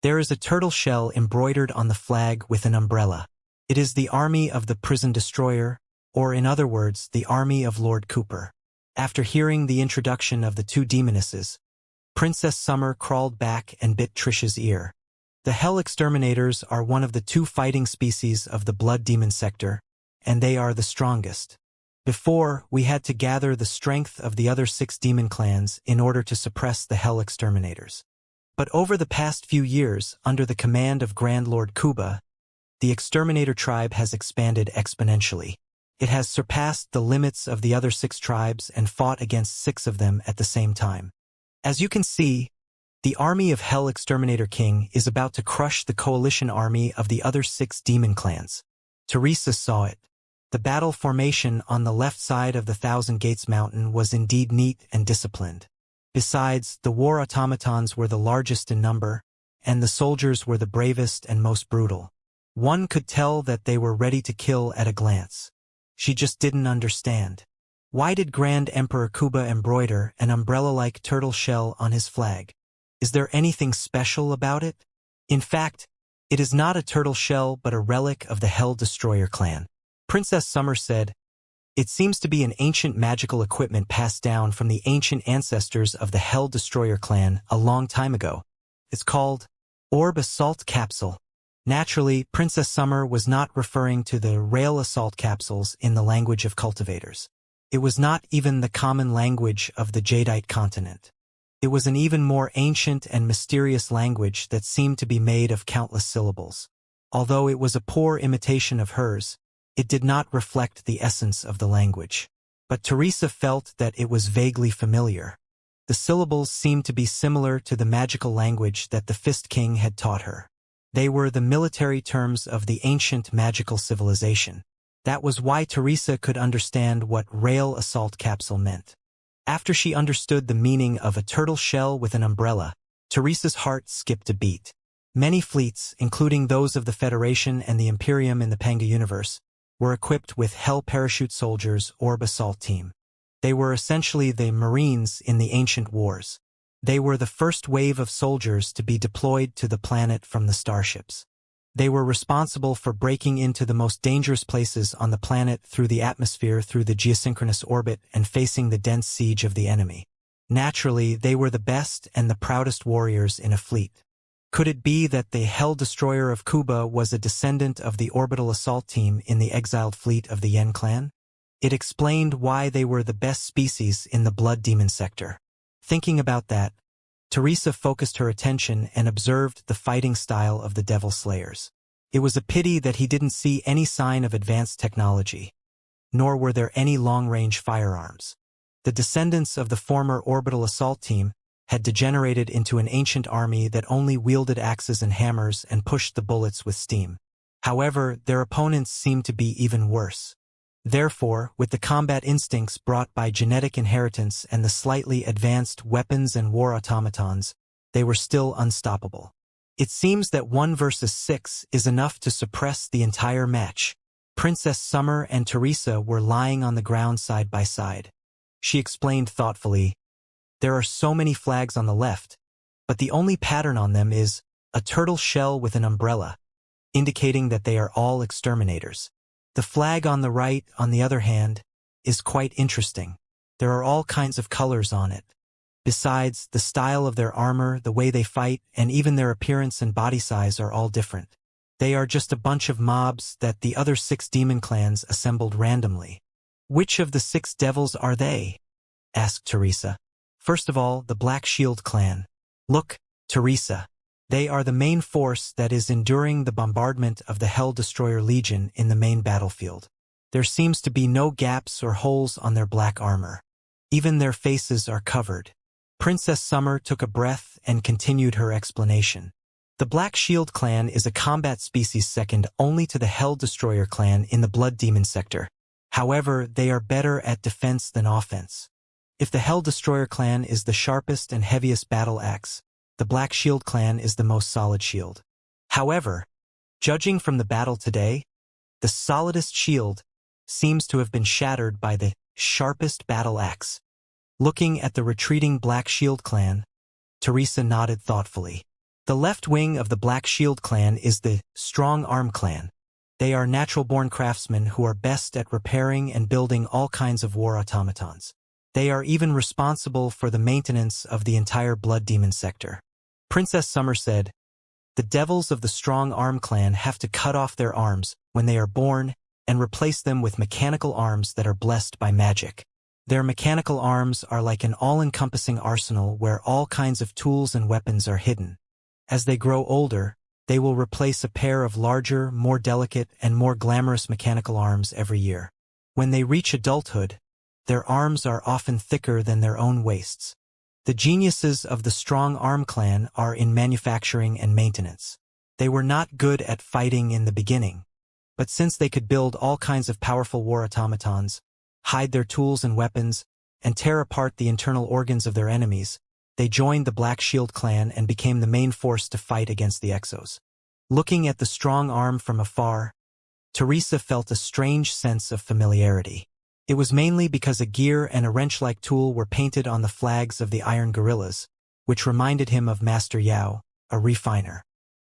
[SPEAKER 1] There is a turtle shell embroidered on the flag with an umbrella. It is the army of the prison destroyer, or in other words, the army of Lord Cooper. After hearing the introduction of the two demonesses, Princess Summer crawled back and bit Trish's ear. The Hell Exterminators are one of the two fighting species of the blood demon sector, and they are the strongest. Before, we had to gather the strength of the other 6 demon clans in order to suppress the Hell Exterminators. But over the past few years, under the command of Grand Lord Kuba, the Exterminator tribe has expanded exponentially. It has surpassed the limits of the other 6 tribes and fought against 6 of them at the same time. As you can see, the army of Hell Exterminator King is about to crush the coalition army of the other 6 demon clans. Teresa saw it. The battle formation on the left side of the Thousand Gates Mountain was indeed neat and disciplined. Besides, the war automatons were the largest in number, and the soldiers were the bravest and most brutal. One could tell that they were ready to kill at a glance. She just didn't understand. Why did Grand Emperor Kuba embroider an umbrella-like turtle shell on his flag? Is there anything special about it? In fact, it is not a turtle shell but a relic of the Hell Destroyer clan. Princess Summer said, "It seems to be an ancient magical equipment passed down from the ancient ancestors of the Hell Destroyer clan a long time ago. It's called Orb Assault Capsule. Naturally, Princess Summer was not referring to the rail assault capsules in the language of cultivators. It was not even the common language of the Jadeite continent. It was an even more ancient and mysterious language that seemed to be made of countless syllables. Although it was a poor imitation of hers, it did not reflect the essence of the language. But Teresa felt that it was vaguely familiar. The syllables seemed to be similar to the magical language that the Fist King had taught her. They were the military terms of the ancient magical civilization. That was why Teresa could understand what rail assault capsule meant. After she understood the meaning of a turtle shell with an umbrella, Teresa's heart skipped a beat. Many fleets, including those of the Federation and the Imperium in the Panga universe, were equipped with Hell Parachute Soldiers Orb Assault Team. They were essentially the Marines in the ancient wars. They were the first wave of soldiers to be deployed to the planet from the Starships. They were responsible for breaking into the most dangerous places on the planet through the atmosphere through the geosynchronous orbit and facing the dense siege of the enemy. Naturally, they were the best and the proudest warriors in a fleet. Could it be that the Hell Destroyer of Kuba was a descendant of the orbital assault team in the exiled fleet of the Yen clan? It explained why they were the best species in the Blood Demon sector. Thinking about that, Teresa focused her attention and observed the fighting style of the Devil Slayers. It was a pity that he didn't see any sign of advanced technology, nor were there any long-range firearms. The descendants of the former orbital assault team had degenerated into an ancient army that only wielded axes and hammers and pushed the bullets with steam. However, their opponents seemed to be even worse. Therefore, with the combat instincts brought by genetic inheritance and the slightly advanced weapons and war automatons, they were still unstoppable. It seems that 1 versus 6 is enough to suppress the entire match. Princess Summer and Teresa were lying on the ground side by side. She explained thoughtfully, "There are so many flags on the left, but the only pattern on them is a turtle shell with an umbrella, indicating that they are all exterminators. The flag on the right, on the other hand, is quite interesting. There are all kinds of colors on it. Besides, the style of their armor, the way they fight, and even their appearance and body size are all different. They are just a bunch of mobs that the other 6 demon clans assembled randomly." "Which of the 6 devils are they?" asked Teresa. "First of all, the Black Shield clan. Look, Teresa. They are the main force that is enduring the bombardment of the Hell Destroyer Legion in the main battlefield. There seems to be no gaps or holes on their black armor. Even their faces are covered." Princess Summer took a breath and continued her explanation. "The Black Shield clan is a combat species second only to the Hell Destroyer clan in the Blood Demon sector. However, they are better at defense than offense. If the Hell Destroyer clan is the sharpest and heaviest battle axe, the Black Shield clan is the most solid shield. However, judging from the battle today, the solidest shield seems to have been shattered by the sharpest battle axe." Looking at the retreating Black Shield clan, Teresa nodded thoughtfully. "The left wing of the Black Shield clan is the Strong Arm clan. They are natural-born craftsmen who are best at repairing and building all kinds of war automatons. They are even responsible for the maintenance of the entire Blood Demon sector." Princess Summer said, "The devils of the Strong Arm clan have to cut off their arms when they are born and replace them with mechanical arms that are blessed by magic. Their mechanical arms are like an all-encompassing arsenal where all kinds of tools and weapons are hidden. As they grow older, they will replace a pair of larger, more delicate, and more glamorous mechanical arms every year. When they reach adulthood, their arms are often thicker than their own waists. The geniuses of the Strong Arm clan are in manufacturing and maintenance. They were not good at fighting in the beginning, but since they could build all kinds of powerful war automatons, hide their tools and weapons, and tear apart the internal organs of their enemies, they joined the Black Shield clan and became the main force to fight against the Exos." Looking at the Strong Arm from afar, Teresa felt a strange sense of familiarity. It was mainly because a gear and a wrench-like tool were painted on the flags of the Iron Gorillas, which reminded him of Master Yao, a refiner.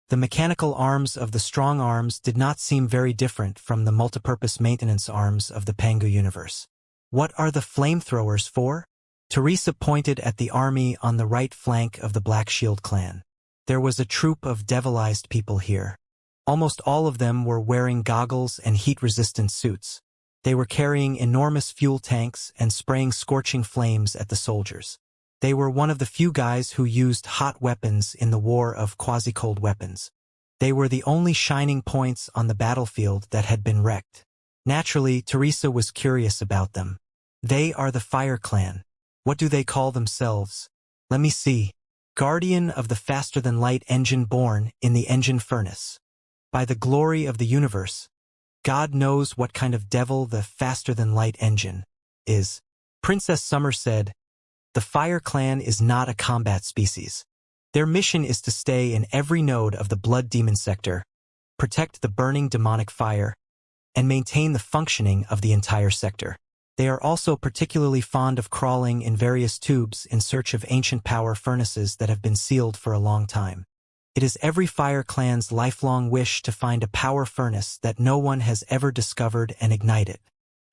[SPEAKER 1] The mechanical arms of the Strong Arms did not seem very different from the multipurpose maintenance arms of the Pangu universe. "What are the flamethrowers for?" Teresa pointed at the army on the right flank of the Black Shield clan. There was a troop of devilized people here. Almost all of them were wearing goggles and heat-resistant suits. They were carrying enormous fuel tanks and spraying scorching flames at the soldiers. They were one of the few guys who used hot weapons in the war of quasi-cold weapons. They were the only shining points on the battlefield that had been wrecked. Naturally, Teresa was curious about them. They are the Fire Clan. What do they call themselves? Let me see. Guardian of the faster-than-light engine born in the engine furnace. By the glory of the universe, God knows what kind of devil the faster-than-light engine is. Princess Summer said, the Fire Clan is not a combat species. Their mission is to stay in every node of the Blood Demon sector, protect the burning demonic fire, and maintain the functioning of the entire sector. They are also particularly fond of crawling in various tubes in search of ancient power furnaces that have been sealed for a long time. It is every Fire Clan's lifelong wish to find a power furnace that no one has ever discovered and ignite it.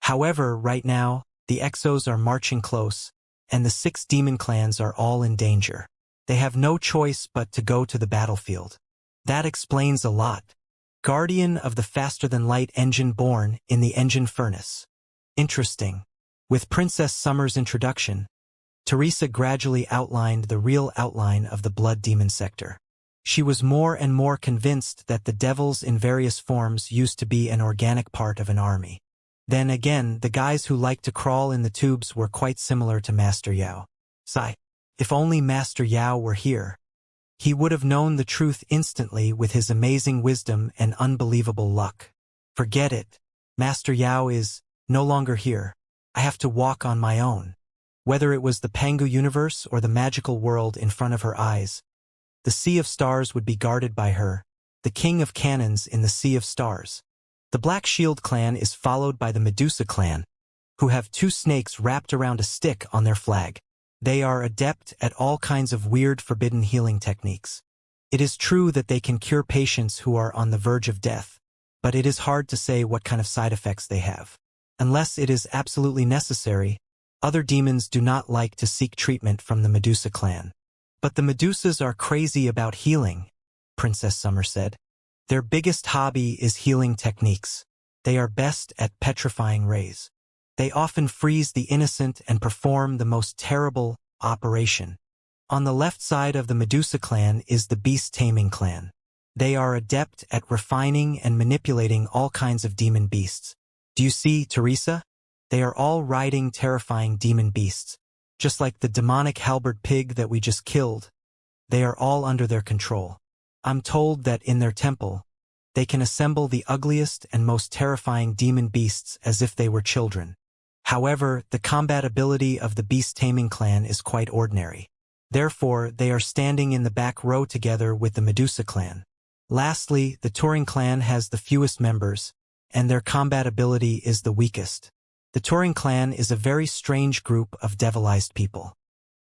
[SPEAKER 1] However, right now, the Exos are marching close, and the 6 demon clans are all in danger. They have no choice but to go to the battlefield. That explains a lot. Guardian of the faster-than-light engine born in the engine furnace. Interesting. With Princess Summer's introduction, Teresa gradually outlined the real outline of the Blood Demon sector. She was more and more convinced that the devils in various forms used to be an organic part of an army. Then again, the guys who liked to crawl in the tubes were quite similar to Master Yao. Sigh. If only Master Yao were here. He would have known the truth instantly with his amazing wisdom and unbelievable luck. Forget it. Master Yao is no longer here. I have to walk on my own. Whether it was the Pangu universe or the magical world in front of her eyes, the Sea of Stars would be guarded by her, the King of Cannons in the Sea of Stars. The Black Shield clan is followed by the Medusa clan, who have 2 snakes wrapped around a stick on their flag. They are adept at all kinds of weird forbidden healing techniques. It is true that they can cure patients who are on the verge of death, but it is hard to say what kind of side effects they have. Unless it is absolutely necessary, other demons do not like to seek treatment from the Medusa clan. But the Medusas are crazy about healing, Princess Summer said. Their biggest hobby is healing techniques. They are best at petrifying rays. They often freeze the innocent and perform the most terrible operation. On the left side of the Medusa clan is the beast-taming clan. They are adept at refining and manipulating all kinds of demon beasts. Do you see, Teresa? They are all riding terrifying demon beasts. Just like the demonic halberd pig that we just killed, they are all under their control. I'm told that in their temple, they can assemble the ugliest and most terrifying demon beasts as if they were children. However, the combat ability of the beast-taming clan is quite ordinary. Therefore, they are standing in the back row together with the Medusa clan. Lastly, the Turing clan has the fewest members, and their combat ability is the weakest. The Turing clan is a very strange group of devilized people.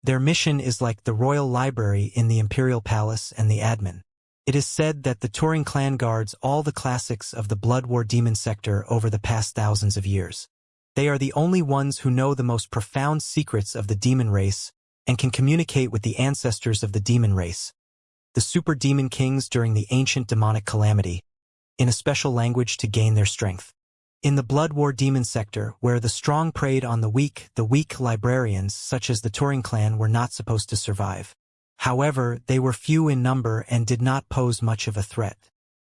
[SPEAKER 1] Their mission is like the royal library in the Imperial Palace and the admin. It is said that the Turing clan guards all the classics of the Blood War demon sector over the past thousands of years. They are the only ones who know the most profound secrets of the demon race and can communicate with the ancestors of the demon race, the super demon kings during the ancient demonic calamity, in a special language to gain their strength. In the Blood War demon sector, where the strong preyed on the weak librarians such as the Turing clan were not supposed to survive. However, they were few in number and did not pose much of a threat.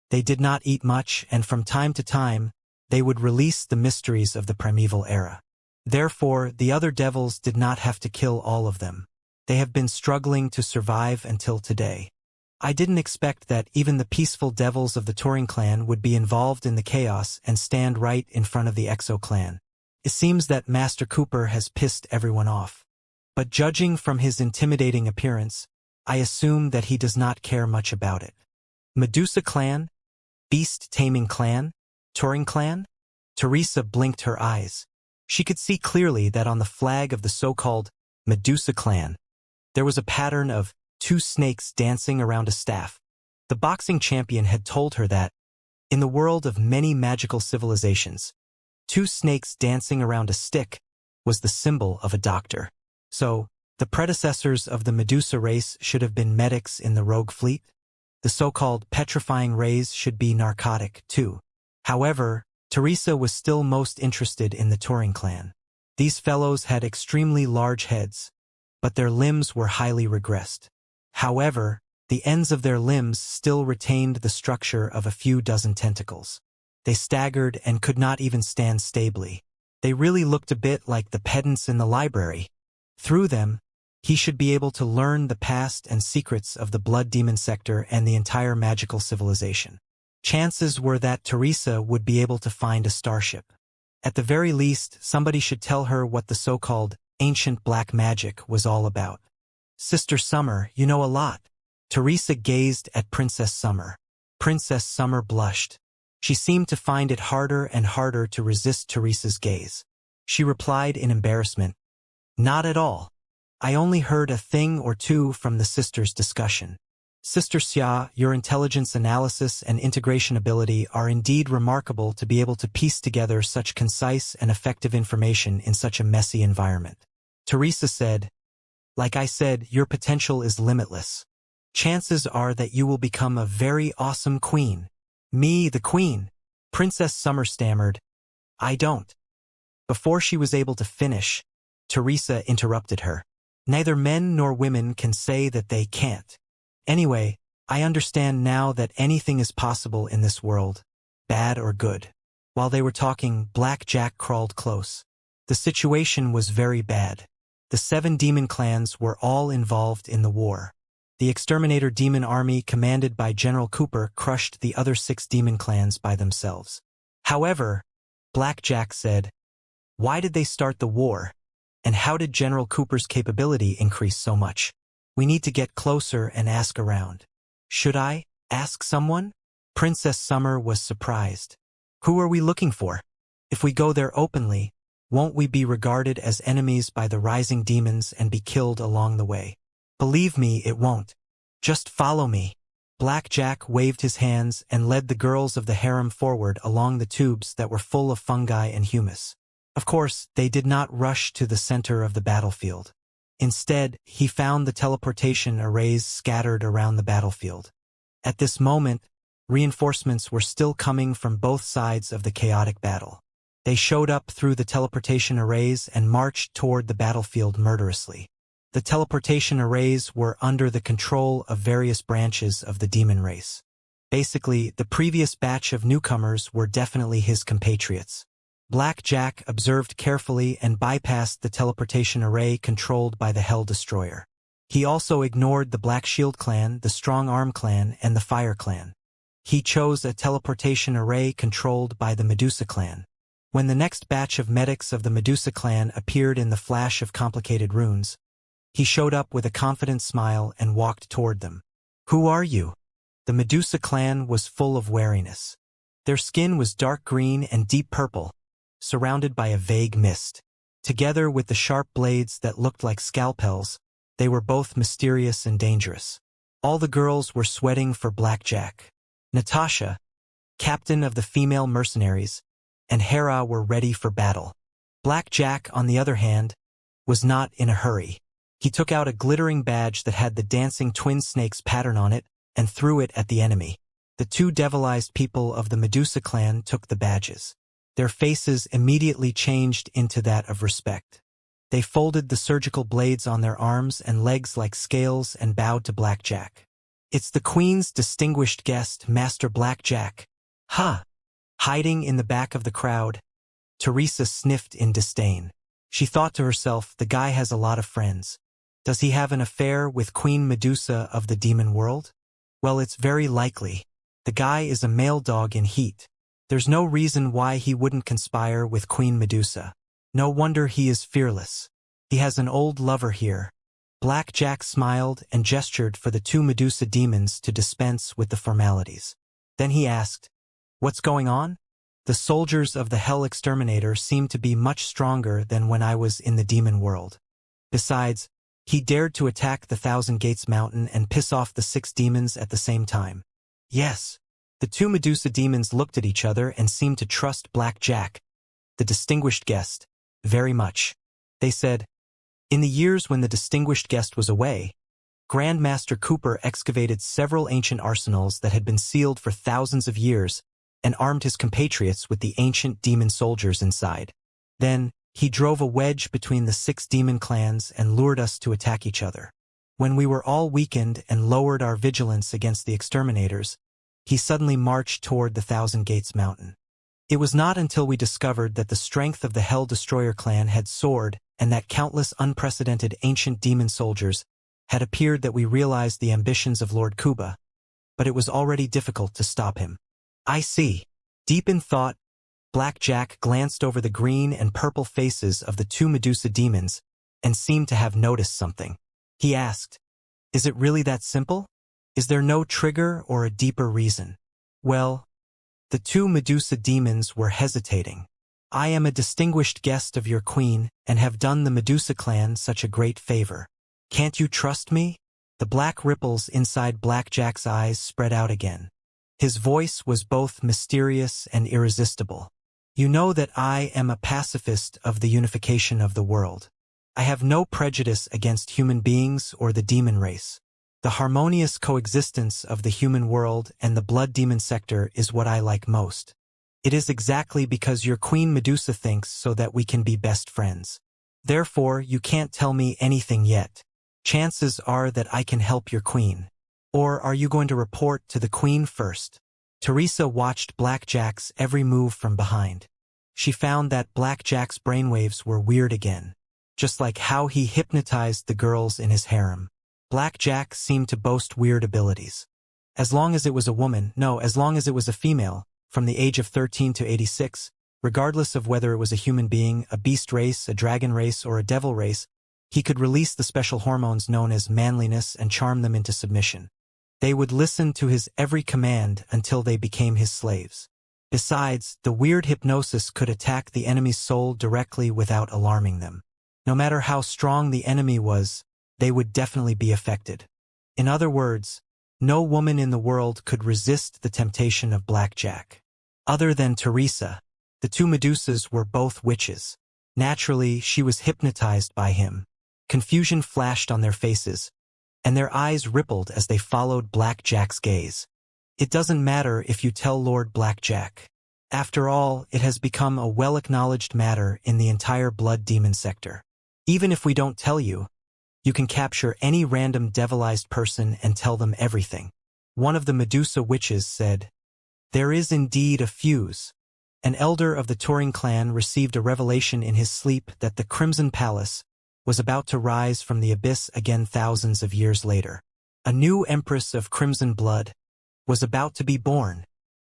[SPEAKER 1] They did not eat much, and from time to time, they would release the mysteries of the primeval era. Therefore, the other devils did not have to kill all of them. They have been struggling to survive until today. I didn't expect that even the peaceful devils of the Turing clan would be involved in the chaos and stand right in front of the Exo clan. It seems that Master Cooper has pissed everyone off. But judging from his intimidating appearance, I assume that he does not care much about it. Medusa clan? Beast-taming clan? Turing clan? Teresa blinked her eyes. She could see clearly that on the flag of the so-called Medusa clan, there was a pattern of 2 snakes dancing around a staff. The boxing champion had told her that, in the world of many magical civilizations, 2 snakes dancing around a stick was the symbol of a doctor. So, the predecessors of the Medusa race should have been medics in the rogue fleet? The so-called petrifying rays should be narcotic, too. However, Teresa was still most interested in the Turing clan. These fellows had extremely large heads, but their limbs were highly regressed. However, the ends of their limbs still retained the structure of a few dozen tentacles. They staggered and could not even stand stably. They really looked a bit like the pedants in the library. Through them, he should be able to learn the past and secrets of the Blood Demon sector and the entire magical civilization. Chances were that Teresa would be able to find a starship. At the very least, somebody should tell her what the so-called ancient black magic was all about. Sister Summer, you know a lot. Teresa gazed at Princess Summer. Princess Summer blushed. She seemed to find it harder and harder to resist Teresa's gaze. She replied in embarrassment, "Not at all. I only heard a thing or two from the sisters' discussion. Sister Xia, your intelligence analysis and integration ability are indeed remarkable to be able to piece together such concise and effective information in such a messy environment." Teresa said, "Like I said, your potential is limitless. Chances are that you will become a very awesome queen." "Me, the queen?" Princess Summer stammered. "I don't." Before she was able to finish, Teresa interrupted her. "Neither men nor women can say that they can't. Anyway, I understand now that anything is possible in this world, bad or good." While they were talking, Black Jack crawled close. The situation was very bad. The 7 demon clans were all involved in the war. The exterminator demon army commanded by General Cooper crushed the other 6 demon clans by themselves. However, Black Jack said, "Why did they start the war? And how did General Cooper's capability increase so much? We need to get closer and ask around." "Should I ask someone?" Princess Summer was surprised. "Who are we looking for? If we go there openly, won't we be regarded as enemies by the rising demons and be killed along the way?" "Believe me, it won't. Just follow me." Black Jack waved his hands and led the girls of the harem forward along the tubes that were full of fungi and humus. Of course, they did not rush to the center of the battlefield. Instead, he found the teleportation arrays scattered around the battlefield. At this moment, reinforcements were still coming from both sides of the chaotic battle. They showed up through the teleportation arrays and marched toward the battlefield murderously. The teleportation arrays were under the control of various branches of the demon race. Basically, the previous batch of newcomers were definitely his compatriots. Black Jack observed carefully and bypassed the teleportation array controlled by the Hell Destroyer. He also ignored the Black Shield clan, the Strong Arm clan, and the Fire clan. He chose a teleportation array controlled by the Medusa clan. When the next batch of medics of the Medusa clan appeared in the flash of complicated runes, he showed up with a confident smile and walked toward them. "Who are you?" The Medusa clan was full of wariness. Their skin was dark green and deep purple, surrounded by a vague mist. Together with the sharp blades that looked like scalpels, they were both mysterious and dangerous. All the girls were sweating for Black Jack. Natasha, captain of the female mercenaries, and Hera were ready for battle. Black Jack, on the other hand, was not in a hurry. He took out a glittering badge that had the dancing twin snakes pattern on it and threw it at the enemy. The 2 devilized people of the Medusa clan took the badges. Their faces immediately changed into that of respect. They folded the surgical blades on their arms and legs like scales and bowed to Black Jack. "It's the Queen's distinguished guest, Master Black Jack." "Huh!" Hiding in the back of the crowd, Teresa sniffed in disdain. She thought to herself, the guy has a lot of friends. Does he have an affair with Queen Medusa of the demon world? Well, it's very likely. The guy is a male dog in heat. There's no reason why he wouldn't conspire with Queen Medusa. No wonder he is fearless. He has an old lover here. Black Jack smiled and gestured for the 2 Medusa demons to dispense with the formalities. Then he asked, "What's going on?" "The soldiers of the Hell Exterminator seem to be much stronger than when I was in the demon world. Besides, he dared to attack the Thousand Gates Mountain and piss off the 6 demons at the same time." "Yes." The 2 Medusa demons looked at each other and seemed to trust Black Jack, the distinguished guest, very much. They said, "In the years when the distinguished guest was away, Grandmaster Cooper excavated several ancient arsenals that had been sealed for thousands of years and armed his compatriots with the ancient demon soldiers inside. Then, he drove a wedge between the 6 demon clans and lured us to attack each other. When we were all weakened and lowered our vigilance against the exterminators, he suddenly marched toward the Thousand Gates mountain. It was not until we discovered that the strength of the Hell Destroyer clan had soared and that countless unprecedented ancient demon soldiers had appeared that we realized the ambitions of Lord Kuba, but it was already difficult to stop him. I see. Deep in thought, Black Jack glanced over the green and purple faces of the 2 Medusa demons and seemed to have noticed something. He asked, "Is it really that simple? Is there no trigger or a deeper reason?" Well, the 2 Medusa demons were hesitating. "I am a distinguished guest of your queen and have done the Medusa clan such a great favor. Can't you trust me?" The black ripples inside Black Jack's eyes spread out again. His voice was both mysterious and irresistible. "You know that I am a pacifist of the unification of the world. I have no prejudice against human beings or the demon race. The harmonious coexistence of the human world and the blood demon sector is what I like most. It is exactly because your Queen Medusa thinks so that we can be best friends. Therefore, you can't tell me anything yet. Chances are that I can help your queen. Or are you going to report to the queen first?" Teresa watched Black Jack's every move from behind. She found that Black Jack's brainwaves were weird again, just like how he hypnotized the girls in his harem. Black Jack seemed to boast weird abilities. As long as it was a woman, no, as long as it was a female, from the age of 13 to 86, regardless of whether it was a human being, a beast race, a dragon race, or a devil race, he could release the special hormones known as manliness and charm them into submission. They would listen to his every command until they became his slaves. Besides, the weird hypnosis could attack the enemy's soul directly without alarming them. No matter how strong the enemy was, they would definitely be affected. In other words, no woman in the world could resist the temptation of Black Jack. Other than Teresa, the 2 Medusas were both witches. Naturally, she was hypnotized by him. Confusion flashed on their faces, and their eyes rippled as they followed Black Jack's gaze. "It doesn't matter if you tell Lord Black Jack. After all, it has become a well-acknowledged matter in the entire blood demon sector. Even if we don't tell you, you can capture any random devilized person and tell them everything." One of the Medusa witches said, "There is indeed a fuse." An elder of the Turing clan received a revelation in his sleep that the Crimson Palace was about to rise from the abyss again thousands of years later. A new empress of crimson blood was about to be born.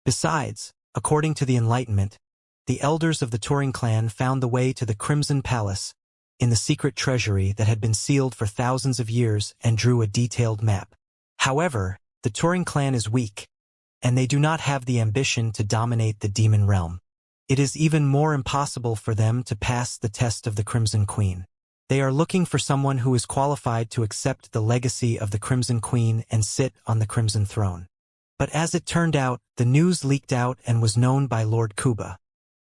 [SPEAKER 1] Besides, according to the Enlightenment, the elders of the Turing clan found the way to the Crimson Palace in the secret treasury that had been sealed for thousands of years and drew a detailed map. However, the Turing clan is weak, and they do not have the ambition to dominate the demon realm. It is even more impossible for them to pass the test of the Crimson Queen. They are looking for someone who is qualified to accept the legacy of the Crimson Queen and sit on the Crimson Throne. But as it turned out, the news leaked out and was known by Lord Kuba.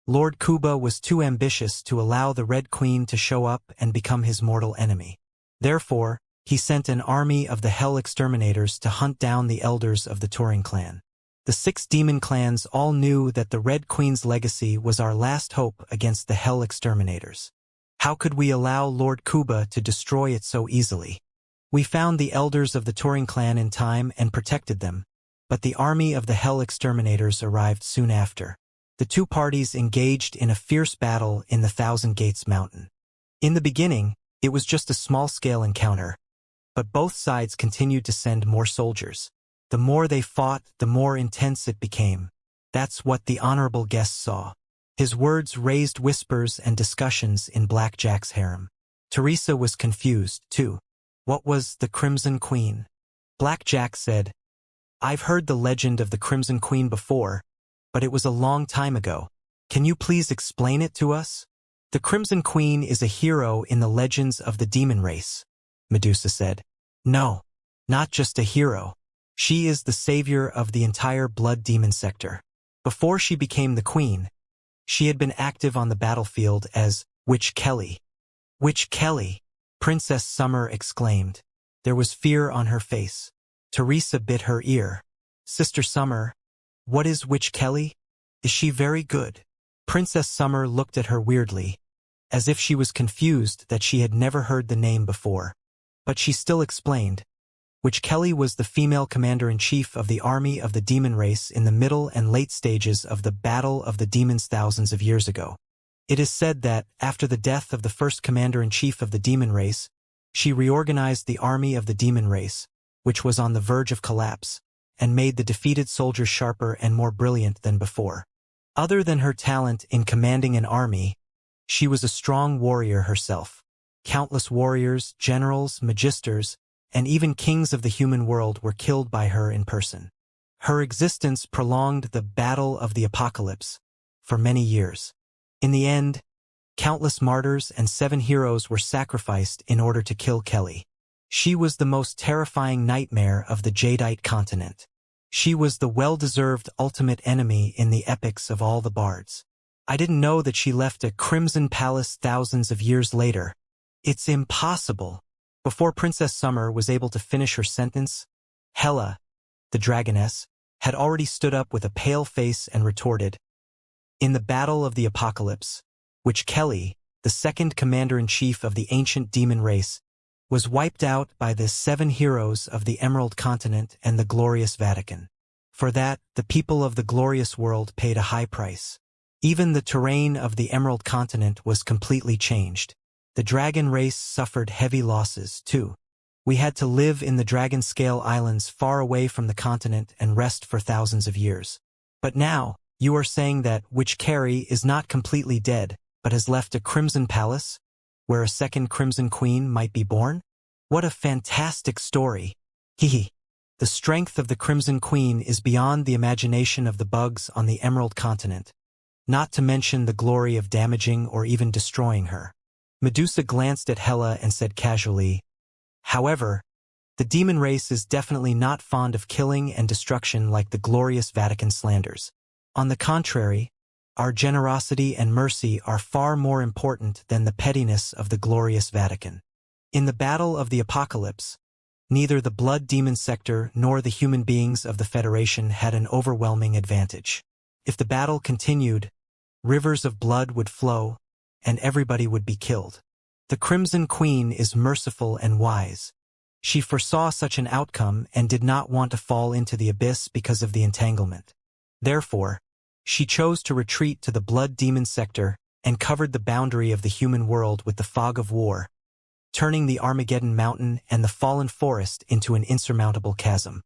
[SPEAKER 1] Lord Kuba was too ambitious to allow the Red Queen to show up and become his mortal enemy. Therefore, he sent an army of the Hell Exterminators to hunt down the elders of the Turing clan. The 6 demon clans all knew that the Red Queen's legacy was our last hope against the Hell Exterminators. How could we allow Lord Kuba to destroy it so easily? We found the elders of the Turing clan in time and protected them, but the army of the Hell Exterminators arrived soon after. The 2 parties engaged in a fierce battle in the Thousand Gates mountain. In the beginning, it was just a small-scale encounter, but both sides continued to send more soldiers. The more they fought, the more intense it became. That's what the honorable guest saw. His words raised whispers and discussions in Black Jack's harem. Teresa was confused, too. What was the Crimson Queen? Black Jack said, "I've heard the legend of the Crimson Queen before, but it was a long time ago. Can you please explain it to us?" "The Crimson Queen is a hero in the legends of the demon race," Medusa said. "No, not just a hero. She is the savior of the entire blood demon sector. Before she became the queen, she had been active on the battlefield as Witch Kelly." "Witch Kelly!" Princess Summer exclaimed. There was fear on her face. Teresa bit her ear. Sister Summer, what is Witch Kelly? Is she very good? Princess Summer looked at her weirdly, as if she was confused that she had never heard the name before. But she still explained. Witch Kelly was the female commander-in-chief of the army of the demon race in the middle and late stages of the Battle of the Demons thousands of years ago. It is said that, after the death of the first commander-in-chief of the demon race, she reorganized the army of the demon race, which was on the verge of collapse, and made the defeated soldiers sharper and more brilliant than before. Other than her talent in commanding an army, she was a strong warrior herself. Countless warriors, generals, magisters, and even kings of the human world were killed by her in person. Her existence prolonged the Battle of the Apocalypse for many years. In the end, countless martyrs and 7 heroes were sacrificed in order to kill Kelly. She was the most terrifying nightmare of the Jadeite continent. She was the well-deserved ultimate enemy in the epics of all the bards. I didn't know that she left a crimson palace thousands of years later. It's impossible. Before Princess Summer was able to finish her sentence, Hela, the dragoness, had already stood up with a pale face and retorted, "In the Battle of the Apocalypse, Witch Kelly, the second commander-in-chief of the ancient demon race, was wiped out by the 7 heroes of the Emerald Continent and the Glorious Vatican. For that, the people of the glorious world paid a high price. Even the terrain of the Emerald Continent was completely changed. The dragon race suffered heavy losses, too. We had to live in the Dragon Scale Islands far away from the continent and rest for thousands of years. But now, you are saying that Witch Kelly is not completely dead, but has left a Crimson Palace, where a second Crimson Queen might be born? What a fantastic story. Hehe. The strength of the Crimson Queen is beyond the imagination of the bugs on the Emerald Continent, not to mention the glory of damaging or even destroying her. Medusa glanced at Hela and said casually, "However, the demon race is definitely not fond of killing and destruction like the glorious Vatican slanders. On the contrary, our generosity and mercy are far more important than the pettiness of the glorious Vatican. In the Battle of the Apocalypse, neither the Blood Demon Sector nor the human beings of the Federation had an overwhelming advantage. If the battle continued, rivers of blood would flow, and everybody would be killed. The Crimson Queen is merciful and wise. She foresaw such an outcome and did not want to fall into the abyss because of the entanglement. Therefore, she chose to retreat to the Blood Demon Sector and covered the boundary of the human world with the fog of war, turning the Armageddon Mountain and the Fallen Forest into an insurmountable chasm.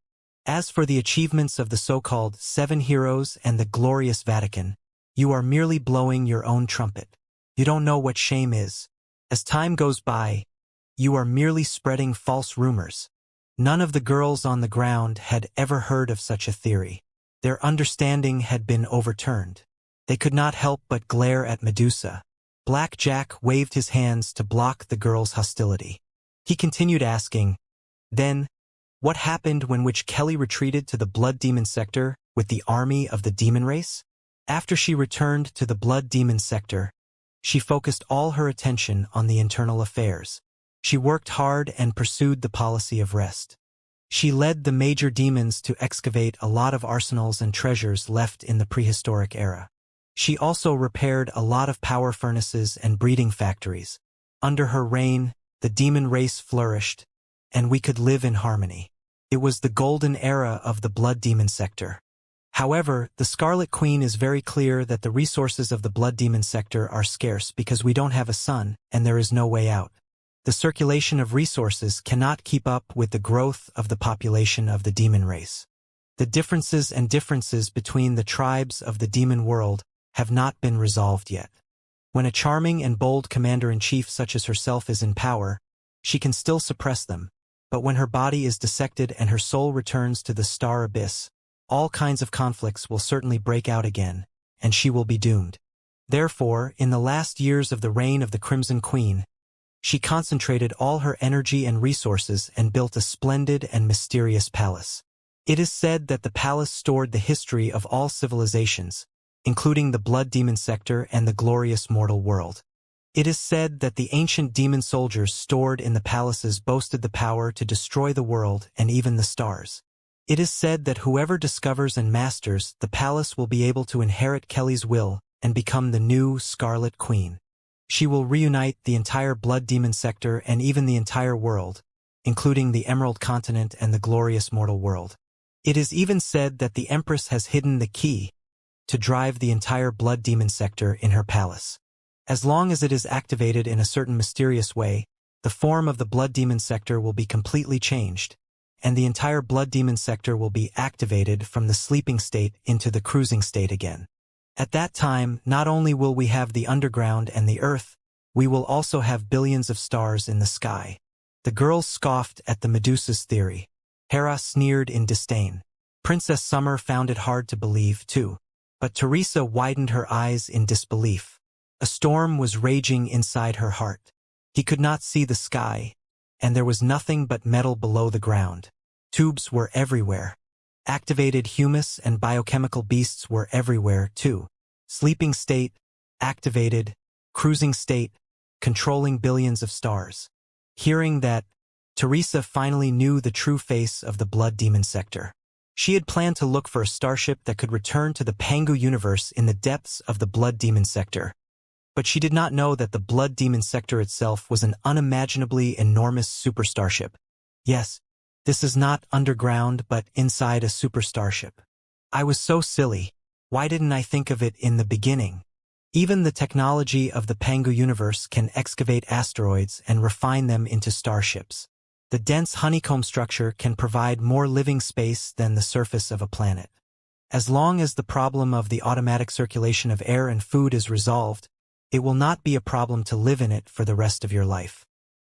[SPEAKER 1] As for the achievements of the so-called 7 heroes and the glorious Vatican, you are merely blowing your own trumpet. You don't know what shame is. As time goes by, you are merely spreading false rumors. None of the girls on the ground had ever heard of such a theory. Their understanding had been overturned. They could not help but glare at Medusa. Black Jack waved his hands to block the girls' hostility. He continued asking, "Then, what happened when Witch Kelly retreated to the Blood Demon Sector with the army of the demon race?" After she returned to the Blood Demon Sector, she focused all her attention on the internal affairs. She worked hard and pursued the policy of rest. She led the major demons to excavate a lot of arsenals and treasures left in the prehistoric era. She also repaired a lot of power furnaces and breeding factories. Under her reign, the demon race flourished, and we could live in harmony. It was the golden era of the Blood Demon Sector. However, the Scarlet Queen is very clear that the resources of the Blood Demon Sector are scarce because we don't have a sun, and there is no way out. The circulation of resources cannot keep up with the growth of the population of the demon race. The differences between the tribes of the demon world have not been resolved yet. When a charming and bold commander-in-chief such as herself is in power, she can still suppress them, but when her body is dissected and her soul returns to the star abyss, all kinds of conflicts will certainly break out again, and she will be doomed. Therefore, in the last years of the reign of the Crimson Queen, she concentrated all her energy and resources and built a splendid and mysterious palace. It is said that the palace stored the history of all civilizations, including the Blood Demon Sector and the glorious mortal world. It is said that the ancient demon soldiers stored in the palaces boasted the power to destroy the world and even the stars. It is said that whoever discovers and masters the palace will be able to inherit Kelly's will and become the new Scarlet Queen. She will reunite the entire Blood Demon sector and even the entire world, including the Emerald Continent and the glorious mortal world. It is even said that the Empress has hidden the key to drive the entire Blood Demon sector in her palace. As long as it is activated in a certain mysterious way, the form of the Blood Demon sector will be completely changed, and the entire Blood Demon sector will be activated from the sleeping state into the cruising state again. At that time, not only will we have the underground and the earth, we will also have billions of stars in the sky. The girls scoffed at the Medusa's theory. Hera sneered in disdain. Princess Summer found it hard to believe, too. But Teresa widened her eyes in disbelief. A storm was raging inside her heart. He could not see the sky, and there was nothing but metal below the ground. Tubes were everywhere. Activated humus and biochemical beasts were everywhere, too. Sleeping state, activated, cruising state, controlling billions of stars. Hearing that, Teresa finally knew the true face of the Blood Demon sector. She had planned to look for a starship that could return to the Pangu universe in the depths of the Blood Demon sector. But she did not know that the Blood Demon sector itself was an unimaginably enormous super starship. Yes, this is not underground but inside a super starship. I was so silly. Why didn't I think of it in the beginning? Even the technology of the Pangu universe can excavate asteroids and refine them into starships. The dense honeycomb structure can provide more living space than the surface of a planet. As long as the problem of the automatic circulation of air and food is resolved, it will not be a problem to live in it for the rest of your life.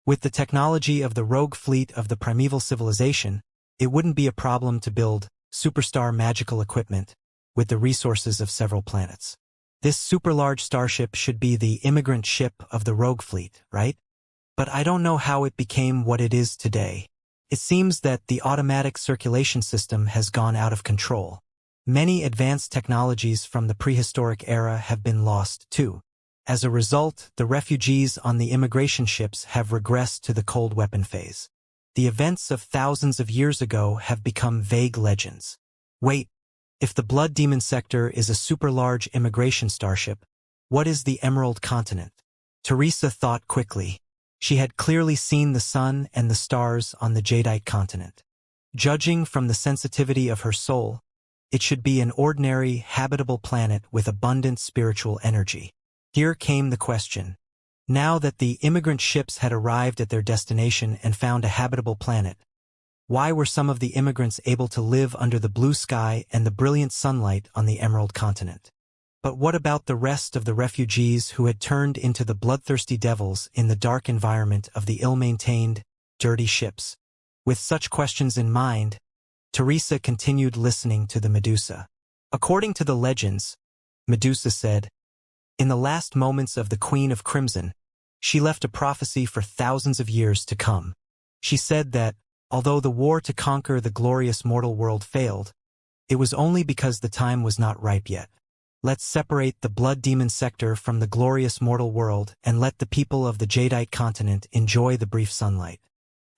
[SPEAKER 1] With the technology of the rogue fleet of the primeval civilization, it wouldn't be a problem to build superstar magical equipment with the resources of several planets. This super-large starship should be the immigrant ship of the rogue fleet, right? But I don't know how it became what it is today. It seems that the automatic circulation system has gone out of control. Many advanced technologies from the prehistoric era have been lost, too. As a result, the refugees on the immigration ships have regressed to the cold weapon phase. The events of thousands of years ago have become vague legends. Wait, if the Blood Demon sector is a super-large immigration starship, what is the Emerald Continent? Teresa thought quickly. She had clearly seen the sun and the stars on the Jadeite continent. Judging from the sensitivity of her soul, it should be an ordinary, habitable planet with abundant spiritual energy. Here came the question. Now that the immigrant ships had arrived at their destination and found a habitable planet, why were some of the immigrants able to live under the blue sky and the brilliant sunlight on the Emerald Continent? But what about the rest of the refugees who had turned into the bloodthirsty devils in the dark environment of the ill-maintained, dirty ships? With such questions in mind, Teresa continued listening to the Medusa. According to the legends, Medusa said, in the last moments of the Queen of Crimson, she left a prophecy for thousands of years to come. She said that, although the war to conquer the glorious mortal world failed, it was only because the time was not ripe yet. Let's separate the Blood Demon sector from the glorious mortal world and let the people of the Jadeite continent enjoy the brief sunlight.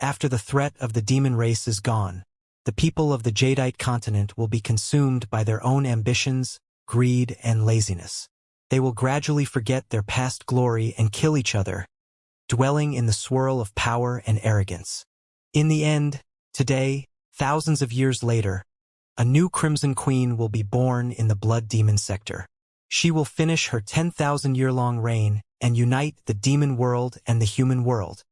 [SPEAKER 1] After the threat of the demon race is gone, the people of the Jadeite continent will be consumed by their own ambitions, greed, and laziness. They will gradually forget their past glory and kill each other, dwelling in the swirl of power and arrogance. In the end, today, thousands of years later, a new Crimson Queen will be born in the Blood Demon sector. She will finish her 10,000-year-long reign and unite the demon world and the human world.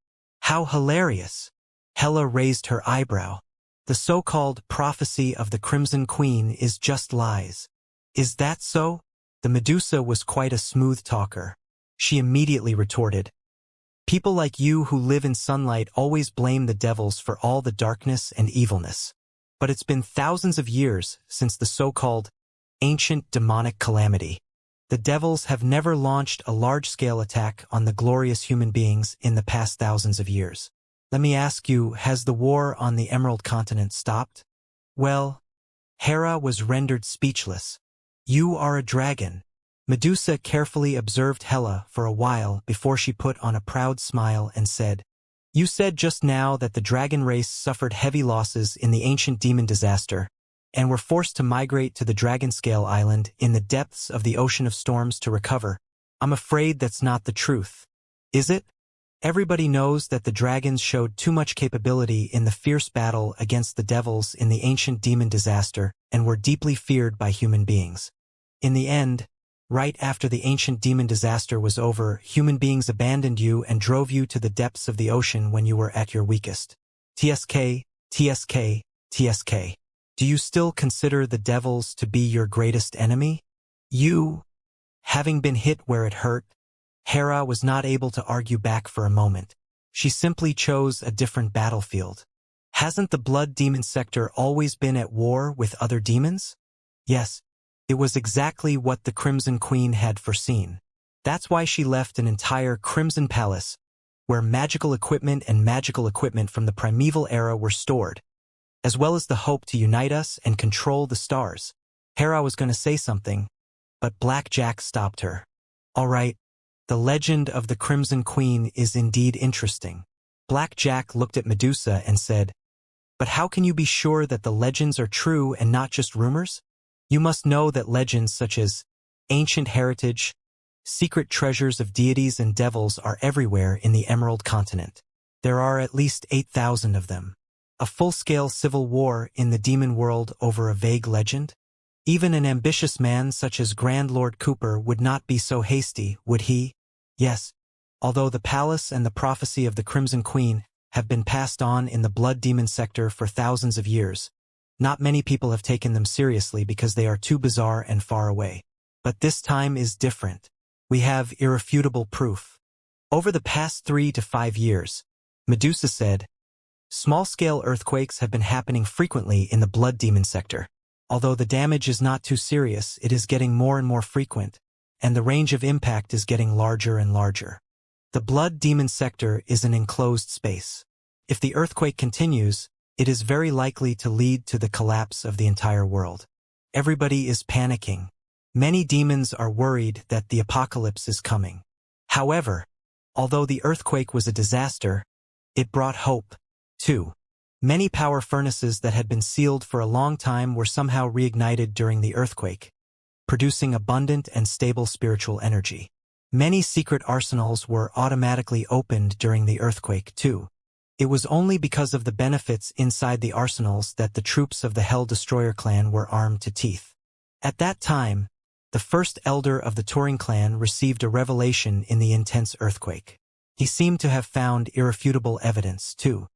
[SPEAKER 1] How hilarious! Hela raised her eyebrow. The so-called prophecy of the Crimson Queen is just lies. Is that so? The Medusa was quite a smooth talker. She immediately retorted, people like you who live in sunlight always blame the devils for all the darkness and evilness. But it's been thousands of years since the so-called ancient demonic calamity. The devils have never launched a large-scale attack on the glorious human beings in the past thousands of years. Let me ask you, has the war on the Emerald Continent stopped? Well, Hera was rendered speechless. You are a dragon. Medusa carefully observed Hela for a while before she put on a proud smile and said, "You said just now that the dragon race suffered heavy losses in the ancient demon disaster, and were forced to migrate to the Dragonscale Island in the depths of the Ocean of Storms to recover. I'm afraid that's not the truth. Is it? Everybody knows that the dragons showed too much capability in the fierce battle against the devils in the ancient demon disaster and were deeply feared by human beings. In the end, right after the ancient demon disaster was over, human beings abandoned you and drove you to the depths of the ocean when you were at your weakest. TSK, TSK, TSK. Do you still consider the devils to be your greatest enemy? You, having been hit where it hurt, Hera was not able to argue back for a moment. She simply chose a different battlefield. Hasn't the blood demon sector always been at war with other demons? Yes, it was exactly what the Crimson Queen had foreseen. That's why she left an entire Crimson Palace, where magical equipment from the primeval era were stored, as well as the hope to unite us and control the stars. Hera was going to say something, but Black Jack stopped her. All right, the legend of the Crimson Queen is indeed interesting. Black Jack looked at Medusa and said, "But how can you be sure that the legends are true and not just rumors? You must know that legends such as ancient heritage, secret treasures of deities and devils are everywhere in the Emerald Continent. There are at least 8,000 of them. A full-scale civil war in the demon world over a vague legend? Even an ambitious man such as Grand Lord Cooper would not be so hasty, would he? Yes, although the palace and the prophecy of the Crimson Queen have been passed on in the blood demon sector for thousands of years, not many people have taken them seriously because they are too bizarre and far away. But this time is different. We have irrefutable proof. Over the past 3 to 5 years, Medusa said, small-scale earthquakes have been happening frequently in the blood demon sector. Although the damage is not too serious, it is getting more and more frequent, and the range of impact is getting larger and larger. The blood demon sector is an enclosed space. If the earthquake continues, it is very likely to lead to the collapse of the entire world. Everybody is panicking. Many demons are worried that the apocalypse is coming. However, although the earthquake was a disaster, it brought hope, too. Many power furnaces that had been sealed for a long time were somehow reignited during the earthquake, producing abundant and stable spiritual energy. Many secret arsenals were automatically opened during the earthquake, too. It was only because of the benefits inside the arsenals that the troops of the Hell Destroyer clan were armed to teeth. At that time, the first elder of the Turing clan received a revelation in the intense earthquake. He seemed to have found irrefutable evidence, too.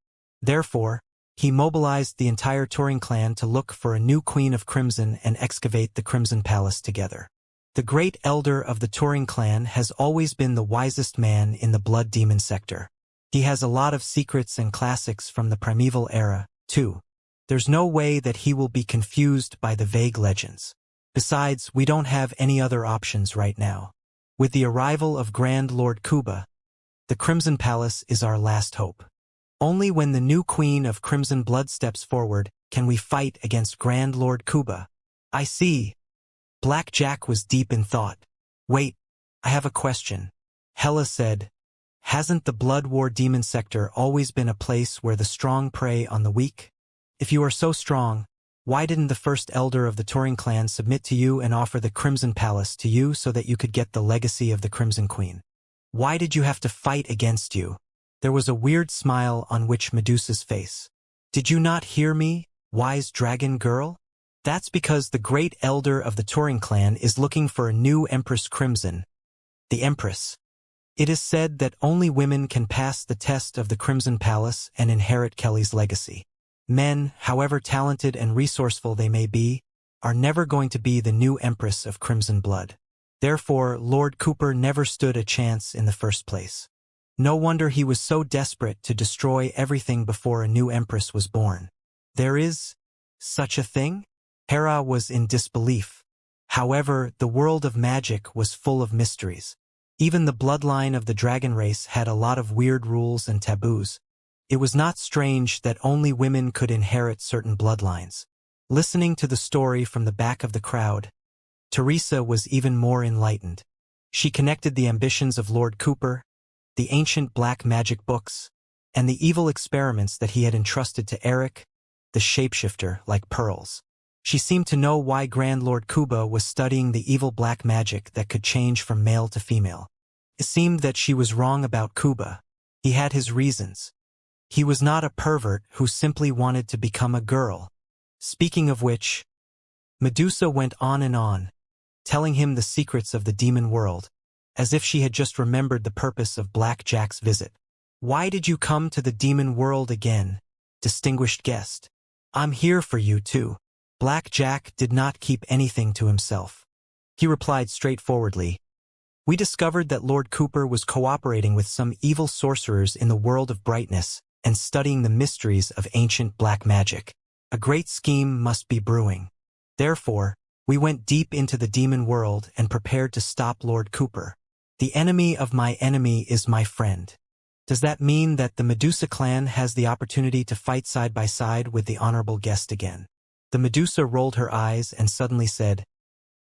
[SPEAKER 1] Therefore, he mobilized the entire Turing clan to look for a new Queen of Crimson and excavate the Crimson Palace together. The great elder of the Turing clan has always been the wisest man in the blood demon sector. He has a lot of secrets and classics from the primeval era, too. There's no way that he will be confused by the vague legends. Besides, we don't have any other options right now. With the arrival of Grand Lord Kuba, the Crimson Palace is our last hope. Only when the new Queen of Crimson Blood steps forward can we fight against Grand Lord Kuba. I see. Black Jack was deep in thought. Wait, I have a question. Hela said, hasn't the Blood War demon sector always been a place where the strong prey on the weak? If you are so strong, why didn't the first elder of the Turing clan submit to you and offer the Crimson Palace to you so that you could get the legacy of the Crimson Queen? Why did you have to fight against you? There was a weird smile on which Medusa's face. Did you not hear me, wise dragon girl? That's because the great elder of the Turing clan is looking for a new Empress Crimson, the Empress. It is said that only women can pass the test of the Crimson Palace and inherit Kelly's legacy. Men, however talented and resourceful they may be, are never going to be the new Empress of Crimson Blood. Therefore, Lord Cooper never stood a chance in the first place. No wonder he was so desperate to destroy everything before a new Empress was born. There is such a thing? Hera was in disbelief. However, the world of magic was full of mysteries. Even the bloodline of the dragon race had a lot of weird rules and taboos. It was not strange that only women could inherit certain bloodlines. Listening to the story from the back of the crowd, Teresa was even more enlightened. She connected the ambitions of Lord Cooper, the ancient black magic books, and the evil experiments that he had entrusted to Eric, the shapeshifter, like pearls. She seemed to know why Grand Lord Kuba was studying the evil black magic that could change from male to female. It seemed that she was wrong about Kuba. He had his reasons. He was not a pervert who simply wanted to become a girl. Speaking of which, Medusa went on, telling him the secrets of the demon world, as if she had just remembered the purpose of Black Jack's visit. "Why did you come to the demon world again, distinguished guest? I'm here for you too." Black Jack did not keep anything to himself. He replied straightforwardly, "We discovered that Lord Cooper was cooperating with some evil sorcerers in the world of brightness and studying the mysteries of ancient black magic. A great scheme must be brewing. Therefore, we went deep into the demon world and prepared to stop Lord Cooper. The enemy of my enemy is my friend. Does that mean that the Medusa clan has the opportunity to fight side by side with the honorable guest again?" The Medusa rolled her eyes and suddenly said,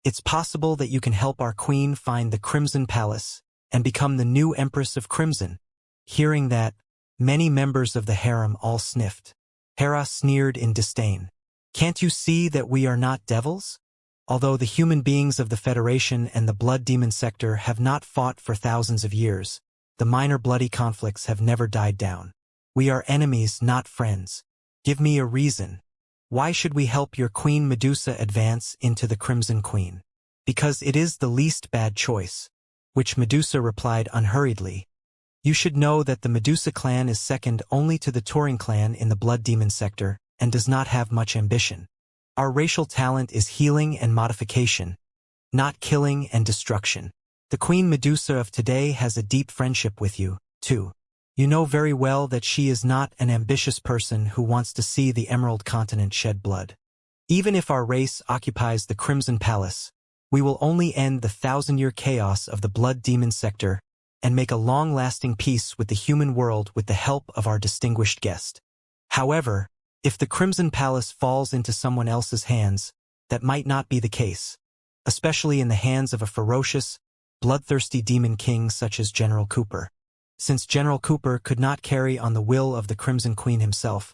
[SPEAKER 1] "It's possible that you can help our queen find the Crimson Palace and become the new Empress of Crimson." Hearing that, many members of the harem all sniffed. Hera sneered in disdain. "Can't you see that we are not devils? Although the human beings of the Federation and the Blood Demon sector have not fought for thousands of years, the minor bloody conflicts have never died down. We are enemies, not friends. Give me a reason. Why should we help your Queen Medusa advance into the Crimson Queen?" "Because it is the least bad choice," which Medusa replied unhurriedly. "You should know that the Medusa clan is second only to the Turing clan in the Blood Demon sector and does not have much ambition. Our racial talent is healing and modification, not killing and destruction. The Queen Medusa of today has a deep friendship with you, too. You know very well that she is not an ambitious person who wants to see the Emerald Continent shed blood. Even if our race occupies the Crimson Palace, we will only end the 1,000-year chaos of the Blood Demon sector and make a long-lasting peace with the human world with the help of our distinguished guest. However, if the Crimson Palace falls into someone else's hands, that might not be the case, especially in the hands of a ferocious, bloodthirsty demon king such as General Cooper. Since General Cooper could not carry on the will of the Crimson Queen himself,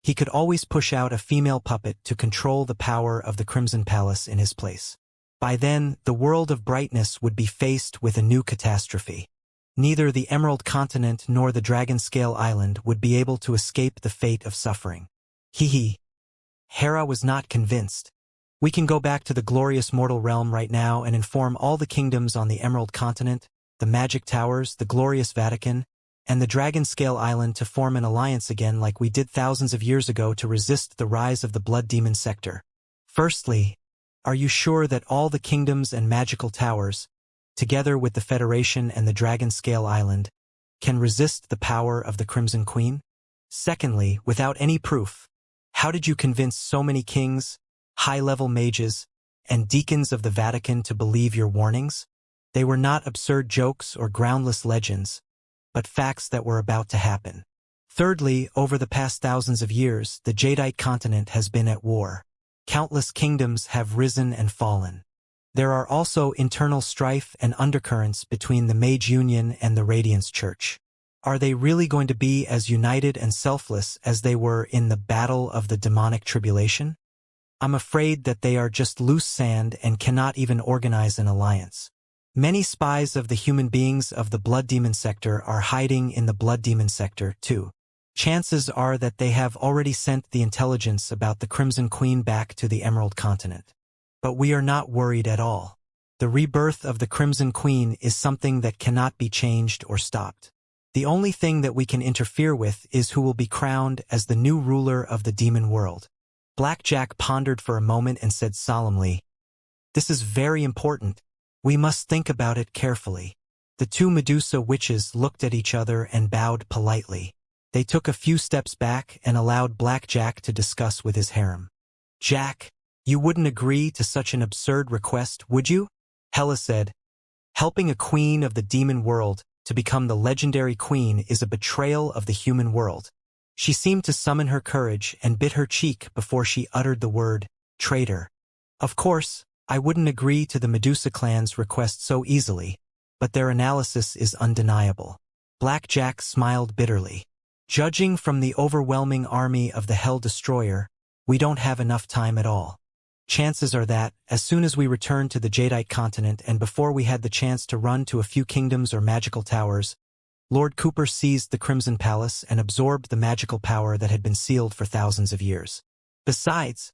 [SPEAKER 1] he could always push out a female puppet to control the power of the Crimson Palace in his place. By then, the world of brightness would be faced with a new catastrophe. Neither the Emerald Continent nor the Dragon Scale Island would be able to escape the fate of suffering. Hee. Hera was not convinced. "We can go back to the glorious mortal realm right now and inform all the kingdoms on the Emerald Continent, the Magic Towers, the glorious Vatican, and the Dragon Scale Island to form an alliance again like we did thousands of years ago to resist the rise of the Blood Demon sector. Firstly, are you sure that all the kingdoms and magical towers, together with the Federation and the Dragon Scale Island, can resist the power of the Crimson Queen? Secondly, without any proof, how did you convince so many kings, high-level mages, and deacons of the Vatican to believe your warnings? They were not absurd jokes or groundless legends, but facts that were about to happen. Thirdly, over the past thousands of years, the Jadeite continent has been at war. Countless kingdoms have risen and fallen. There are also internal strife and undercurrents between the Mage Union and the Radiance Church. Are they really going to be as united and selfless as they were in the Battle of the Demonic Tribulation? I'm afraid that they are just loose sand and cannot even organize an alliance. Many spies of the human beings of the Blood Demon sector are hiding in the Blood Demon sector, too. Chances are that they have already sent the intelligence about the Crimson Queen back to the Emerald Continent. But we are not worried at all. The rebirth of the Crimson Queen is something that cannot be changed or stopped. The only thing that we can interfere with is who will be crowned as the new ruler of the demon world." Black Jack pondered for a moment and said solemnly, "This is very important. We must think about it carefully." The two Medusa witches looked at each other and bowed politely. They took a few steps back and allowed Black Jack to discuss with his harem. "Jack, you wouldn't agree to such an absurd request, would you?" Hela said, "Helping a queen of the demon world to become the legendary queen is a betrayal of the human world." She seemed to summon her courage and bit her cheek before she uttered the word, "traitor." "Of course, I wouldn't agree to the Medusa clan's request so easily, but their analysis is undeniable. Blackjack smiled bitterly. Judging from the overwhelming army of the Hell Destroyer, we don't have enough time at all. Chances are that, as soon as we return to the Jadeite continent and before we had the chance to run to a few kingdoms or magical towers, Lord Cooper seized the Crimson Palace and absorbed the magical power that had been sealed for thousands of years. Besides,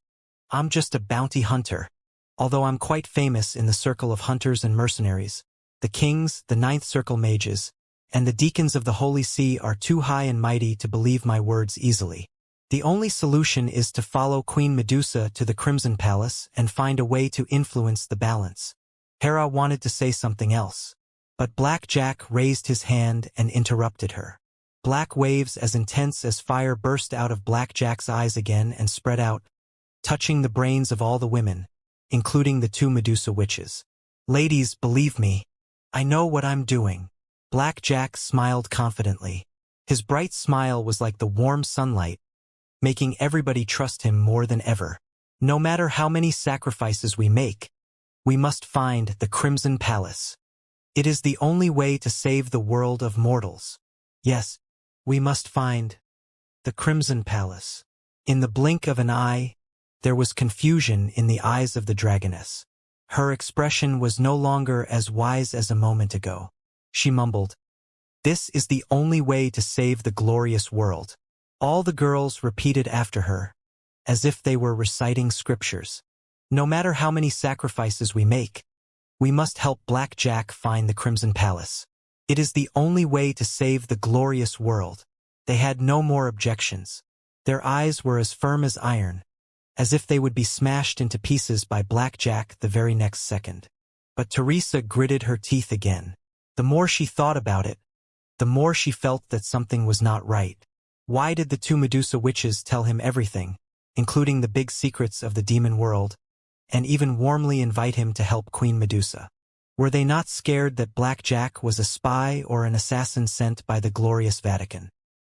[SPEAKER 1] I'm just a bounty hunter. Although I'm quite famous in the circle of hunters and mercenaries, the kings, the Ninth Circle mages, and the deacons of the Holy See are too high and mighty to believe my words easily. The only solution is to follow Queen Medusa to the Crimson Palace and find a way to influence the balance. Hera wanted to say something else, but Blackjack raised his hand and interrupted her. Black waves as intense as fire burst out of Blackjack's eyes again and spread out, touching the brains of all the women, including the two Medusa witches. Ladies, believe me, I know what I'm doing. Blackjack smiled confidently. His bright smile was like the warm sunlight, making everybody trust him more than ever. No matter how many sacrifices we make, we must find the Crimson Palace. It is the only way to save the world of mortals. Yes, we must find the Crimson Palace. In the blink of an eye, there was confusion in the eyes of the dragoness. Her expression was no longer as wise as a moment ago. She mumbled, "This is the only way to save the glorious world." All the girls repeated after her, as if they were reciting scriptures. No matter how many sacrifices we make, we must help Blackjack find the Crimson Palace. It is the only way to save the glorious world. They had no more objections. Their eyes were as firm as iron, as if they would be smashed into pieces by Blackjack the very next second. But Teresa gritted her teeth again. The more she thought about it, the more she felt that something was not right. Why did the two Medusa witches tell him everything, including the big secrets of the demon world, and even warmly invite him to help Queen Medusa? Were they not scared that Blackjack was a spy or an assassin sent by the glorious Vatican?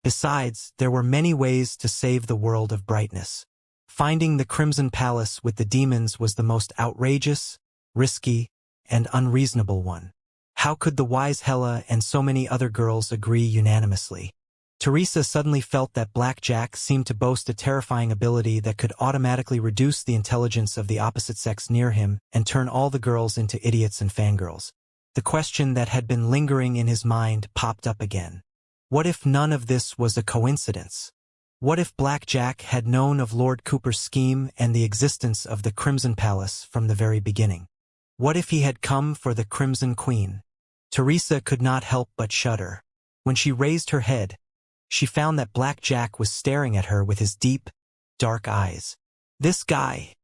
[SPEAKER 1] Besides, there were many ways to save the world of brightness. Finding the Crimson Palace with the demons was the most outrageous, risky, and unreasonable one. How could the wise Hela and so many other girls agree unanimously? Teresa suddenly felt that Blackjack seemed to boast a terrifying ability that could automatically reduce the intelligence of the opposite sex near him and turn all the girls into idiots and fangirls. The question that had been lingering in his mind popped up again. What if none of this was a coincidence? What if Blackjack had known of Lord Cooper's scheme and the existence of the Crimson Palace from the very beginning? What if he had come for the Crimson Queen? Teresa could not help but shudder. When she raised her head, she found that Blackjack was staring at her with his deep, dark eyes. This guy.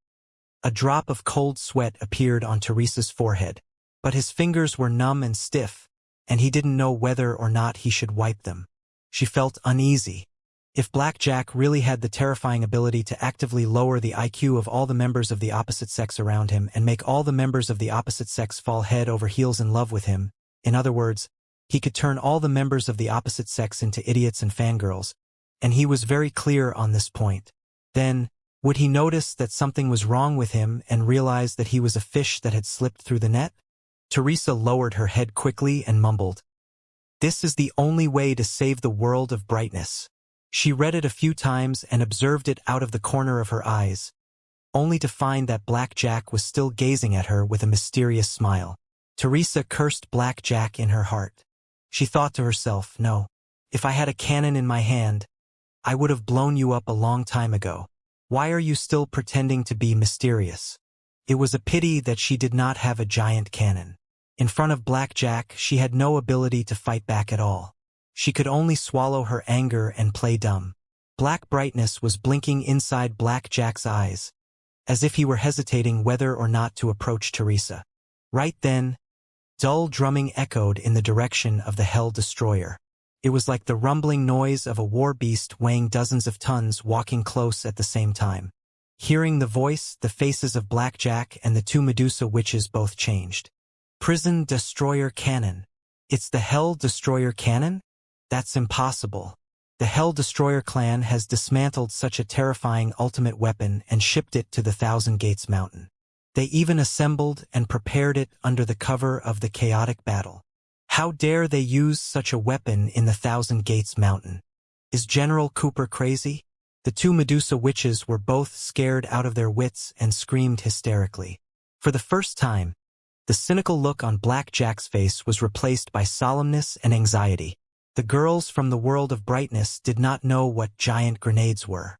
[SPEAKER 1] A drop of cold sweat appeared on Teresa's forehead, but his fingers were numb and stiff, and he didn't know whether or not he should wipe them. She felt uneasy. If Blackjack really had the terrifying ability to actively lower the IQ of all the members of the opposite sex around him and make all the members of the opposite sex fall head over heels in love with him, in other words, he could turn all the members of the opposite sex into idiots and fangirls, and he was very clear on this point. Then, would he notice that something was wrong with him and realize that he was a fish that had slipped through the net? Teresa lowered her head quickly and mumbled, "This is the only way to save the world of brightness." She read it a few times and observed it out of the corner of her eyes, only to find that Blackjack was still gazing at her with a mysterious smile. Teresa cursed Blackjack in her heart. She thought to herself, "No, if I had a cannon in my hand, I would have blown you up a long time ago. Why are you still pretending to be mysterious?" It was a pity that she did not have a giant cannon. In front of Blackjack, she had no ability to fight back at all. She could only swallow her anger and play dumb. Black brightness was blinking inside Blackjack's eyes, as if he were hesitating whether or not to approach Teresa. Right then, dull drumming echoed in the direction of the Hell Destroyer. It was like the rumbling noise of a war beast weighing dozens of tons walking close at the same time. Hearing the voice, the faces of Blackjack and the two Medusa witches both changed. Prison Destroyer Cannon. It's the Hell Destroyer Cannon? That's impossible. The Hell Destroyer clan has dismantled such a terrifying ultimate weapon and shipped it to the Thousand Gates Mountain. They even assembled and prepared it under the cover of the chaotic battle. How dare they use such a weapon in the Thousand Gates Mountain? Is General Cooper crazy? The two Medusa witches were both scared out of their wits and screamed hysterically. For the first time, the cynical look on Black Jack's face was replaced by solemnness and anxiety. The girls from the world of brightness did not know what giant grenades were.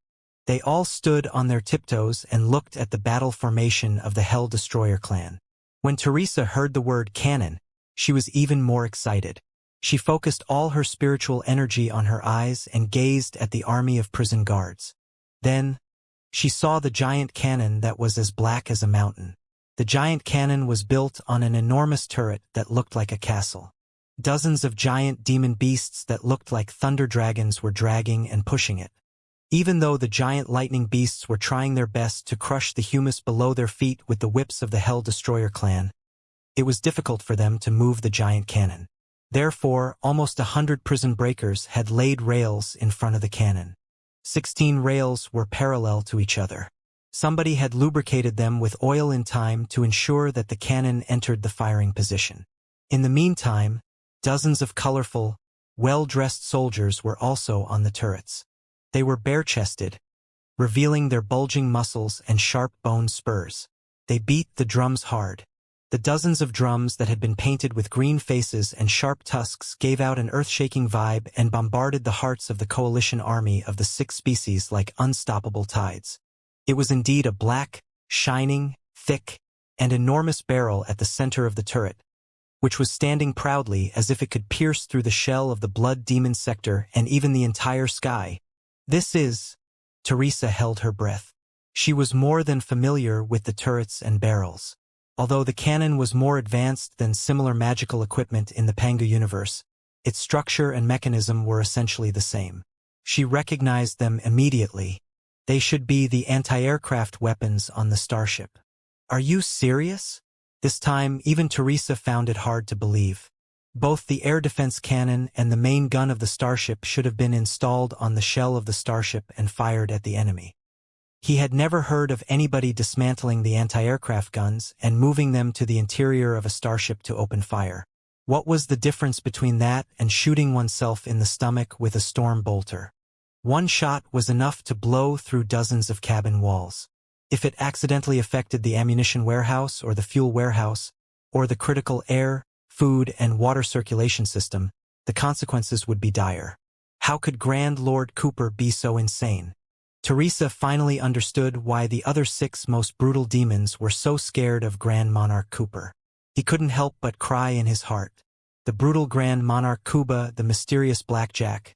[SPEAKER 1] They all stood on their tiptoes and looked at the battle formation of the Hell Destroyer clan. When Teresa heard the word cannon, she was even more excited. She focused all her spiritual energy on her eyes and gazed at the army of prison guards. Then, she saw the giant cannon that was as black as a mountain. The giant cannon was built on an enormous turret that looked like a castle. Dozens of giant demon beasts that looked like thunder dragons were dragging and pushing it. Even though the giant lightning beasts were trying their best to crush the humus below their feet with the whips of the Hell Destroyer clan, it was difficult for them to move the giant cannon. Therefore, almost 100 prison breakers had laid rails in front of the cannon. 16 rails were parallel to each other. Somebody had lubricated them with oil in time to ensure that the cannon entered the firing position. In the meantime, dozens of colorful, well-dressed soldiers were also on the turrets. They were bare-chested, revealing their bulging muscles and sharp bone spurs. They beat the drums hard. The dozens of drums that had been painted with green faces and sharp tusks gave out an earth-shaking vibe and bombarded the hearts of the coalition army of the 6 species like unstoppable tides. It was indeed a black, shining, thick, and enormous barrel at the center of the turret, which was standing proudly as if it could pierce through the shell of the blood demon sector and even the entire sky. Teresa held her breath. She was more than familiar with the turrets and barrels. Although the cannon was more advanced than similar magical equipment in the Pangu universe, its structure and mechanism were essentially the same. She recognized them immediately. They should be the anti-aircraft weapons on the Starship. Are you serious? This time, even Teresa found it hard to believe. Both the air defense cannon and the main gun of the Starship should have been installed on the shell of the Starship and fired at the enemy. He had never heard of anybody dismantling the anti-aircraft guns and moving them to the interior of a Starship to open fire. What was the difference between that and shooting oneself in the stomach with a storm bolter? One shot was enough to blow through dozens of cabin walls. If it accidentally affected the ammunition warehouse or the fuel warehouse, or the critical air, food, and water circulation system, the consequences would be dire. How could Grand Lord Cooper be so insane? Teresa finally understood why the other 6 most brutal demons were so scared of Grand Monarch Cooper. He couldn't help but cry in his heart. The brutal Grand Monarch Kuba, the mysterious Blackjack,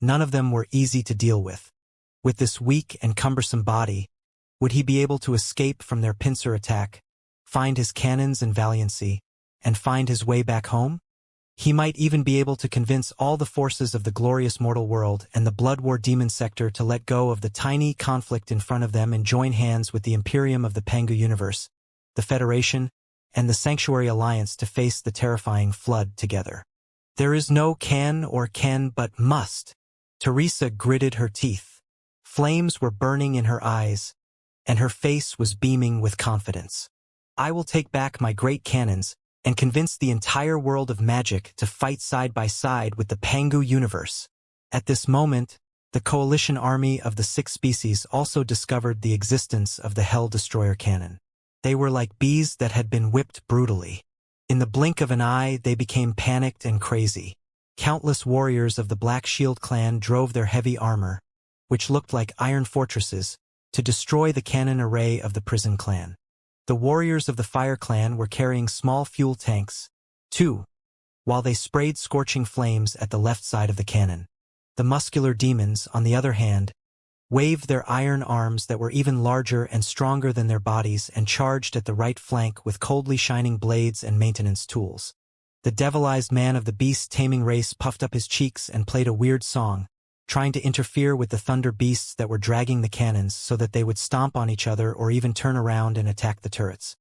[SPEAKER 1] none of them were easy to deal with. With this weak and cumbersome body, would he be able to escape from their pincer attack, find his cannons and valiancy, and find his way back home? He might even be able to convince all the forces of the glorious mortal world and the Blood War demon sector to let go of the tiny conflict in front of them and join hands with the Imperium of the Pangu universe, the Federation, and the Sanctuary Alliance to face the terrifying flood together. There is no can but must. Teresa gritted her teeth. Flames were burning in her eyes, and her face was beaming with confidence. I will take back my great cannons and convince the entire world of magic to fight side by side with the Pangu universe. At this moment, the coalition army of the 6 species also discovered the existence of the Hell Destroyer cannon. They were like bees that had been whipped brutally. In the blink of an eye, they became panicked and crazy. Countless warriors of the Black Shield clan drove their heavy armor, which looked like iron fortresses, to destroy the cannon array of the prison clan. The warriors of the Fire clan were carrying small fuel tanks, too, while they sprayed scorching flames at the left side of the cannon. The muscular demons, on the other hand, waved their iron arms that were even larger and stronger than their bodies and charged at the right flank with coldly shining blades and maintenance tools. The devilized man of the beast taming race puffed up his cheeks and played a weird song, trying to interfere with the thunder beasts that were dragging the cannons so that they would stomp on each other or even turn around and attack the turrets.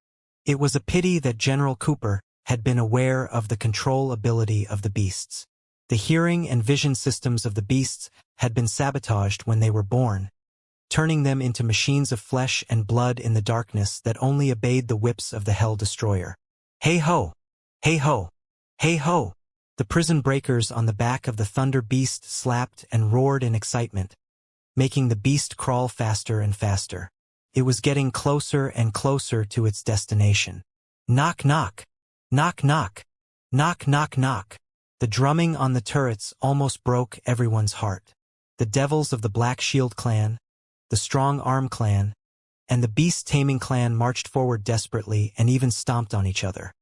[SPEAKER 1] It was a pity that General Cooper had been aware of the control ability of the beasts. The hearing and vision systems of the beasts had been sabotaged when they were born, turning them into machines of flesh and blood in the darkness that only obeyed the whips of the Hell Destroyer. Hey-ho! Hey-ho! Hey-ho! The prison breakers on the back of the Thunder Beast slapped and roared in excitement, making the beast crawl faster and faster. It was getting closer and closer to its destination. Knock knock! Knock knock! Knock knock knock! The drumming on the turrets almost broke everyone's heart. The devils of the Black Shield clan, the Strong Arm clan, and the beast-taming clan marched forward desperately and even stomped on each other.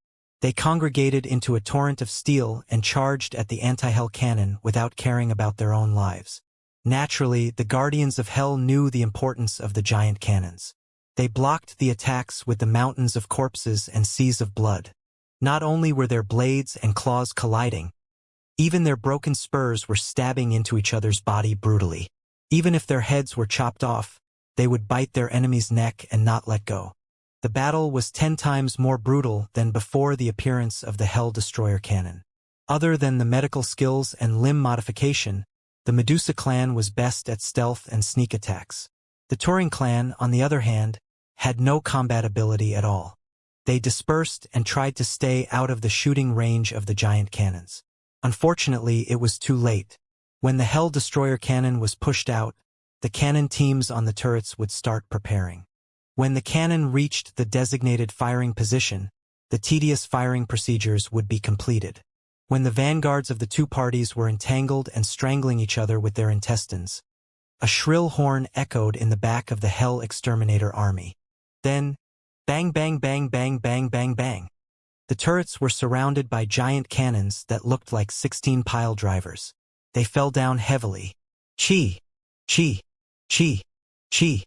[SPEAKER 1] They congregated into a torrent of steel and charged at the anti-Hell cannon without caring about their own lives. Naturally, the Guardians of Hell knew the importance of the giant cannons. They blocked the attacks with the mountains of corpses and seas of blood. Not only were their blades and claws colliding, even their broken spurs were stabbing into each other's body brutally. Even if their heads were chopped off, they would bite their enemy's neck and not let go. The battle was 10 times more brutal than before the appearance of the Hell Destroyer cannon. Other than the medical skills and limb modification, the Medusa clan was best at stealth and sneak attacks. The Turing clan, on the other hand, had no combat ability at all. They dispersed and tried to stay out of the shooting range of the giant cannons. Unfortunately, it was too late. When the Hell Destroyer cannon was pushed out, the cannon teams on the turrets would start preparing. When the cannon reached the designated firing position, the tedious firing procedures would be completed. When the vanguards of the two parties were entangled and strangling each other with their intestines, a shrill horn echoed in the back of the Hell Exterminator army. Then, bang bang bang bang bang bang bang. The turrets were surrounded by giant cannons that looked like 16 pile drivers. They fell down heavily. Chi, chi, chi, chi,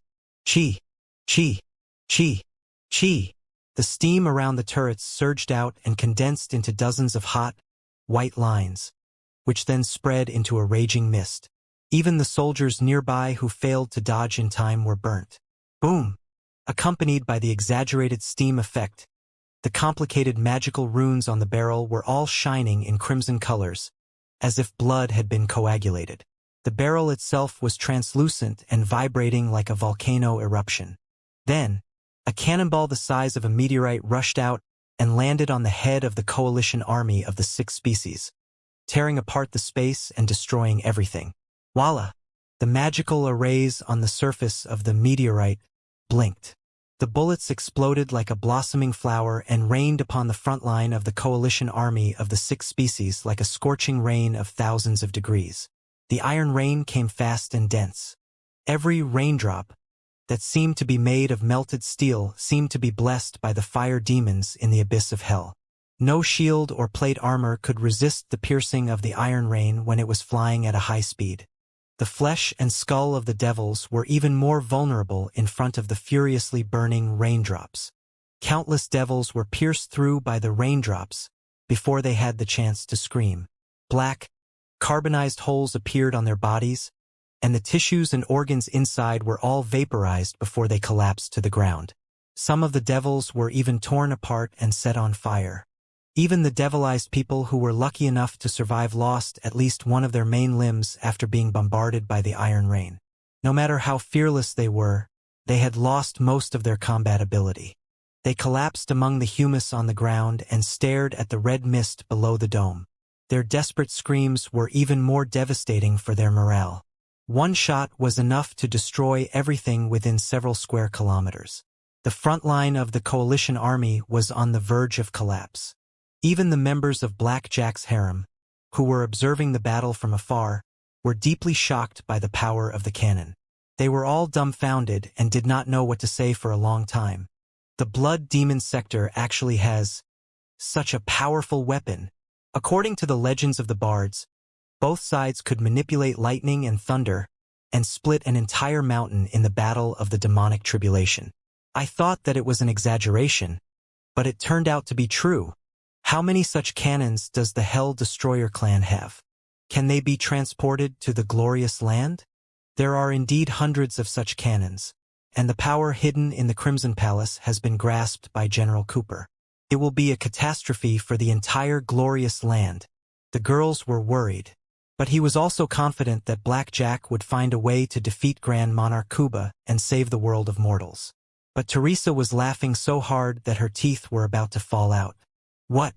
[SPEAKER 1] chi, chi, chi, chi. The steam around the turrets surged out and condensed into dozens of hot, white lines, which then spread into a raging mist. Even the soldiers nearby who failed to dodge in time were burnt. Boom! Accompanied by the exaggerated steam effect, the complicated magical runes on the barrel were all shining in crimson colors, as if blood had been coagulated. The barrel itself was translucent and vibrating like a volcano eruption. Then, a cannonball the size of a meteorite rushed out and landed on the head of the coalition army of the 6 species, tearing apart the space and destroying everything. Voila! The magical arrays on the surface of the meteorite blinked. The bullets exploded like a blossoming flower and rained upon the front line of the coalition army of the 6 species like a scorching rain of thousands of degrees. The iron rain came fast and dense. Every raindrop that seemed to be made of melted steel seemed to be blessed by the fire demons in the abyss of hell. No shield or plate armor could resist the piercing of the iron rain when it was flying at a high speed. The flesh and skull of the devils were even more vulnerable in front of the furiously burning raindrops. Countless devils were pierced through by the raindrops before they had the chance to scream. Black, carbonized holes appeared on their bodies, and the tissues and organs inside were all vaporized before they collapsed to the ground. Some of the devils were even torn apart and set on fire. Even the devilized people who were lucky enough to survive lost at least one of their main limbs after being bombarded by the iron rain. No matter how fearless they were, they had lost most of their combat ability. They collapsed among the humus on the ground and stared at the red mist below the dome. Their desperate screams were even more devastating for their morale. One shot was enough to destroy everything within several square kilometers. The front line of the coalition army was on the verge of collapse. Even the members of Black Jack's harem, who were observing the battle from afar, were deeply shocked by the power of the cannon. They were all dumbfounded and did not know what to say for a long time. The Blood Demon sector actually has such a powerful weapon. According to the legends of the bards, both sides could manipulate lightning and thunder and split an entire mountain in the battle of the demonic tribulation. I thought that it was an exaggeration, but it turned out to be true. How many such cannons does the Hell Destroyer clan have? Can they be transported to the glorious land? There are indeed hundreds of such cannons, and the power hidden in the Crimson Palace has been grasped by General Cooper. It will be a catastrophe for the entire glorious land. The girls were worried, But he was also confident that Black Jack would find a way to defeat Grand Monarch Kuba and save the world of mortals. But Teresa was laughing so hard that her teeth were about to fall out. What?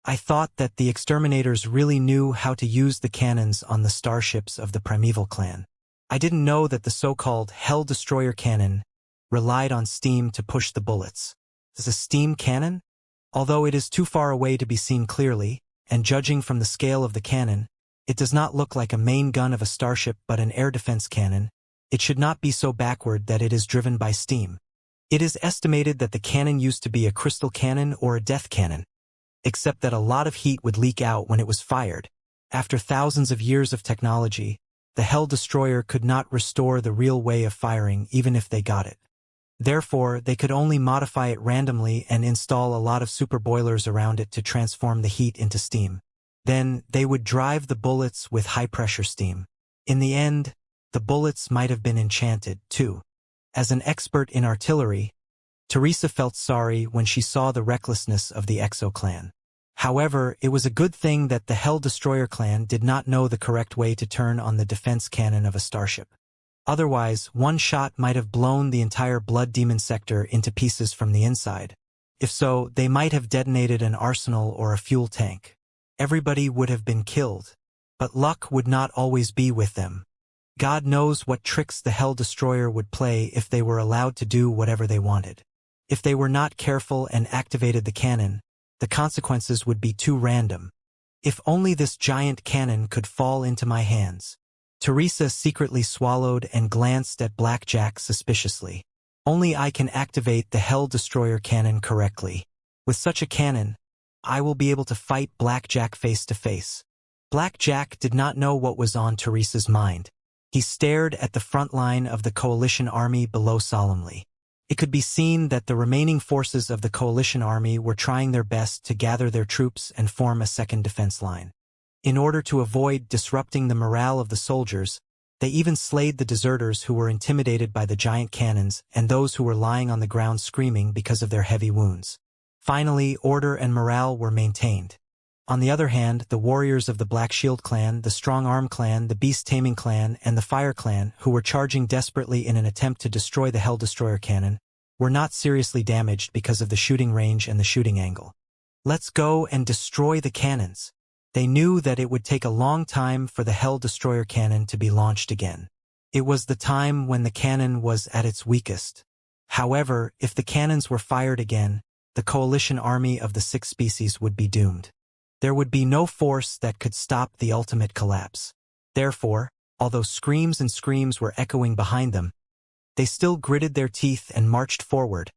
[SPEAKER 1] I thought that the exterminators really knew how to use the cannons on the starships of the Primeval clan. I didn't know that the so-called Hell Destroyer cannon relied on steam to push the bullets. Is a steam cannon? Although it is too far away to be seen clearly, and judging from the scale of the cannon, it does not look like a main gun of a starship but an air defense cannon. It should not be so backward that it is driven by steam. It is estimated that the cannon used to be a crystal cannon or a death cannon, except that a lot of heat would leak out when it was fired. After thousands of years of technology, the Hell Destroyer could not restore the real way of firing even if they got it. Therefore, they could only modify it randomly and install a lot of super boilers around it to transform the heat into steam. Then, they would drive the bullets with high-pressure steam. In the end, the bullets might have been enchanted, too. As an expert in artillery, Teresa felt sorry when she saw the recklessness of the Exo clan. However, it was a good thing that the Hell Destroyer clan did not know the correct way to turn on the defense cannon of a starship. Otherwise, one shot might have blown the entire Blood Demon sector into pieces from the inside. If so, they might have detonated an arsenal or a fuel tank. Everybody would have been killed. But luck would not always be with them. God knows what tricks the Hell Destroyer would play if they were allowed to do whatever they wanted. If they were not careful and activated the cannon, the consequences would be too random. If only this giant cannon could fall into my hands. Teresa secretly swallowed and glanced at Black Jack suspiciously. Only I can activate the Hell Destroyer cannon correctly. With such a cannon, I will be able to fight Black Jack face to face. Black Jack did not know what was on Teresa's mind. He stared at the front line of the coalition army below solemnly. It could be seen that the remaining forces of the coalition army were trying their best to gather their troops and form a second defense line. In order to avoid disrupting the morale of the soldiers, they even slayed the deserters who were intimidated by the giant cannons and those who were lying on the ground screaming because of their heavy wounds. Finally, order and morale were maintained. On the other hand, the warriors of the Black Shield clan, the Strong Arm clan, the Beast Taming clan, and the Fire clan, who were charging desperately in an attempt to destroy the Hell Destroyer cannon, were not seriously damaged because of the shooting range and the shooting angle. Let's go and destroy the cannons. They knew that it would take a long time for the Hell Destroyer cannon to be launched again. It was the time when the cannon was at its weakest. However, if the cannons were fired again, the coalition army of the 6 species would be doomed. There would be no force that could stop the ultimate collapse. Therefore, although screams and screams were echoing behind them, they still gritted their teeth and marched forward,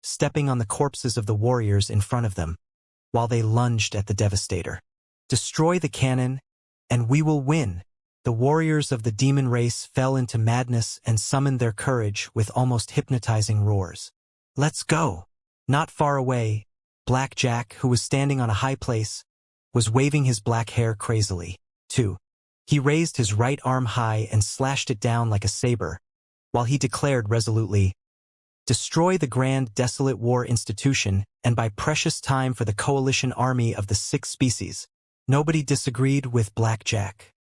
[SPEAKER 1] stepping on the corpses of the warriors in front of them, while they lunged at the Devastator. Destroy the cannon, and we will win. The warriors of the demon race fell into madness and summoned their courage with almost hypnotizing roars. Let's go! Not far away, Black Jack, who was standing on a high place, was waving his black hair crazily, too. He raised his right arm high and slashed it down like a saber, while he declared resolutely, "Destroy the grand desolate war institution, and buy precious time for the coalition army of the 6 species." Nobody disagreed with Black Jack.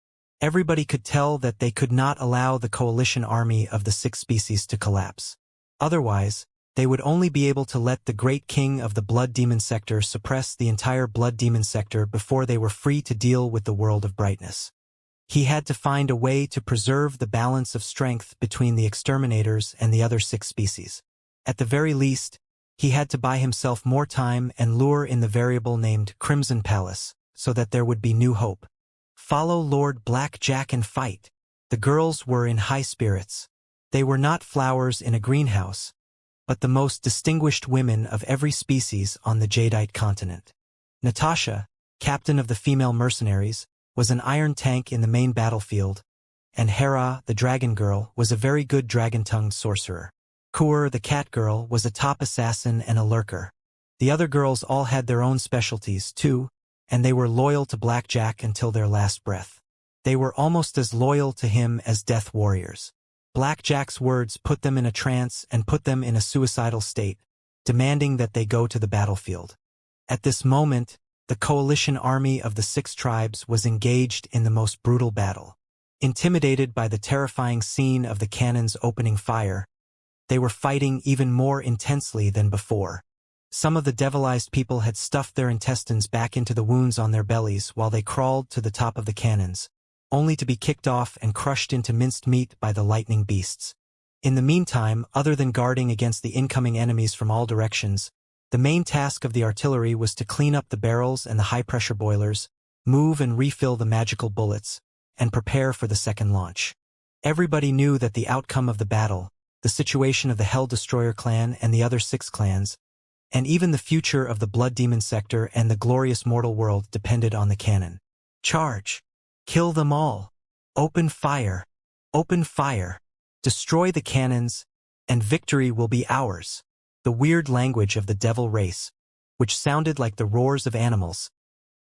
[SPEAKER 1] Everybody could tell that they could not allow the coalition army of the 6 species to collapse. Otherwise, they would only be able to let the great king of the Blood Demon sector suppress the entire Blood Demon sector before they were free to deal with the world of brightness. He had to find a way to preserve the balance of strength between the exterminators and the other 6 species. At the very least, he had to buy himself more time and lure in the variable named Crimson Palace, so that there would be new hope. Follow Lord Black Jack and fight. The girls were in high spirits. They were not flowers in a greenhouse, but the most distinguished women of every species on the Jadeite continent. Natasha, captain of the female mercenaries, was an iron tank in the main battlefield, and Hera, the dragon girl, was a very good dragon-tongued sorcerer. Kur, the cat girl, was a top assassin and a lurker. The other girls all had their own specialties, too, and they were loyal to Black Jack until their last breath. They were almost as loyal to him as death warriors. Black Jack's words put them in a trance and put them in a suicidal state, demanding that they go to the battlefield. At this moment, The coalition army of the 6 tribes was engaged in the most brutal battle. Intimidated by the terrifying scene of the cannons opening fire, they were fighting even more intensely than before. Some of the devilized people had stuffed their intestines back into the wounds on their bellies while they crawled to the top of the cannons, only to be kicked off and crushed into minced meat by the lightning beasts. In the meantime, other than guarding against the incoming enemies from all directions, the main task of the artillery was to clean up the barrels and the high-pressure boilers, move and refill the magical bullets, and prepare for the second launch. Everybody knew that the outcome of the battle, the situation of the Hell Destroyer clan and the other 6 clans, and even the future of the Blood Demon sector and the glorious mortal world depended on the cannon. Charge! Kill them all! Open fire! Open fire! Destroy the cannons, and victory will be ours. The weird language of the devil race, which sounded like the roars of animals,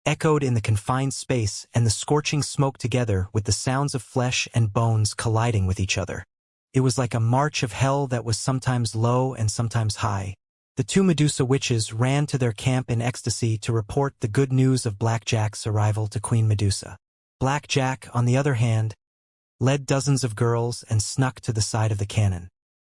[SPEAKER 1] echoed in the confined space and the scorching smoke together with the sounds of flesh and bones colliding with each other. It was like a march of hell that was sometimes low and sometimes high. The 2 Medusa witches ran to their camp in ecstasy to report the good news of Blackjack's arrival to Queen Medusa. Blackjack, on the other hand, led dozens of girls and snuck to the side of the cannon.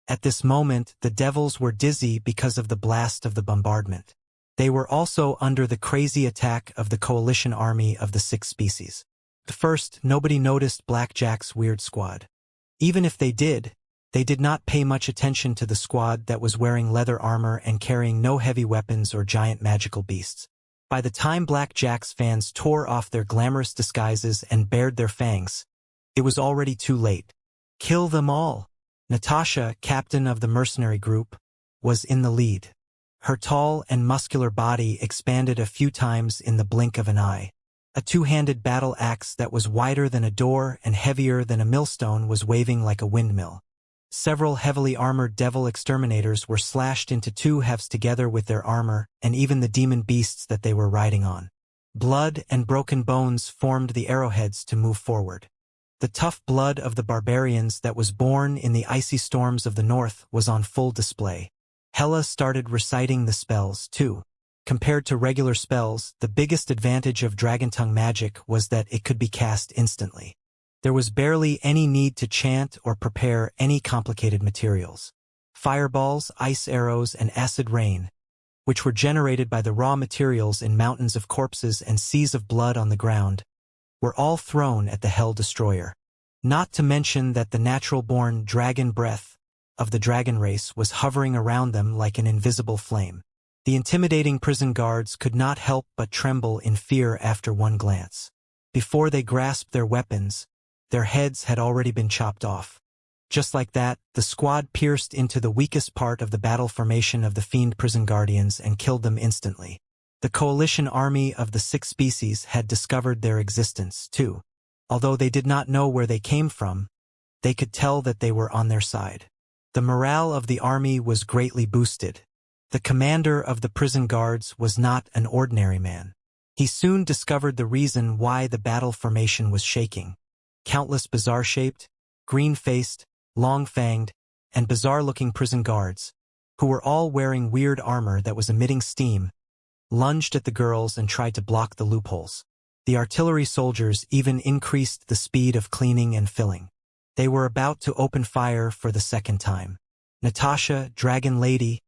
[SPEAKER 1] At this moment, the devils were dizzy because of the blast of the bombardment. They were also under the crazy attack of the coalition army of the 6 species. At first, nobody noticed Blackjack's weird squad. Even if they did not pay much attention to the squad that was wearing leather armor and carrying no heavy weapons or giant magical beasts. By the time Blackjack's fans tore off their glamorous disguises and bared their fangs, it was already too late. Kill them all! Natasha, captain of the mercenary group, was in the lead. Her tall and muscular body expanded a few times in the blink of an eye. A 2-handed battle axe that was wider than a door and heavier than a millstone was waving like a windmill. Several heavily armored devil exterminators were slashed into 2 halves together with their armor and even the demon beasts that they were riding on. Blood and broken bones formed the arrowheads to move forward. The tough blood of the barbarians that was born in the icy storms of the north was on full display. Hela started reciting the spells, too. Compared to regular spells, the biggest advantage of Dragon Tongue magic was that it could be cast instantly. There was barely any need to chant or prepare any complicated materials. Fireballs, ice arrows, and acid rain, which were generated by the raw materials in mountains of corpses and seas of blood on the ground, were all thrown at the Hell Destroyer. Not to mention that the natural-born dragon breath of the dragon race was hovering around them like an invisible flame. The intimidating prison guards could not help but tremble in fear after one glance. Before they grasped their weapons, their heads had already been chopped off. Just like that, the squad pierced into the weakest part of the battle formation of the fiend prison guardians and killed them instantly. The coalition army of the 6 species had discovered their existence, too. Although they did not know where they came from, they could tell that they were on their side. The morale of the army was greatly boosted. The commander of the prison guards was not an ordinary man. He soon discovered the reason why the battle formation was shaking. Countless bizarre-shaped, green-faced, long-fanged, and bizarre-looking prison guards, who were all wearing weird armor that was emitting steam, lunged at the girls and tried to block the loopholes. The artillery soldiers even increased the speed of cleaning and filling. They were about to open fire for the second time. Natasha, Dragon Lady,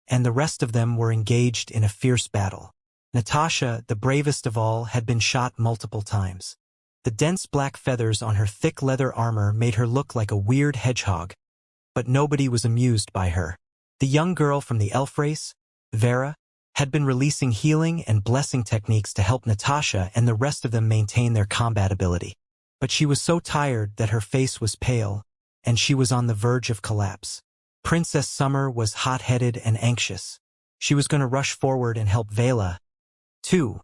[SPEAKER 1] and the rest of them were engaged in a fierce battle. Natasha, the bravest of all, had been shot multiple times. The dense black feathers on her thick leather armor made her look like a weird hedgehog, but nobody was amused by her. The young girl from the elf race, Vera, had been releasing healing and blessing techniques to help Natasha and the rest of them maintain their combat ability. But she was so tired that her face was pale, and she was on the verge of collapse. Princess Summer was hot-headed and anxious. She was going to rush forward and help Vela, too,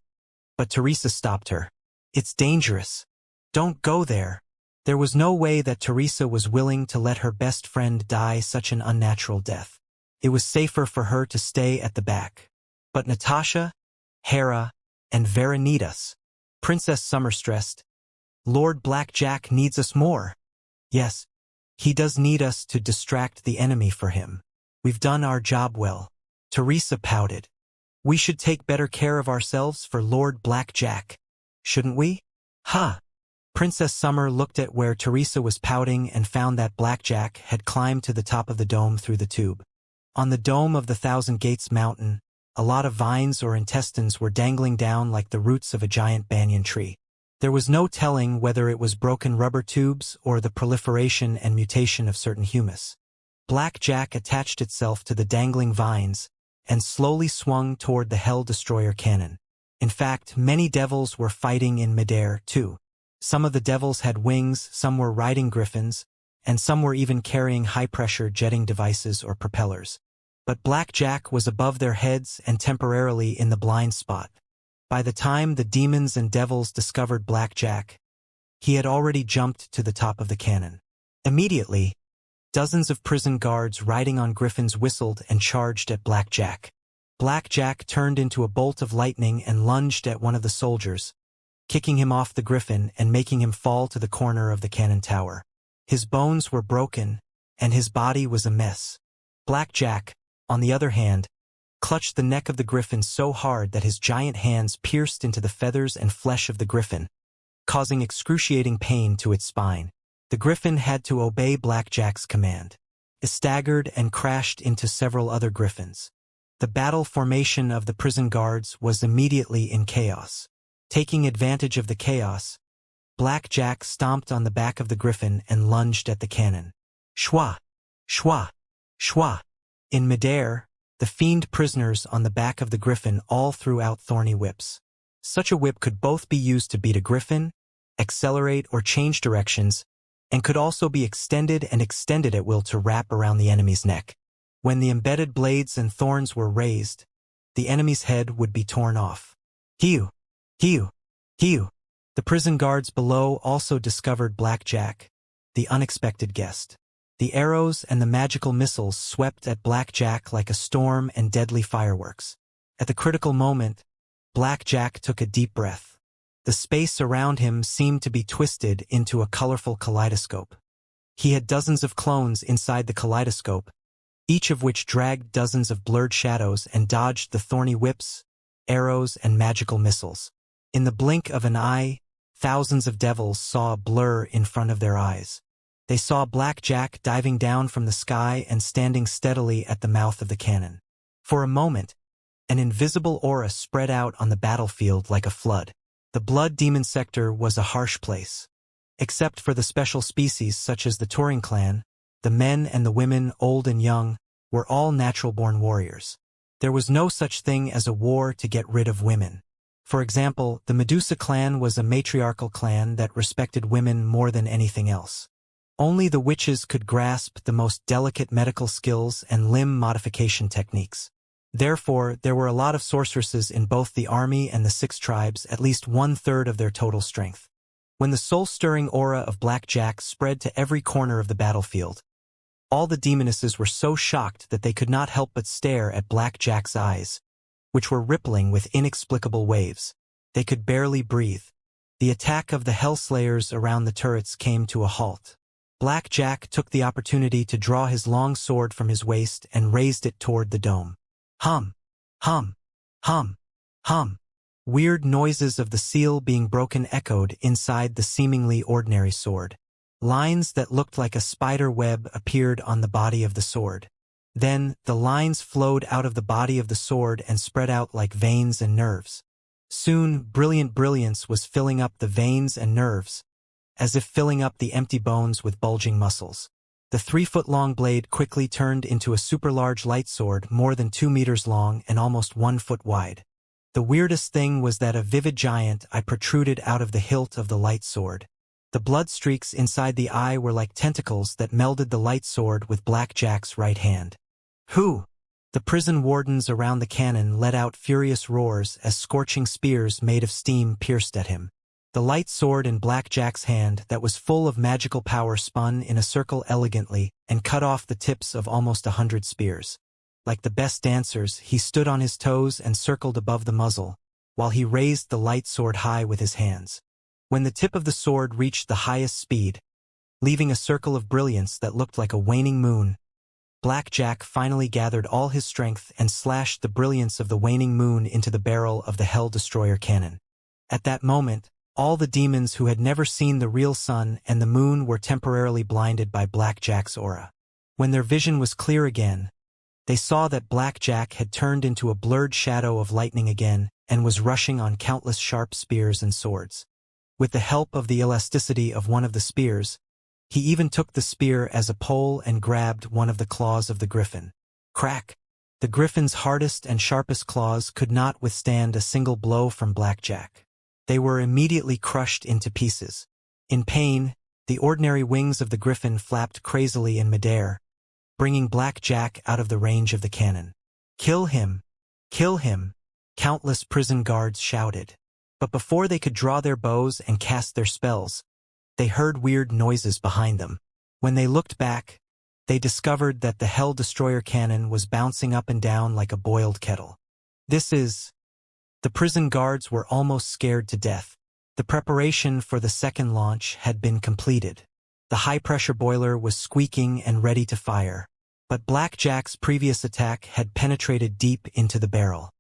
[SPEAKER 1] but Teresa stopped her. "It's dangerous. Don't go there." There was no way that Teresa was willing to let her best friend die such an unnatural death. It was safer for her to stay at the back. But Natasha, Hera, and Vera need us. Princess Summer stressed. "Lord Blackjack needs us more." "Yes, he does need us to distract the enemy for him. We've done our job well." Teresa pouted. We should take better care of ourselves for Lord Blackjack, shouldn't we? Ha! Princess Summer looked at where Teresa was pouting and found that Blackjack had climbed to the top of the dome through the tube. On the dome of the Thousand Gates mountain, a lot of vines or intestines were dangling down like the roots of a giant banyan tree. There was no telling whether it was broken rubber tubes or the proliferation and mutation of certain humus. Blackjack attached itself to the dangling vines and slowly swung toward the Hell Destroyer cannon. In fact, many devils were fighting in midair, too. Some of the devils had wings, some were riding griffins, and some were even carrying high-pressure jetting devices or propellers. But Blackjack was above their heads and temporarily in the blind spot. By the time the demons and devils discovered Blackjack, he had already jumped to the top of the cannon. Immediately, dozens of prison guards riding on griffins whistled and charged at Blackjack. Blackjack turned into a bolt of lightning and lunged at one of the soldiers, kicking him off the griffin and making him fall to the corner of the cannon tower. His bones were broken, and his body was a mess. Blackjack, on the other hand, clutched the neck of the griffin so hard that his giant hands pierced into the feathers and flesh of the griffin, causing excruciating pain to its spine. The griffin had to obey Blackjack's command. It staggered and crashed into several other griffins. The battle formation of the prison guards was immediately in chaos. Taking advantage of the chaos, Blackjack stomped on the back of the griffin and lunged at the cannon. Shwa! Shwa! Shwa! In midair, the fiend prisoners on the back of the griffin all threw out thorny whips. Such a whip could both be used to beat a griffin, accelerate or change directions, and could also be extended at will to wrap around the enemy's neck. When the embedded blades and thorns were raised, the enemy's head would be torn off. Hiu! Hiu! Hiu! The prison guards below also discovered Blackjack, the unexpected guest. The arrows and the magical missiles swept at Blackjack like a storm and deadly fireworks. At the critical moment, Blackjack took a deep breath. The space around him seemed to be twisted into a colorful kaleidoscope. He had dozens of clones inside the kaleidoscope, each of which dragged dozens of blurred shadows and dodged the thorny whips, arrows, and magical missiles. In the blink of an eye, thousands of devils saw a blur in front of their eyes. They saw Blackjack diving down from the sky and standing steadily at the mouth of the cannon. For a moment, an invisible aura spread out on the battlefield like a flood. The Blood Demon sector was a harsh place. Except for the special species such as the Turing clan, the men and the women, old and young, were all natural-born warriors. There was no such thing as a war to get rid of women. For example, the Medusa clan was a matriarchal clan that respected women more than anything else. Only the witches could grasp the most delicate medical skills and limb modification techniques. Therefore, there were a lot of sorceresses in both the army and the 6 tribes, at least 1/3 of their total strength. When the soul-stirring aura of Blackjack spread to every corner of the battlefield, all the demonesses were so shocked that they could not help but stare at Blackjack's eyes, which were rippling with inexplicable waves. They could barely breathe. The attack of the Hellslayers around the turrets came to a halt. Blackjack took the opportunity to draw his long sword from his waist and raised it toward the dome. Hum, hum, hum, hum. Weird noises of the seal being broken echoed inside the seemingly ordinary sword. Lines that looked like a spider web appeared on the body of the sword. Then, the lines flowed out of the body of the sword and spread out like veins and nerves. Soon, brilliant brilliance was filling up the veins and nerves, as if filling up the empty bones with bulging muscles. The 3-foot-long blade quickly turned into a super-large light sword more than 2 meters long and almost 1 foot wide. The weirdest thing was that a vivid giant eye protruded out of the hilt of the light sword. The blood streaks inside the eye were like tentacles that melded the light sword with Blackjack's right hand. Who? The prison wardens around the cannon let out furious roars as scorching spears made of steam pierced at him. The light sword in Blackjack's hand that was full of magical power spun in a circle elegantly and cut off the tips of almost 100 spears. Like the best dancers, he stood on his toes and circled above the muzzle, while he raised the light sword high with his hands. When the tip of the sword reached the highest speed, leaving a circle of brilliance that looked like a waning moon, Blackjack finally gathered all his strength and slashed the brilliance of the waning moon into the barrel of the Hell Destroyer cannon. At that moment, all the demons who had never seen the real sun and the moon were temporarily blinded by Blackjack's aura. When their vision was clear again, they saw that Blackjack had turned into a blurred shadow of lightning again and was rushing on countless sharp spears and swords. With the help of the elasticity of one of the spears, he even took the spear as a pole and grabbed one of the claws of the griffin. Crack! The griffin's hardest and sharpest claws could not withstand a single blow from Blackjack. They were immediately crushed into pieces. In pain, the ordinary wings of the griffin flapped crazily in midair, bringing Blackjack out of the range of the cannon. "Kill him! Kill him!" countless prison guards shouted. But before they could draw their bows and cast their spells, they heard weird noises behind them. When they looked back, they discovered that the Hell Destroyer cannon was bouncing up and down like a boiled kettle. The prison guards were almost scared to death. The preparation for the second launch had been completed. The high-pressure boiler was squeaking and ready to fire. But Blackjack's previous attack had penetrated deep into the barrel.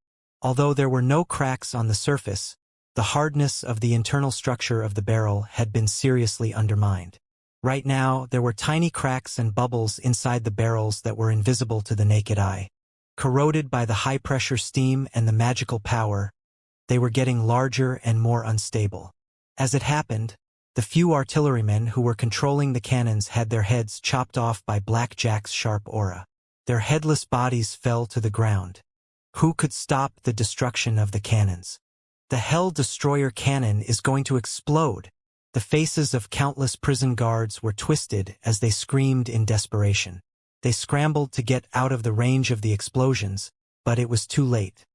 [SPEAKER 1] Although there were no cracks on the surface, the hardness of the internal structure of the barrel had been seriously undermined. Right now, there were tiny cracks and bubbles inside the barrels that were invisible to the naked eye. Corroded by the high-pressure steam and the magical power, they were getting larger and more unstable. As it happened, the few artillerymen who were controlling the cannons had their heads chopped off by Blackjack's sharp aura. Their headless bodies fell to the ground. Who could stop the destruction of the cannons? The Hell Destroyer cannon is going to explode. The faces of countless prison guards were twisted as they screamed in desperation. They scrambled to get out of the range of the explosions, but it was too late.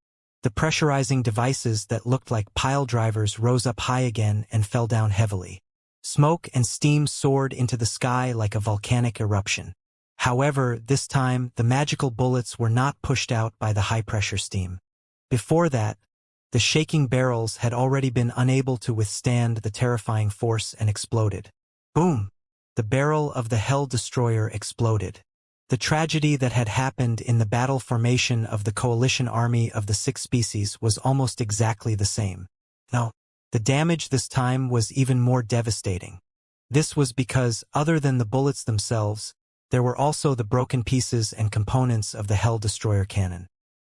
[SPEAKER 1] The pressurizing devices that looked like pile drivers rose up high again and fell down heavily. Smoke and steam soared into the sky like a volcanic eruption. However, this time, the magical bullets were not pushed out by the high-pressure steam. Before that, the shaking barrels had already been unable to withstand the terrifying force and exploded. Boom! The barrel of the Hell Destroyer exploded. The tragedy that had happened in the battle formation of the coalition army of the 6 species was almost exactly the same. No, the damage this time was even more devastating. This was because, other than the bullets themselves, there were also the broken pieces and components of the Hell Destroyer cannon.